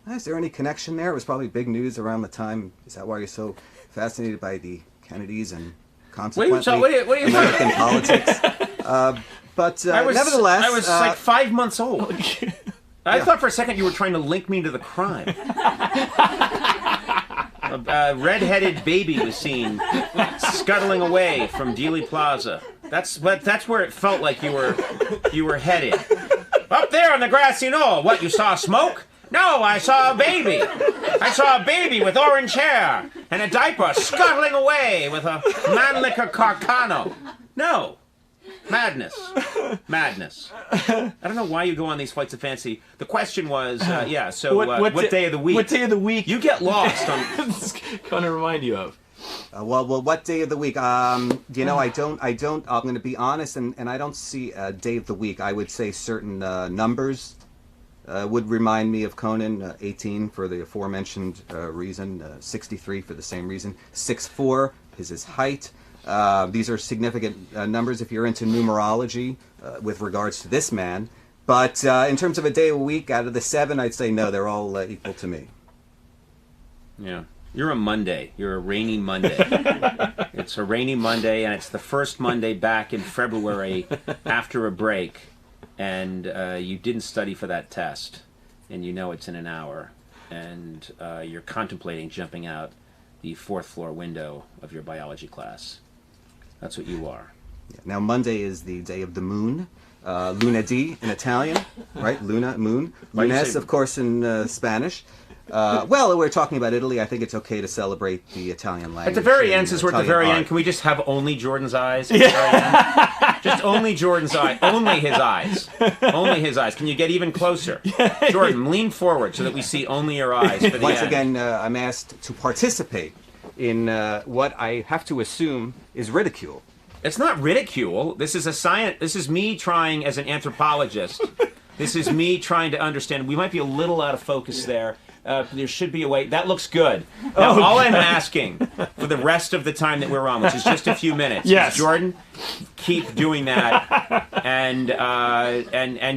is there any connection there? It was probably big news around the time. Is that why you're so fascinated by the Kennedys and consequently what are you American politics? But nevertheless, I was like 5 months old. I thought for a second you were trying to link me to the crime. A red-headed baby was seen scuttling away from Dealey Plaza. That's where it felt like you were headed. Up there on the grassy knoll. What, you saw smoke? No, I saw a baby. I saw a baby with orange hair and a diaper scuttling away with a Mannlicher Carcano. No. Madness. Madness. I don't know why you go on these flights of fancy. The question was, what day of the week? What day of the week? You get lost on... Going to remind you of. Well, what day of the week? You know, I don't. I'm going to be honest, and I don't see a day of the week. I would say certain numbers would remind me of Conan. 18 for the aforementioned reason. 63 for the same reason. 6'4" is his height. These are significant numbers if you're into numerology with regards to this man. But in terms of a day of the week, out of the 7, I'd say no, they're all equal to me. Yeah. You're a Monday. You're a rainy Monday. It's a rainy Monday, and it's the first Monday back in February after a break, and you didn't study for that test, and you know it's in an hour, and you're contemplating jumping out the 4th floor window of your biology class. That's what you are. Now, Monday is the day of the moon. Lunedì in Italian, right? Luna, moon. Lunes, of course, in Spanish. Well, we're talking about Italy. I think it's okay to celebrate the Italian language. At the very end, since we're at the very end, can we just have only Jordan's eyes? At the very end? Just only Jordan's eyes. Only his eyes. Only his eyes. Can you get even closer? Jordan, lean forward so that we see only your eyes for the Once end. again, I'm asked to participate in what I have to assume is ridicule. It's not ridicule. This is a science. This is me trying as an anthropologist. This is me trying to understand. We might be a little out of focus there. There should be a way. That looks good. Now, all I'm asking for the rest of the time that we're on, which is just a few minutes, is Jordan, keep doing that, and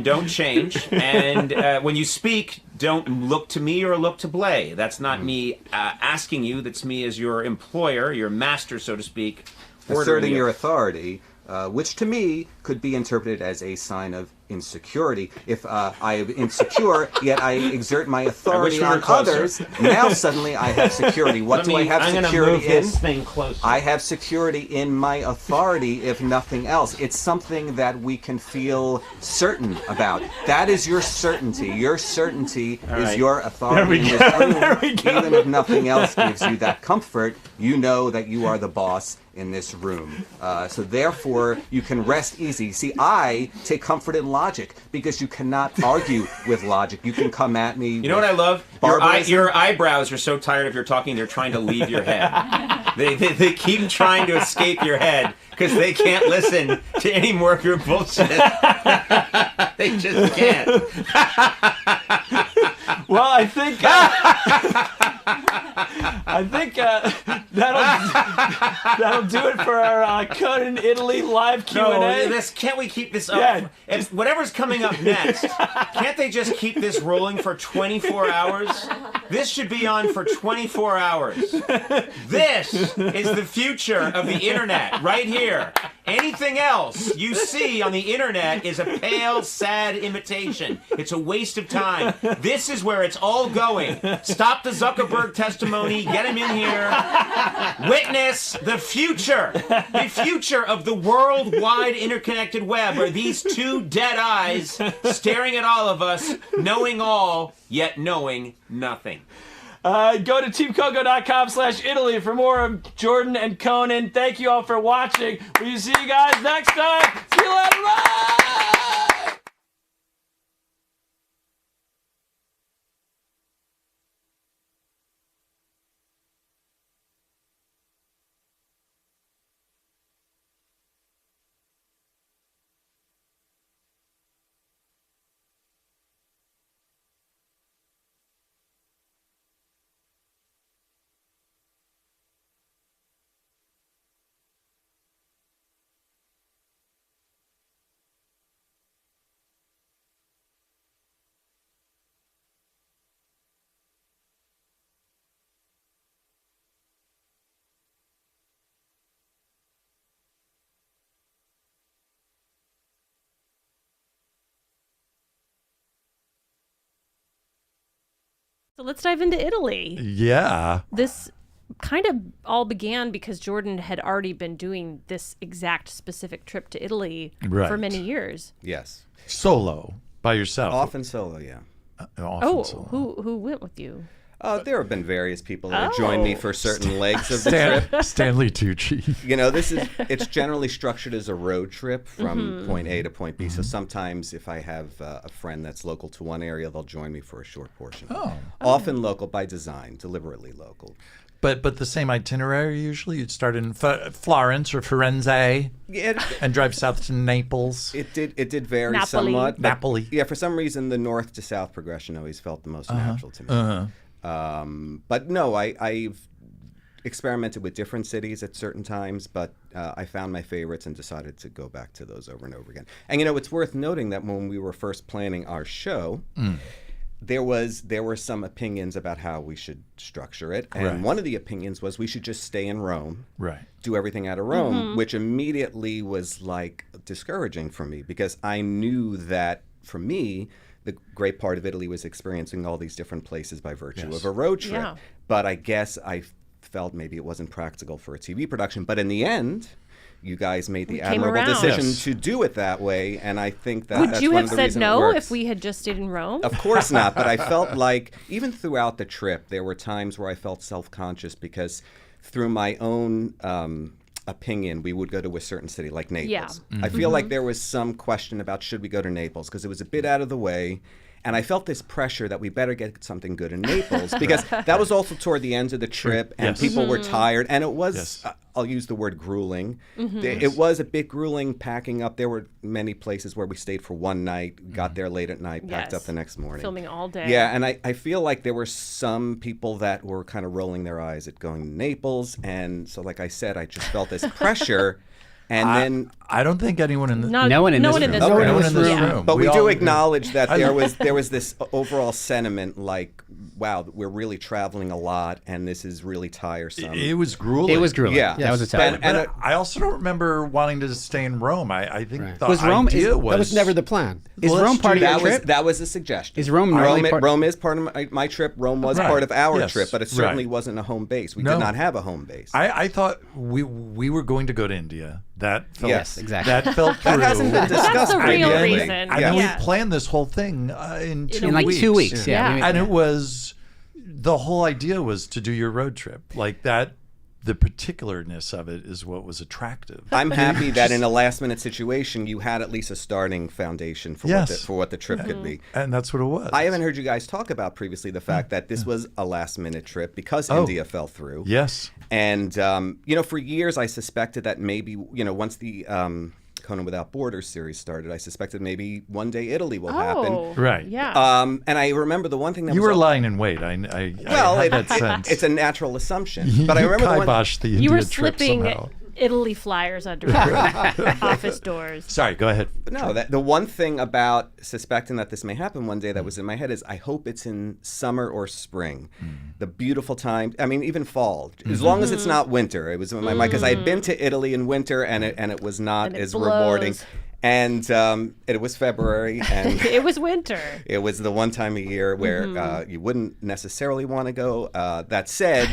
don't change. And when you speak, don't look to me or look to Blay. That's not me asking you. That's me as your employer, your master, so to speak, Asserting your authority, which to me could be interpreted as a sign of insecurity. If I am insecure, yet I exert my authority on others, now suddenly I have security. What do I have security in? This thing closer. I have security in my authority, if nothing else. It's something that we can feel certain about. That is your certainty. Your certainty is your authority in this room. Even if nothing else gives you that comfort, you know that you are the boss in this room. So therefore, you can rest easy. See, I take comfort in logic because you cannot argue with logic. You can come at me. You know what I love? Your eyebrows are so tired of your talking, they're trying to leave your head. They keep trying to escape your head because they can't listen to any more of your bullshit. They just can't. Well, I think that'll do it for our Conan in Italy live Q&A. No, can't we keep this up? Yeah. Whatever's coming up next, can't they just keep this rolling for 24 hours? This should be on for 24 hours. This is the future of the internet, right here. Anything else you see on the internet is a pale, sad imitation. It's a waste of time. This is where it's all going. Stop the Zuckerberg testimony. Get him in here. Witness the future. The future of the worldwide interconnected web are these two dead eyes staring at all of us, knowing all, yet knowing nothing. Go to teamcoco.com/Italy for more of Jordan and Conan. Thank you all for watching. We'll see you guys next time. See you later. Bye! So let's dive into Italy. Yeah. This kind of all began because Jordan had already been doing this exact specific trip to Italy for many years. Yes. Solo, by yourself. Often solo, yeah. Who went with you? There have been various people that have joined me for certain legs of the trip. Stanley Tucci. You know, it's generally structured as a road trip from point A to point B. So sometimes if I have a friend that's local to one area, they'll join me for a short portion. Often local by design, deliberately local. But the same itinerary usually? You'd start in Florence or Firenze and drive south to Naples. It did vary Napoli. somewhat. Napoli. Yeah, for some reason, the north to south progression always felt the most natural to me. But no, I've experimented with different cities at certain times, but I found my favorites and decided to go back to those over and over again. And, you know, it's worth noting that when we were first planning our show, there were some opinions about how we should structure it. And one of the opinions was we should just stay in Rome, do everything out of Rome, which immediately was like discouraging for me because I knew that for me, the great part of Italy was experiencing all these different places by virtue of a road trip. Yeah. But I guess I felt maybe it wasn't practical for a TV production. But in the end, you guys made the admirable decision to do it that way, and I think that Would that's you one have of the said reasons it no works. if we had just stayed in Rome? Of course not, but I felt like even throughout the trip, there were times where I felt self-conscious because through my own opinion, we would go to a certain city like Naples. Yeah. I feel like there was some question about should we go to Naples because it was a bit out of the way. And I felt this pressure that we better get something good in Naples because that was also toward the end of the trip and people were tired. And it was, I'll use the word grueling. It was a bit grueling packing up. There were many places where we stayed for one night, got there late at night, packed up the next morning. Filming all day. Yeah, and I feel like there were some people that were kind of rolling their eyes at going to Naples. And so, like I said, I just felt this pressure. And then I don't think anyone in the no one in this room. But we all do acknowledge that there was this overall sentiment like, wow, we're really traveling a lot, and this is really tiresome. It was grueling. It was grueling. Yeah, that was a tough. And I also don't remember wanting to stay in Rome. I think the Was Rome? idea That was never the plan. Is Well, Rome part of your trip? That was a suggestion. Is Rome normally part? Rome is part of my trip. Rome was part of our trip, but it certainly Right. wasn't a home base. We No. did not have a home base. I thought we were going to go to India. That felt, Yes, exactly. That felt true. That hasn't been discussed. That's the real previously. reason. I mean, Yeah. we planned this whole thing in 2 In like weeks. 2 weeks, yeah. And it was, the whole idea was to do your road trip. Like that, the particularness of it is what was attractive. I'm happy that in a last-minute situation, you had at least a starting foundation for what the trip could be. And that's what it was. I haven't heard you guys talk about previously the fact that this was a last-minute trip because Oh. India fell through. Yes. And, you know, for years I suspected that maybe, you know, once the Conan Without Borders series started, I suspected maybe one day Italy will happen. Right. Yeah. And I remember the one thing that You was were lying in wait. I had that sense. it's a natural assumption. But I remember the one... kiboshed the India You were trip slipping somehow. Italy flyers under office doors. Sorry, go ahead. No, the one thing about suspecting that this may happen one day that was in my head is I hope it's in summer or spring. The beautiful time. I mean, even fall. As long as it's not winter. It was in my mind because I had been to Italy in winter and it was not And it as blows. rewarding. And it was February, and It was winter. it was the one time a year where you wouldn't necessarily want to go. That said,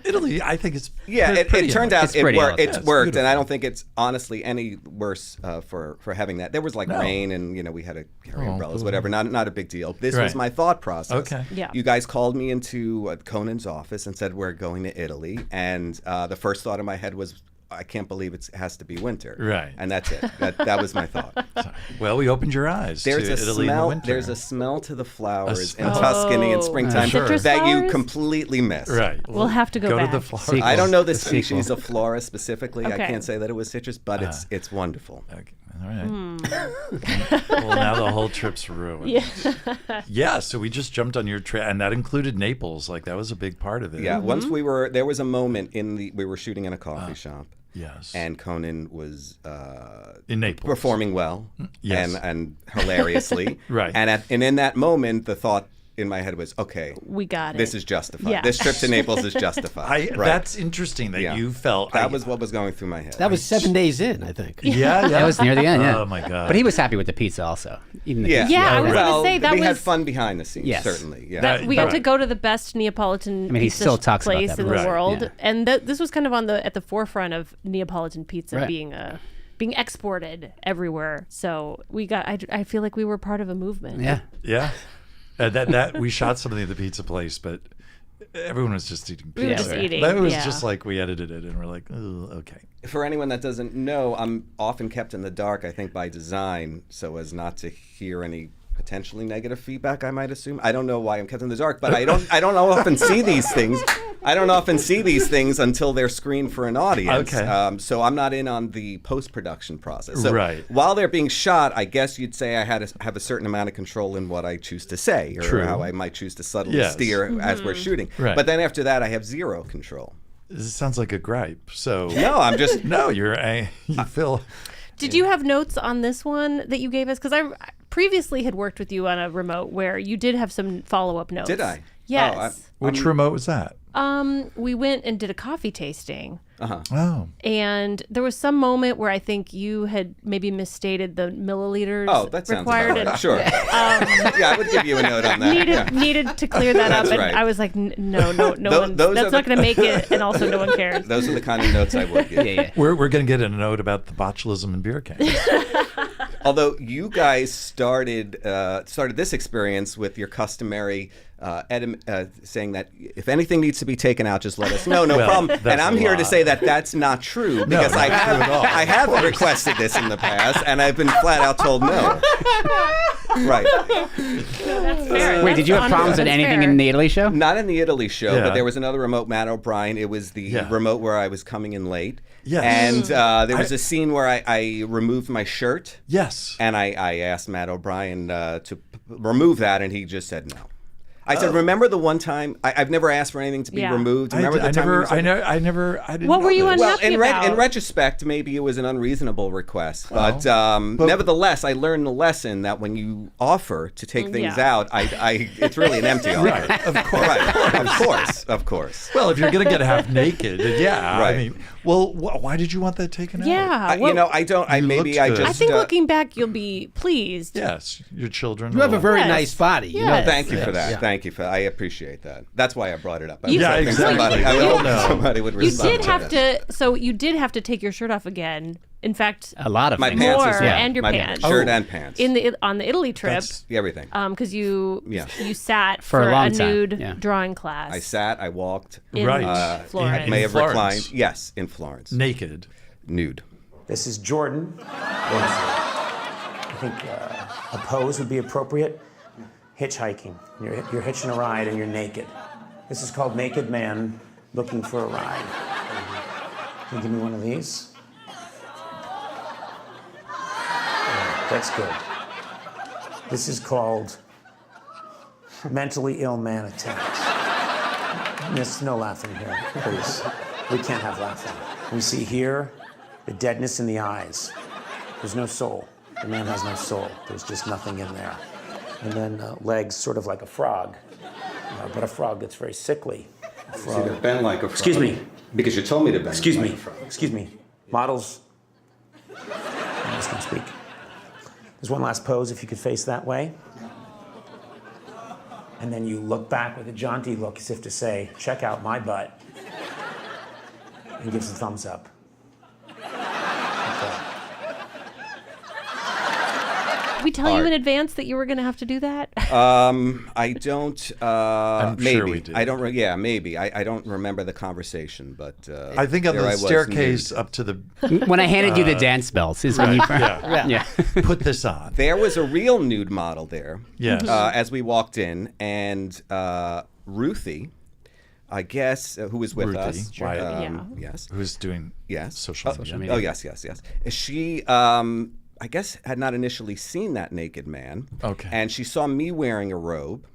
Italy, I think it's it turned out it worked. Yeah, It's it's worked, and beautiful. I don't think it's honestly any worse for having that. There was like No. rain, and you know we had to carry Oh, umbrellas, cool. whatever. Not a big deal. This Right. was my thought process. Okay. Yeah. You guys called me into Conan's office and said we're going to Italy, and the first thought in my head was, I can't believe it has to be winter. Right. And that's it. That was my thought. Well, we opened your eyes There's to a Italy smell. in the winter. There's a smell to the flowers in smell. Tuscany in Oh. springtime Citrus that you flowers? completely miss. Right. We'll have to go to back. the flowers. I don't know the sequel. species of flora specifically. I Okay. can't say that it was citrus, but it's wonderful. Okay. All right. Well, now the whole trip's ruined. Yeah. Yeah, so we just jumped on your trip, and that included Naples. Like, that was a big part of it. Yeah. Once there was a moment we were shooting in a coffee shop. Yes. And Conan was in Naples performing well, Yes. and hilariously, Right. And in that moment, the thought in my head was, okay, we got it. This is justified. Yeah. This trip to Naples is justified. Right. That's interesting that you felt that was what was going through my head. That was 7 days in, I think. Yeah, That was near the end. Yeah. Oh my God. But he was happy with the pizza also. Even the Yeah, pizza. I was gonna say that we had was- fun behind the scenes. Yes. Certainly. Yeah. We got to go to the best Neapolitan I mean, he pizza still talks about place that, in the right, world, yeah. and this was kind of at the forefront of Neapolitan pizza Right. being exported everywhere. So I feel like we were part of a movement. Yeah. Yeah. That we shot something at the pizza place, but everyone was just eating pizza. We were just eating, That was yeah. just like we edited it and we're like, oh, okay. For anyone that doesn't know, I'm often kept in the dark, I think, by design, so as not to hear any potentially negative feedback, I might assume. I don't know why I'm kept in the dark, but I don't often see these things. I don't often see these things until they're screened for an audience. Okay. So I'm not in on the post-production process. So Right. while they're being shot, I guess you'd say I had to have a certain amount of control in what I choose to say, or True. how I might choose to subtly Yes. steer as we're shooting. Right. But then after that, I have zero control. This sounds like a gripe. So No, I'm just... No, you feel... Did you have notes on this one that you gave us? Because I previously had worked with you on a remote where you did have some follow-up notes. Did I? Yes. Which remote was that? We went and did a coffee tasting. Oh. And there was some moment where I think you had maybe misstated the milliliters Oh, that sounds required. about right. Sure. Yeah, I would give you a note on that. Needed to clear that up. That's And right. I was like, no one. those That's are not the- going to make it. And also, no one cares. Those are the kind of notes I would give. We're going to get a note about the botulism in beer cans. Although you guys started this experience with your customary saying that if anything needs to be taken out, just let us know. No Well, problem. that's And I'm a here to lie. say that that's not true because not true at all. I have requested this in the past and I've been flat out told no. Right. That's fair. Wait, did you have problems with anything in the Italy show? Not in the Italy show, Yeah. but there was another remote, Matt O'Brien. It was the remote where I was coming in late. Yes. And there was a scene where I removed my shirt. Yes. And I asked Matt O'Brien to remove that, and he just said no. I said, remember the one time I've never asked for anything to be Yeah. removed. Remember the I time you never, said- I didn't What know were you this. unhappy in about? retrospect, maybe it was an unreasonable request, but nevertheless, I learned the lesson that when you offer to take things Yeah. out, it's really an empty offer. Right, of course. Right, of course. Well, if you're going to get half naked, yeah. Right. I mean, well, why did you want that taken out? Yeah. You know, I don't. I You maybe looked I good. just. I think looking back, you'll be pleased. Yes, your children. You have a will- very Yes. nice body. You know Yes. that. Thank you for that. Yeah. Thank you for. I appreciate that. That's why I brought it up. I You- was Yeah, hoping exactly. I We all hope know. somebody would You respond did have that. to. So you did have to take your shirt off again. In fact, A lot of My things. pants more as well. and your My pants. shirt Oh. and pants. on the Italy trip. That's- Everything. Because you Yeah. you sat For for a long a time, nude yeah. drawing class. I sat. I walked. in Right. Florence. I may have Florence. reclined. Yes, in Florence. naked. Nude. This is Jordan. I think a pose would be appropriate. Hitchhiking. You're hitching a ride and you're naked. This is called Naked Man Looking for a Ride. Can you give me one of these? That's good. This is called Mentally Ill Man Attacks. Miss, no laughing here, please. We can't have laughing. We see here the deadness in the eyes. There's no soul. The man has no soul. There's just nothing in there. And then legs sort of like a frog, but a frog that's very sickly. A frog. bend like a frog. Excuse me. Because you told me to bend. Excuse like me. a frog. Excuse me. Models. I'm just gonna speak. There's one last pose if you could face that way. And then you look back with a jaunty look as if to say, check out my butt. And gives a thumbs up. Okay. Did we tell you Art. in advance that you were going to have to do that? I don't. I'm maybe. sure we did. I don't. Yeah, maybe. I don't remember the conversation, but I think on there the I was staircase nude. up to the. When I handed you the dance belts, is when you. Yeah. Put this on. There was a real nude model there. Yes. As we walked in, and Ruthie, I guess, who was with Ruthie, us. right. Yes. Who's doing Yes. social media. Oh, yes. She, I guess, had not initially seen that naked man. Okay. And she saw me wearing a robe.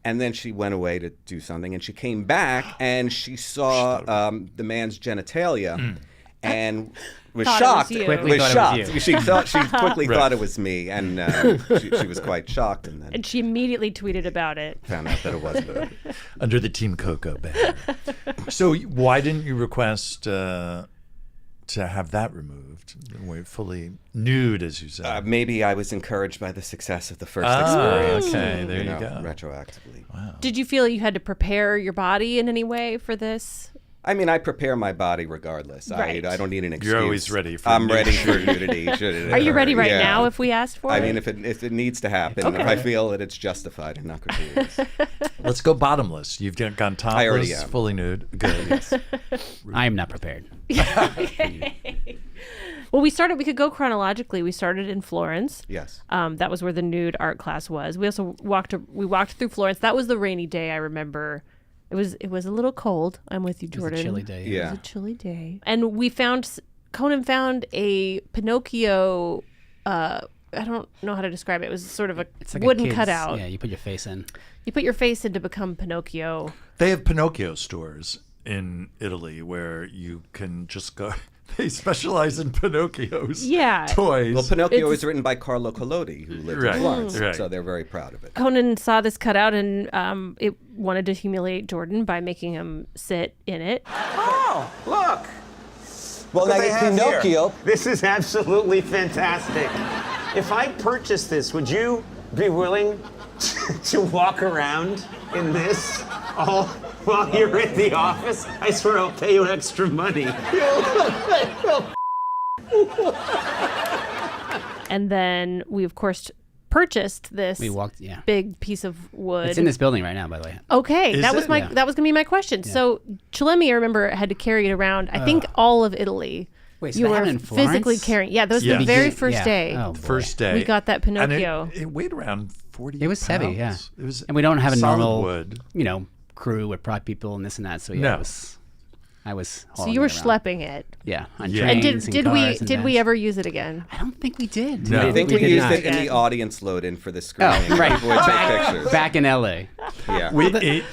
And then she went away to do something. And she came back and she saw the man's genitalia. and was Thought it was shocked. you. Quickly thought it was you. She quickly Right. thought it was me, and she was quite shocked, and then And she immediately tweeted about it. found out that it wasn't. Under the Team Coco banner. So why didn't you request to have that removed? We're fully nude, as you said. Maybe I was encouraged by the success of the first Ah, experience. okay, there you go. Retroactively. Wow. Did you feel you had to prepare your body in any way for this? I mean, I prepare my body regardless. Right. I don't need an excuse. You're always ready for I'm nudity. ready for nudity. should it Are you occur. ready right Yeah. now if we asked for I it? mean, if it needs to happen, Okay. if I feel that it's justified and not gratuitous. Let's go bottomless. You've gone topless, I already am. fully nude. Good. I am not prepared. Well, we could go chronologically. We started in Florence. Yes. That was where the nude art class was. We also walked through Florence. That was the rainy day, I remember. It was a little cold. I'm with you, It Jordan. was a chilly day. It was a chilly day. And Conan found a Pinocchio, I don't know how to describe it. It was sort of a It's like wooden a kid's, cutout. Yeah, you put your face in. You put your face in to become Pinocchio. They have Pinocchio stores in Italy where you can just go. They specialize in Pinocchio's toys. Well, Pinocchio was written by Carlo Collodi, who lived Right, in Florence, right. so they're very proud of it. Conan saw this cutout and it wanted to humiliate Jordan by making him sit in it. Oh, look. Well, Look what now they have Pinocchio. here. This is absolutely fantastic. If I purchased this, would you be willing to walk around in this all while you're in the office? I swear I'll pay you extra money. And then we, of course, purchased this We walked, big piece of wood. It's in this building right now, by the way. Okay, Is that was it? my Yeah. that was gonna be my question. So Chalemi, I remember, had to carry it around. I think all of Italy. Wait, so you they were have it in physically Florence? carrying. Yeah, that was Yeah. the very Begin- first yeah. day. Oh, boy. First day. We got that Pinocchio. And it weighed around 40 It was heavy, pounds. yeah. It was and we don't have a solid normal, wood. crew with prop people and this and that. So yeah, No. I was. So hauling you were it around. schlepping it. Yeah, on Yeah. And trains did and we cars and did we vans. ever use it again? I don't think we did. No. I think we did used not. it in the audience load-in for the screening. Oh, right. People would take pictures. Back in LA. Yeah.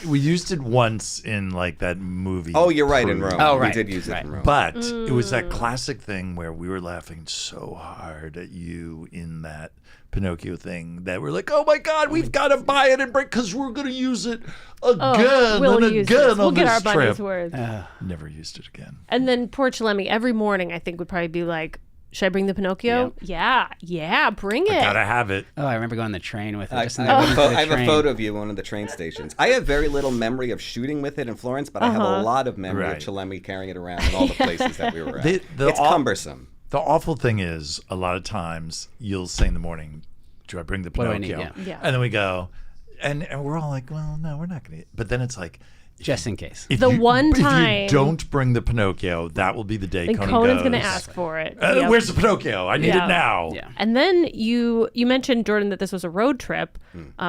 We used it once in like that movie. Oh, you're right, in Crew. Rome. Oh, right. We did use it Right. in Rome. But it was that classic thing where we were laughing so hard at you in that Pinocchio thing that we're like, oh my God, we've got to buy it and break because we're going to use it again we'll and use again this. on We'll get this our money's trip. worth. Never used it again. And then poor Chalemi, every morning I think would probably be like, "Should I bring the Pinocchio? Yeah, bring it." Gotta have it. Oh, I remember going on the train with it. I, just I in the have, a waiting pho- for the I have a train. photo of you on one of the train stations. I have very little memory of shooting with it in Florence, but I have a lot of memory Right. of Chalemi carrying it around in all the places that we were at. The It's aw- cumbersome. The awful thing is, a lot of times you'll say in the morning, "Do I bring the What do I Pinocchio?" need? Yeah. And then we go, and we're all like, "Well, no, we're not going to." But then it's like, Just in case. if The you- one if time- you don't bring the Pinocchio, that will be the day Then Conan Conan's goes, gonna ask for it. Where's the Pinocchio? I need Yeah. it now. Yeah. And then you mentioned, Jordan, that this was a road trip.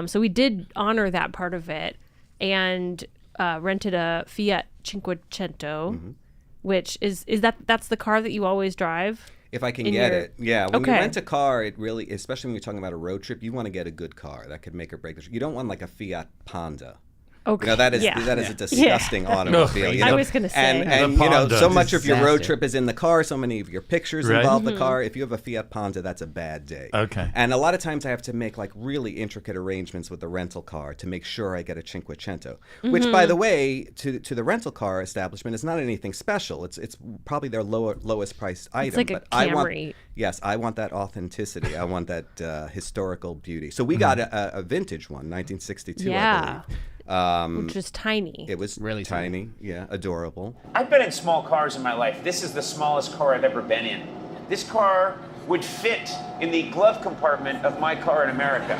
So we did honor that part of it and rented a Fiat Cinquecento, which is that's the car that you always drive? If I can in get your- it. Yeah, when you Okay. rent a car, it really, especially when you're talking about a road trip, you want to get a good car that could make or break the trip. You don't want like a Fiat Panda. Okay. You know, that is Yeah. a Yeah. disgusting automobile. No, you I know? was gonna say. And The you know, Panda. so much of your road Disaster. trip is in the car. So many of your pictures Right. involve the car. If you have a Fiat Panda, that's a bad day. Okay. And a lot of times I have to make like really intricate arrangements with the rental car to make sure I get a Cinquecento. Which, by the way, to the rental car establishment is not anything special. It's probably their lowest priced item. like a but I want, Camry. yes, I want that authenticity. I want that historical beauty. So we got a vintage one, 1962, Yeah. I believe. Which is tiny. It was Really tiny, yeah, adorable. I've been in small cars in my life. This is the smallest car I've ever been in. This car would fit in the glove compartment of my car in America.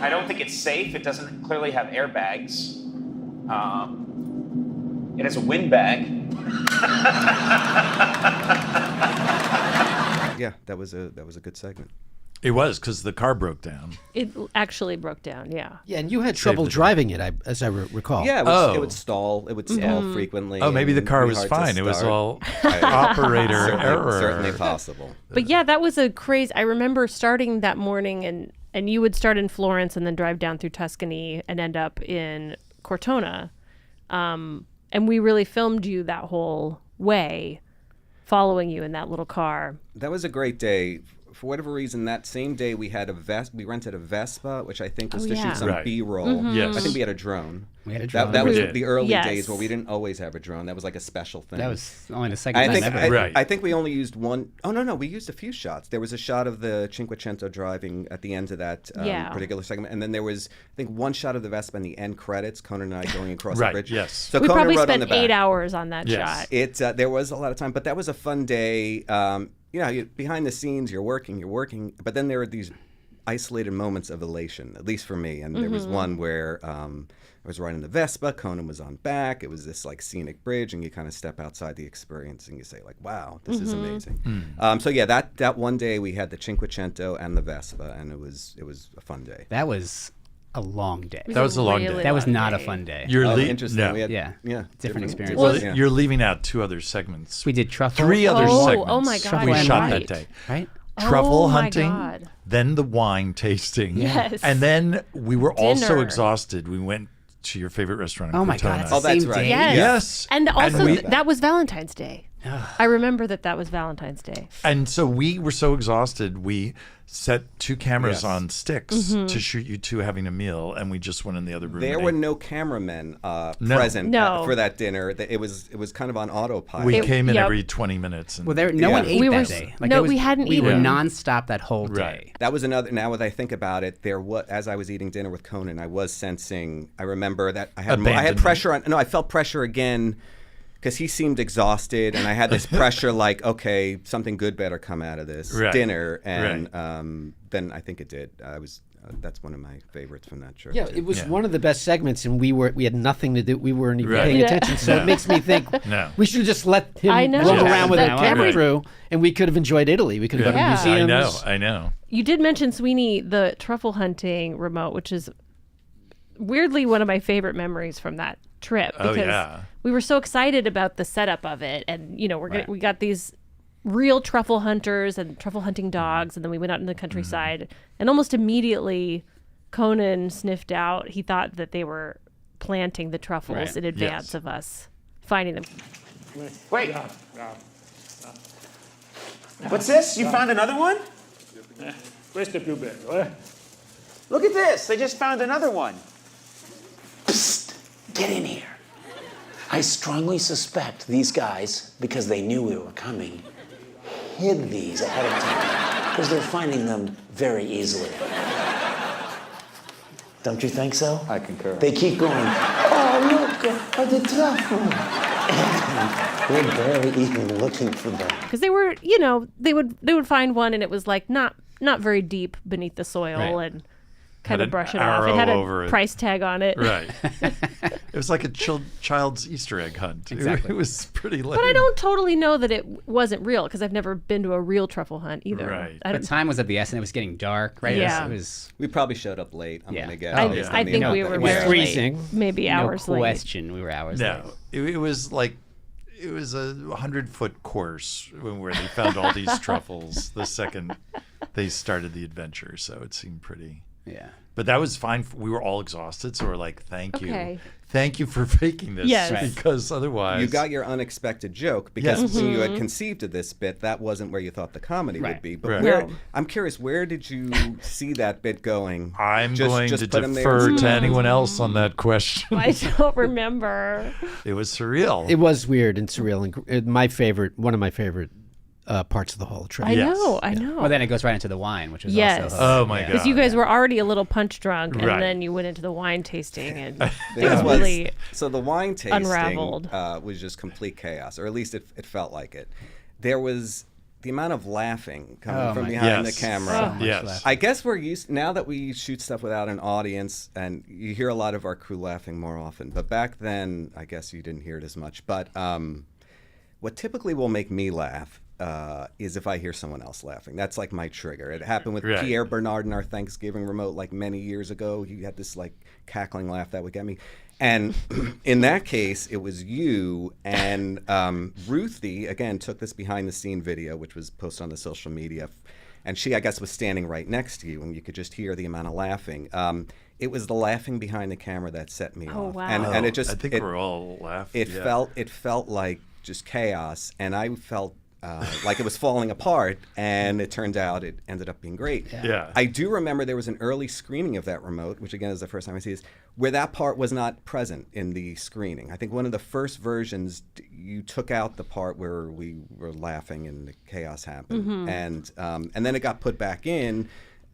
I don't think it's safe. It doesn't clearly have airbags. It has a windbag. Yeah, that was a good segment. It was because the car broke down. It actually broke down, yeah. Yeah, and you had trouble driving it, as I recall. Yeah, it would stall. It would stall Mm-hmm. frequently. Oh, maybe the and car be was hard to fine. It was start. all operator error. Certainly possible. But yeah, that was a crazy. I remember starting that morning, and you would start in Florence and then drive down through Tuscany and end up in Cortona, and we really filmed you that whole way. following you in that little car. That was a great day. For whatever reason, that same day we had we rented a Vespa, which I think was to shoot some Right. B-roll. Mm-hmm. Yes. I think we had a drone. We had a drone. That was We did. the early Yes. days where we didn't always have a drone. That was like a special thing. That was only the second I time think ever. Right. I think we only used one. Oh no, we used a few shots. There was a shot of the Cinquecento driving at the end of that Yeah. particular segment, and then there was I think one shot of the Vespa in the end credits. Conan and I going across the Right, bridge. yes. So We Conan probably wrote on spent the back. 8 hours on that Yes. shot. It there was a lot of time, but that was a fun day. Behind the scenes, you're working, but then there are these isolated moments of elation, at least for me. And there was one where I was riding the Vespa, Conan was on back. It was this like scenic bridge, and you kind of step outside the experience and you say like, "Wow, this is amazing." So yeah, that one day we had the Cinquecento and the Vespa, and it was a fun day. That was a long day. That was a long day. That was long not a day. fun day. You're Interesting. No. We had, Yeah. Different experience. Well, Yeah. you're leaving out 2 other segments. We did truffle. 3 other Oh, segments. oh my God, we you're shot right. that day. Right? Truffle Oh my hunting, God. then the wine tasting. Yes. And then we were also Dinner. exhausted. We went to your favorite restaurant in Oh my Cortona. God. It's the Oh, that's same right. day. Yes. Yes. And also, we- that was Valentine's Day. I remember that was Valentine's Day. And so we were so exhausted, we set 2 cameras Yes. on sticks to shoot you 2 having a meal, and we just went in the other room. There and were ate. no cameramen No. present No. for that dinner. It was kind of on autopilot. We came in yep. every 20 minutes. And Well, no one Yeah. ate We that were- day. no, it was- we hadn't We were eaten. nonstop that whole day. Right. That was another. Now that I think about it, as I was eating dinner with Conan, I was sensing. I remember that I had Abandonment. pressure on. No, I felt pressure again because he seemed exhausted, and I had this pressure like, okay, something good better come out of this Right. dinner, and then I think it did. That's one of my favorites from that trip. Yeah, too. it was one of the best segments, and we had nothing to do. We weren't even Right. paying Yeah. attention, so No. it makes me think No. we should have just let him I know. roam Yeah. around with That- a camera Right. crew, and we could have enjoyed Italy. We could have Yeah. gone to museums. I know. You did mention, Sweeney, the truffle hunting remote, which is weirdly one of my favorite memories from that trip. Oh, Because yeah. we were so excited about the setup of it. And, we got these real truffle hunters and truffle hunting dogs. And then we went out in the countryside. And almost immediately, Conan sniffed out. He thought that they were planting the truffles Right. in advance Yes. of us finding them. Wait. What's this? You found another one? Questo è più bello, eh? Look at this. They just found another one. Psst, get in here. I strongly suspect these guys, because they knew we were coming, hid these ahead of time, because they're finding them very easily. Don't you think so? I concur. They keep going, oh, look, the truffle. We're barely even looking for them. Because they were, they would find one and it was like not very deep beneath the soil Right. and kind Had of an brush it off. It arrow had a over it. price tag on it. Right. It was like a child's Easter egg hunt. Exactly. It was pretty lame. But I don't totally know that it wasn't real because I've never been to a real truffle hunt either. Right. I But don't, time was of the essence. It was getting dark, right? Yeah. It was We probably showed up late. I'm Yeah. gonna guess. I, based I on the think amount we that were was very freezing. late, maybe hours no late. question. We were hours late. No, it was like it was a 100-foot course where they found all these truffles the second they started the adventure. So it seemed pretty. Yeah. But that was fine. We were all exhausted, so we're like, "Thank Okay. you, thank you for faking this." Yes. Right. Because otherwise, You got your unexpected joke because Yes. when you Mm-hmm. had conceived of this bit, that wasn't where you thought the comedy would Right. be. But Right. where, No. I'm curious, where did you see that bit going? I'm Just- going just to put 'em there defer and- to anyone else on that question. I don't remember. It was surreal. It was weird and surreal, and one of my favorite parts of the whole trip. I Yes. know. Well, then it goes right into the wine, which was Yes. also Oh my Because God. you guys were already a little punch drunk, and Right. then you went into the wine tasting, and This it was- really so the wine tasting unraveled. Was just complete chaos, or at least it felt like it. There was the amount of laughing coming Oh from my behind Yes. the camera. So much Yes. laughing. I guess we're used now that we shoot stuff without an audience, and you hear a lot of our crew laughing more often. But back then, I guess you didn't hear it as much. But what typically will make me laugh is if I hear someone else laughing. That's like my trigger. It happened with Right. Pierre Bernard in our Thanksgiving remote like many years ago. He had this like cackling laugh that would get me. And in that case, it was you and Ruthie, again, took this behind the scene video, which was posted on the social media. And she, I guess, was standing right next to you, and you could just hear the amount of laughing. It was the laughing behind the camera that set me Oh, off. wow. And Oh, it just, I think we're all laughing. it felt like just chaos, and I felt like it was falling apart, and it turned out it ended up being great. Yeah. I do remember there was an early screening of that remote, which again is the first time I see this, where that part was not present in the screening. I think one of the first versions, you took out the part where we were laughing and the chaos happened, Mhm. and then it got put back in.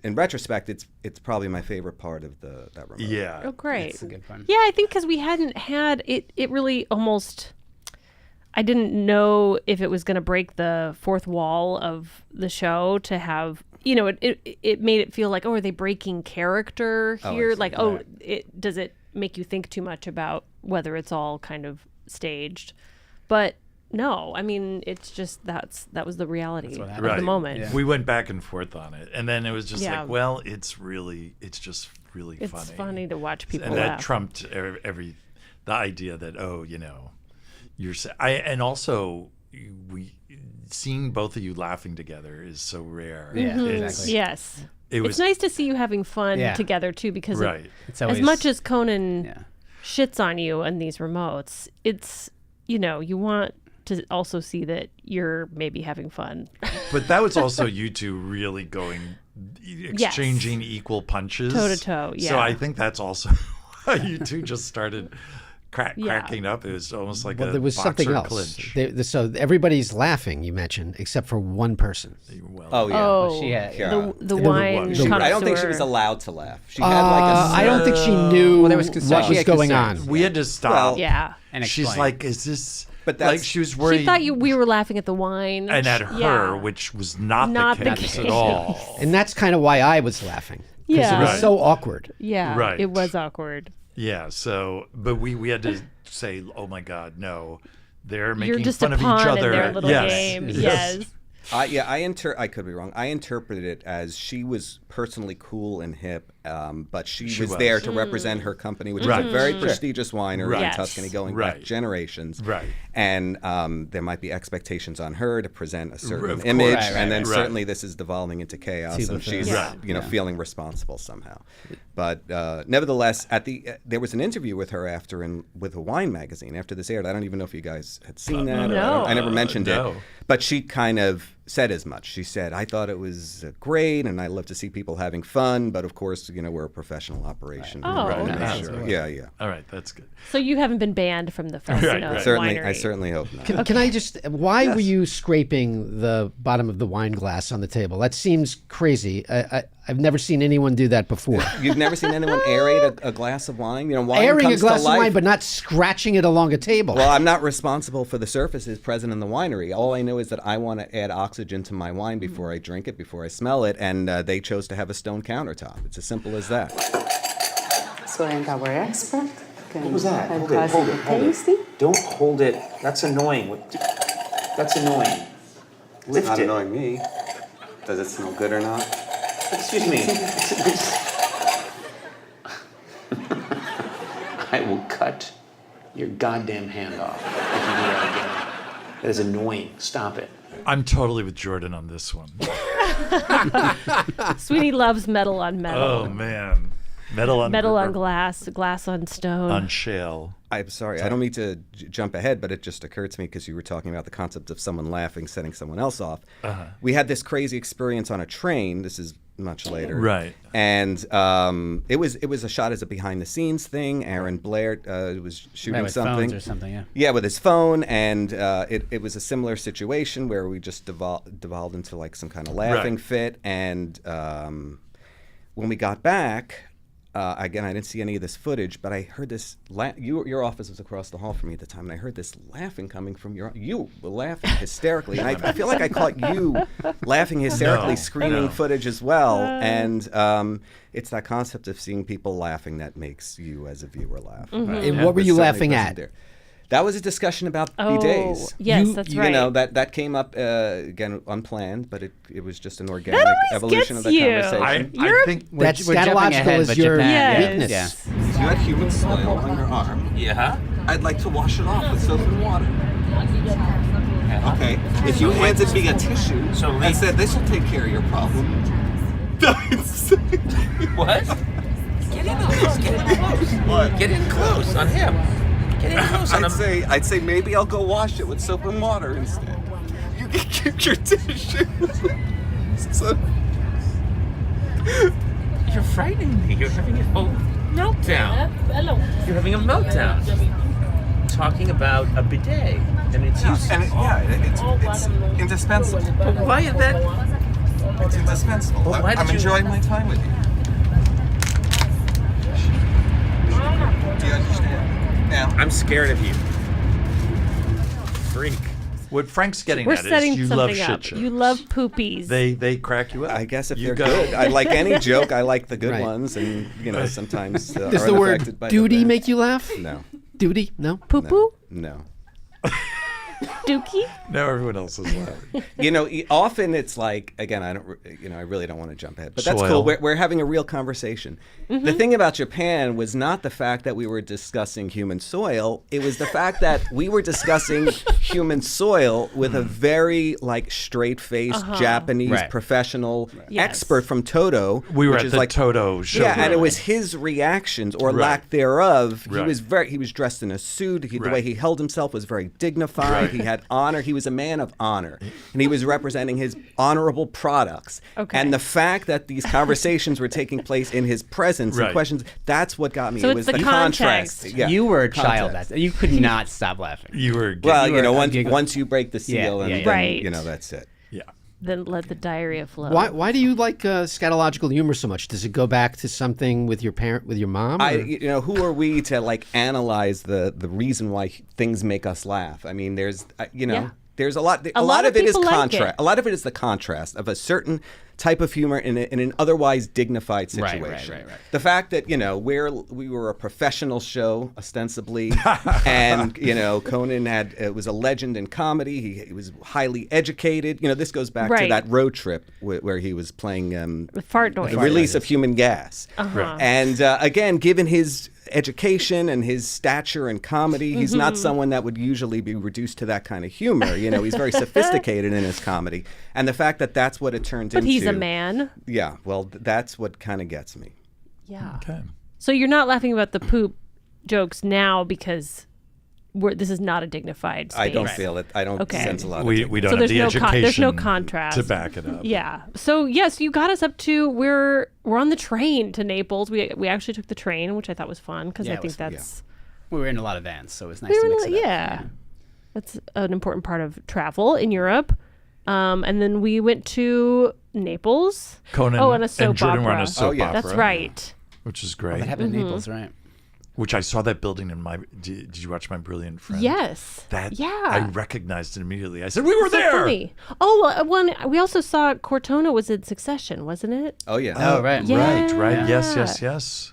In retrospect, it's probably my favorite part of that remote. Yeah. Oh, great. It's a good one. Yeah, I think because we hadn't had it. It really almost. I didn't know if it was going to break the fourth wall of the show to have. It made it feel like, oh, are they breaking character here? Does it make you think too much about whether it's all kind of staged? But no, I mean, it's just that was the reality of the moment. Yeah. We went back and forth on it, and then it was just Yeah. like, well, it's just really funny. It's funny to watch people and laugh. that trumped the idea that and also seeing both of you laughing together is so rare. Yeah, Mhm. exactly. Yes. It was it's nice to see you having fun Yeah. together too, because It's as always, much as Conan shits on you and these remotes, it's you want to also see that you're maybe having fun. But that was also you two really going, exchanging equal punches. Toe to toe, So yeah. I think that's also why you two just started cracking up. It was almost like Well, a there was boxer something else. clinch. So everybody's laughing, you mentioned, except for one person. Oh yeah, Oh, she had the wine I don't think she connoisseur. was allowed to laugh. She had like a. I don't think she knew Well, there was concern. what She was had going concerns. on. We had to stop. Yeah. And She's explain. like, is this... But like that's- she was worried. She thought we were laughing at the wine. and at her, Yeah. which was not Not the the case case. at all. And that's kind of why I was laughing. Because Yeah. it was Right. so awkward. Yeah, Right. it was awkward. Yeah, so, but we had to say, oh my God, no. They're You're making just fun a of each pawn other. in their little Yes. game. Yes. I could be wrong. I interpreted it as she was personally cool and hip, but she was there to represent her company, which is Right. a very Sure. prestigious winery in Yes. Tuscany, going Right. back generations. Right. And there might be expectations on her to present a certain Of course. image, Right, and then right. certainly this is devolving into chaos, See and the she's thing. feeling responsible somehow. But nevertheless, there was an interview with her with a wine magazine after this aired. I don't even know if you guys had seen that. No. I never mentioned no. it. But she kind of said as much. She said, I thought it was great, and I love to see people having fun, but of course, we're a professional operation. Oh, We wanna okay. make sure. Absolutely. Yeah. All right, that's good. So you haven't been banned from the Faustino Right. I winery. certainly hope not. Can I just, why were you scraping the bottom of the wine glass on the table? That seems crazy. I've never seen anyone do that before. You've never seen anyone aerate a glass of wine? Wine Airing a comes glass to of life. wine, but not scratching it along a table. Well, I'm not responsible for the surfaces present in the winery. All I know is that I want to add oxygen to my wine before I drink it, before I smell it, and they chose to have a stone countertop. It's as simple as that. So, and our expert can What was that? help Hold it, us hold with it, the hold it. tasting. Don't hold it. That's annoying. That's annoying. Lift not it. annoying me. Does it smell good or not? Excuse me. I will cut your goddamn hand off if you do that again. That is annoying. Stop it. I'm totally with Jordan on this one. Sweeney loves metal on metal. Oh, man. Metal on glass, glass on stone. on shale. I'm sorry, I don't mean to jump ahead, but it just occurred to me because you were talking about the concept of someone laughing, setting someone else off. We had this crazy experience on a train. This is much later, Right. And it was a shot as a behind the scenes thing. Aaron Blair was shooting with something phones or something, yeah. Yeah, with his phone, and it was a similar situation where we just devolved into like some kind of laughing Right. fit, and when we got back. Again, I didn't see any of this footage, but I heard this. Your office was across the hall from me at the time, and I heard this laughing coming from you were laughing hysterically, and I feel like I caught you laughing hysterically, screening footage as well. And it's that concept of seeing people laughing that makes you, as a viewer, laugh. Mm-hmm. And what were you laughing at? That was a discussion about Oh, bidets. yes, that's right. You know, that came up, again, unplanned, but it was just an organic evolution of the gets you. conversation. You're- I think We're That's jumping scatological ahead, is but your Japan, weakness. Yeah. If you had human soil on your arm, I'd like to wash it off with soap and water. Okay, if you handed me a tissue and said this will take care of your problem. What? Get in close. Get in close. What? Get in close on him. Get in close on him. I'd say maybe I'll go wash it with soap and water instead. You Your tissue. So, You're frightening me. You're having a whole meltdown. You're having a meltdown. Talking about a bidet and its use. and it's indispensable. But why is that? It's indispensable. Well, why I'm did you- enjoying my time with you. Do you understand? Now, I'm scared of you. Freak. What Frank's getting We're at setting is you something love up. shit shows. You love poopies. They crack you up. I guess if You they're go. good, I like any joke. I like the good Right. ones, and sometimes Does are the unaffected word by duty the make you laugh? No. Duty? No. Poo poo? No. Dookie? Now everyone else is laughing. Often it's like, again, I really don't want to jump ahead, but that's Soil. cool. We're having a real conversation. The thing about Japan was not the fact that we were discussing human soil. It was the fact that we were discussing human soil with a very straight-faced Japanese Right. professional Yes. expert from Toto. We were which at is the like, Toto show. Yeah, and it was his reactions or Right. lack thereof. Right. He was dressed in a suit. The way Right. he held himself was very dignified. Right. He had honor. He was a man of honor, and he was representing his honorable products. Okay. And the fact that these conversations were taking place in his presence Right. and questions, that's what got me. So It it's was the the context. contrast. Yeah, You were a child. context. You could not stop laughing. You were. Well, you were a giggle. once you break the seal, and yeah. then, Right. that's it. Yeah. Then let the diarrhea flow. Why do you like scatological humor so much? Does it go back to something with your mom? or- Who are we to analyze the reason why things make us laugh? I mean, there's Yeah. there's a lot. A A lot lot of of it is people like contrast. it. A lot of it is the contrast of a certain type of humor in an otherwise dignified situation. Right. The fact that we were a professional show ostensibly, and Conan was a legend in comedy. He was highly educated. This goes back to Right. that road trip where he was playing With fart noise. the release of human gas. Uh-huh. And again, given his education and his stature in comedy, he's not someone that would usually be reduced to that kind of humor. He's very sophisticated in his comedy. And the fact that that's what it turned But into. he's a man. Yeah, well, that's what kind of gets me. Yeah. Okay. So you're not laughing about the poop jokes now because this is not a dignified space. I don't feel it. I don't Okay. sense a lot of We dignity. don't So have there's the no education there's no contrast to back it up. Yeah. So yes, you got us up to we're on the train to Naples. We actually took the train, which I thought was fun because Yeah, I it think was- that's We were in a lot of vans, so it was nice we to were mix it up. yeah. That's an important part of travel in Europe. And then we went to Naples. Conan and a soap and Jordan opera. were on a soap opera. That's right. Which is Oh, great. that happened in Naples, right? Which I saw that building in my. Did you watch My Brilliant Friend? Yes. Yeah. Yeah. I recognized it immediately. I said, "We were So there." funny. Oh, we also saw Cortona was in Succession, wasn't it? Oh, yeah. Oh, right. Yeah. Right. Yes.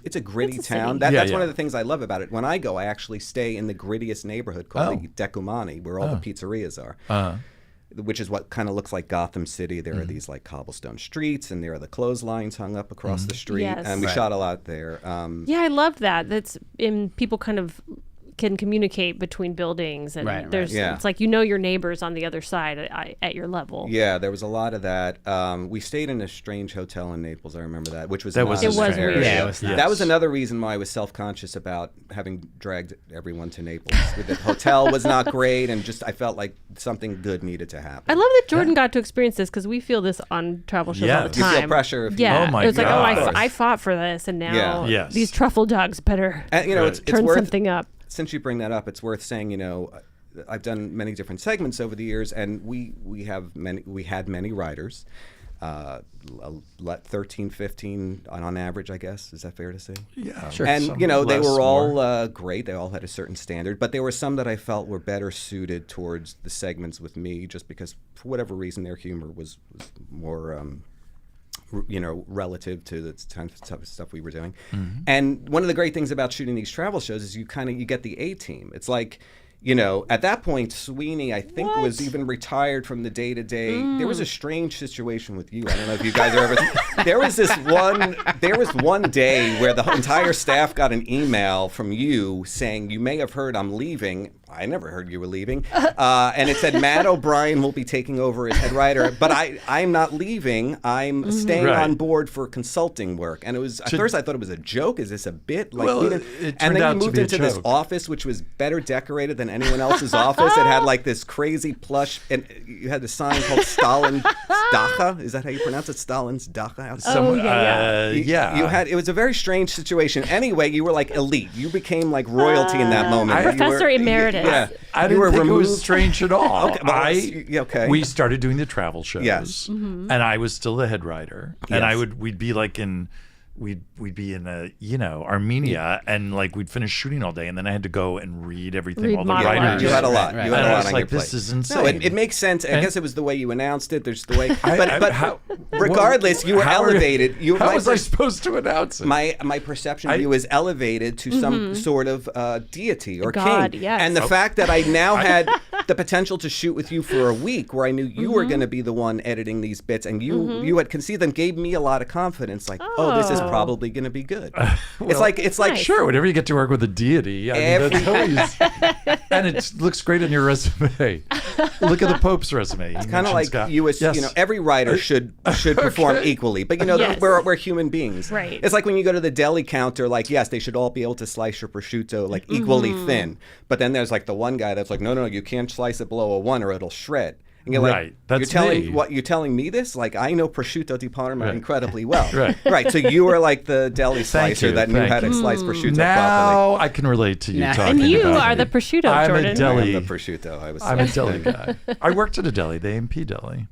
It's a gritty It's a town. city. That's Yeah. one of the things I love about it. When I go, I actually stay in the grittiest neighborhood called the Decumani, where all the pizzerias are. Which is what kind of looks like Gotham City. There are these cobblestone streets, and there are the clotheslines hung up across the street. Yes. And we Right. shot a lot there. Yeah, I love that. That's people kind of can communicate between buildings, and Right, there's yeah. it's like your neighbors on the other side at your level. Yeah, there was a lot of that. We stayed in a strange hotel in Naples. I remember that, which was That was not It was fair. weird. Yeah, it was nice. That was another reason why I was self-conscious about having dragged everyone to Naples. The hotel was not great, and I felt like something good needed to happen. I love that Jordan got to experience this because we feel this on travel shows all the Yes. time. You feel pressure if you- yeah, Oh my it's like, God. I fought for this, and now Yeah. Yes. these truffle dogs better And, it's turn worth, something up. Since you bring that up, it's worth saying, I've done many different segments over the years, and we had many writers, 13, 15 on average, I guess. Is that fair to say? Yeah. Sure. And Some they less, were all more. great. They all had a certain standard, but there were some that I felt were better suited towards the segments with me, just because for whatever reason their humor was more. Relative to the type of stuff we were doing. And one of the great things about shooting these travel shows is you get the A team. It's like, at that point, Sweeney, I think, was even retired from the day-to-day. There was a strange situation with you. I don't know if you guys are ever... There was one day where the entire staff got an email from you saying, you may have heard I'm leaving. I never heard you were leaving. And it said, Matt O'Brien will be taking over as head writer, but I'm not leaving. I'm staying Right. on board for consulting work. And it was, at first I thought it was a joke. Is this a bit? Well, it and turned then out you to moved be a into this joke. office, which was better decorated than anyone else's office. It had like this crazy plush, and you had the sign called Stalin's Dacha. Is that how you pronounce it? Stalin's Dacha? You had, it was a very strange situation. Anyway, you were like elite. You became like royalty in that moment. Professor emeritus. I didn't think it was strange at all. Okay, We started doing the travel shows. Yes. And I was still the head writer. And we'd be like we'd be in Armenia, and like we'd finish shooting all day, and then I had to go and read everything all the writers. You had a lot. Right. You had a lot on like, your plate. this is insane. No, it makes sense. I guess it was the way you announced it. There's the way, but regardless, you were elevated. How was I supposed to announce it? My perception of you was elevated to some sort of deity or God, king. yes. And the fact that I now had the potential to shoot with you for a week, where I knew you were going to be the one editing these bits, and you had conceived them, gave me a lot of confidence. Like, this is probably going to be good. It's like sure, whenever you get to work with a deity, I mean, that's always, and it looks great on your resume. Look at the Pope's resume. It's kind of like every writer should perform equally, but we're human beings. Right. It's like when you go to the deli counter, like, yes, they should all be able to slice your prosciutto like equally thin, but then there's like the one guy that's like, no, you can't slice it below a 1 or it'll shred. And you're like, that's you're telling me this? Like, I know prosciutto di Parma incredibly well. Right. So you were like the deli slicer that knew how to slice prosciutto properly. Now I can relate to you talking and you about are me. the prosciutto, I'm Jordan. a deli. I'm the prosciutto. I'm a deli guy. I worked at a deli, the A&P deli.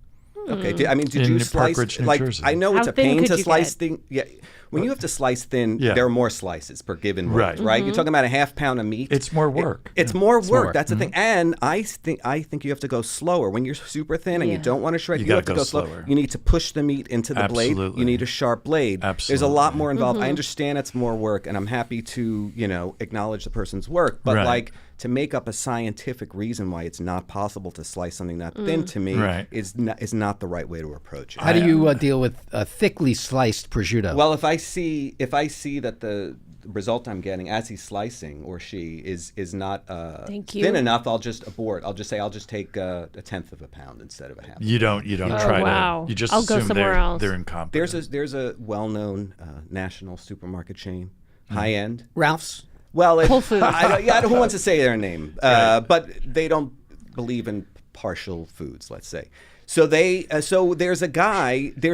Okay. Did you in slice? Park Ridge, New like, Jersey. I know it's How a thin pain to could you slice get? things. Yeah. When you have to slice thin, there are more slices per given weight, right? You're talking about a half pound of meat. It's more work. It's more work. That's the thing. And I think you have to go slower. When you're super thin and you don't want to shred, you have to go slower. You need to push the meat into the blade. You need a sharp blade. There's a lot more involved. I understand it's more work, and I'm happy to acknowledge the person's work. But like, to make up a scientific reason why it's not possible to slice something that thin, to me, is not the right way to approach it. How do you deal with thickly sliced prosciutto? Well, if I see that the result I'm getting as he's slicing, or she, is not thin enough, I'll just abort. I'll just say I'll just take a 1/10 of a pound instead of a half. You don't try to. You just assume they're incompetent. There's a well-known national supermarket chain, high end. Ralph's. Well, Whole Foods. Who wants to say their name? But they don't believe in partial foods, let's say. So there's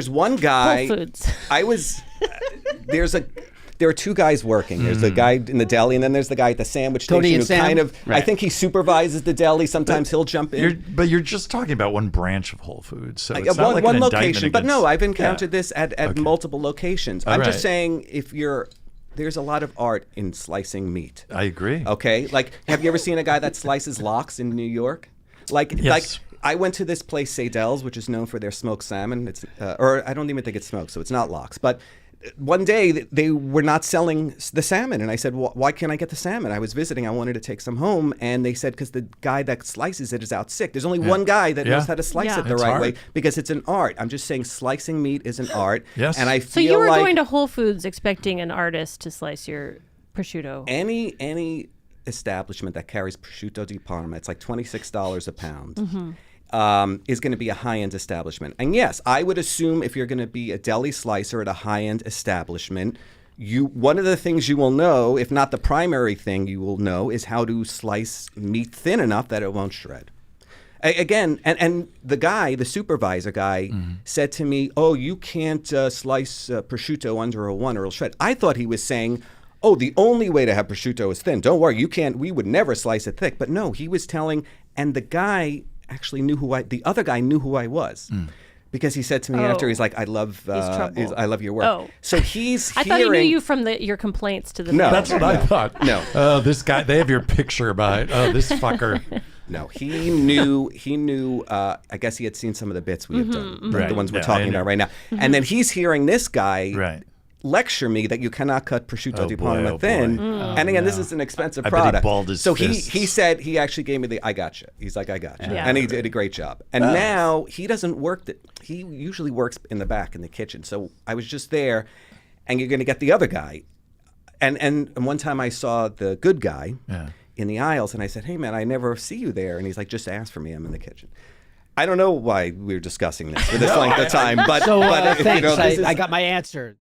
one guy. Whole Foods. There are two guys working. There's the guy in the deli, and then there's the guy at the sandwich Tony station and who Sam? kind of, Right. I think he supervises the deli. Sometimes he'll jump in. But you're just talking about one branch of Whole Foods, so it's one, not like one an location. indictment But no, against- I've encountered this at multiple locations. I'm just saying, there's a lot of art in slicing meat. I agree. Okay, like, have you ever seen a guy that slices lox in New York? Like I went to this place, Seydel's, which is known for their smoked salmon. It's or I don't even think it's smoked, so it's not lox. But one day they were not selling the salmon, and I said, why can't I get the salmon? I was visiting, I wanted to take some home, and they said, because the guy that slices it is out sick. There's only one guy that knows how to slice it the right way, because it's an art. I'm just saying slicing meat is an art. Yes. And I So feel you were like going to Whole Foods expecting an artist to slice your prosciutto. any establishment that carries prosciutto di Parma, it's like $26 a pound. Is going to be a high-end establishment. And yes, I would assume if you're going to be a deli slicer at a high-end establishment, one of the things you will know, if not the primary thing you will know, is how to slice meat thin enough that it won't shred. Again, and the supervisor guy said to me, oh, you can't slice prosciutto under a 1 or it'll shred. I thought he was saying, oh, the only way to have prosciutto is thin. Don't worry, we would never slice it thick. But no, he was telling, and the guy actually the other guy knew who I was. Because he said to me after, he's like, I love your work. Oh. So he's I thought he knew you from your complaints to the No. That's what I thought. No. Oh, this guy, they have your picture behind. Oh, this fucker. No, he knew, I guess he had seen some of the bits we had done, the ones we're talking about right now. And then he's hearing this guy lecture me that you cannot cut prosciutto di Parma thin. And again, this is an expensive product. Bet he balled his fists. He said, he actually gave me I gotcha. He's like, I gotcha. Yeah. And he did a great job. And now he doesn't work, he usually works in the back in the kitchen. So I was just there, and you're going to get the other guy. And one time I saw the good guy in the aisles, and I said, hey man, I never see you there. And he's like, just ask for me, I'm in the kitchen. I don't know why we're discussing this for this length of time, but So but thanks. this is, I got my answer.